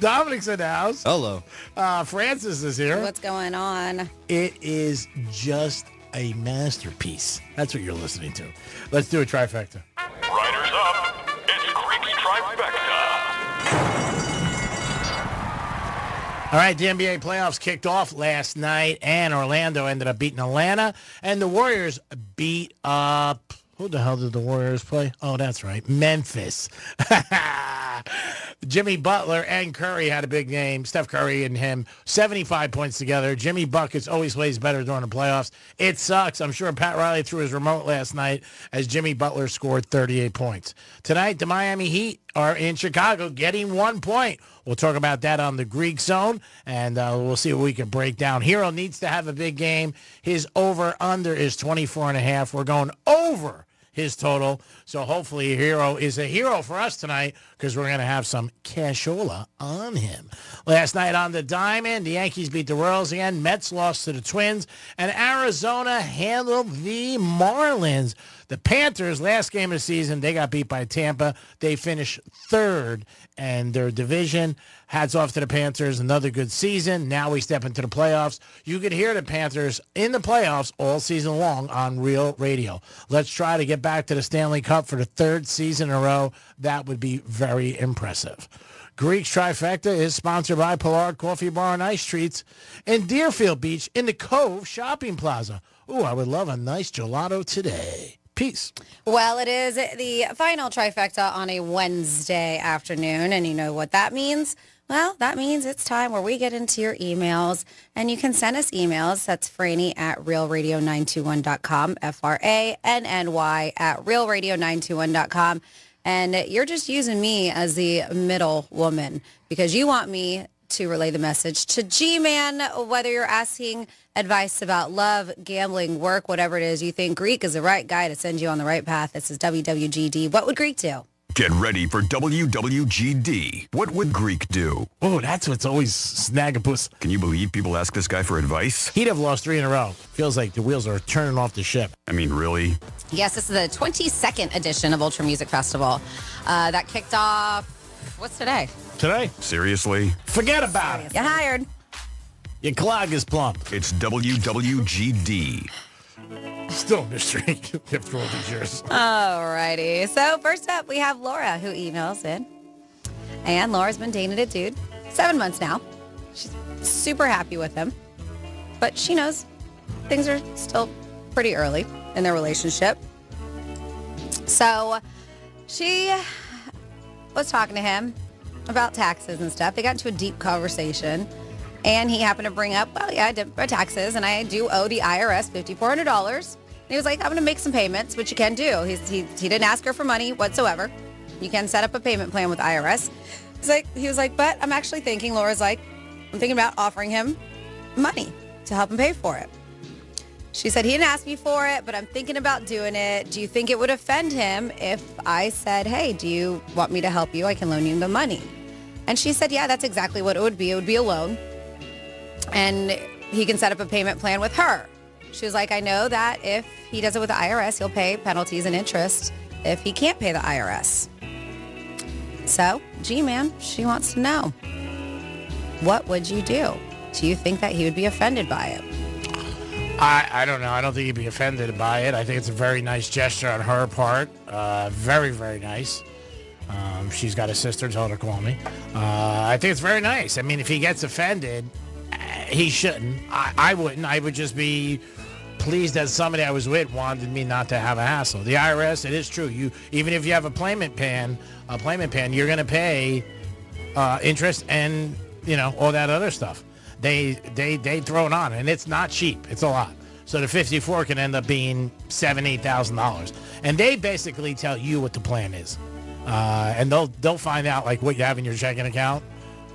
Dominic's in the house. Hello. Francis is here. What's going on? It is just a masterpiece. That's what you're listening to. Let's do a trifecta. Riders up. It's Greek's Trifecta. All right, the NBA playoffs kicked off last night, and Orlando ended up beating Atlanta, and the Warriors beat up... Who the hell did the Warriors play? Oh, that's right, Memphis. Jimmy Butler and Curry had a big game. Steph Curry and him, 75 points together. Jimmy Buckets always plays better during the playoffs. It sucks. I'm sure Pat Riley threw his remote last night as Jimmy Butler scored 38 points. Tonight, the Miami Heat are in Chicago getting 1 point. We'll talk about that on the Greek Zone, and we'll see what we can break down. Hero needs to have a big game. His over-under is 24.5. We're going over his total. So hopefully Hero is a hero for us tonight because we're going to have some cashola on him. Last night on the Diamond, the Yankees beat the Royals again. Mets lost to the Twins. And Arizona handled the Marlins. The Panthers, last game of the season, they got beat by Tampa. They finished third in their division. Hats off to the Panthers. Another good season. Now we step into the playoffs. You could hear the Panthers in the playoffs all season long on Real Radio. Let's try to get back to the Stanley Cup for the third season in a row. That would be very impressive. Greek's Trifecta is sponsored by Pollard Coffee Bar and Ice Treats in Deerfield Beach in the Cove Shopping Plaza. Ooh, I would love a nice gelato today. Peace. Well, it is the final trifecta on a Wednesday afternoon, and you know what that means? Well, that means it's time where we get into your emails, and you can send us emails. That's Franny at realradio921.com, FRANNY at realradio921.com, and you're just using me as the middle woman because you want me to relay the message to G-Man, whether you're asking advice about love, gambling, work, whatever it is, you think Greek is the right guy to send you on the right path. This is WWGD. What would Greek do? Get ready for WWGD. What would Greek do? Oh, that's what's always snaggapus. Can you believe people ask this guy for advice? He'd have lost 3 in a row. Feels like the wheels are turning off the ship. I mean, really? Yes, this is the 22nd edition of Ultra Music Festival. That kicked off, what's today? Today? Seriously? Forget about it. You're hired. Your clog is plump. It's WWGD. Still a mystery after all these years. Alrighty. So first up, we have Laura who emails in. And Laura's been dating a dude 7 months now. She's super happy with him. But she knows things are still pretty early in their relationship. So she was talking to him about taxes and stuff. They got into a deep conversation. And he happened to bring up, well, yeah, I did my taxes, and I do owe the IRS $5,400. And he was like, I'm going to make some payments, which you can do. He didn't ask her for money whatsoever. You can set up a payment plan with IRS. He was like, but I'm actually thinking, Laura's like, I'm thinking about offering him money to help him pay for it. She said, he didn't ask me for it, but I'm thinking about doing it. Do you think it would offend him if I said, hey, do you want me to help you? I can loan you the money. And she said, yeah, that's exactly what it would be. It would be a loan. And he can set up a payment plan with her. She was like, I know that if he does it with the IRS, he'll pay penalties and interest if he can't pay the IRS. So, G-Man, she wants to know, what would you do? Do you think that he would be offended by it? I don't know. I don't think he'd be offended by it. I think it's a very nice gesture on her part. Very, very nice. She's got a sister. Tell her to call me. I think it's very nice. I mean, if he gets offended, he shouldn't. I wouldn't. I would just be pleased that somebody I was with wanted me not to have a hassle. The IRS, it is true. You even if you have a payment plan, you're going to pay interest and all that other stuff. They throw it on, and it's not cheap. It's a lot. So the 54 can end up being $7,000-$8,000, and they basically tell you what the plan is, and they'll find out like what you have in your checking account.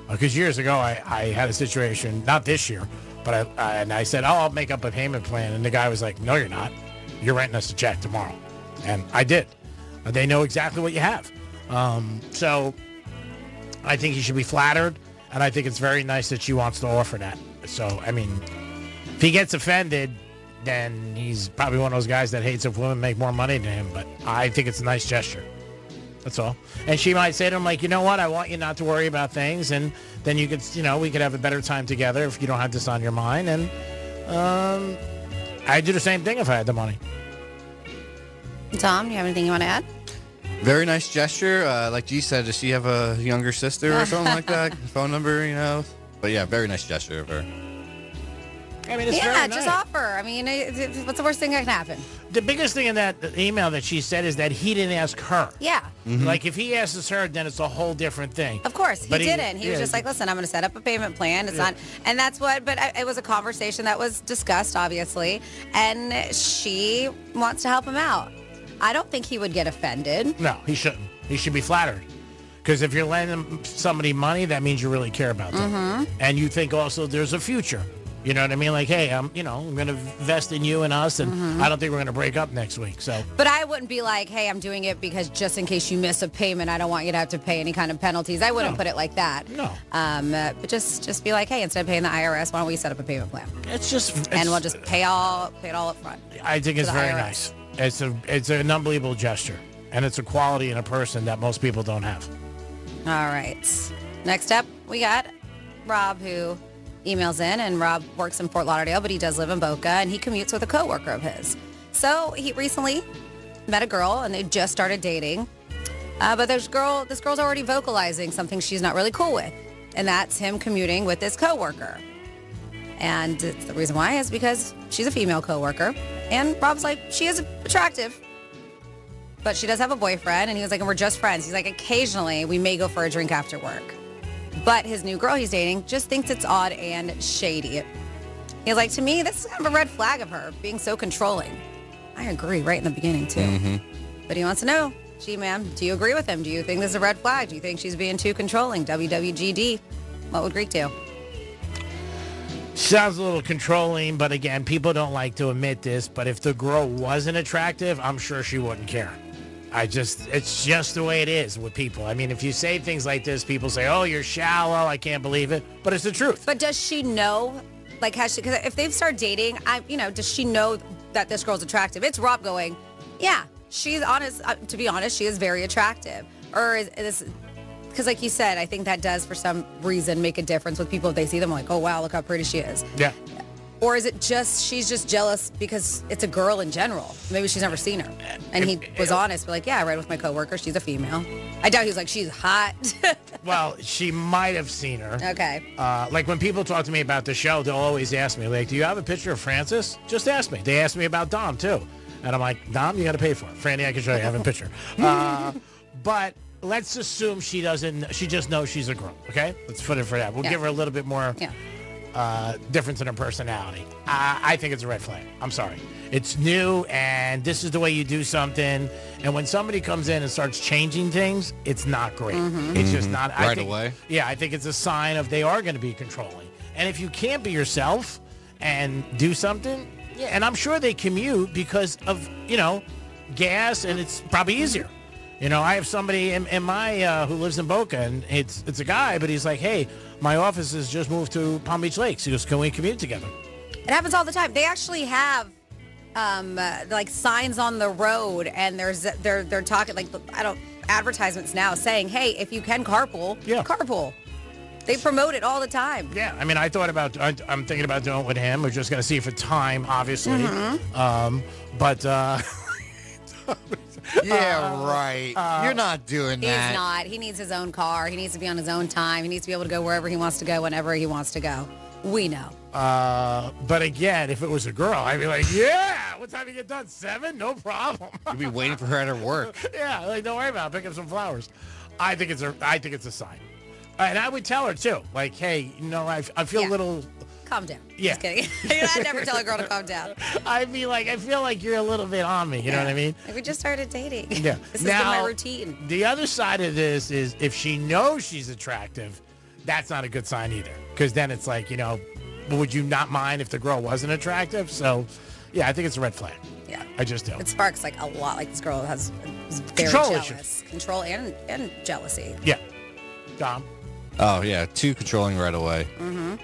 Because years ago I had a situation, not this year, but I said, I'll make up a payment plan, and the guy was like, no, you're not. You're renting us a check tomorrow, and I did. They know exactly what you have. So I think he should be flattered, and I think it's very nice that she wants to offer that. So, I mean, if he gets offended, then he's probably one of those guys that hates if women make more money than him. But I think it's a nice gesture. That's all. And she might say to him, like, you know what? I want you not to worry about things. And then you could, we could have a better time together if you don't have this on your mind. And I'd do the same thing if I had the money. Tom, do you have anything you want to add? Very nice gesture. Like G said, does she have a younger sister or something like that? Phone number, But yeah, very nice gesture of her. I mean, it's very nice. Just offer. I mean, what's the worst thing that can happen? The biggest thing in that email that she said is that he didn't ask her. Yeah. Mm-hmm. Like, if he asks her, then it's a whole different thing. Of course, he didn't. He was just like, listen, I'm going to set up a payment plan. It's not, and that's what, but it was a conversation that was discussed, obviously, and she wants to help him out. I don't think he would get offended. No, he shouldn't. He should be flattered. Because if you're lending somebody money, that means you really care about them. Mm-hmm. And you think also there's a future. You know what I mean? Like, hey, I'm going to invest in you and us, and I don't think we're going to break up next week. So, but I wouldn't be like, hey, I'm doing it because just in case you miss a payment, I don't want you to have to pay any kind of penalties. I wouldn't put it like that. No. But just be like, hey, instead of paying the IRS, why don't we set up a payment plan? And we'll just pay it all up front. I think it's very nice. It's an unbelievable gesture, and it's a quality in a person that most people don't have. All right. Next up, we got Rob, who emails in, and Rob works in Fort Lauderdale, but he does live in Boca, and he commutes with a coworker of his. So he recently met a girl, and they just started dating. But this girl's already vocalizing something she's not really cool with, and that's him commuting with this coworker. And the reason why is because she's a female coworker, and Rob's like, she is attractive, but she does have a boyfriend, and he was like, and we're just friends. He's like, occasionally we may go for a drink after work. But his new girl he's dating just thinks it's odd and shady. He's like, to me, this is kind of a red flag of her being so controlling. I agree right in the beginning, too. Mm-hmm. But he wants to know, G-Man, do you agree with him? Do you think this is a red flag? Do you think she's being too controlling? WWGD. What would Greek do? Sounds a little controlling, but again, people don't like to admit this, but if the girl wasn't attractive, I'm sure she wouldn't care. It's just the way it is with people. I mean, if you say things like this, people say, oh, you're shallow, I can't believe it. But it's the truth. But does she know, like, because if they've started dating, does she know that this girl's attractive? It's Rob going, yeah, she's honest. To be honest, she is very attractive. Or is this, because like you said, I think that does for some reason make a difference with people if they see them like, oh, wow, look how pretty she is. Yeah. Or is it just she's just jealous because it's a girl in general? Maybe she's never seen her. And he was honest, but like, yeah, I read with my coworker. She's a female. I doubt he was like, she's hot. Well, she might have seen her. Okay. Like when people talk to me about the show, they'll always ask me, like, do you have a picture of Francis? Just ask me. They ask me about Dom, too. And I'm like, Dom, you got to pay for it. Franny, I can show you. I have a picture. But let's assume she just knows she's a girl, okay? Let's put it for that. We'll give her a little bit more... Yeah. Difference in her personality. I think it's a red flag. I'm sorry. It's new, and this is the way you do something. And when somebody comes in and starts changing things, it's not great. It's just not. Right away. Yeah, I think it's a sign of they are going to be controlling. And if you can't be yourself and do something, yeah, and I'm sure they commute because of, gas, and it's probably easier. I have somebody in my who lives in Boca, and it's a guy, but he's like, hey, my office has just moved to Palm Beach Lakes. He goes, can we commute together? It happens all the time. They actually have like signs on the road, and they're talking like advertisements now saying, hey, if you can carpool, carpool. They promote it all the time. Yeah, I mean, I'm thinking about doing it with him. We're just going to see for time, obviously. But yeah, right. You're not doing that. He's not. He needs his own car. He needs to be on his own time. He needs to be able to go wherever he wants to go, whenever he wants to go. We know. But again, if it was a girl, I'd be like, yeah, what time you get done? 7? No problem. You'd be waiting for her at her work. Yeah, like, don't worry about it. Pick up some flowers. I think it's a sign. And I would tell her, too. Like, hey, I feel a little... Calm down. Yeah. Just kidding. I'd never tell a girl to calm down. I'd be like, I feel like you're a little bit on me. You know what I mean? Like we just started dating. Yeah. This has been my routine. The other side of this is if she knows she's attractive, that's not a good sign either. Because then it's like, would you not mind if the girl wasn't attractive? So, yeah, I think it's a red flag. Yeah. I just do. It sparks like a lot. Like this girl is very Control jealous. issues. Control and jealousy. Yeah. Dom? Oh, yeah. Too controlling right away. Mm-hmm.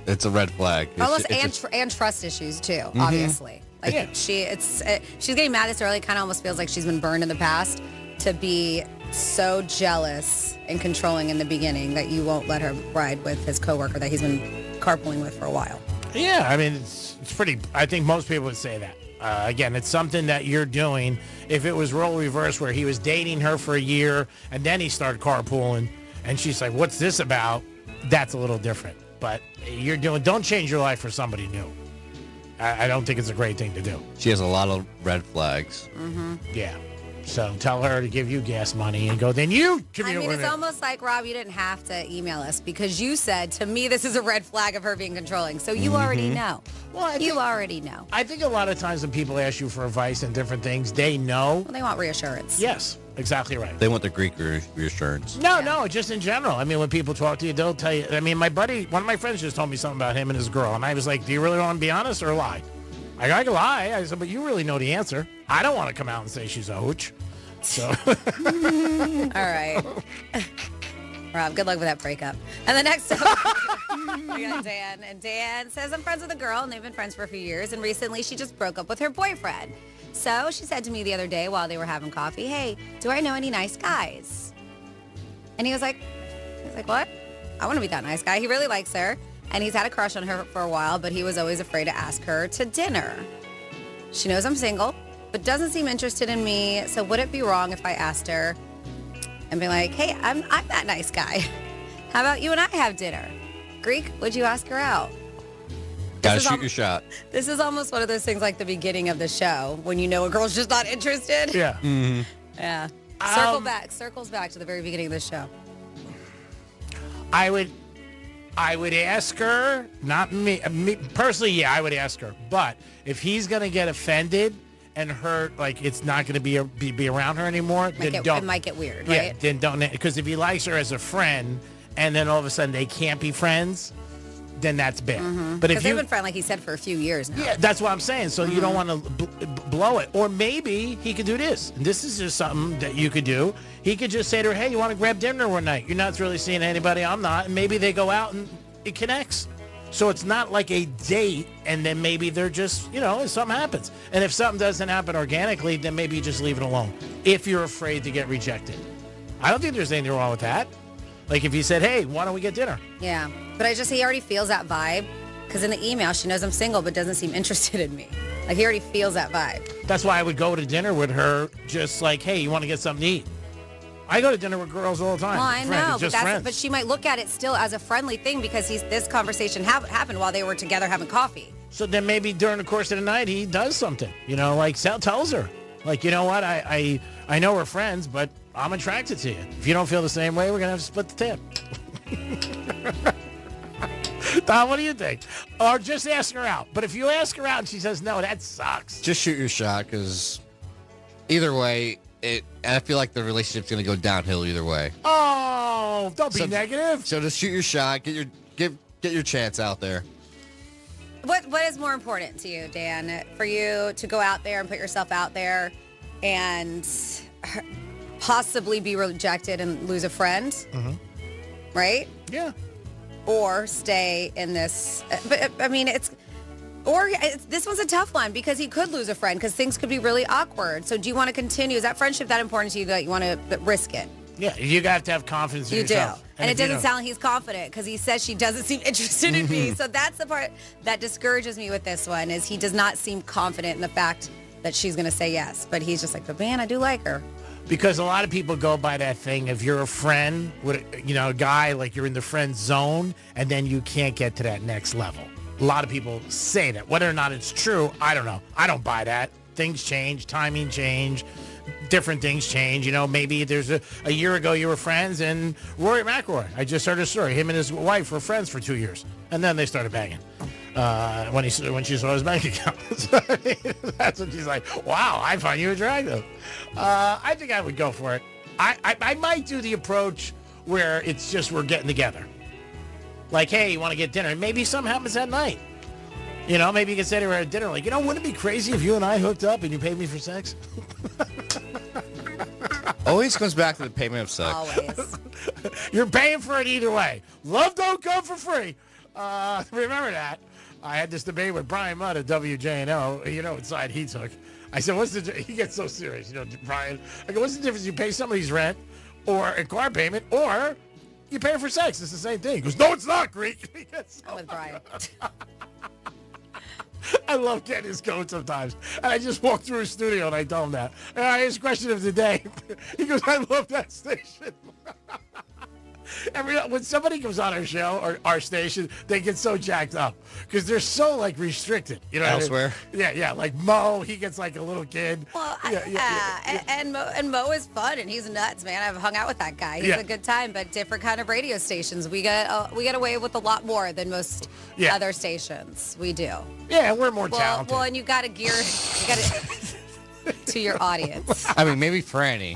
It's a red flag. Almost and trust issues too, obviously. Like she's getting mad this early. Kind of almost feels like she's been burned in the past to be so jealous and controlling in the beginning that you won't let her ride with his coworker that he's been carpooling with for a while. Yeah, I mean it's pretty. I think most people would say that. Again, it's something that you're doing. If it was role reverse where he was dating her for a year and then he started carpooling and she's like, "What's this about?" That's a little different. But don't change your life for somebody new. I don't think it's a great thing to do. She has a lot of red flags. Mm-hmm. Yeah. So tell her to give you gas money and go, then you commute with it's her. almost like, Rob, you didn't have to email us because you said, to me, this is a red flag of her being controlling. So you already know. Well, you already know. I think a lot of times when people ask you for advice and different things, they know. Well, they want reassurance. Yes, exactly right. They want the Greek reassurance. No, just in general. I mean, when people talk to you, they'll tell you. I mean, one of my friends just told me something about him and his girl. And I was like, do you really want to be honest or lie? I can lie. I said, but you really know the answer. I don't want to come out and say she's a hooch. So. All right. Rob, good luck with that breakup. And the next up, we got Dan. And Dan says, I'm friends with a girl, and they've been friends for a few years. And recently, she just broke up with her boyfriend. So she said to me the other day while they were having coffee, hey, do I know any nice guys? And he was like, what? I want to be that nice guy. He really likes her. And he's had a crush on her for a while, but he was always afraid to ask her to dinner. She knows I'm single, but doesn't seem interested in me. So would it be wrong if I asked her and be like, hey, I'm that nice guy. How about you and I have dinner? Greek, would you ask her out? Gotta shoot your shot. This is almost one of those things like the beginning of the show when you know a girl's just not interested. Yeah. Mm-hmm. Yeah. Circles back to the very beginning of the show. I would ask her, not me personally. Yeah, I would ask her. But if he's gonna get offended and hurt, like it's not gonna be around her anymore, then don't. It might get weird, yeah, right? then don't. Because if he likes her as a friend, and then all of a sudden they can't be friends, then that's bad. Mm-hmm. But if they've been friends, like he said, for a few years now. Yeah, that's what I'm saying. So you don't want to blow it. Or maybe he could do this. And this is just something that you could do. He could just say to her, hey, you want to grab dinner one night? You're not really seeing anybody. I'm not. And maybe they go out and it connects. So it's not like a date, and then maybe they're just, something happens. And if something doesn't happen organically, then maybe you just leave it alone if you're afraid to get rejected. I don't think there's anything wrong with that. Like if you said, hey, why don't we get dinner? Yeah. But he already feels that vibe because in the email, she knows I'm single but doesn't seem interested in me. Like he already feels that vibe. That's why I would go to dinner with her just like, hey, you want to get something to eat? I go to dinner with girls all the time. Well, I know, but she might look at it still as a friendly thing because this conversation happened while they were together having coffee. So then maybe during the course of the night, he does something, like Sal tells her, like, you know what? I know we're friends, but I'm attracted to you. If you don't feel the same way, we're going to have to split the tip. Tom, what do you think? Or just ask her out. But if you ask her out and she says no, that sucks. Just shoot your shot because either way, I feel like the relationship's going to go downhill either way. Oh, don't be negative. So just shoot your shot. Get your chance out there. What is more important to you, Dan? For you to go out there and put yourself out there and possibly be rejected and lose a friend, right? Yeah. Or stay in this. But I mean, this one's a tough one because he could lose a friend because things could be really awkward. So do you want to continue? Is that friendship that important to you that you want to risk it? Yeah, you got to have confidence in yourself. You do. And it doesn't sound like he's confident because he says she doesn't seem interested in me. So that's the part that discourages me with this one is he does not seem confident in the fact that she's going to say yes. But he's just like, but man, I do like her. Because a lot of people go by that thing. If you're a friend with, a guy, like you're in the friend zone, and then you can't get to that next level. A lot of people say that. Whether or not it's true, I don't know. I don't buy that. Things change, timing change, different things change. Maybe there's a year ago you were friends, and Rory McIlroy, I just heard a story. Him and his wife were friends for 2 years, and then they started banging. When she saw his bank account. So, that's when she's like, wow, I find you attractive. I think I would go for it. I might do the approach where it's just we're getting together. Like, hey, you want to get dinner? And maybe something happens that night. Maybe you can say to her at dinner, like, wouldn't it be crazy if you and I hooked up and you paid me for sex? Always comes back to the payment of sex. Always. You're paying for it either way. Love don't come for free. Remember that. I had this debate with Brian Mudd at WJNO. What side he took. I said, he gets so serious, Brian. I go, what's the difference? You pay somebody's rent or a car payment, or you pay for sex. It's the same thing. He goes, no, it's not, Greek. I'm with Brian. I love getting his code sometimes. And I just walked through his studio and I told him that. And his question of the day, he goes, I love that station. When somebody comes on our show or our station, they get so jacked up because they're so restricted. Elsewhere. Yeah. Like Mo, he gets like a little kid. Well, and Mo is fun and he's nuts, man. I've hung out with that guy. He's a good time, but different kind of radio stations. We get away with a lot more than most other stations. We do. Yeah, we're more talented. Well, and you got to gear to your audience. I mean, maybe Franny.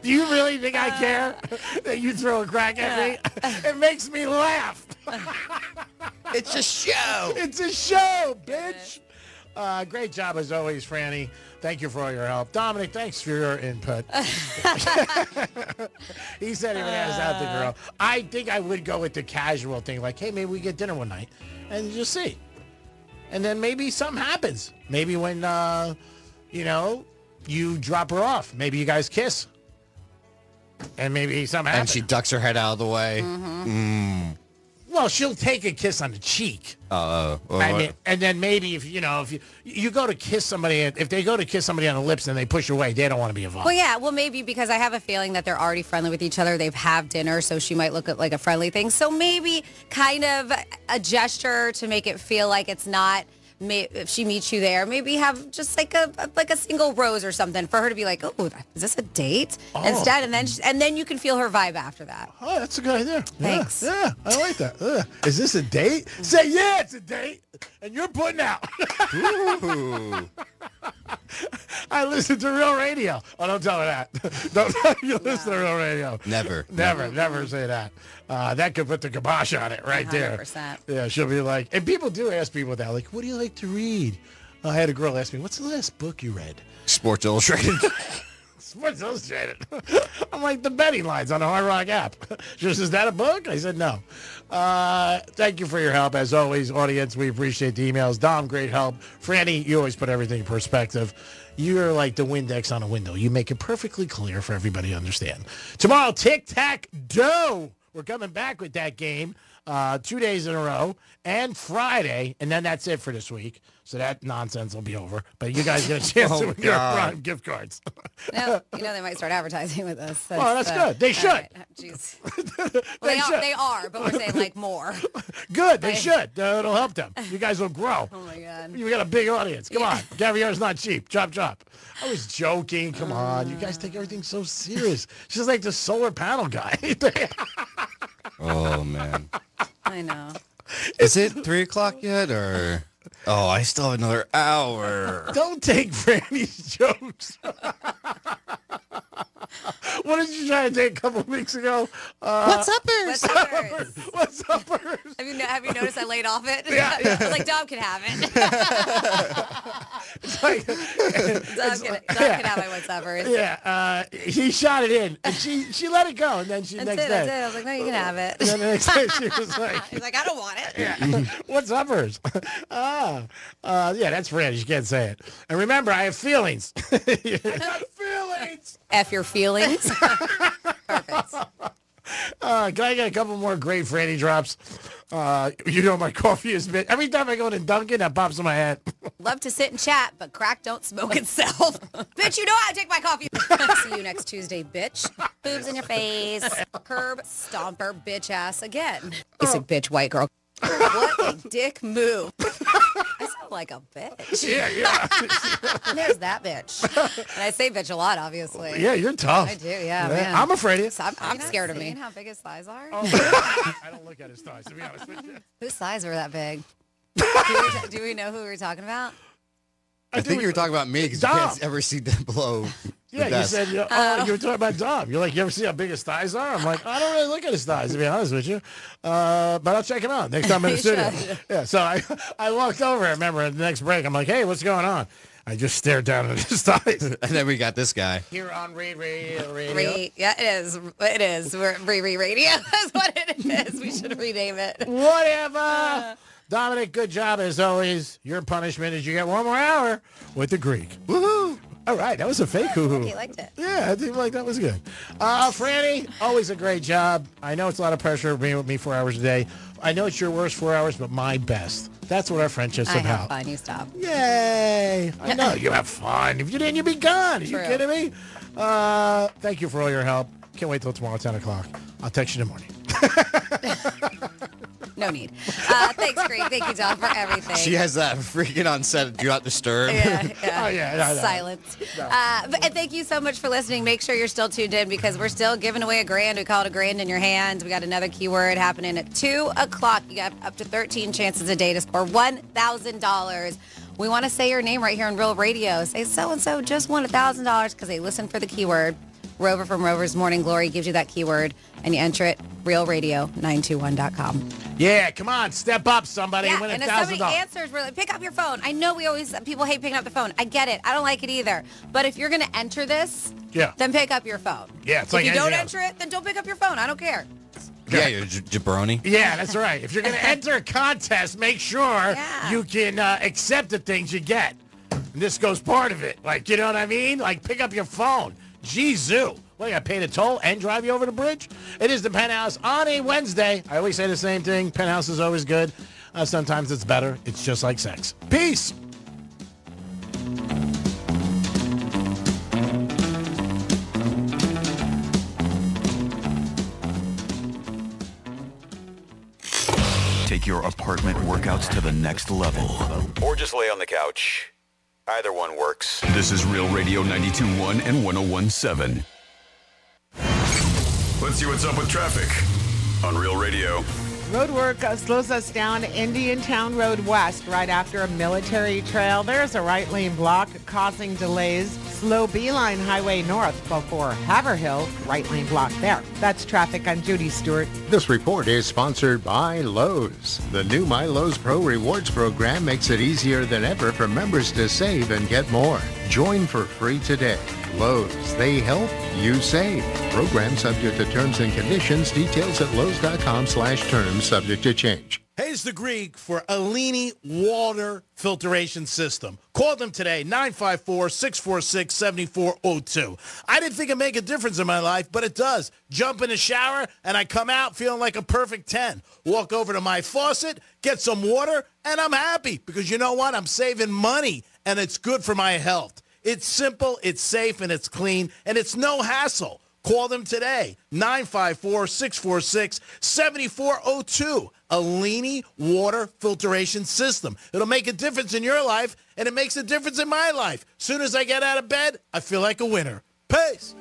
Do you really think I care that you throw a crack at me? It makes me laugh. It's a show. It's a show, bitch. Great job as always, Franny. Thank you for all your help. Dominic, thanks for your input. He said he would ask out the girl. I think I would go with the casual thing, like, hey, maybe we get dinner one night and just see. And then maybe something happens. Maybe when, you drop her off. Maybe you guys kiss. And maybe something happens. And she ducks her head out of the way. Mm-hmm. Well, she'll take a kiss on the cheek. I mean, and then maybe if you go to kiss somebody, if they go to kiss somebody on the lips and they push away, they don't want to be involved. Well, yeah. Well, maybe because I have a feeling that they're already friendly with each other. They've had dinner, so she might look at like a friendly thing. So maybe kind of a gesture to make it feel like it's not. If she meets you there, maybe have just like a single rose or something for her to be like, oh, is this a date? Instead, and then you can feel her vibe after that. Oh, that's a good idea. Thanks. Yeah, I like that. Is this a date? Say, yeah, it's a date. And you're putting out. Ooh. I listen to real radio. Oh, don't tell her that. Don't you listen to real radio. Never say that. That could put the kibosh on it right 100%. There. Yeah, she'll be like, and people do ask people that, like, what do you like to read? I had a girl ask me, what's the last book you read? Sports Illustrated. Sports Illustrated. I'm like, the betting lines on the Hard Rock app. She says, is that a book? I said, no. Thank you for your help. As always, audience, we appreciate the emails. Dom, great help. Franny, you always put everything in perspective. You're like the Windex on a window. You make it perfectly clear for everybody to understand. Tomorrow, Tic-Tac-Doe. We're coming back with that game 2 days in a row and Friday, and then that's it for this week. So that nonsense will be over. But you guys get a chance to win your Prime gift cards. No, they might start advertising with us. That's good. They should. Right. Jeez. They are, but we're saying like more. Good. They should. It'll help them. You guys will grow. Oh, my God. You got a big audience. Come on. Caviar's not cheap. Chop, chop. I was joking. Come on. You guys take everything so serious. She's like the solar panel guy. Oh, man. I know. Is it 3 o'clock yet, or... Oh, I still have another hour. Don't take Franny's jokes. What did you try to take a couple of weeks ago? What's uppers? What's uppers? Have you noticed I laid off it? Yeah. I was like, Dom can have it. It's like, Dom can have my what's uppers. Yeah. He shot it in, and she let it go, and then That's next it. day. I was like, no, you can have it. And then the next day she was like, he's like, I don't want it. Yeah. What's uppers? Yeah, that's Franny. You can't say it. And remember, I have feelings. I have feelings. F your feelings. Perfect. Can I get a couple more great Franny drops? My coffee is every time I go to Dunkin', that pops in my head. Love to sit and chat, but crack don't smoke itself. Bitch, you know how to take my coffee. See you next Tuesday, bitch. Boobs in your face. Curb stomper, bitch ass again. Basic bitch, white girl. What a dick move. I sound like a bitch. Yeah. There's that bitch. And I say bitch a lot, obviously. Yeah, you're tough. I do, yeah, man. I'm afraid of you. So I'm scared of me. How big his thighs are? I don't look at his thighs, to be honest with you. Whose thighs were that big? Do we know who we were talking about? I think you were talking about me because you can't ever see them below. Yeah, you said, you were talking about Dom. You're like, you ever see how big his thighs are? I'm like, I don't really look at his thighs, to be honest with you. But I'll check him out next time I'm in the studio. Yeah, so I walked over, I remember, at the next break. I'm like, hey, what's going on? I just stared down at his thighs. And then we got this guy. Here on Radio. Yeah, it is. It is. We're Radio. That's what it is. We should rename it. Whatever. Dominic, good job as always. Your punishment is you get one more hour with the Greek. Woohoo! All right, that was a fake hoo-hoo. He liked it. Yeah, I think that was good. Franny, always a great job. I know it's a lot of pressure being with me 4 hours a day. I know it's your worst 4 hours, but my best. That's what our friendship's about. I have fun. You stop. Yay! I know you have fun. If you didn't, you'd be gone. Are you kidding me? Thank you for all your help. Can't wait till tomorrow, 10 o'clock. I'll text you in the morning. No need. Thanks, Greg. Thank you, Don, for everything. She has that freaking on set. Do not disturb. Yeah. Oh, yeah. Silence. And thank you so much for listening. Make sure you're still tuned in because we're still giving away $1,000. We call it $1,000 in your hands. We got another keyword happening at 2 o'clock. You got up to 13 chances a day to score $1,000. We want to say your name right here on Real Radio. Say so-and-so just won $1,000 because they listened for the keyword. Rover from Rover's Morning Glory gives you that keyword, and you enter it, realradio921.com. Yeah, come on, step up, somebody. Yeah, Win and if $1,000. somebody answers, we're like, pick up your phone. I know people hate picking up the phone. I get it. I don't like it either. But if you're going to enter this, then pick up your phone. Yeah, it's if like you don't anything enter it, then don't pick up your phone. I don't care. Yeah, you're jabroni. Yeah, that's right. If you're going to enter a contest, make sure you can accept the things you get. And this goes part of it. Like, you know what I mean? Like, pick up your phone. Jeezoo. Well, you got to pay the toll and drive you over the bridge? It is the Penthouse on a Wednesday. I always say the same thing. Penthouse is always good. Sometimes it's better. It's just like sex. Peace. Take your apartment workouts to the next level. Or just lay on the couch. Either one works. This is Real Radio 92.1 and 101.7. Let's see what's up with traffic on Real Radio. Road work slows us down Indiantown Road West right after a military trail. There's a right lane block causing delays. Slow Beeline Highway North before Haverhill, right lane block there. That's traffic. I'm Judy Stewart. This report is sponsored by Lowe's. The new My Lowe's Pro Rewards program makes it easier than ever for members to save and get more. Join for free today. Lowe's, they help, you save. Program subject to terms and conditions. Details at lowes.com/terms subject to change. Hey, it's the Greek for Alini Water Filtration System. Call them today, 954-646-7402. I didn't think it'd make a difference in my life, but it does. Jump in the shower, and I come out feeling like a perfect 10. Walk over to my faucet, get some water, and I'm happy because you know what? I'm saving money, and it's good for my health. It's simple, it's safe, and it's clean, and it's no hassle. Call them today, 954-646-7402. Alini Water Filtration System. It'll make a difference in your life, and it makes a difference in my life. Soon as I get out of bed, I feel like a winner. Peace.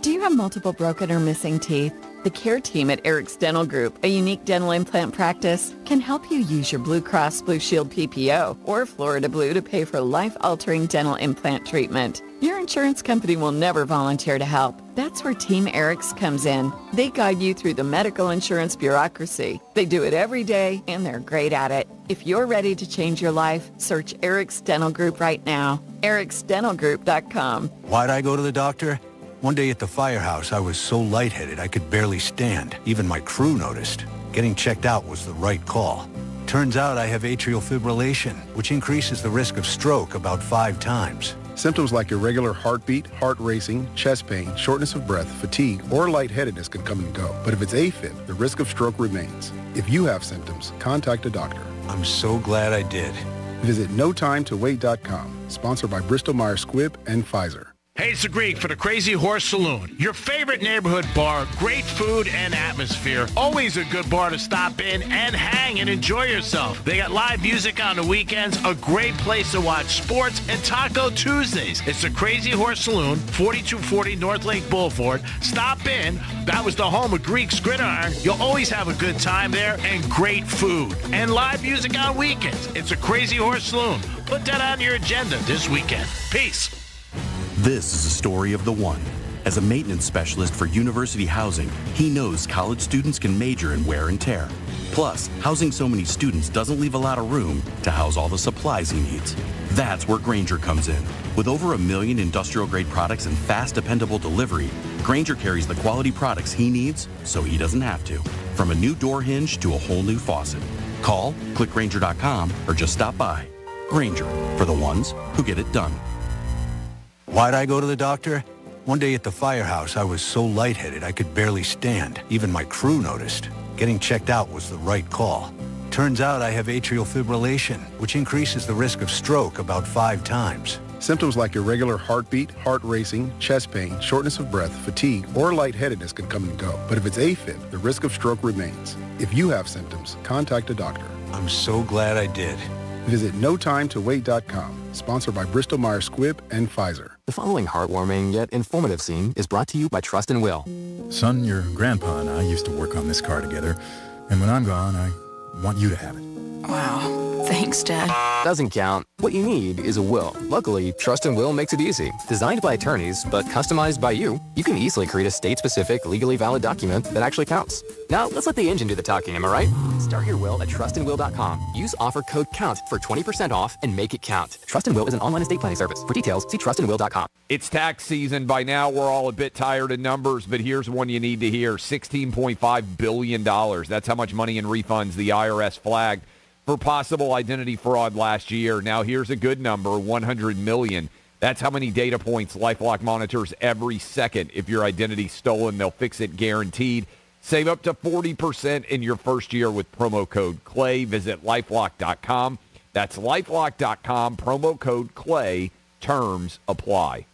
Do you have multiple broken or missing teeth? The care team at Eric's Dental Group, a unique dental implant practice, can help you use your Blue Cross Blue Shield PPO or Florida Blue to pay for life-altering dental implant treatment. Your insurance company will never volunteer to help. That's where Team Eric's comes in. They guide you through the medical insurance bureaucracy. They do it every day, and they're great at it. If you're ready to change your life, search Eric's Dental Group right now. ericsdentalgroup.com. Why'd I go to the doctor? One day at the firehouse, I was so lightheaded I could barely stand. Even my crew noticed. Getting checked out was the right call. Turns out I have atrial fibrillation, which increases the risk of stroke about 5 times. Symptoms like irregular heartbeat, heart racing, chest pain, shortness of breath, fatigue, or lightheadedness can come and go. But if it's AFib, the risk of stroke remains. If you have symptoms, contact a doctor. I'm so glad I did. Visit NoTimeToWait.com. Sponsored by Bristol-Myers Squibb and Pfizer. Hey, it's the Greek for the Crazy Horse Saloon. Your favorite neighborhood bar, great food and atmosphere. Always a good bar to stop in and hang and enjoy yourself. They got live music on the weekends, a great place to watch sports, and Taco Tuesdays. It's the Crazy Horse Saloon, 4240 North Lake Boulevard. Stop in. That was the home of Greek's Gridiron. You'll always have a good time there and great food. And live music on weekends. It's a Crazy Horse Saloon. Put that on your agenda this weekend. Peace. This is a story of the one. As a maintenance specialist for university housing, he knows college students can major in wear and tear. Plus, housing so many students doesn't leave a lot of room to house all the supplies he needs. That's where Grainger comes in. With over 1 million industrial-grade products and fast, dependable delivery, Grainger carries the quality products he needs so he doesn't have to. From a new door hinge to a whole new faucet. Call, click Grainger.com, or just stop by. Grainger, for the ones who get it done. Why'd I go to the doctor? One day at the firehouse, I was so lightheaded I could barely stand. Even my crew noticed. Getting checked out was the right call. Turns out I have atrial fibrillation, which increases the risk of stroke about 5 times. Symptoms like irregular heartbeat, heart racing, chest pain, shortness of breath, fatigue, or lightheadedness can come and go. But if it's AFib, the risk of stroke remains. If you have symptoms, contact a doctor. I'm so glad I did. Visit NoTimeToWait.com. Sponsored by Bristol-Myers Squibb and Pfizer. The following heartwarming yet informative scene is brought to you by Trust and Will. Son, your grandpa and I used to work on this car together, and when I'm gone, I want you to have it. Wow. Thanks, Dad. Doesn't count. What you need is a will. Luckily, Trust and Will makes it easy. Designed by attorneys, but customized by you, you can easily create a state-specific, legally valid document that actually counts. Now, let's let the engine do the talking, am I right? Start your will at trustandwill.com. Use offer code COUNT for 20% off and make it count. Trust and Will is an online estate planning service. For details, see trustandwill.com. It's tax season. By now, we're all a bit tired of numbers, but here's one you need to hear. $16.5 billion. That's how much money in refunds the IRS flagged for possible identity fraud last year. Now, here's a good number, 100 million. That's how many data points LifeLock monitors every second. If your identity's stolen, they'll fix it guaranteed. Save up to 40% in your first year with promo code CLAY. Visit LifeLock.com. That's LifeLock.com, promo code CLAY. Terms apply.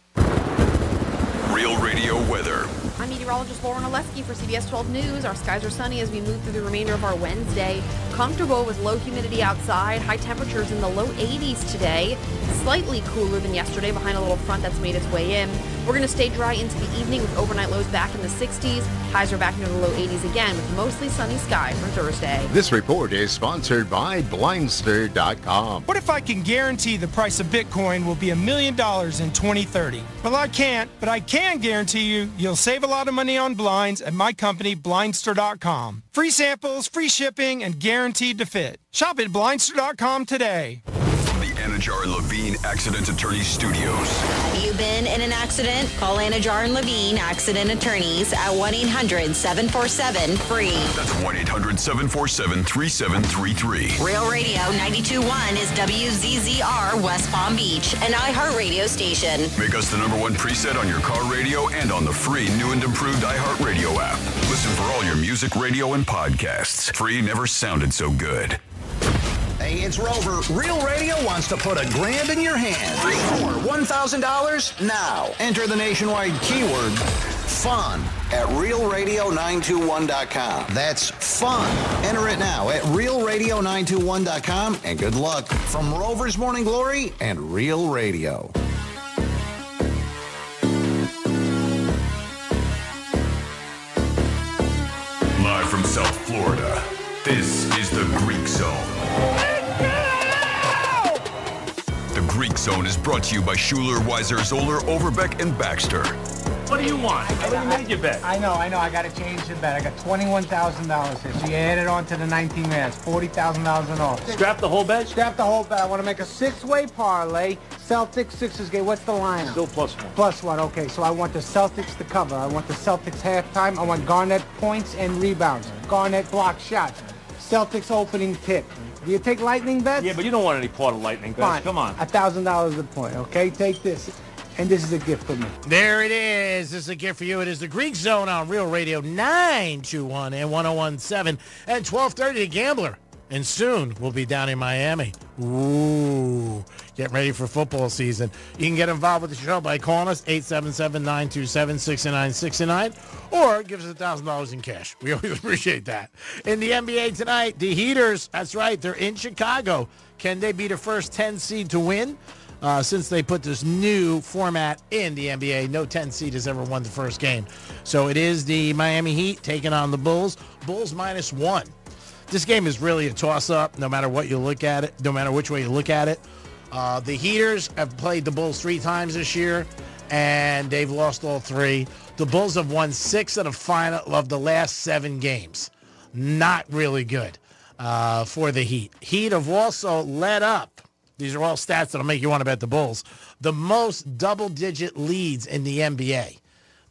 Real Radio weather. I'm meteorologist Lauren Oleski for CBS 12 News. Our skies are sunny as we move through the remainder of our Wednesday. Comfortable with low humidity outside. High temperatures in the low 80s today. Slightly cooler than yesterday behind a little front that's made its way in. We're going to stay dry into the evening with overnight lows back in the 60s. Highs are back into the low 80s again with mostly sunny skies for Thursday. This report is sponsored by Blindster.com. What if I can guarantee the price of Bitcoin will be $1 million in 2030? Well, I can't, but I can guarantee you'll save a lot of money on blinds at my company, Blindster.com. Free samples, free shipping, and guaranteed to fit. Shop at Blindster.com today. From the Anajar and Levine Accident Attorney Studios. Have you been in an accident? Call Anajar and Levine Accident Attorneys at 1-800-747-FREE. That's 1-800-747-3733. Real Radio 92.1 is WZZR West Palm Beach, an iHeartRadio station. Make us the #1 preset on your car radio and on the free new and improved iHeartRadio app. Listen for all your music, radio, and podcasts. Free never sounded so good. Hey, it's Rover. Real Radio wants to put $1,000 in your hand. For $1,000 now. Enter the nationwide keyword FUN at realradio921.com. That's FUN. Enter it now at realradio921.com, and good luck from Rover's Morning Glory and Real Radio. Live from South Florida, this is the Greek Zone. The Greek Zone is brought to you by Schuler, Weiser, Zoller, Overbeck, and Baxter. What do you want? I already made your bet. I know. I got to change the bet. I got $21,000 here. So you add it on to the 19 grand. It's $40,000 in all. Scrap the whole bet? Scrap the whole bet. I want to make a 6-way parlay. Celtics, Sixers game. What's the line? Still +1. +1. Okay, so I want the Celtics to cover. I want the Celtics halftime. I want Garnett points and rebounds. Garnett block shots. Celtics opening tip. Do you take lightning bets? Yeah, but you don't want any part of lightning bets. Fine. Come on. $1,000 a point. Okay, take this. And this is a gift for me. There it is. This is a gift for you. It is the Greek Zone on Real Radio 921 and 1017 and 1230 The Gambler. and soon we'll be down in Miami. Ooh, getting ready for football season. You can get involved with the show by calling us, 877-927-6969, or give us $1,000 in cash. We always appreciate that. In the NBA tonight, the Heaters, that's right, they're in Chicago. Can they be the first 10 seed to win? Since they put this new format in the NBA, no 10 seed has ever won the first game. So it is the Miami Heat taking on the Bulls. Bulls -1. This game is really a toss-up no matter what you look at it, no matter which way you look at it. The Heaters have played the Bulls 3 times this year, and they've lost all 3. The Bulls have won 6 of the last 7 games. Not really good for the Heat. Heat have also led up. These are all stats that'll make you want to bet the Bulls. The most double-digit leads in the NBA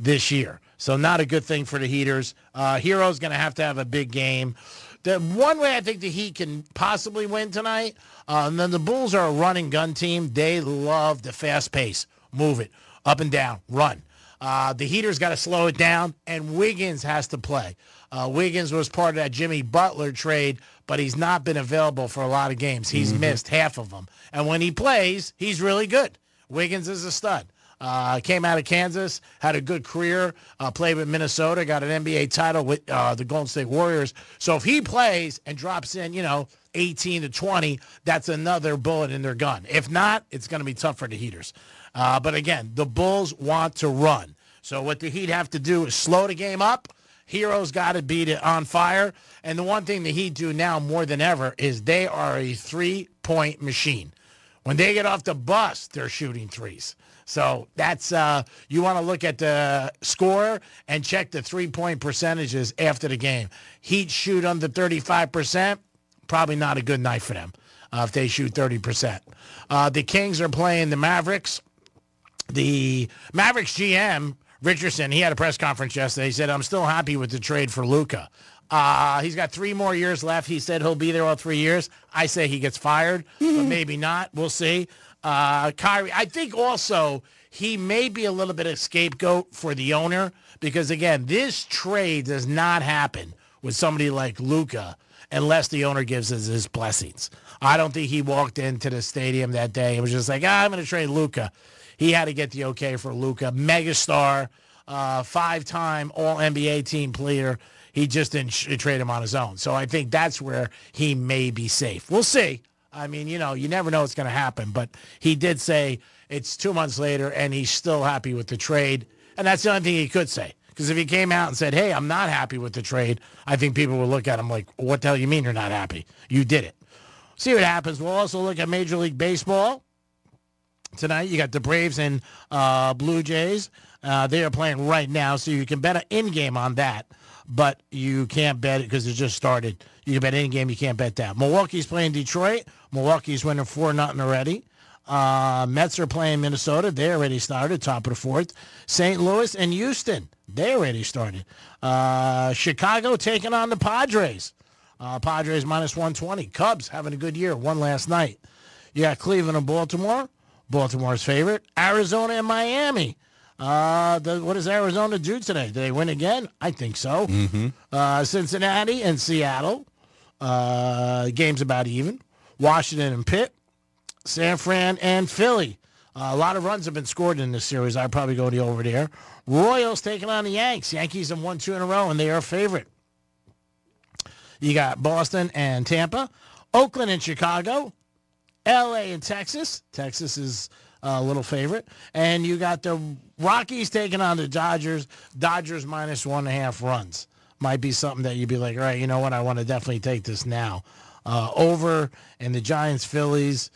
this year. So not a good thing for the Heaters. Hero's going to have a big game. The one way I think the Heat can possibly win tonight, and then the Bulls are a run-and-gun team. They love the fast pace. Move it. Up and down. Run. The Heaters got to slow it down, and Wiggins has to play. Wiggins was part of that Jimmy Butler trade, but he's not been available for a lot of games. He's missed half of them. And when he plays, he's really good. Wiggins is a stud. Came out of Kansas, had a good career, played with Minnesota, got an NBA title with the Golden State Warriors. So if he plays and drops in, 18 to 20, that's another bullet in their gun. If not, it's going to be tough for the Heaters. But again, the Bulls want to run. So what the Heat have to do is slow the game up. Hero's got to be on fire. And the one thing the Heat do now more than ever is they are a three-point machine. When they get off the bus, they're shooting threes. So that's you want to look at the score and check the three-point percentages after the game. Heat shoot under 35%, probably not a good night for them if they shoot 30%. The Kings are playing the Mavericks. The Mavericks GM, Richardson, he had a press conference yesterday. He said, I'm still happy with the trade for Luka. He's got 3 more years left. He said he'll be there all 3 years. I say he gets fired, but maybe not. We'll see. Kyrie, I think also he may be a little bit of scapegoat for the owner because, again, this trade does not happen with somebody like Luka unless the owner gives us his blessings. I don't think he walked into the stadium that day and was just like, I'm going to trade Luka. He had to get the okay for Luka, megastar, 5-time All-NBA team player. He just didn't trade him on his own. So I think that's where he may be safe. We'll see. I mean, you never know what's going to happen. But he did say it's 2 months later, and he's still happy with the trade. And that's the only thing he could say. Because if he came out and said, hey, I'm not happy with the trade, I think people would look at him like, what the hell you mean you're not happy? You did it. See what happens. We'll also look at Major League Baseball. Tonight, you got the Braves and Blue Jays. They are playing right now, so you can bet an in-game on that. But you can't bet it because it just started. You can bet in-game, you can't bet that. Milwaukee's playing Detroit. Milwaukee's winning 4-0 already. Mets are playing Minnesota. They already started, top of the 4th. St. Louis and Houston, they already started. Chicago taking on the Padres. Padres -120. Cubs having a good year, won last night. You got Cleveland and Baltimore. Baltimore's favorite. Arizona and Miami. What does Arizona do today? Do they win again? I think so. Cincinnati and Seattle. Game's about even. Washington and Pitt. San Fran and Philly. A lot of runs have been scored in this series. I'd probably go over there. Royals taking on the Yanks. Yankees have won 2 in a row, and they are a favorite. You got Boston and Tampa. Oakland and Chicago. L.A. and Texas. Texas is a little favorite. And you got the Rockies taking on the Dodgers. Dodgers -1.5 runs. Might be something that you'd be like, all right, you know what? I want to definitely take this now. Over, and the Giants, Phillies,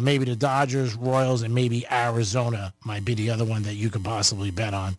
maybe the Dodgers, Royals, and maybe Arizona might be the other one that you could possibly bet on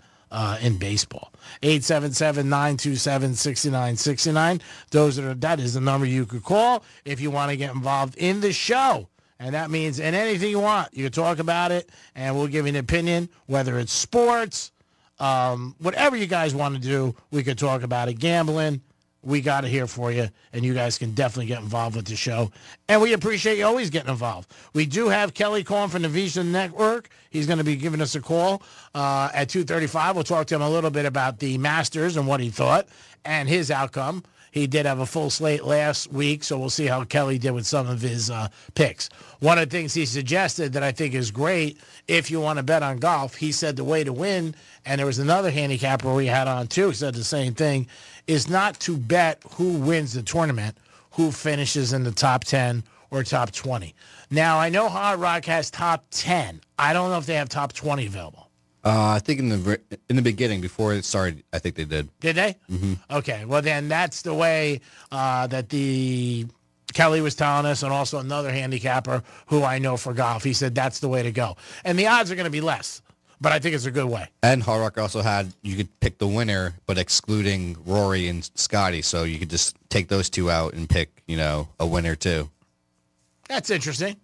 in baseball. 877-927-6969. That is the number you could call if you want to get involved in the show. And that means in anything you want, you can talk about it, and we'll give you an opinion, whether it's sports, whatever you guys want to do, we could talk about it. Gambling, we got it here for you, and you guys can definitely get involved with the show. And we appreciate you always getting involved. We do have Kelly calling from the Vision Network. He's going to be giving us a call at 2:35. We'll talk to him a little bit about the Masters and what he thought and his outcome. He did have a full slate last week, so we'll see how Kelly did with some of his picks. One of the things he suggested that I think is great, if you want to bet on golf, he said the way to win, and there was another handicapper we had on too, who said the same thing, is not to bet who wins the tournament, who finishes in the top 10 or top 20. Now, I know Hard Rock has top 10. I don't know if they have top 20 available. I think in the beginning, before it started, I think they did. Did they? Mm-hmm. Okay. Well, then that's the way that the Kelly was telling us, and also another handicapper who I know for golf. He said that's the way to go. And the odds are going to be less, but I think it's a good way. And Hard Rock also had, you could pick the winner, but excluding Rory and Scotty. So you could just take those two out and pick, a winner too. That's interesting.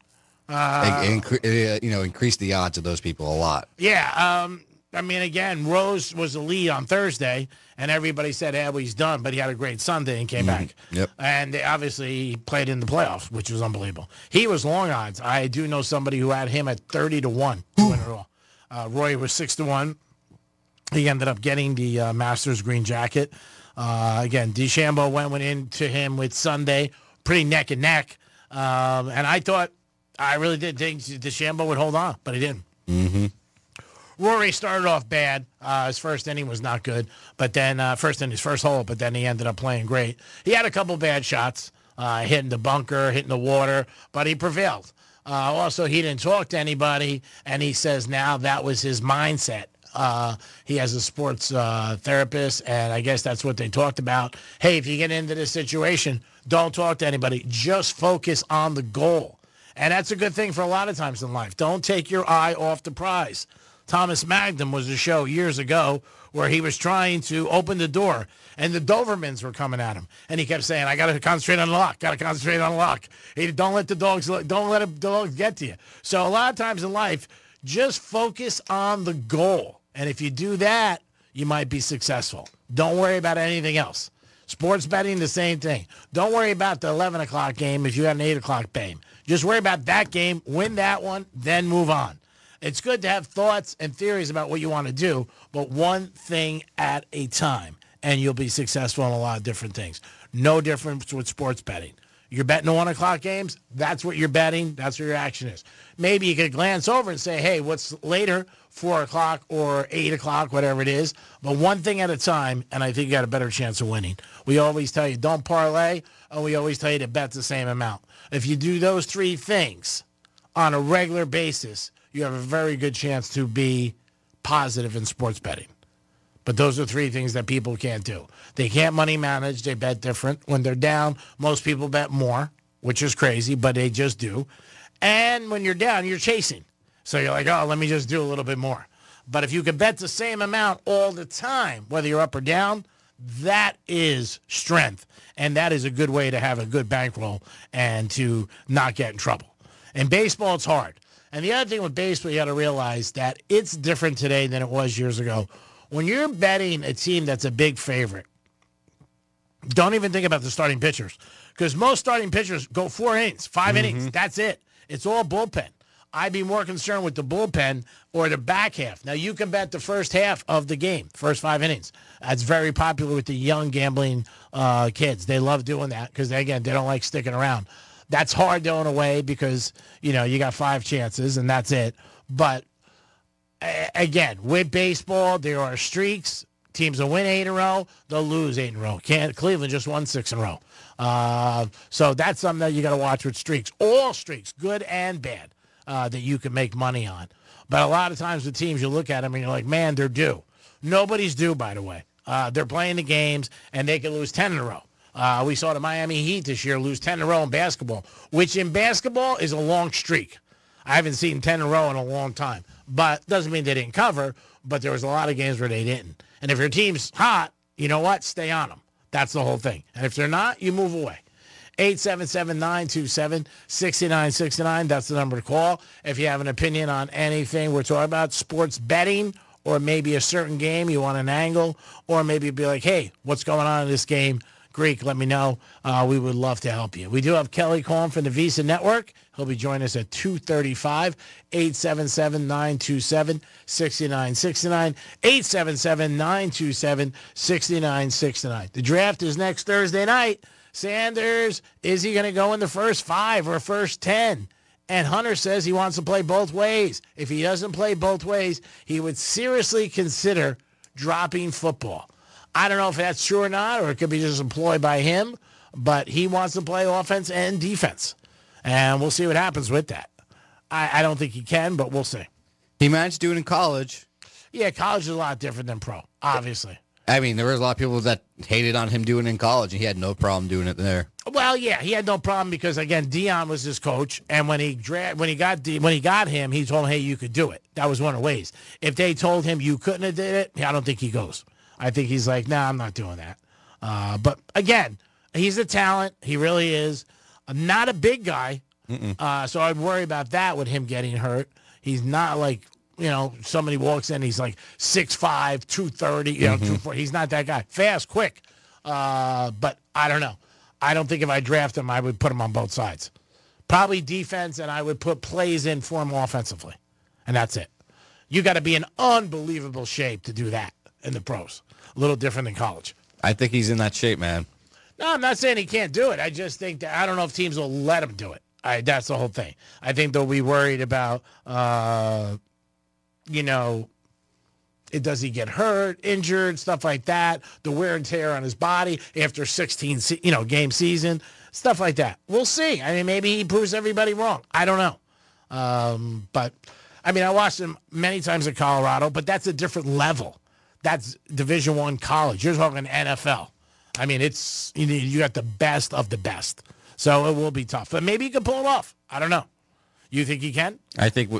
Increase the odds of those people a lot. Yeah. I mean, again, Rose was the lead on Thursday, and everybody said, well, he's done, but he had a great Sunday and came back. Yep. And they obviously played in the playoffs, which was unbelievable. He was long odds. I do know somebody who had him at 30-1 to win it all. Roy was 6-1. He ended up getting the Masters green jacket. Again, DeChambeau went into him with Sunday, pretty neck and neck. And I really did think DeChambeau would hold on, but he didn't. Mm-hmm. Rory started off bad. His first inning was not good, but then his first hole, but then he ended up playing great. He had a couple bad shots, hitting the bunker, hitting the water, but he prevailed. Also, he didn't talk to anybody, and he says now that was his mindset. He has a sports therapist, and I guess that's what they talked about. Hey, if you get into this situation, don't talk to anybody. Just focus on the goal. And that's a good thing for a lot of times in life. Don't take your eye off the prize. Thomas Magnum was a show years ago where he was trying to open the door, and the Dobermans were coming at him. And he kept saying, I got to concentrate on the lock, Don't let the dogs get to you. So a lot of times in life, just focus on the goal. And if you do that, you might be successful. Don't worry about anything else. Sports betting, the same thing. Don't worry about the 11 o'clock game if you have an 8 o'clock game. Just worry about that game, win that one, then move on. It's good to have thoughts and theories about what you want to do, but one thing at a time, and you'll be successful in a lot of different things. No difference with sports betting. You're betting the 1 o'clock games, that's what you're betting, that's what your action is. Maybe you could glance over and say, hey, what's later, 4 o'clock or 8 o'clock, whatever it is, but one thing at a time, and I think you got a better chance of winning. We always tell you don't parlay, and we always tell you to bet the same amount. If you do those three things on a regular basis, you have a very good chance to be positive in sports betting. But those are three things that people can't do. They can't money manage. They bet different. When they're down, most people bet more, which is crazy, but they just do. And when you're down, you're chasing. So you're like, oh, let me just do a little bit more. But if you can bet the same amount all the time, whether you're up or down, that is strength. And that is a good way to have a good bankroll and to not get in trouble. In baseball, it's hard. And the other thing with baseball, you got to realize that it's different today than it was years ago. When you're betting a team that's a big favorite, don't even think about the starting pitchers, because most starting pitchers go 4 innings, 5 innings. That's it. It's all bullpen. I'd be more concerned with the bullpen or the back half. Now, you can bet the first half of the game, first 5 innings. That's very popular with the young gambling kids. They love doing that because, again, they don't like sticking around. That's hard going away because, you got 5 chances and that's it. But, again, with baseball, there are streaks. Teams will win 8 in a row. They'll lose 8 in a row. Cleveland just won 6 in a row. So that's something that you got to watch with streaks. All streaks, good and bad, that you can make money on. But a lot of times with teams, you look at them and you're like, man, they're due. Nobody's due, by the way. They're playing the games, and they can lose 10 in a row. We saw the Miami Heat this year lose 10 in a row in basketball, which in basketball is a long streak. I haven't seen 10 in a row in a long time. But doesn't mean they didn't cover, but there was a lot of games where they didn't. And if your team's hot, you know what? Stay on them. That's the whole thing. And if they're not, you move away. 877-927-6969. That's the number to call. If you have an opinion on anything we're talking about, sports betting, or maybe a certain game, you want an angle, or maybe be like, hey, what's going on in this game? Greek, let me know. We would love to help you. We do have Kelly calling from the Visa Network. He'll be joining us at 2:35, 877-927-6969, 877-927-6969. The draft is next Thursday night. Sanders, is he going to go in the first 5 or first 10? And Hunter says he wants to play both ways. If he doesn't play both ways, he would seriously consider dropping football. I don't know if that's true or not, or it could be just employed by him, but he wants to play offense and defense. And we'll see what happens with that. I don't think he can, but we'll see. He managed to do it in college. Yeah, college is a lot different than pro, obviously. I mean, there was a lot of people that hated on him doing it in college, and he had no problem doing it there. Well, yeah, he had no problem because, again, Dion was his coach, and when he got him, he told him, hey, you could do it. That was one of the ways. If they told him you couldn't have did it, I don't think he goes. I think he's like, nah, I'm not doing that. But, again, he's a talent. He really is. Not a big guy, so I'd worry about that with him getting hurt. He's not like, somebody walks in, he's like 6'5", 230, 240. He's not that guy. Fast, quick. But I don't know. I don't think if I draft him, I would put him on both sides. Probably defense, and I would put plays in for him offensively. And that's it. You got to be in unbelievable shape to do that in the pros. A little different than college. I think he's in that shape, man. No, I'm not saying he can't do it. I just think that I don't know if teams will let him do it. That's the whole thing. I think they'll be worried about, does he get hurt, injured, stuff like that, the wear and tear on his body after 16, game season, stuff like that. We'll see. I mean, maybe he proves everybody wrong. I don't know. But, I mean, I watched him many times at Colorado, but that's a different level. That's Division I college. You're talking NFL. I mean, it's you got the best of the best. So it will be tough. But maybe he can pull it off. I don't know. You think he can? I think,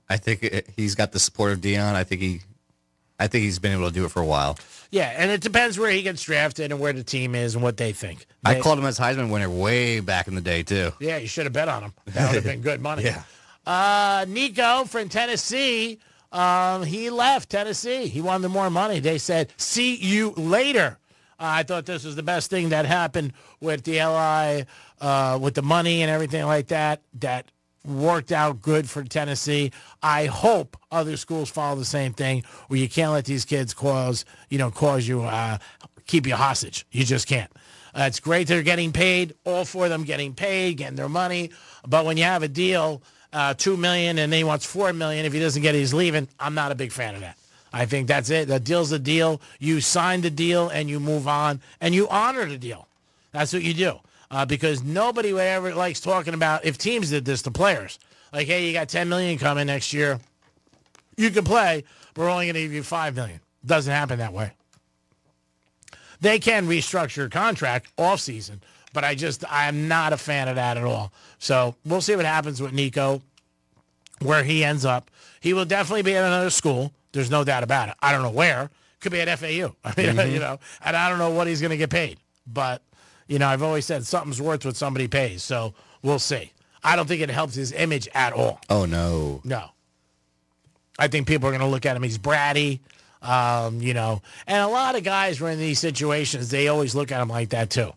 I think he's got the support of Dion. I think he's been able to do it for a while. Yeah, and it depends where he gets drafted and where the team is and what they think. I called him as Heisman winner way back in the day, too. Yeah, you should have bet on him. That would have been good money. Yeah. Nico from Tennessee, he left Tennessee. He wanted more money. They said, see you later. I thought this was the best thing that happened with the LI, with the money and everything like that, that worked out good for Tennessee. I hope other schools follow the same thing where you can't let these kids cause you, keep you hostage. You just can't. It's great they're getting paid, all four of them getting paid, getting their money. But when you have a deal, $2 million, and then he wants $4 million, if he doesn't get it, he's leaving. I'm not a big fan of that. I think that's it. The deal's a deal. You sign the deal and you move on and you honor the deal. That's what you do. Because nobody would ever likes talking about if teams did this to players. Like, hey, you got $10 million coming next year. You can play, but we're only going to give you $5 million. Doesn't happen that way. They can restructure a contract off season, but I'm not a fan of that at all. So we'll see what happens with Nico, where he ends up. He will definitely be at another school. There's no doubt about it. I don't know where. Could be at FAU. I mean, and I don't know what he's going to get paid. But, I've always said something's worth what somebody pays. So we'll see. I don't think it helps his image at all. Oh, no. No. I think people are going to look at him. He's bratty, and a lot of guys were in these situations. They always look at him like that, too.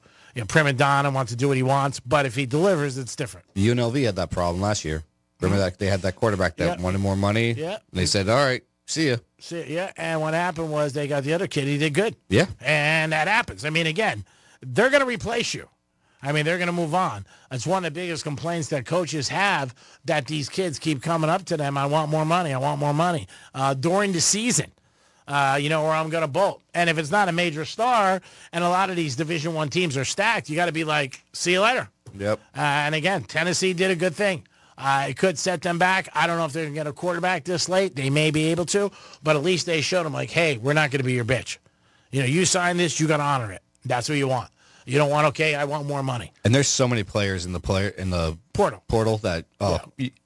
Prima donna wants to do what he wants, but if he delivers, it's different. UNLV had that problem last year. Remember that they had that quarterback that wanted more money? Yeah. And they said, all right, see ya. Yeah, and what happened was they got the other kid. He did good. Yeah. And that happens. I mean, again, they're going to replace you. I mean, they're going to move on. It's one of the biggest complaints that coaches have, that these kids keep coming up to them. I want more money. I want more money. During the season, or I'm going to bolt. And if it's not a major star, and a lot of these Division I teams are stacked, you got to be like, see you later. Yep. And again, Tennessee did a good thing. It could set them back. I don't know if they're going to get a quarterback this late. They may be able to, but at least they showed them like, hey, we're not going to be your bitch. You sign this, you got to honor it. That's what you want. You don't want, okay, I want more money. And there's so many players in the portal that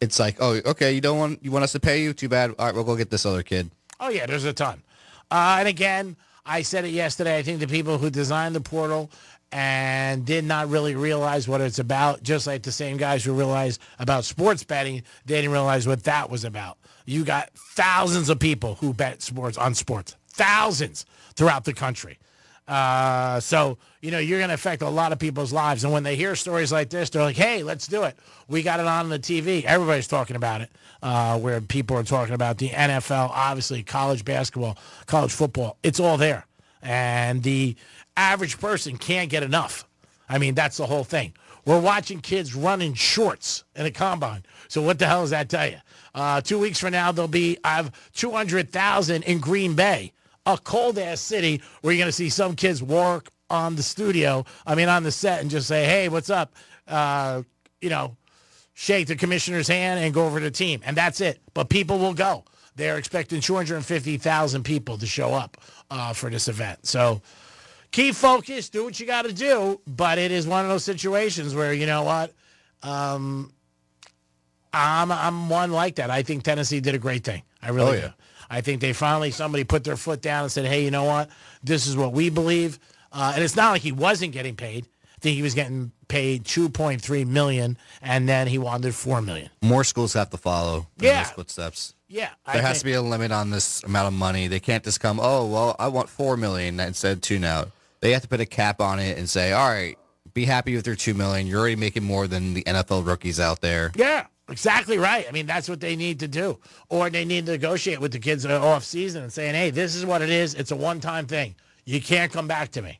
it's like, oh, okay, you want us to pay you? Too bad. All right, we'll go get this other kid. Oh yeah, there's a ton. And again, I said it yesterday. I think the people who designed the portal and did not really realize what it's about, just like the same guys who realized about sports betting, they didn't realize what that was about. You got thousands of people who bet on sports, thousands throughout the country. So, you're going to affect a lot of people's lives. And when they hear stories like this, they're like, hey, let's do it. We got it on the TV. Everybody's talking about it, where people are talking about the NFL, obviously, college basketball, college football. It's all there. And the average person can't get enough. I mean, that's the whole thing. We're watching kids run in shorts in a combine. So what the hell does that tell you? 2 weeks from now, I have 200,000 in Green Bay, a cold-ass city where you're going to see some kids walk on the set and just say, hey, what's up? Shake the commissioner's hand and go over to the team. And that's it. But people will go. They're expecting 250,000 people to show up for this event. So keep focused, do what you got to do. But it is one of those situations where, you know what? I'm one like that. I think Tennessee did a great thing. I really do. I think somebody put their foot down and said, hey, you know what? This is what we believe. And it's not like he wasn't getting paid. I think he was getting paid $2.3 million, and then he wanted $4 million. More schools have to follow in those footsteps. Yeah. There has to be a limit on this amount of money. They can't just come, I want $4 million instead of $2 now. They have to put a cap on it and say, all right, be happy with your $2 million. You're already making more than the NFL rookies out there. Yeah. Exactly right. I mean, that's what they need to do. Or they need to negotiate with the kids off season and saying, hey, this is what it is. It's a one-time thing. You can't come back to me.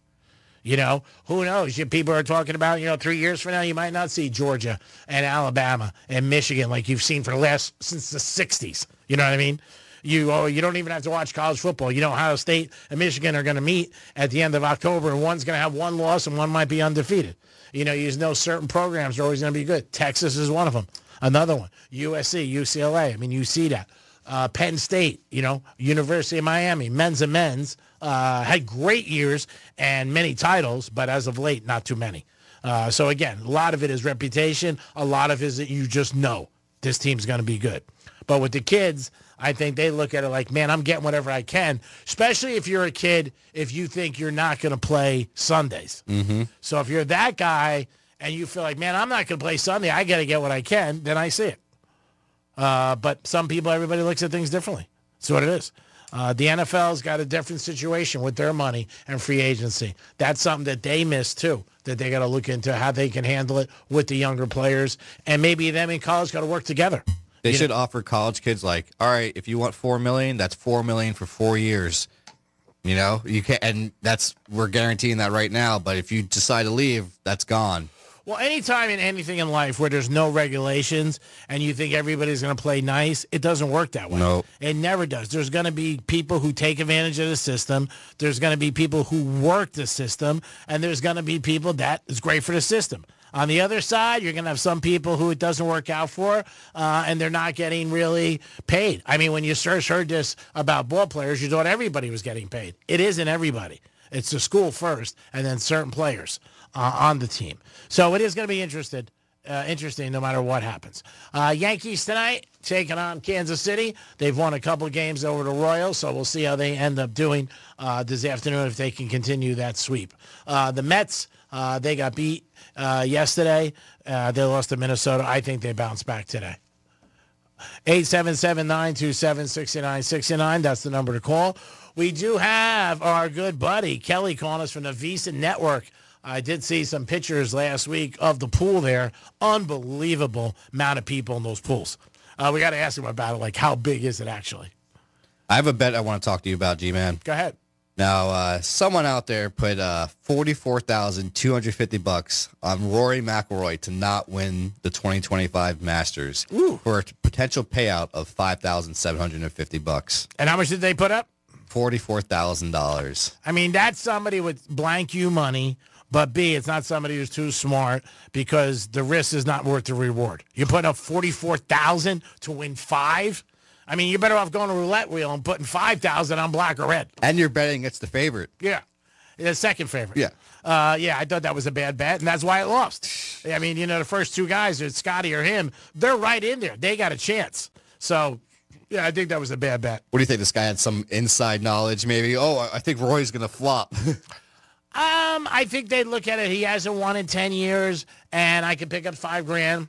Who knows? People are talking about, 3 years from now, you might not see Georgia and Alabama and Michigan like you've seen since the 60s. You know what I mean? You don't even have to watch college football. Ohio State and Michigan are going to meet at the end of October, and one's going to have one loss and one might be undefeated. You know certain programs are always going to be good. Texas is one of them. Another one, USC, UCLA. I mean, you see that. Penn State, University of Miami, men's and men's, had great years and many titles, but as of late, not too many. So again, a lot of it is reputation. A lot of it is that you just know this team's going to be good. But with the kids, I think they look at it like, man, I'm getting whatever I can, especially if you're a kid, if you think you're not going to play Sundays. Mm-hmm. So if you're that guy and you feel like, man, I'm not going to play Sunday, I got to get what I can, then I see it. But everybody looks at things differently. That's what it is. The NFL's got a different situation with their money and free agency. That's something that they miss too, that they got to look into how they can handle it with the younger players. And maybe them in college got to work together. They should offer college kids all right, if you want $4 million, that's $4 million for 4 years. You can, and we're guaranteeing that right now. But if you decide to leave, that's gone. Well, anytime in anything in life where there's no regulations and you think everybody's going to play nice, it doesn't work that way. No. It never does. There's going to be people who take advantage of the system. There's going to be people who work the system. And there's going to be people that is great for the system. On the other side, you're going to have some people who it doesn't work out for, and they're not getting really paid. I mean, when you first heard this about ball players, you thought everybody was getting paid. It isn't everybody. It's the school first, and then certain players on the team. So it is going to be interesting no matter what happens. Yankees tonight taking on Kansas City. They've won a couple of games over the Royals, so we'll see how they end up doing this afternoon if they can continue that sweep. The Mets, they got beat yesterday. They lost to Minnesota. I think they bounce back today. 877-927-6969. That's the number to call. We do have our good buddy Kelly calling us from the Visa Network. I did see some pictures last week of the pool there. Unbelievable amount of people in those pools. We got to ask him about it. Like, how big is it actually? I have a bet I want to talk to you about, G-Man. Go ahead. Now, someone out there put $44,250 on Rory McIlroy to not win the 2025 Masters for a potential payout of $5,750. And how much did they put up? $44,000. I mean, that's somebody with blank you money, but B, it's not somebody who's too smart because the risk is not worth the reward. You put up $44,000 to win $5,000. I mean, you're better off going to roulette wheel and putting $5,000 on black or red. And you're betting it's the favorite. Yeah. The second favorite. Yeah. I thought that was a bad bet, and that's why it lost. I mean, the first two guys, it's Scotty or him, they're right in there. They got a chance. So, yeah, I think that was a bad bet. What do you think? This guy had some inside knowledge, maybe? Oh, I think Roy's going to flop. I think they'd look at it. He hasn't won in 10 years, and I could pick up $5,000.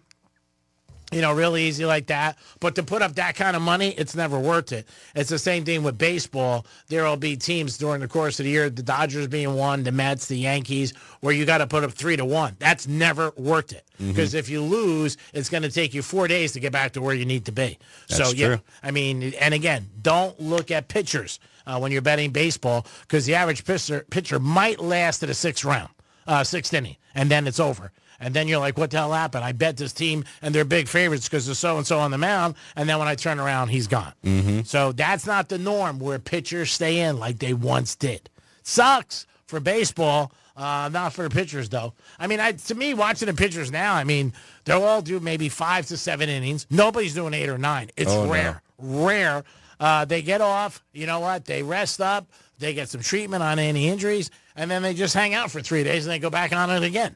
Really easy like that. But to put up that kind of money, it's never worth it. It's the same thing with baseball. There will be teams during the course of the year, the Dodgers being one, the Mets, the Yankees, where you got to put up 3-1. That's never worth it. Because if you lose, it's going to take you 4 days to get back to where you need to be. That's true. And again, don't look at pitchers when you're betting baseball, because the average pitcher might last to the sixth inning, and then it's over. And then you're like, what the hell happened? I bet this team, and they're big favorites because there's so-and-so on the mound, and then when I turn around, he's gone. So that's not the norm where pitchers stay in like they once did. Sucks for baseball, not for the pitchers, though. To me, watching the pitchers now, they'll all do maybe 5 to 7 innings. Nobody's doing 8 or 9. It's rare. They get off. You know what? They rest up. They get some treatment on any injuries, and then they just hang out for 3 days, and they go back on it again.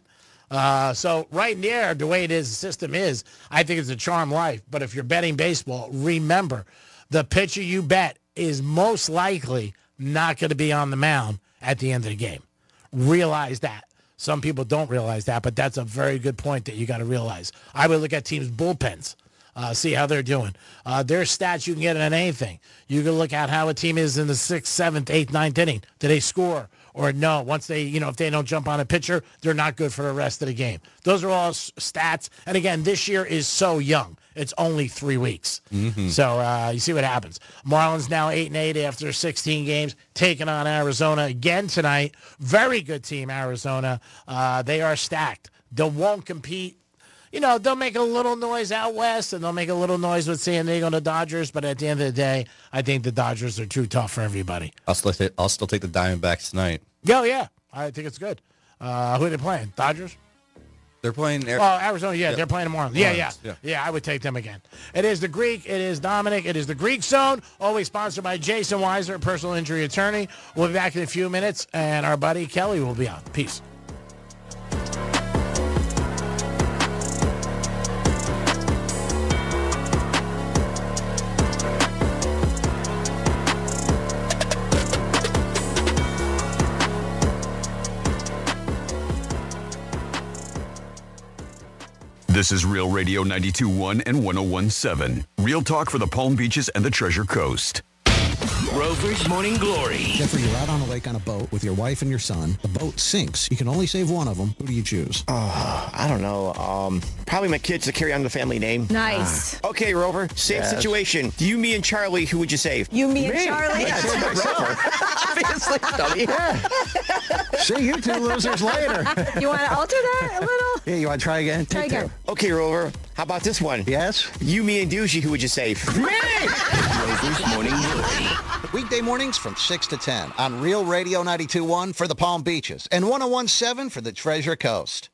So right there, the way it is, the system is, I think it's a charmed life. But if you're betting baseball, remember, the pitcher you bet is most likely not going to be on the mound at the end of the game. Realize that. Some people don't realize that, but that's a very good point that you got to realize. I would look at teams' bullpens, see how they're doing. Their stats you can get on anything. You can look at how a team is in the 6th, 7th, 8th, 9th inning. Do they score? Or no, once they, if they don't jump on a pitcher, they're not good for the rest of the game. Those are all stats. And again, this year is so young. It's only 3 weeks. So you see what happens. Marlins now 8-8 after 16 games, taking on Arizona again tonight. Very good team, Arizona. They are stacked. They won't compete. They'll make a little noise out west, and they'll make a little noise with San Diego and the Dodgers. But at the end of the day, I think the Dodgers are too tough for everybody. I'll still take the Diamondbacks tonight. Oh, yeah. I think it's good. Who are they playing? Dodgers? They're playing Arizona. Yeah, they're playing tomorrow. Yeah. I would take them again. It is the Greek. It is Dominic. It is the Greek Zone. Always sponsored by Jason Weiser, personal injury attorney. We'll be back in a few minutes, and our buddy Kelly will be on. Peace. This is Real Radio 92.1 and 101.7. Real talk for the Palm Beaches and the Treasure Coast. Rover's Morning Glory. Jeffrey, you're out on a lake on a boat with your wife and your son. The boat sinks. You can only save one of them. Who do you choose? Oh, I don't know. Probably my kids to carry on the family name. Nice. Okay, Rover, same situation. You, me, and Charlie, who would you save? You, me, and Charlie? Yeah, it's Rover. Obviously, dummy. Yeah. See you two losers later. You want to alter that a little? Yeah, you want to try again? Try again. Okay, Rover, how about this one? Yes? You, me, and Doogie, who would you save? Me! Rover's Morning Glory. Weekday mornings from 6 to 10 on Real Radio 92.1 for the Palm Beaches and 101.7 for the Treasure Coast.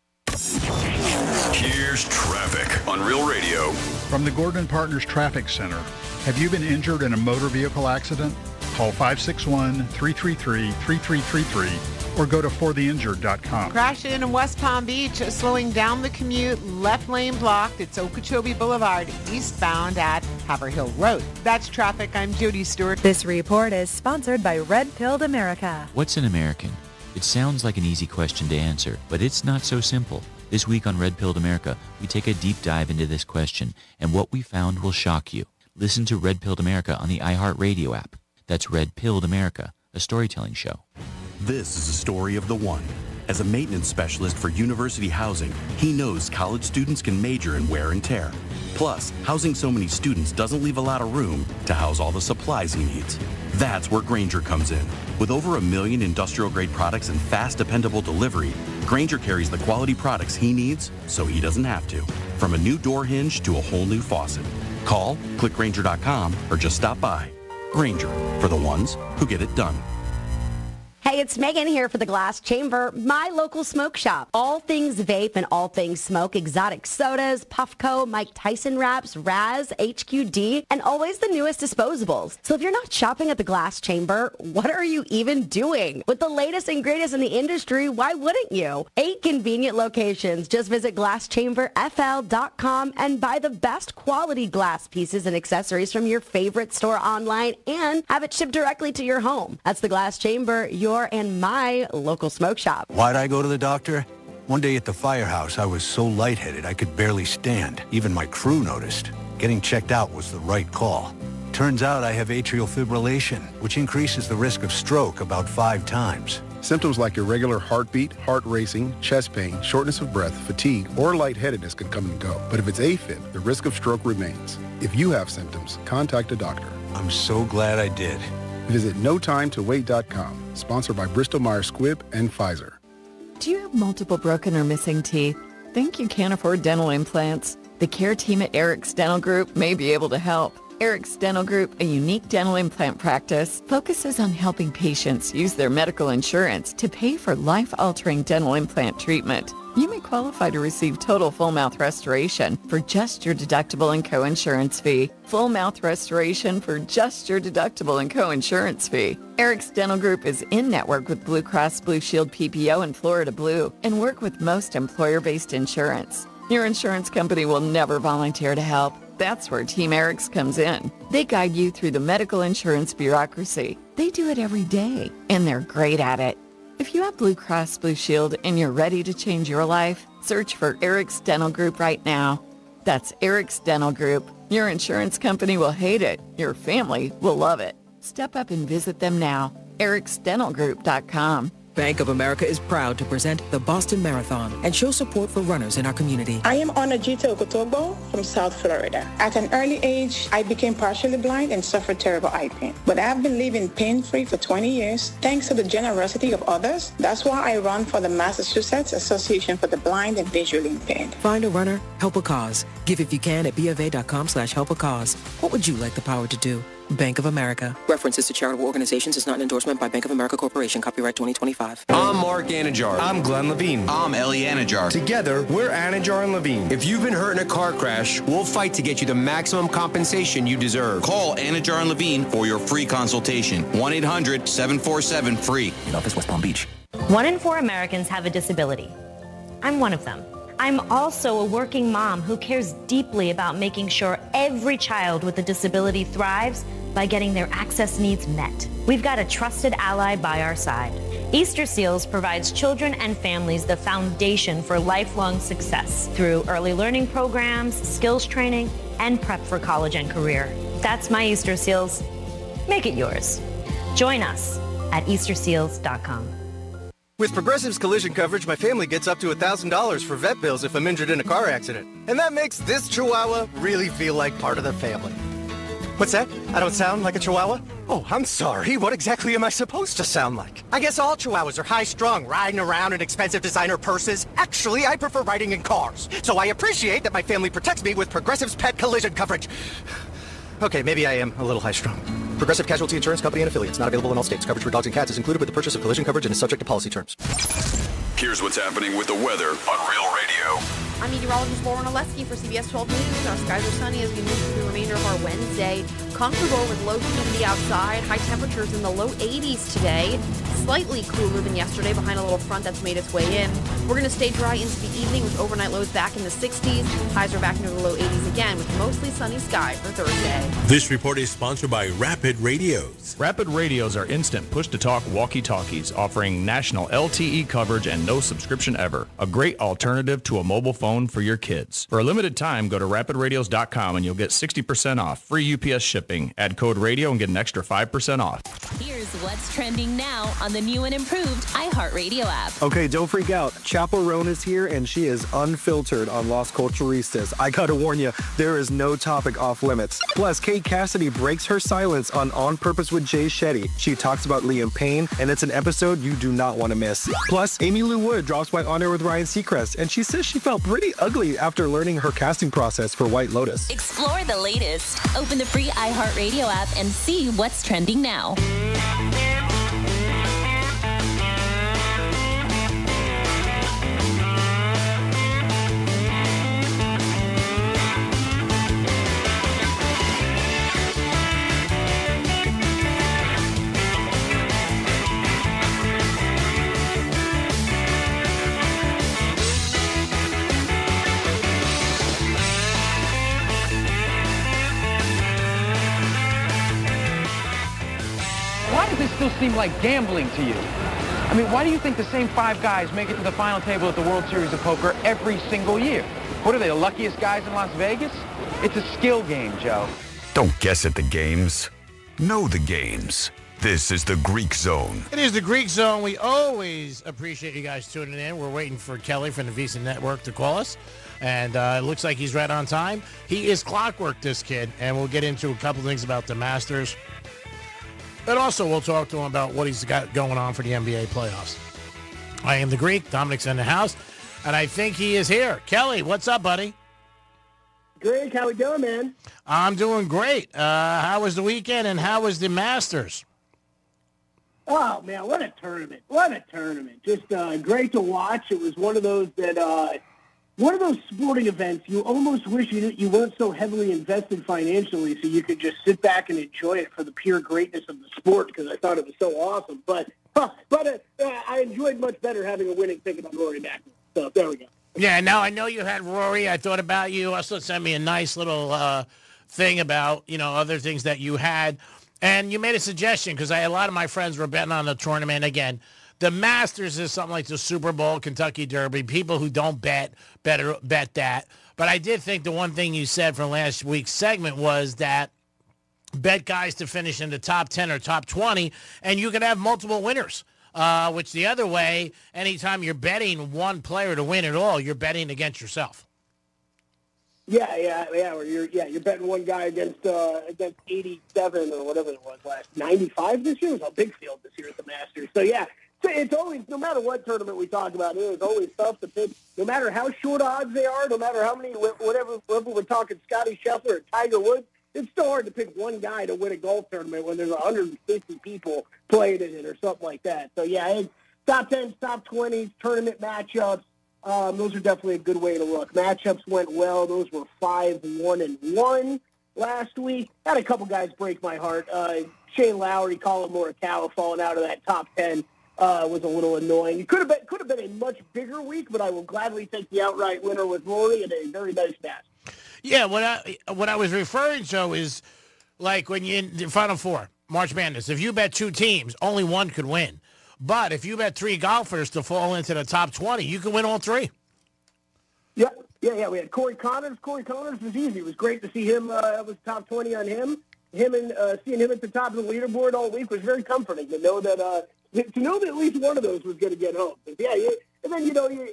Here's traffic on Real Radio. From the Gordon Partners Traffic Center. Have you been injured in a motor vehicle accident? Call 561-333-3333 or go to fortheinjured.com. Crash in West Palm Beach, slowing down the commute, left lane blocked. It's Okeechobee Boulevard, eastbound at Haverhill Road. That's traffic. I'm Jody Stewart. This report is sponsored by Red Pilled America. What's an American? It sounds like an easy question to answer, but it's not so simple. This week on Red Pilled America, we take a deep dive into this question, and what we found will shock you. Listen to Red Pilled America on the iHeartRadio app. That's Red Pilled America, a storytelling show. This is a story of the one. As a maintenance specialist for university housing, he knows college students can major in wear and tear. Plus, housing so many students doesn't leave a lot of room to house all the supplies he needs. That's where Grainger comes in. With over 1 million industrial-grade products and fast, dependable delivery, Grainger carries the quality products he needs so he doesn't have to. From a new door hinge to a whole new faucet. Call, click Grainger.com, or just stop by. Grainger, for the ones who get it done. Hey, it's Megan here for the Glass Chamber, my local smoke shop. All things vape and all things smoke, exotic sodas, Puffco, Mike Tyson wraps, Raz, HQD, and always the newest disposables. So if you're not shopping at the Glass Chamber, what are you even doing? With the latest and greatest in the industry, why wouldn't you? 8 convenient locations. Just visit GlassChamberFL.com and buy the best quality glass pieces and accessories from your favorite store online and have it shipped directly to your home. That's the Glass Chamber, your and my local smoke shop. Why'd I go to the doctor? One day at the firehouse, I was so lightheaded I could barely stand. Even my crew noticed. Getting checked out was the right call. Turns out I have atrial fibrillation, which increases the risk of stroke about 5 times. Symptoms like irregular heartbeat, heart racing, chest pain, shortness of breath, fatigue, or lightheadedness can come and go. But if it's AFib, the risk of stroke remains. If you have symptoms, contact a doctor. I'm so glad I did. Visit NoTimeToWait.com, sponsored by Bristol-Myers Squibb and Pfizer. Do you have multiple broken or missing teeth? Think you can't afford dental implants? The care team at Eric's Dental Group may be able to help. Eric's Dental Group, a unique dental implant practice, focuses on helping patients use their medical insurance to pay for life-altering dental implant treatment. You may qualify to receive total full mouth restoration for just your deductible and co-insurance fee. Full mouth restoration for just your deductible and co-insurance fee. Eric's Dental Group is in-network with Blue Cross Blue Shield PPO and Florida Blue and work with most employer-based insurance. Your insurance company will never volunteer to help. That's where Team Eric's comes in. They guide you through the medical insurance bureaucracy. They do it every day, and they're great at it. If you have Blue Cross Blue Shield and you're ready to change your life, search for Eric's Dental Group right now. That's Eric's Dental Group. Your insurance company will hate it. Your family will love it. Step up and visit them now. ericsdentalgroup.com. Bank of America is proud to present the Boston Marathon and show support for runners in our community. I am Onajita Okotogbo from South Florida. At an early age, I became partially blind and suffered terrible eye pain. But I've been living pain-free for 20 years thanks to the generosity of others. That's why I run for the Massachusetts Association for the Blind and Visually Impaired. Find a runner, help a cause. Give if you can at BofA.com/help-a-cause. What would you like the power to do? Bank of America. References to charitable organizations is not an endorsement by Bank of America Corporation. Copyright 2025. I'm Mark Anajar. I'm Glenn Levine. I'm Ellie Anajar. Together, we're Anajar and Levine. If you've been hurt in a car crash, we'll fight to get you the maximum compensation you deserve. Call Anajar and Levine for your free consultation. 1-800-747-FREE. In office, West Palm Beach. 1 in 4 Americans have a disability. I'm one of them. I'm also a working mom who cares deeply about making sure every child with a disability thrives by getting their access needs met. We've got a trusted ally by our side. Easter Seals provides children and families the foundation for lifelong success through early learning programs, skills training, and prep for college and career. That's my Easter Seals. Make it yours. Join us at easterseals.com. With Progressive's collision coverage, my family gets up to $1,000 for vet bills if I'm injured in a car accident. And that makes this Chihuahua really feel like part of the family. What's that? I don't sound like a Chihuahua? Oh, I'm sorry. What exactly am I supposed to sound like? I guess all Chihuahuas are high-strung, riding around in expensive designer purses. Actually, I prefer riding in cars. So I appreciate that my family protects me with Progressive's pet collision coverage. Okay, maybe I am a little high-strung. Progressive Casualty Insurance Company and Affiliates. Not available in all states. Coverage for dogs and cats is included with the purchase of collision coverage and is subject to policy terms. Here's what's happening with the weather on Real Radio. I'm meteorologist Lauren Oleski for CBS 12 News. Our skies are sunny as we move through the remainder of our Wednesday. Comfortable with low humidity outside. High temperatures in the low 80s today. Slightly cooler than yesterday behind a little front that's made its way in. We're going to stay dry into the evening with overnight lows back in the 60s. Highs are back into the low 80s again with mostly sunny sky for Thursday. This report is sponsored by Rapid Radios. Rapid Radios are instant push-to-talk walkie-talkies offering national LTE coverage and no subscription ever. A great alternative to a mobile phone for your kids. For a limited time, go to rapidradios.com and you'll get 60% off. Free UPS shipping. Add code radio and get an extra 5% off. Here's what's trending now on the new and improved iHeartRadio app. Okay, don't freak out. Chaperone is here and she is unfiltered on Las Culturistas. I gotta warn you, there is no topic off limits. Plus, Kate Cassidy breaks her silence on Purpose with Jay Shetty. She talks about Liam Payne, and it's an episode you do not want to miss. Plus, Amy Lou Wood drops by On Air with Ryan Seacrest, and she says she felt pretty ugly after learning her casting process for White Lotus. Explore the latest. Open the free iHeartRadio app and see what's trending now. Why does this still seem like gambling to you? I mean, why do you think the same 5 guys make it to the final table at the World Series of Poker every single year? What are they, the luckiest guys in Las Vegas? It's a skill game, Joe. Don't guess at the games. Know the games. This is the Greek Zone. It is the Greek Zone. We always appreciate you guys tuning in. We're waiting for Kelly from the Visa Network to call us. And it looks like he's right on time. He is clockwork, this kid. And we'll get into a couple things about the Masters. And also, we'll talk to him about what he's got going on for the NBA playoffs. I am the Greek. Dominic's in the house. And I think he is here. Kelly, what's up, buddy? Great. How we doing, man? I'm doing great. How was the weekend and how was the Masters? Oh, man, what a tournament. What a tournament. Just great to watch. It was one of those sporting events you almost wish you weren't so heavily invested financially so you could just sit back and enjoy it for the pure greatness of the sport because I thought it was so awesome. But I enjoyed much better having a winning ticket on Rory McIlroy. So there we go. Yeah, now I know you had Rory. I thought about you. Also sent me a nice little thing about, other things that you had. And you made a suggestion because a lot of my friends were betting on the tournament. Again, the Masters is something like the Super Bowl, Kentucky Derby. People who don't bet that. But I did think the one thing you said from last week's segment was that bet guys to finish in the top 10 or top 20, and you can have multiple winners. Which the other way, anytime you're betting one player to win it all, you're betting against yourself. Yeah. You're betting one guy against 87 or whatever it was last 95 this year. It was a big field this year at the Masters. So yeah, it's always, no matter what tournament we talk about, it's always tough to pick. No matter how short odds they are, no matter how many, whatever we're talking, Scotty Scheffler or Tiger Woods, it's still hard to pick one guy to win a golf tournament when there's 150 people playing in it or something like that. So yeah, top 10s, top 20s, tournament matchups. Those are definitely a good way to look. Matchups went well. Those were 5-1-1 last week. Had a couple guys break my heart. Shane Lowry, Colin Morikawa falling out of that top 10 was a little annoying. It could have been a much bigger week, but I will gladly take the outright winner with Rory and a very nice match. Yeah, what I was referring to is like when you in the Final Four, March Madness, if you bet 2 teams, only one could win. But if you bet 3 golfers to fall into the top 20, you can win all 3. Yeah. We had Corey Connors. Corey Connors was easy. It was great to see him. That was top 20 on him. Seeing him at the top of the leaderboard all week was very comforting to know that at least one of those was going to get home. And then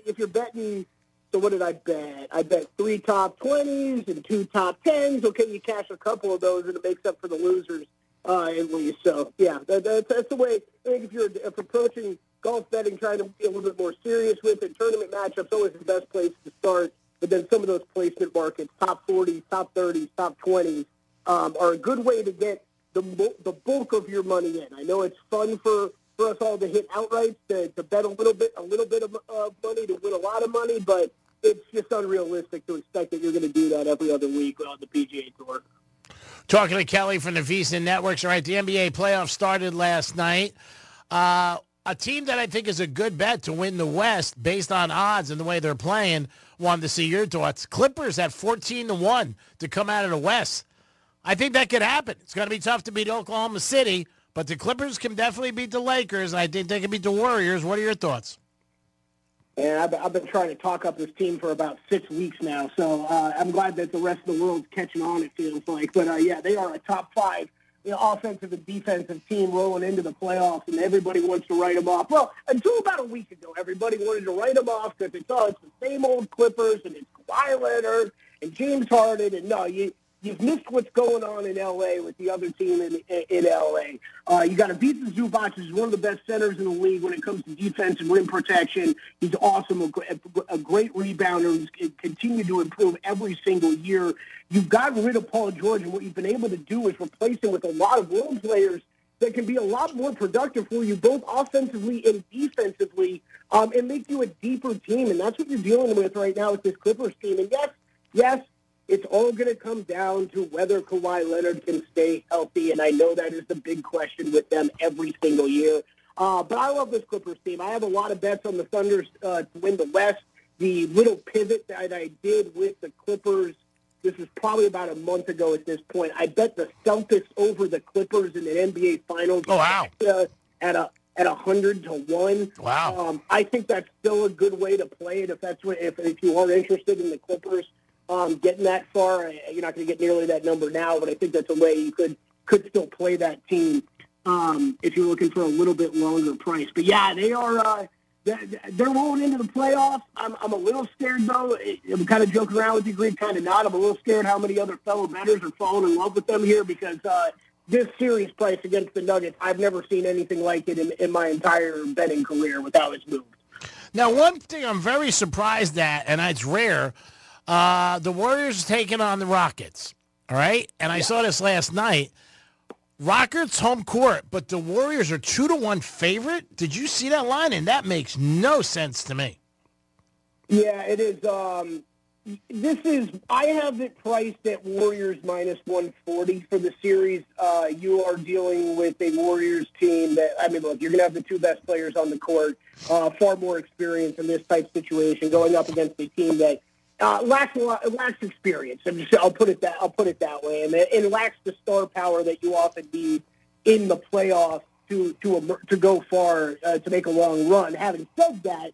if you're betting. So what did I bet? I bet 3 top 20s and 2 top 10s. Okay, you cash a couple of those, and it makes up for the losers at least. So, yeah, that's the way. I think if you're approaching golf betting, trying to be a little bit more serious with it, tournament matchups always the best place to start. But then some of those placement markets, top 40s, top 30s, top 20s, are a good way to get the bulk of your money in. I know it's fun for us all to hit outrights, to bet a little bit of money to win a lot of money, but it's just unrealistic to expect that you're going to do that every other week on the PGA Tour. Talking to Kelly from the Visa Networks. All right, the NBA playoffs started last night. A team that I think is a good bet to win the West based on odds and the way they're playing. Wanted to see your thoughts. Clippers at 14-1 to come out of the West. I think that could happen. It's going to be tough to beat Oklahoma City, but the Clippers can definitely beat the Lakers. I think they can beat the Warriors. What are your thoughts? And I've been trying to talk up this team for about 6 weeks now, so I'm glad that the rest of the world's catching on, it feels like. But, they are a top 5 offensive and defensive team rolling into the playoffs, and everybody wants to write them off. Well, until about a week ago, everybody wanted to write them off because it's the same old Clippers, and it's Kawhi Leonard and James Harden, and no, you've missed what's going on in L.A. with the other team in L.A. You got to beat the Zubac, who's one of the best centers in the league when it comes to defense and rim protection. He's awesome, a great rebounder who's continued to improve every single year. You've gotten rid of Paul George, and what you've been able to do is replace him with a lot of role players that can be a lot more productive for you, both offensively and defensively, and make you a deeper team. And that's what you're dealing with right now with this Clippers team. And yes, it's all going to come down to whether Kawhi Leonard can stay healthy, and I know that is the big question with them every single year. But I love this Clippers team. I have a lot of bets on the Thunders to win the West. The little pivot that I did with the Clippers, this was probably about a month ago at this point. I bet the Celtics over the Clippers in the NBA Finals. Oh, wow. At at 100-1. Wow. I think that's still a good way to play it if you are interested in the Clippers getting that far. You're not going to get nearly that number now, but I think that's a way you could still play that team if you're looking for a little bit longer price. But yeah, they are. They're rolling into the playoffs. I'm a little scared, though. I'm kind of joking around with you, Greg, kind of not. I'm a little scared how many other fellow bettors are falling in love with them here because this series price against the Nuggets, I've never seen anything like it in my entire betting career with how it's moved. Now, one thing I'm very surprised at, and it's rare, the Warriors taking on the Rockets, all right? And I saw this last night. Rockets home court, but the Warriors are 2-1 favorite. Did you see that line? And that makes no sense to me. Yeah, it is. I have it priced at Warriors minus 140 for the series. You are dealing with a Warriors team that, look, you're going to have the two best players on the court, far more experience in this type of situation, going up against a team that lacks experience. I'll put it that way, and lacks the star power that you often need in the playoffs to go far, to make a long run. Having said that,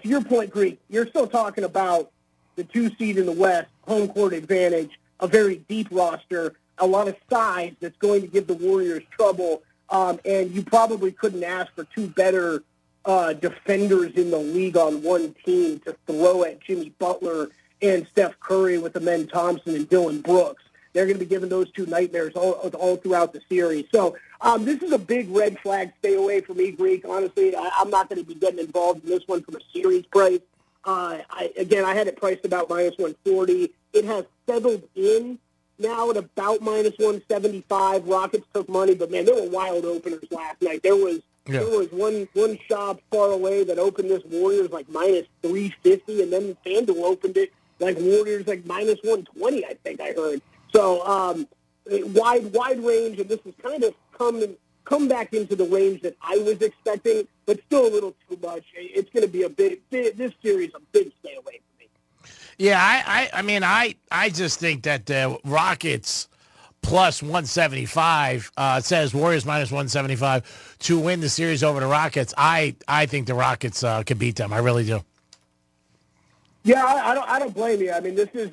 to your point, Greek, you're still talking about the 2 seed in the West, home court advantage, a very deep roster, a lot of size that's going to give the Warriors trouble, and you probably couldn't ask for two better defenders in the league on one team to throw at Jimmy Butler and Steph Curry with Amen Thompson and Dylan Brooks. They're going to be giving those two nightmares all throughout the series. So this is a big red flag. Stay away from me, Greek. Honestly, I'm not going to be getting involved in this one from a series price. I had it priced about minus 140. It has settled in now at about minus 175. Rockets took money, but, man, there were wild openers last night. There was one shop far away that opened this Warriors like minus 350, and then FanDuel opened it like Warriors like minus 120, I think I heard. So wide range, and this has kind of come back into the range that I was expecting, but still a little too much. It's going to be this series a big stay away from me. Yeah, I just think that the Rockets plus 175 says Warriors minus 175 to win the series over the Rockets. I think the Rockets can beat them. I really do. Yeah, I don't blame you. I mean, this is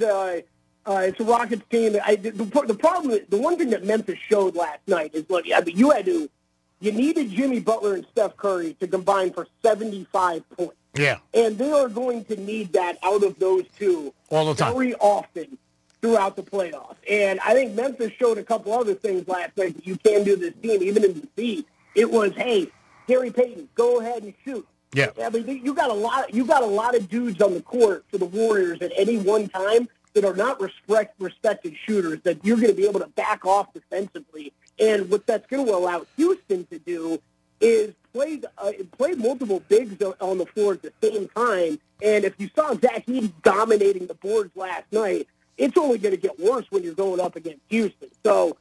it's a Rockets team. The problem, the one thing that Memphis showed last night is, look, you needed Jimmy Butler and Steph Curry to combine for 75 points. Yeah. And they are going to need that out of those two all the time, very often throughout the playoffs. And I think Memphis showed a couple other things last night that you can do this team, even in defeat. It was, hey, Gary Payton, go ahead and shoot. Yeah. I mean, you got a lot of dudes on the court for the Warriors at any one time that are not respected shooters that you're going to be able to back off defensively. And what that's going to allow Houston to do is play multiple bigs on the floor at the same time. And if you saw Zach Edey dominating the boards last night, it's only going to get worse when you're going up against Houston. So,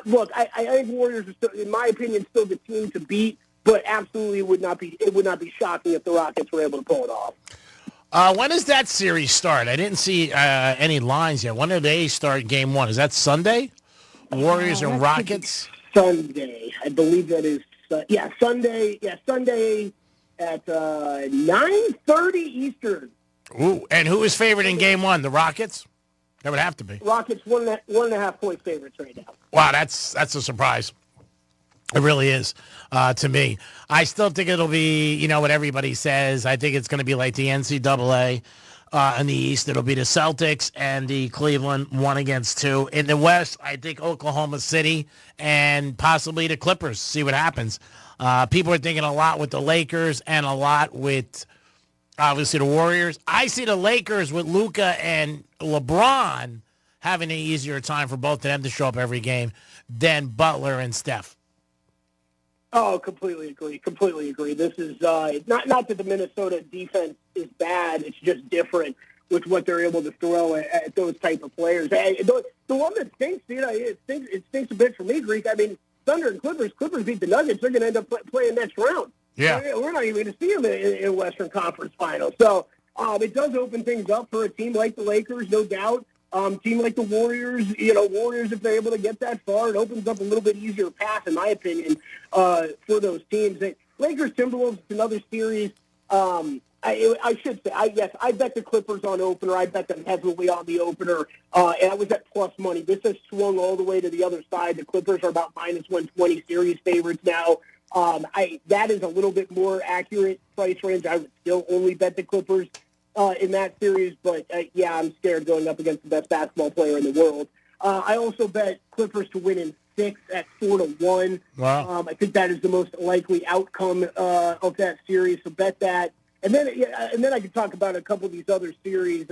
look, I think Warriors are still, in my opinion, still the team to beat, but absolutely it would not be shocking if the Rockets were able to pull it off. When does that series start? I didn't see any lines yet. When do they start game one? Is that Sunday? Warriors and Rockets? Sunday. I believe that is, Sunday. Yeah, Sunday at 9:30 Eastern. Ooh, and who is favored in game one? The Rockets? That would have to be. Rockets 1.5 point favorites right now. Wow, that's a surprise. It really is to me. I still think it'll be, what everybody says. I think it's going to be like the NCAA in the East. It'll be the Celtics and the Cleveland 1-2. In the West, I think Oklahoma City and possibly the Clippers. See what happens. People are thinking a lot with the Lakers and a lot with, obviously, the Warriors. I see the Lakers with Luka and LeBron having an easier time for both of them to show up every game than Butler and Steph. Oh, completely agree. This is not that the Minnesota defense is bad. It's just different with what they're able to throw at those type of players. The one that stinks, it stinks a bit for me, Greek. I mean, Thunder and Clippers beat the Nuggets. They're going to end up playing next round. Yeah. We're not even going to see them in Western Conference Finals. So it does open things up for a team like the Lakers, no doubt. Team like the Warriors, Warriors, if they're able to get that far, it opens up a little bit easier path, in my opinion, for those teams. Lakers Timberwolves is another series. I should say, I bet the Clippers on opener. I bet them heavily on the opener, and I was at plus money. This has swung all the way to the other side. The Clippers are about minus 120 series favorites now. That is a little bit more accurate price range. I would still only bet the Clippers in that series, but I'm scared going up against the best basketball player in the world. I also bet Clippers to win in 6 at 4-1. Wow. I think that is the most likely outcome of that series. So bet that. And then I could talk about a couple of these other series,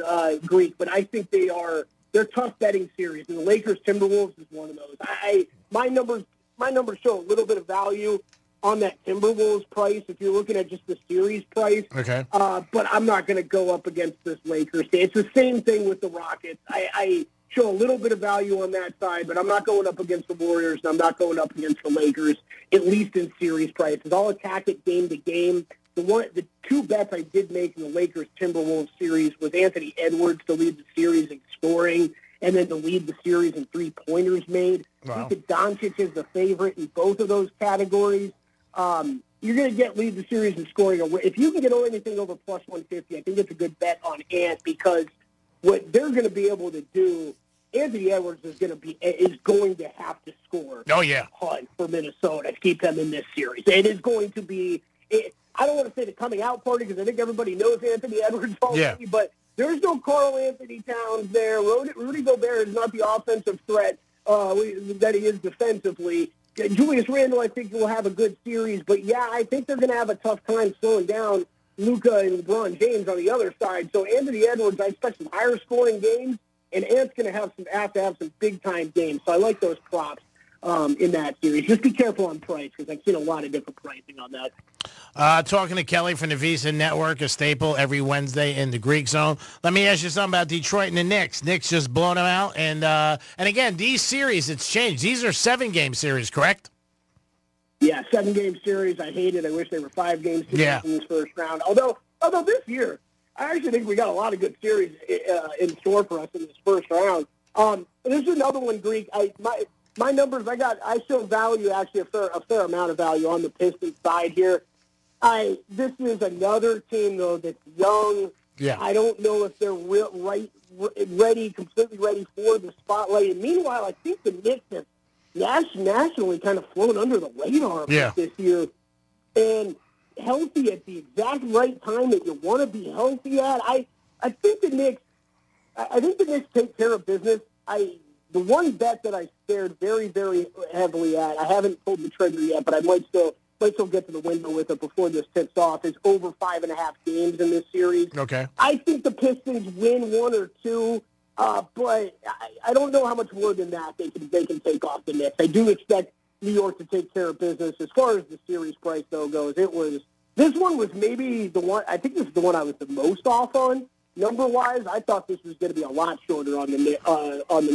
Greek, but I think they're tough betting series. And the Lakers Timberwolves is one of those. My numbers show a little bit of value on that Timberwolves price if you're looking at just the series price. Okay. But I'm not going to go up against this Lakers team. It's the same thing with the Rockets. I show a little bit of value on that side, but I'm not going up against the Warriors, and I'm not going up against the Lakers, at least in series prices. I'll attack it game to game. The two bets I did make in the Lakers-Timberwolves series was Anthony Edwards to lead the series in scoring and then to lead the series in three-pointers made. Wow. Luka Doncic is the favorite in both of those categories. You're going to lead the series in scoring. If you can get anything over plus 150, I think it's a good bet on Ant because what they're going to be able to do, Anthony Edwards is going to have to score. Oh, yeah. A ton for Minnesota to keep them in this series. It is going to be I don't want to say the coming out party because I think everybody knows Anthony Edwards already, but there's no Karl Anthony Towns there. Rudy Gobert is not the offensive threat that he is defensively. Julius Randle, I think, will have a good series, but I think they're going to have a tough time slowing down Luka and LeBron James on the other side. So Anthony Edwards, I expect some higher scoring games, and Ant's going to have to have some big time games. So I like those props in that series. Just be careful on price because I've seen a lot of different pricing on that. Talking to Kelly from the Visa Network, a staple every Wednesday in the Greek Zone. Let me ask you something about Detroit and the Knicks. Knicks just blown them out. And again, these series, it's changed. These are 7-game series, correct? Yeah, 7-game series. I hate it. I wish they were 5-game series in this first round. Although this year, I actually think we got a lot of good series in store for us in this first round. This is another one, Greek. My numbers, I show value, actually a fair amount of value on the Pistons side here. This is another team, though, that's young. Yeah. I don't know if they're completely ready for the spotlight. And meanwhile, I think the Knicks have nationally kind of flown under the radar this year. And healthy at the exact right time that you want to be healthy at. I think the Knicks take care of business. The one bet that I stared very, very heavily at, I haven't pulled the trigger yet, but I might still get to the window with it before this tips off, is over 5.5 games in this series. Okay. I think the Pistons win 1 or 2, but I don't know how much more than that they can take off the Knicks. I do expect New York to take care of business. As far as the series price, though, goes, this one was maybe the one, I think this is the one I was the most off on. Number-wise, I thought this was going to be a lot shorter on the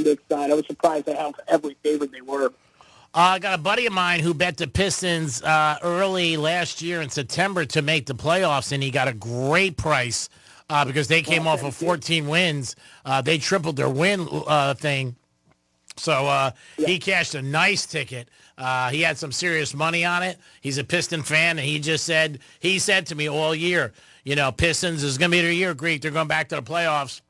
Knicks side. I was surprised at how heavily favored they were. I got a buddy of mine who bet the Pistons early last year in September to make the playoffs, and he got a great price because they came off of 14 wins. They tripled their win thing. So he cashed a nice ticket. He had some serious money on it. He's a Piston fan, and he said to me all year, Pistons is going to be their year, Greek. They're going back to the playoffs.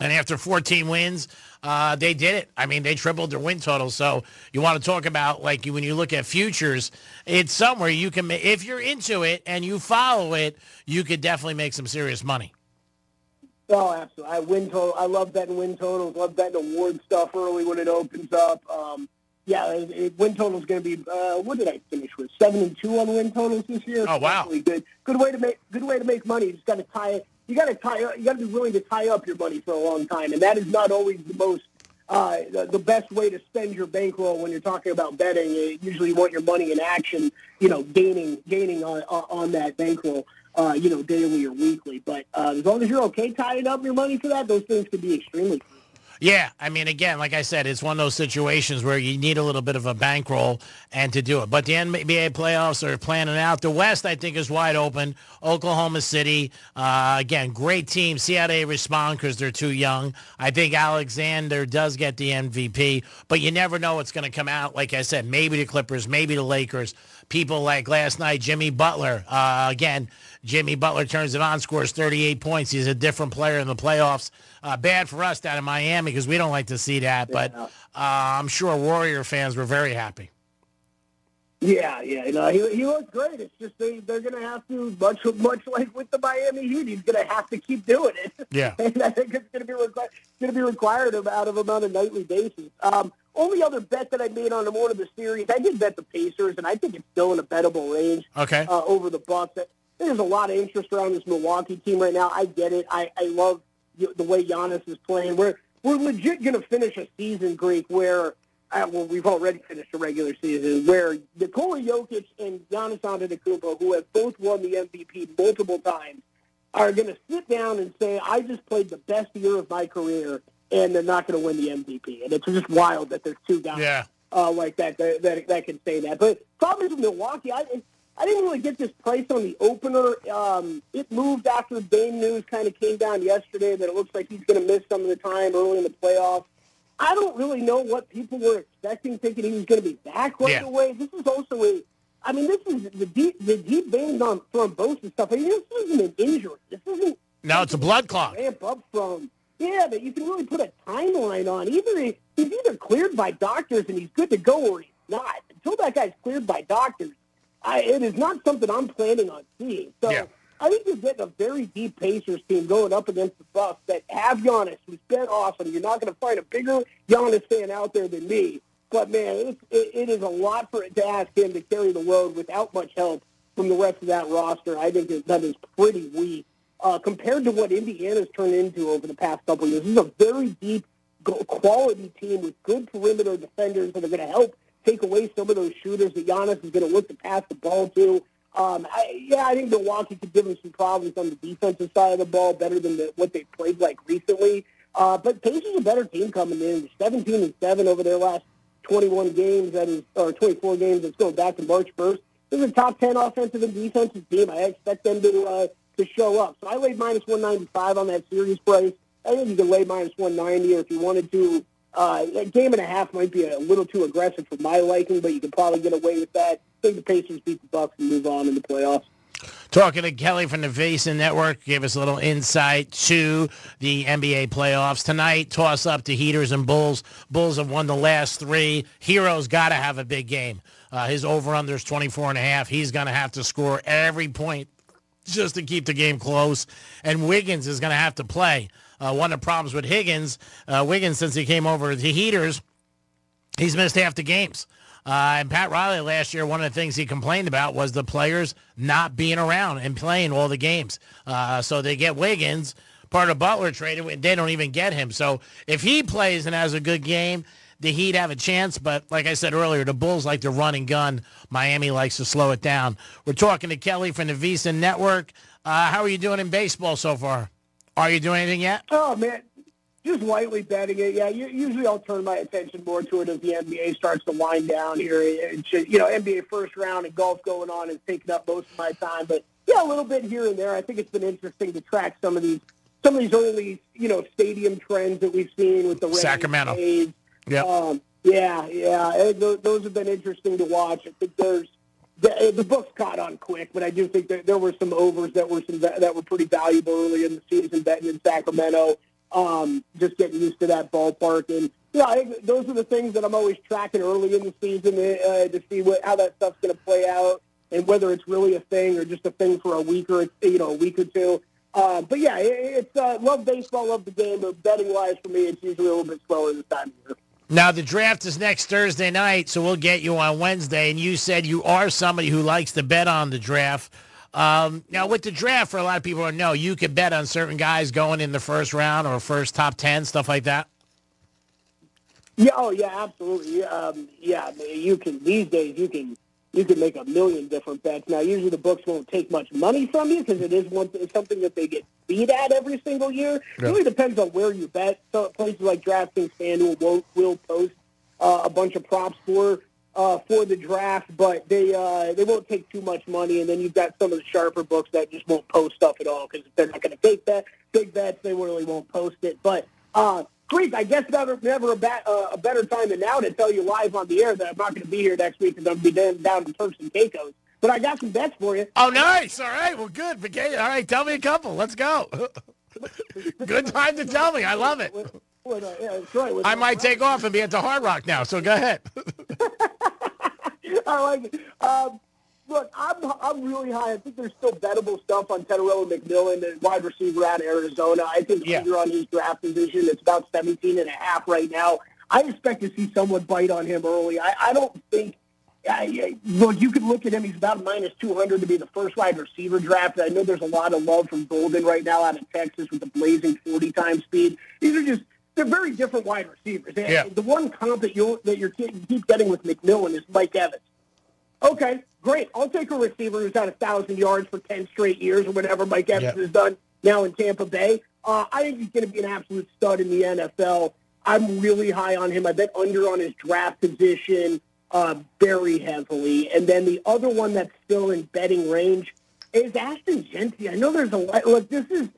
And after 14 wins, they did it. I mean, they tripled their win total. So you want to talk about, like, when you look at futures, it's somewhere you can, if you're into it and you follow it, you could definitely make some serious money. Oh, absolutely. I love betting win totals. Love betting award stuff early when it opens up. Win total is going to be. What did I finish with? 7-2 on win totals this year. Oh, wow! Really good. Good way to make money. You just got to tie it. You got to be willing to tie up your money for a long time, and that is not always the best way to spend your bankroll when you're talking about betting. Usually, you want your money in action. Gaining on that bankroll. Daily or weekly. But as long as you're okay tying up your money for that, those things can be extremely. Yeah, I mean, again, like I said, it's one of those situations where you need a little bit of a bankroll and to do it. But the NBA playoffs are planning out. The West, I think, is wide open. Oklahoma City, again, great team. See how they respond because they're too young. I think Alexander does get the MVP, but you never know what's going to come out. Like I said, maybe the Clippers, maybe the Lakers. People like last night, Jimmy Butler. Again, Jimmy Butler turns it on, scores 38 points. He's a different player in the playoffs. Bad for us down in Miami because we don't like to see that. But I'm sure Warrior fans were very happy. Yeah. He looks great. It's just they're going to have to, much like with the Miami Heat, he's going to have to keep doing it. Yeah. And I think it's going to be required out of him on a nightly basis. Only other bet that I made on one of the series, I did bet the Pacers, and I think it's still in a bettable range. Okay. Over the Bucks. There's a lot of interest around this Milwaukee team right now. I get it. I love the way Giannis is playing. We're legit going to finish a season, Greek, where we've already finished a regular season, where Nikola Jokic and Giannis Antetokounmpo, who have both won the MVP multiple times, are going to sit down and say, I just played the best year of my career, and they're not going to win the MVP. And it's just wild that there's two guys like that can say that. But problem is with Milwaukee, I didn't really get this price on the opener. It moved after the Dame news kind of came down yesterday that it looks like he's going to miss some of the time early in the playoffs. I don't really know what people were expecting, thinking he was going to be back right away. This is also this is the deep veins on thrombosis stuff. I mean, this isn't an injury. This isn't. No, it's a blood clot. Ramp up from. Yeah, that you can really put a timeline on. He's either cleared by doctors and he's good to go, or he's not. Until that guy's cleared by doctors, it is not something I'm planning on seeing. So I think you're getting a very deep Pacers team going up against the Bucks that have Giannis, who's been awesome. You're not going to find a bigger Giannis fan out there than me. But, man, it is a lot to ask him to carry the load without much help from the rest of that roster. I think that is pretty weak. Compared to what Indiana's turned into over the past couple of years. This is a very deep, quality team with good perimeter defenders that are going to help take away some of those shooters that Giannis is going to look to pass the ball to. I think Milwaukee could give him some problems on the defensive side of the ball, better than what they've played like recently. But Pacers are a better team coming in. 17-7 over their last 21 games, or 24 games. That's going back to March 1st. This is a top 10 offensive and defensive team. I expect them to show up. So I laid minus 195 on that series price. I think you can lay minus 190, or if you wanted to, a game and a half might be a little too aggressive for my liking, but you could probably get away with that. I think the Pacers beat the Bucks and move on in the playoffs. Talking to Kelly from the VEASAN Network, gave us a little insight to the NBA playoffs. Tonight, toss up to Heaters and Bulls. Bulls have won the last three. Hero's got to have a big game. His over-under is 24.5. He's going to have to score every point just to keep the game close. And Wiggins is going to have to play. One of the problems with Wiggins, since he came over to the Heaters, he's missed half the games. And Pat Riley last year, one of the things he complained about was the players not being around and playing all the games. So they get Wiggins, part of Butler traded, they don't even get him. So if he plays and has a good game, the Heat have a chance. But like I said earlier, the Bulls like to run and gun. Miami likes to slow it down. We're talking to Kelly from the VEASAN Network. How are you doing in baseball so far? Are you doing anything yet? Oh, man. Just lightly betting it. Yeah, usually I'll turn my attention more to it as the NBA starts to wind down here. NBA first round and golf going on is taking up most of my time. But, yeah, a little bit here and there. I think it's been interesting to track some of these early, stadium trends that we've seen with the Sacramento. Yeah. Those have been interesting to watch. I think the books caught on quick, but I do think that there were some overs that were pretty valuable early in the season betting in Sacramento. Just getting used to that ballpark, and I think those are the things that I'm always tracking early in the season to see how that stuff's going to play out and whether it's really a thing or just a thing for a week or two. But yeah, it's love baseball, love the game, but betting wise for me, it's usually a little bit slower this time of year. Now, the draft is next Thursday night, so we'll get you on Wednesday. And you said you are somebody who likes to bet on the draft. Now, with the draft, for a lot of people who know, you could bet on certain guys going in the first round or first top 10, stuff like that. Yeah, absolutely. You can these days. You can you could make a million different bets. Now, usually the books won't take much money from you because it's something that they get beat at every single year. It really depends on where you bet. So places like DraftKings, FanDuel will post a bunch of props for the draft, but they won't take too much money. And then you've got some of the sharper books that just won't post stuff at all because if they're not going to take big bets, they really won't post it. But Greek, I guess never a better time than now to tell you live on the air that I'm not going to be here next week because I'm going to be down in Turks and Caicos. But I got some bets for you. Oh, nice. All right. Well, good. Okay. All right. Tell me a couple. Let's go. Good time to tell me. I love it. That's right. I might take off and be at the Hard Rock now, so go ahead. I like it. Look, I'm really high. I think there's still bettable stuff on Tetterell McMillan, the wide receiver out of Arizona. I think under on his draft position, it's about 17.5 right now. I expect to see someone bite on him early. I don't think look, you could look at him. He's about minus 200 to be the first wide receiver drafted. I know there's a lot of love from Golden right now out of Texas with the blazing 40-time speed. They're very different wide receivers. Yeah. The one comp that you keep getting with McMillan is Mike Evans. Okay, great. I'll take a receiver who's had 1,000 yards for 10 straight years or whatever Mike Evans has done now in Tampa Bay. I think he's going to be an absolute stud in the NFL. I'm really high on him. I bet under on his draft position very heavily. And then the other one that's still in betting range is Ashton Genty. I know there's a lot. Look, this is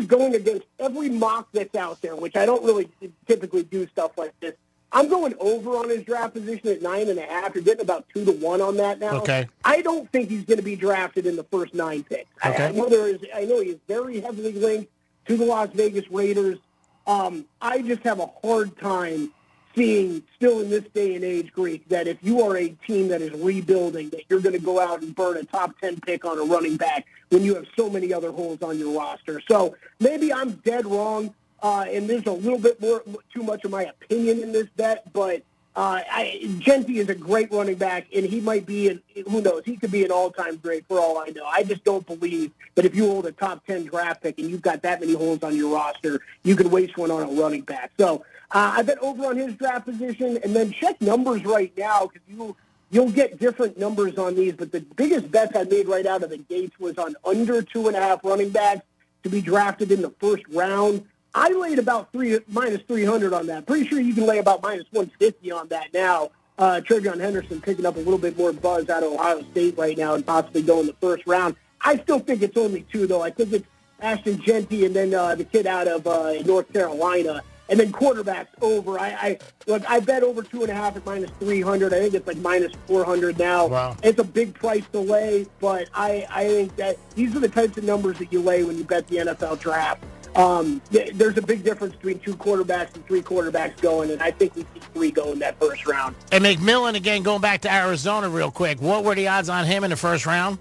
going against every mock that's out there, which I don't really typically do stuff like this. I'm going over on his draft position at 9.5. You're getting about 2-1 on that now. Okay. I don't think he's going to be drafted in the first 9 picks. Okay. I know he is very heavily linked to the Las Vegas Raiders. I just have a hard time seeing, still in this day and age, Greek, that if you are a team that is rebuilding, that you're going to go out and burn a top 10 pick on a running back when you have so many other holes on your roster. So maybe I'm dead wrong. And there's a little bit too much of my opinion in this bet, but Genty is a great running back, and he might be, who knows, he could be an all-time great for all I know. I just don't believe that if you hold a top 10 draft pick and you've got that many holes on your roster, you can waste one on a running back. So I bet over on his draft position, and then check numbers right now because you'll get different numbers on these, but the biggest bets I made right out of the gates was on under 2.5 running backs to be drafted in the first round. I laid about minus 300 on that. Pretty sure you can lay about minus 150 on that now. Trevion Henderson picking up a little bit more buzz out of Ohio State right now and possibly going the first round. I still think it's only 2, though. I think it's Ashton Genty and then the kid out of North Carolina. And then quarterbacks over. I bet over 2.5 at minus 300. I think it's like minus 400 now. Wow. It's a big price to lay, but I think that these are the types of numbers that you lay when you bet the NFL draft. There's a big difference between 2 quarterbacks and 3 quarterbacks going, and I think we see 3 going that first round. And McMillan, again, going back to Arizona real quick, what were the odds on him in the first round?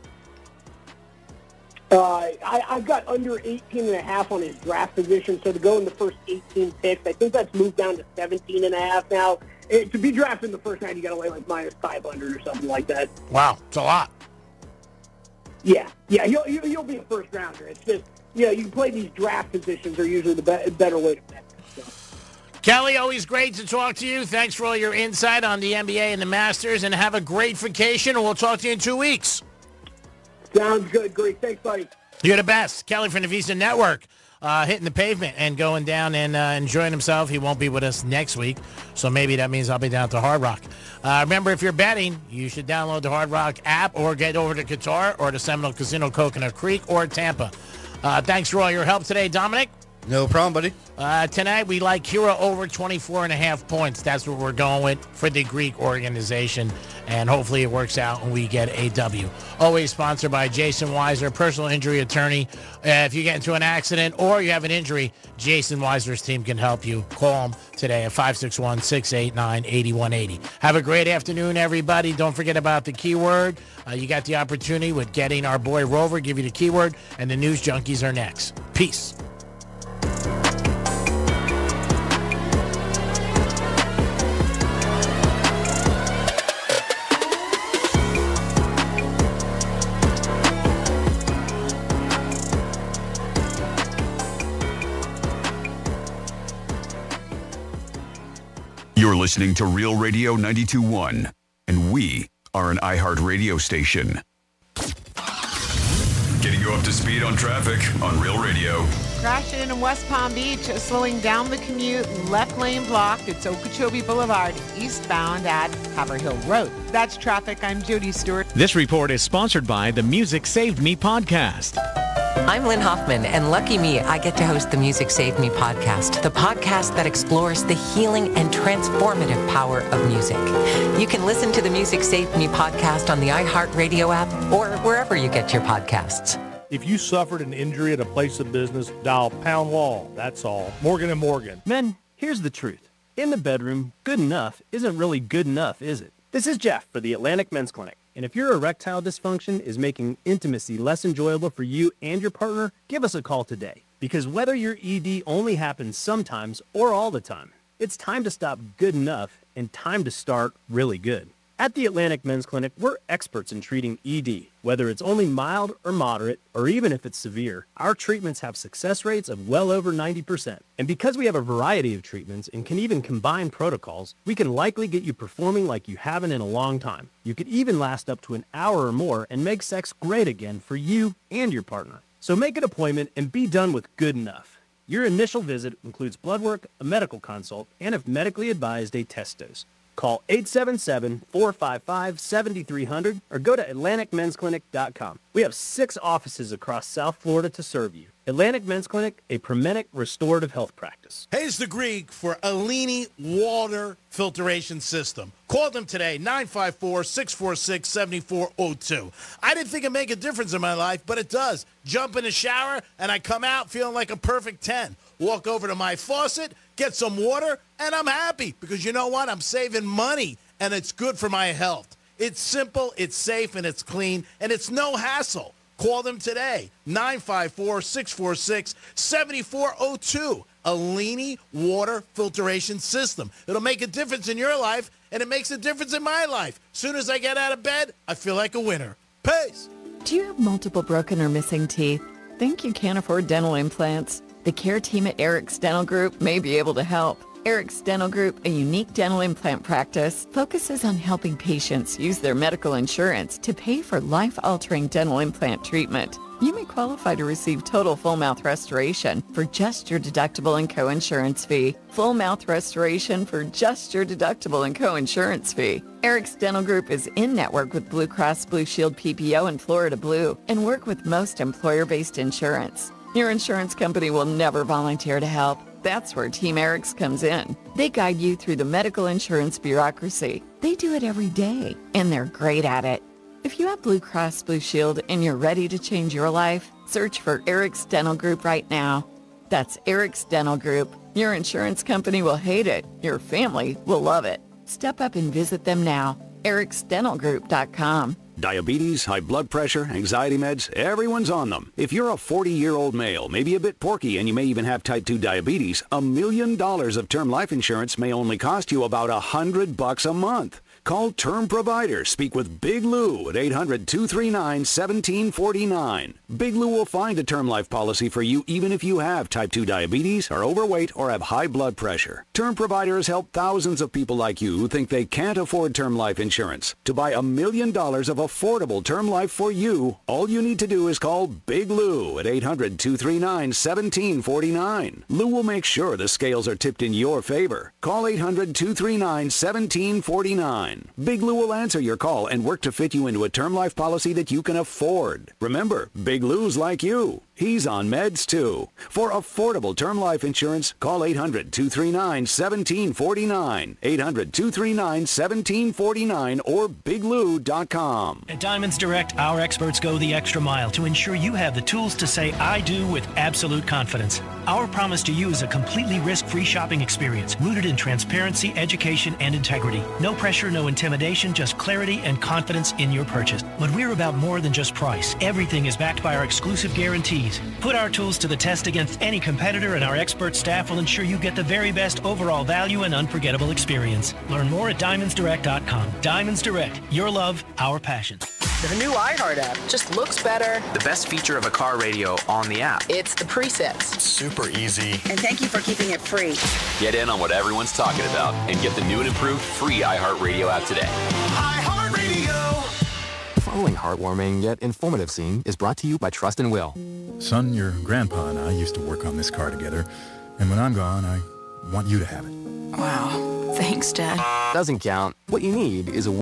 I've got under 18.5 on his draft position, so to go in the first 18 picks, I think that's moved down to 17.5 now. To be drafted in the first round, you got to lay like minus 500 or something like that. Wow, it's a lot. Yeah, he'll be a first rounder. It's just, you can play these draft positions are usually the better way to bet. So. Kelly, always great to talk to you. Thanks for all your insight on the NBA and the Masters, and have a great vacation, and we'll talk to you in 2 weeks. Sounds good, Greek. Thanks, buddy. You're the best. Kelly from the Visa Network, hitting the pavement and going down and enjoying himself. He won't be with us next week, so maybe that means I'll be down at the Hard Rock. Remember, if you're betting, you should download the Hard Rock app or get over to Qatar or the Seminole Casino Coconut Creek or Tampa. Thanks for all your help today, Dominic. No problem, buddy. Tonight, we like Kira over 24.5 points. That's what we're going with for the Greek organization, and hopefully it works out and we get a W. Always sponsored by Jason Weiser, personal injury attorney. If you get into an accident or you have an injury, Jason Weiser's team can help you. Call him today at 561-689-8180. Have a great afternoon, everybody. Don't forget about the keyword. You got the opportunity with getting our boy Rover, give you the keyword, and the news junkies are next. Peace. You're listening to Real Radio 92.1, and we are an iHeartRadio station. Getting you up to speed on traffic on Real Radio. Crashing in West Palm Beach, slowing down the commute, left lane blocked. It's Okeechobee Boulevard, eastbound at Haverhill Road. That's traffic. I'm Jody Stewart. This report is sponsored by the Music Saved Me podcast. I'm Lynn Hoffman, and lucky me, I get to host the Music Saved Me podcast, the podcast that explores the healing and transformative power of music. You can listen to the Music Saved Me podcast on the iHeartRadio app or wherever you get your podcasts. If you suffered an injury at a place of business, dial Pound Law. That's all. Morgan & Morgan. Men, here's the truth. In the bedroom, good enough isn't really good enough, is it? This is Jeff for the Atlantic Men's Clinic. And if your erectile dysfunction is making intimacy less enjoyable for you and your partner, give us a call today. Because whether your ED only happens sometimes or all the time, it's time to stop good enough and time to start really good. At the Atlantic Men's Clinic, we're experts in treating ED. Whether it's only mild or moderate, or even if it's severe, our treatments have success rates of well over 90%. And because we have a variety of treatments and can even combine protocols, we can likely get you performing like you haven't in a long time. You could even last up to an hour or more and make sex great again for you and your partner. So make an appointment and be done with good enough. Your initial visit includes blood work, a medical consult, and if medically advised, a test dose. Call 877-455-7300 or go to AtlanticMen'sClinic.com. We have 6 offices across South Florida to serve you. Atlantic Men's Clinic, a Promenic restorative health practice. Hayes the Greek for Alini Water Filtration System. Call them today, 954-646-7402. I didn't think it'd make a difference in my life, but it does. Jump in the shower, and I come out feeling like a perfect 10. Walk over to my faucet, get some water, and I'm happy because you know what? I'm saving money, and it's good for my health. It's simple, it's safe, and it's clean, and it's no hassle. Call them today, 954-646-7402. Alini Water Filtration System. It'll make a difference in your life, and it makes a difference in my life. Soon as I get out of bed, I feel like a winner. Peace. Do you have multiple broken or missing teeth? Think you can't afford dental implants? The care team at Eric's Dental Group may be able to help. Eric's Dental Group, a unique dental implant practice, focuses on helping patients use their medical insurance to pay for life-altering dental implant treatment. You may qualify to receive total full mouth restoration for just your deductible and co-insurance fee. Full mouth restoration for just your deductible and co-insurance fee. Eric's Dental Group is in network with Blue Cross Blue Shield PPO and Florida Blue and work with most employer-based insurance. Your insurance company will never volunteer to help. That's where Team Eric's comes in. They guide you through the medical insurance bureaucracy. They do it every day, and they're great at it. If you have Blue Cross Blue Shield and you're ready to change your life, search for Eric's Dental Group right now. That's Eric's Dental Group. Your insurance company will hate it. Your family will love it. Step up and visit them now. ericsdentalgroup.com. Diabetes, high blood pressure, anxiety meds, everyone's on them. If you're a 40-year-old male, maybe a bit porky, and you may even have type 2 diabetes, $1 million of term life insurance may only cost you about $100 a month. Call Term Provider. Speak with Big Lou at 800-239-1749. Big Lou will find a term life policy for you even if you have type 2 diabetes, are overweight, or have high blood pressure. Term Provider has helped thousands of people like you who think they can't afford term life insurance. To buy $1 million of affordable term life for you, all you need to do is call Big Lou at 800-239-1749. Lou will make sure the scales are tipped in your favor. Call 800-239-1749. Big Lou will answer your call and work to fit you into a term life policy that you can afford. Remember, Big Lou's like you. He's on meds, too. For affordable term life insurance, call 800-239-1749. 800-239-1749 or biglou.com. At Diamonds Direct, our experts go the extra mile to ensure you have the tools to say I do with absolute confidence. Our promise to you is a completely risk-free shopping experience rooted in transparency, education, and integrity. No pressure, no intimidation, just clarity and confidence in your purchase. But we're about more than just price. Everything is backed by our exclusive guarantees. Put our tools to the test against any competitor, and our expert staff will ensure you get the very best overall value and unforgettable experience. Learn more at DiamondsDirect.com. Diamonds Direct. Your love, our passion. The new iHeart app just looks better. The best feature of a car radio on the app. It's the presets. Super easy. And thank you for keeping it free. Get in on what everyone's talking about and get the new and improved free iHeart Radio app today. iHeart Radio. following heartwarming yet informative scene is brought to you by Trust and Will. Son, your grandpa and I used to work on this car together, and when I'm gone, I want you to have it. Wow. Thanks, Dad. Doesn't count. What you need is a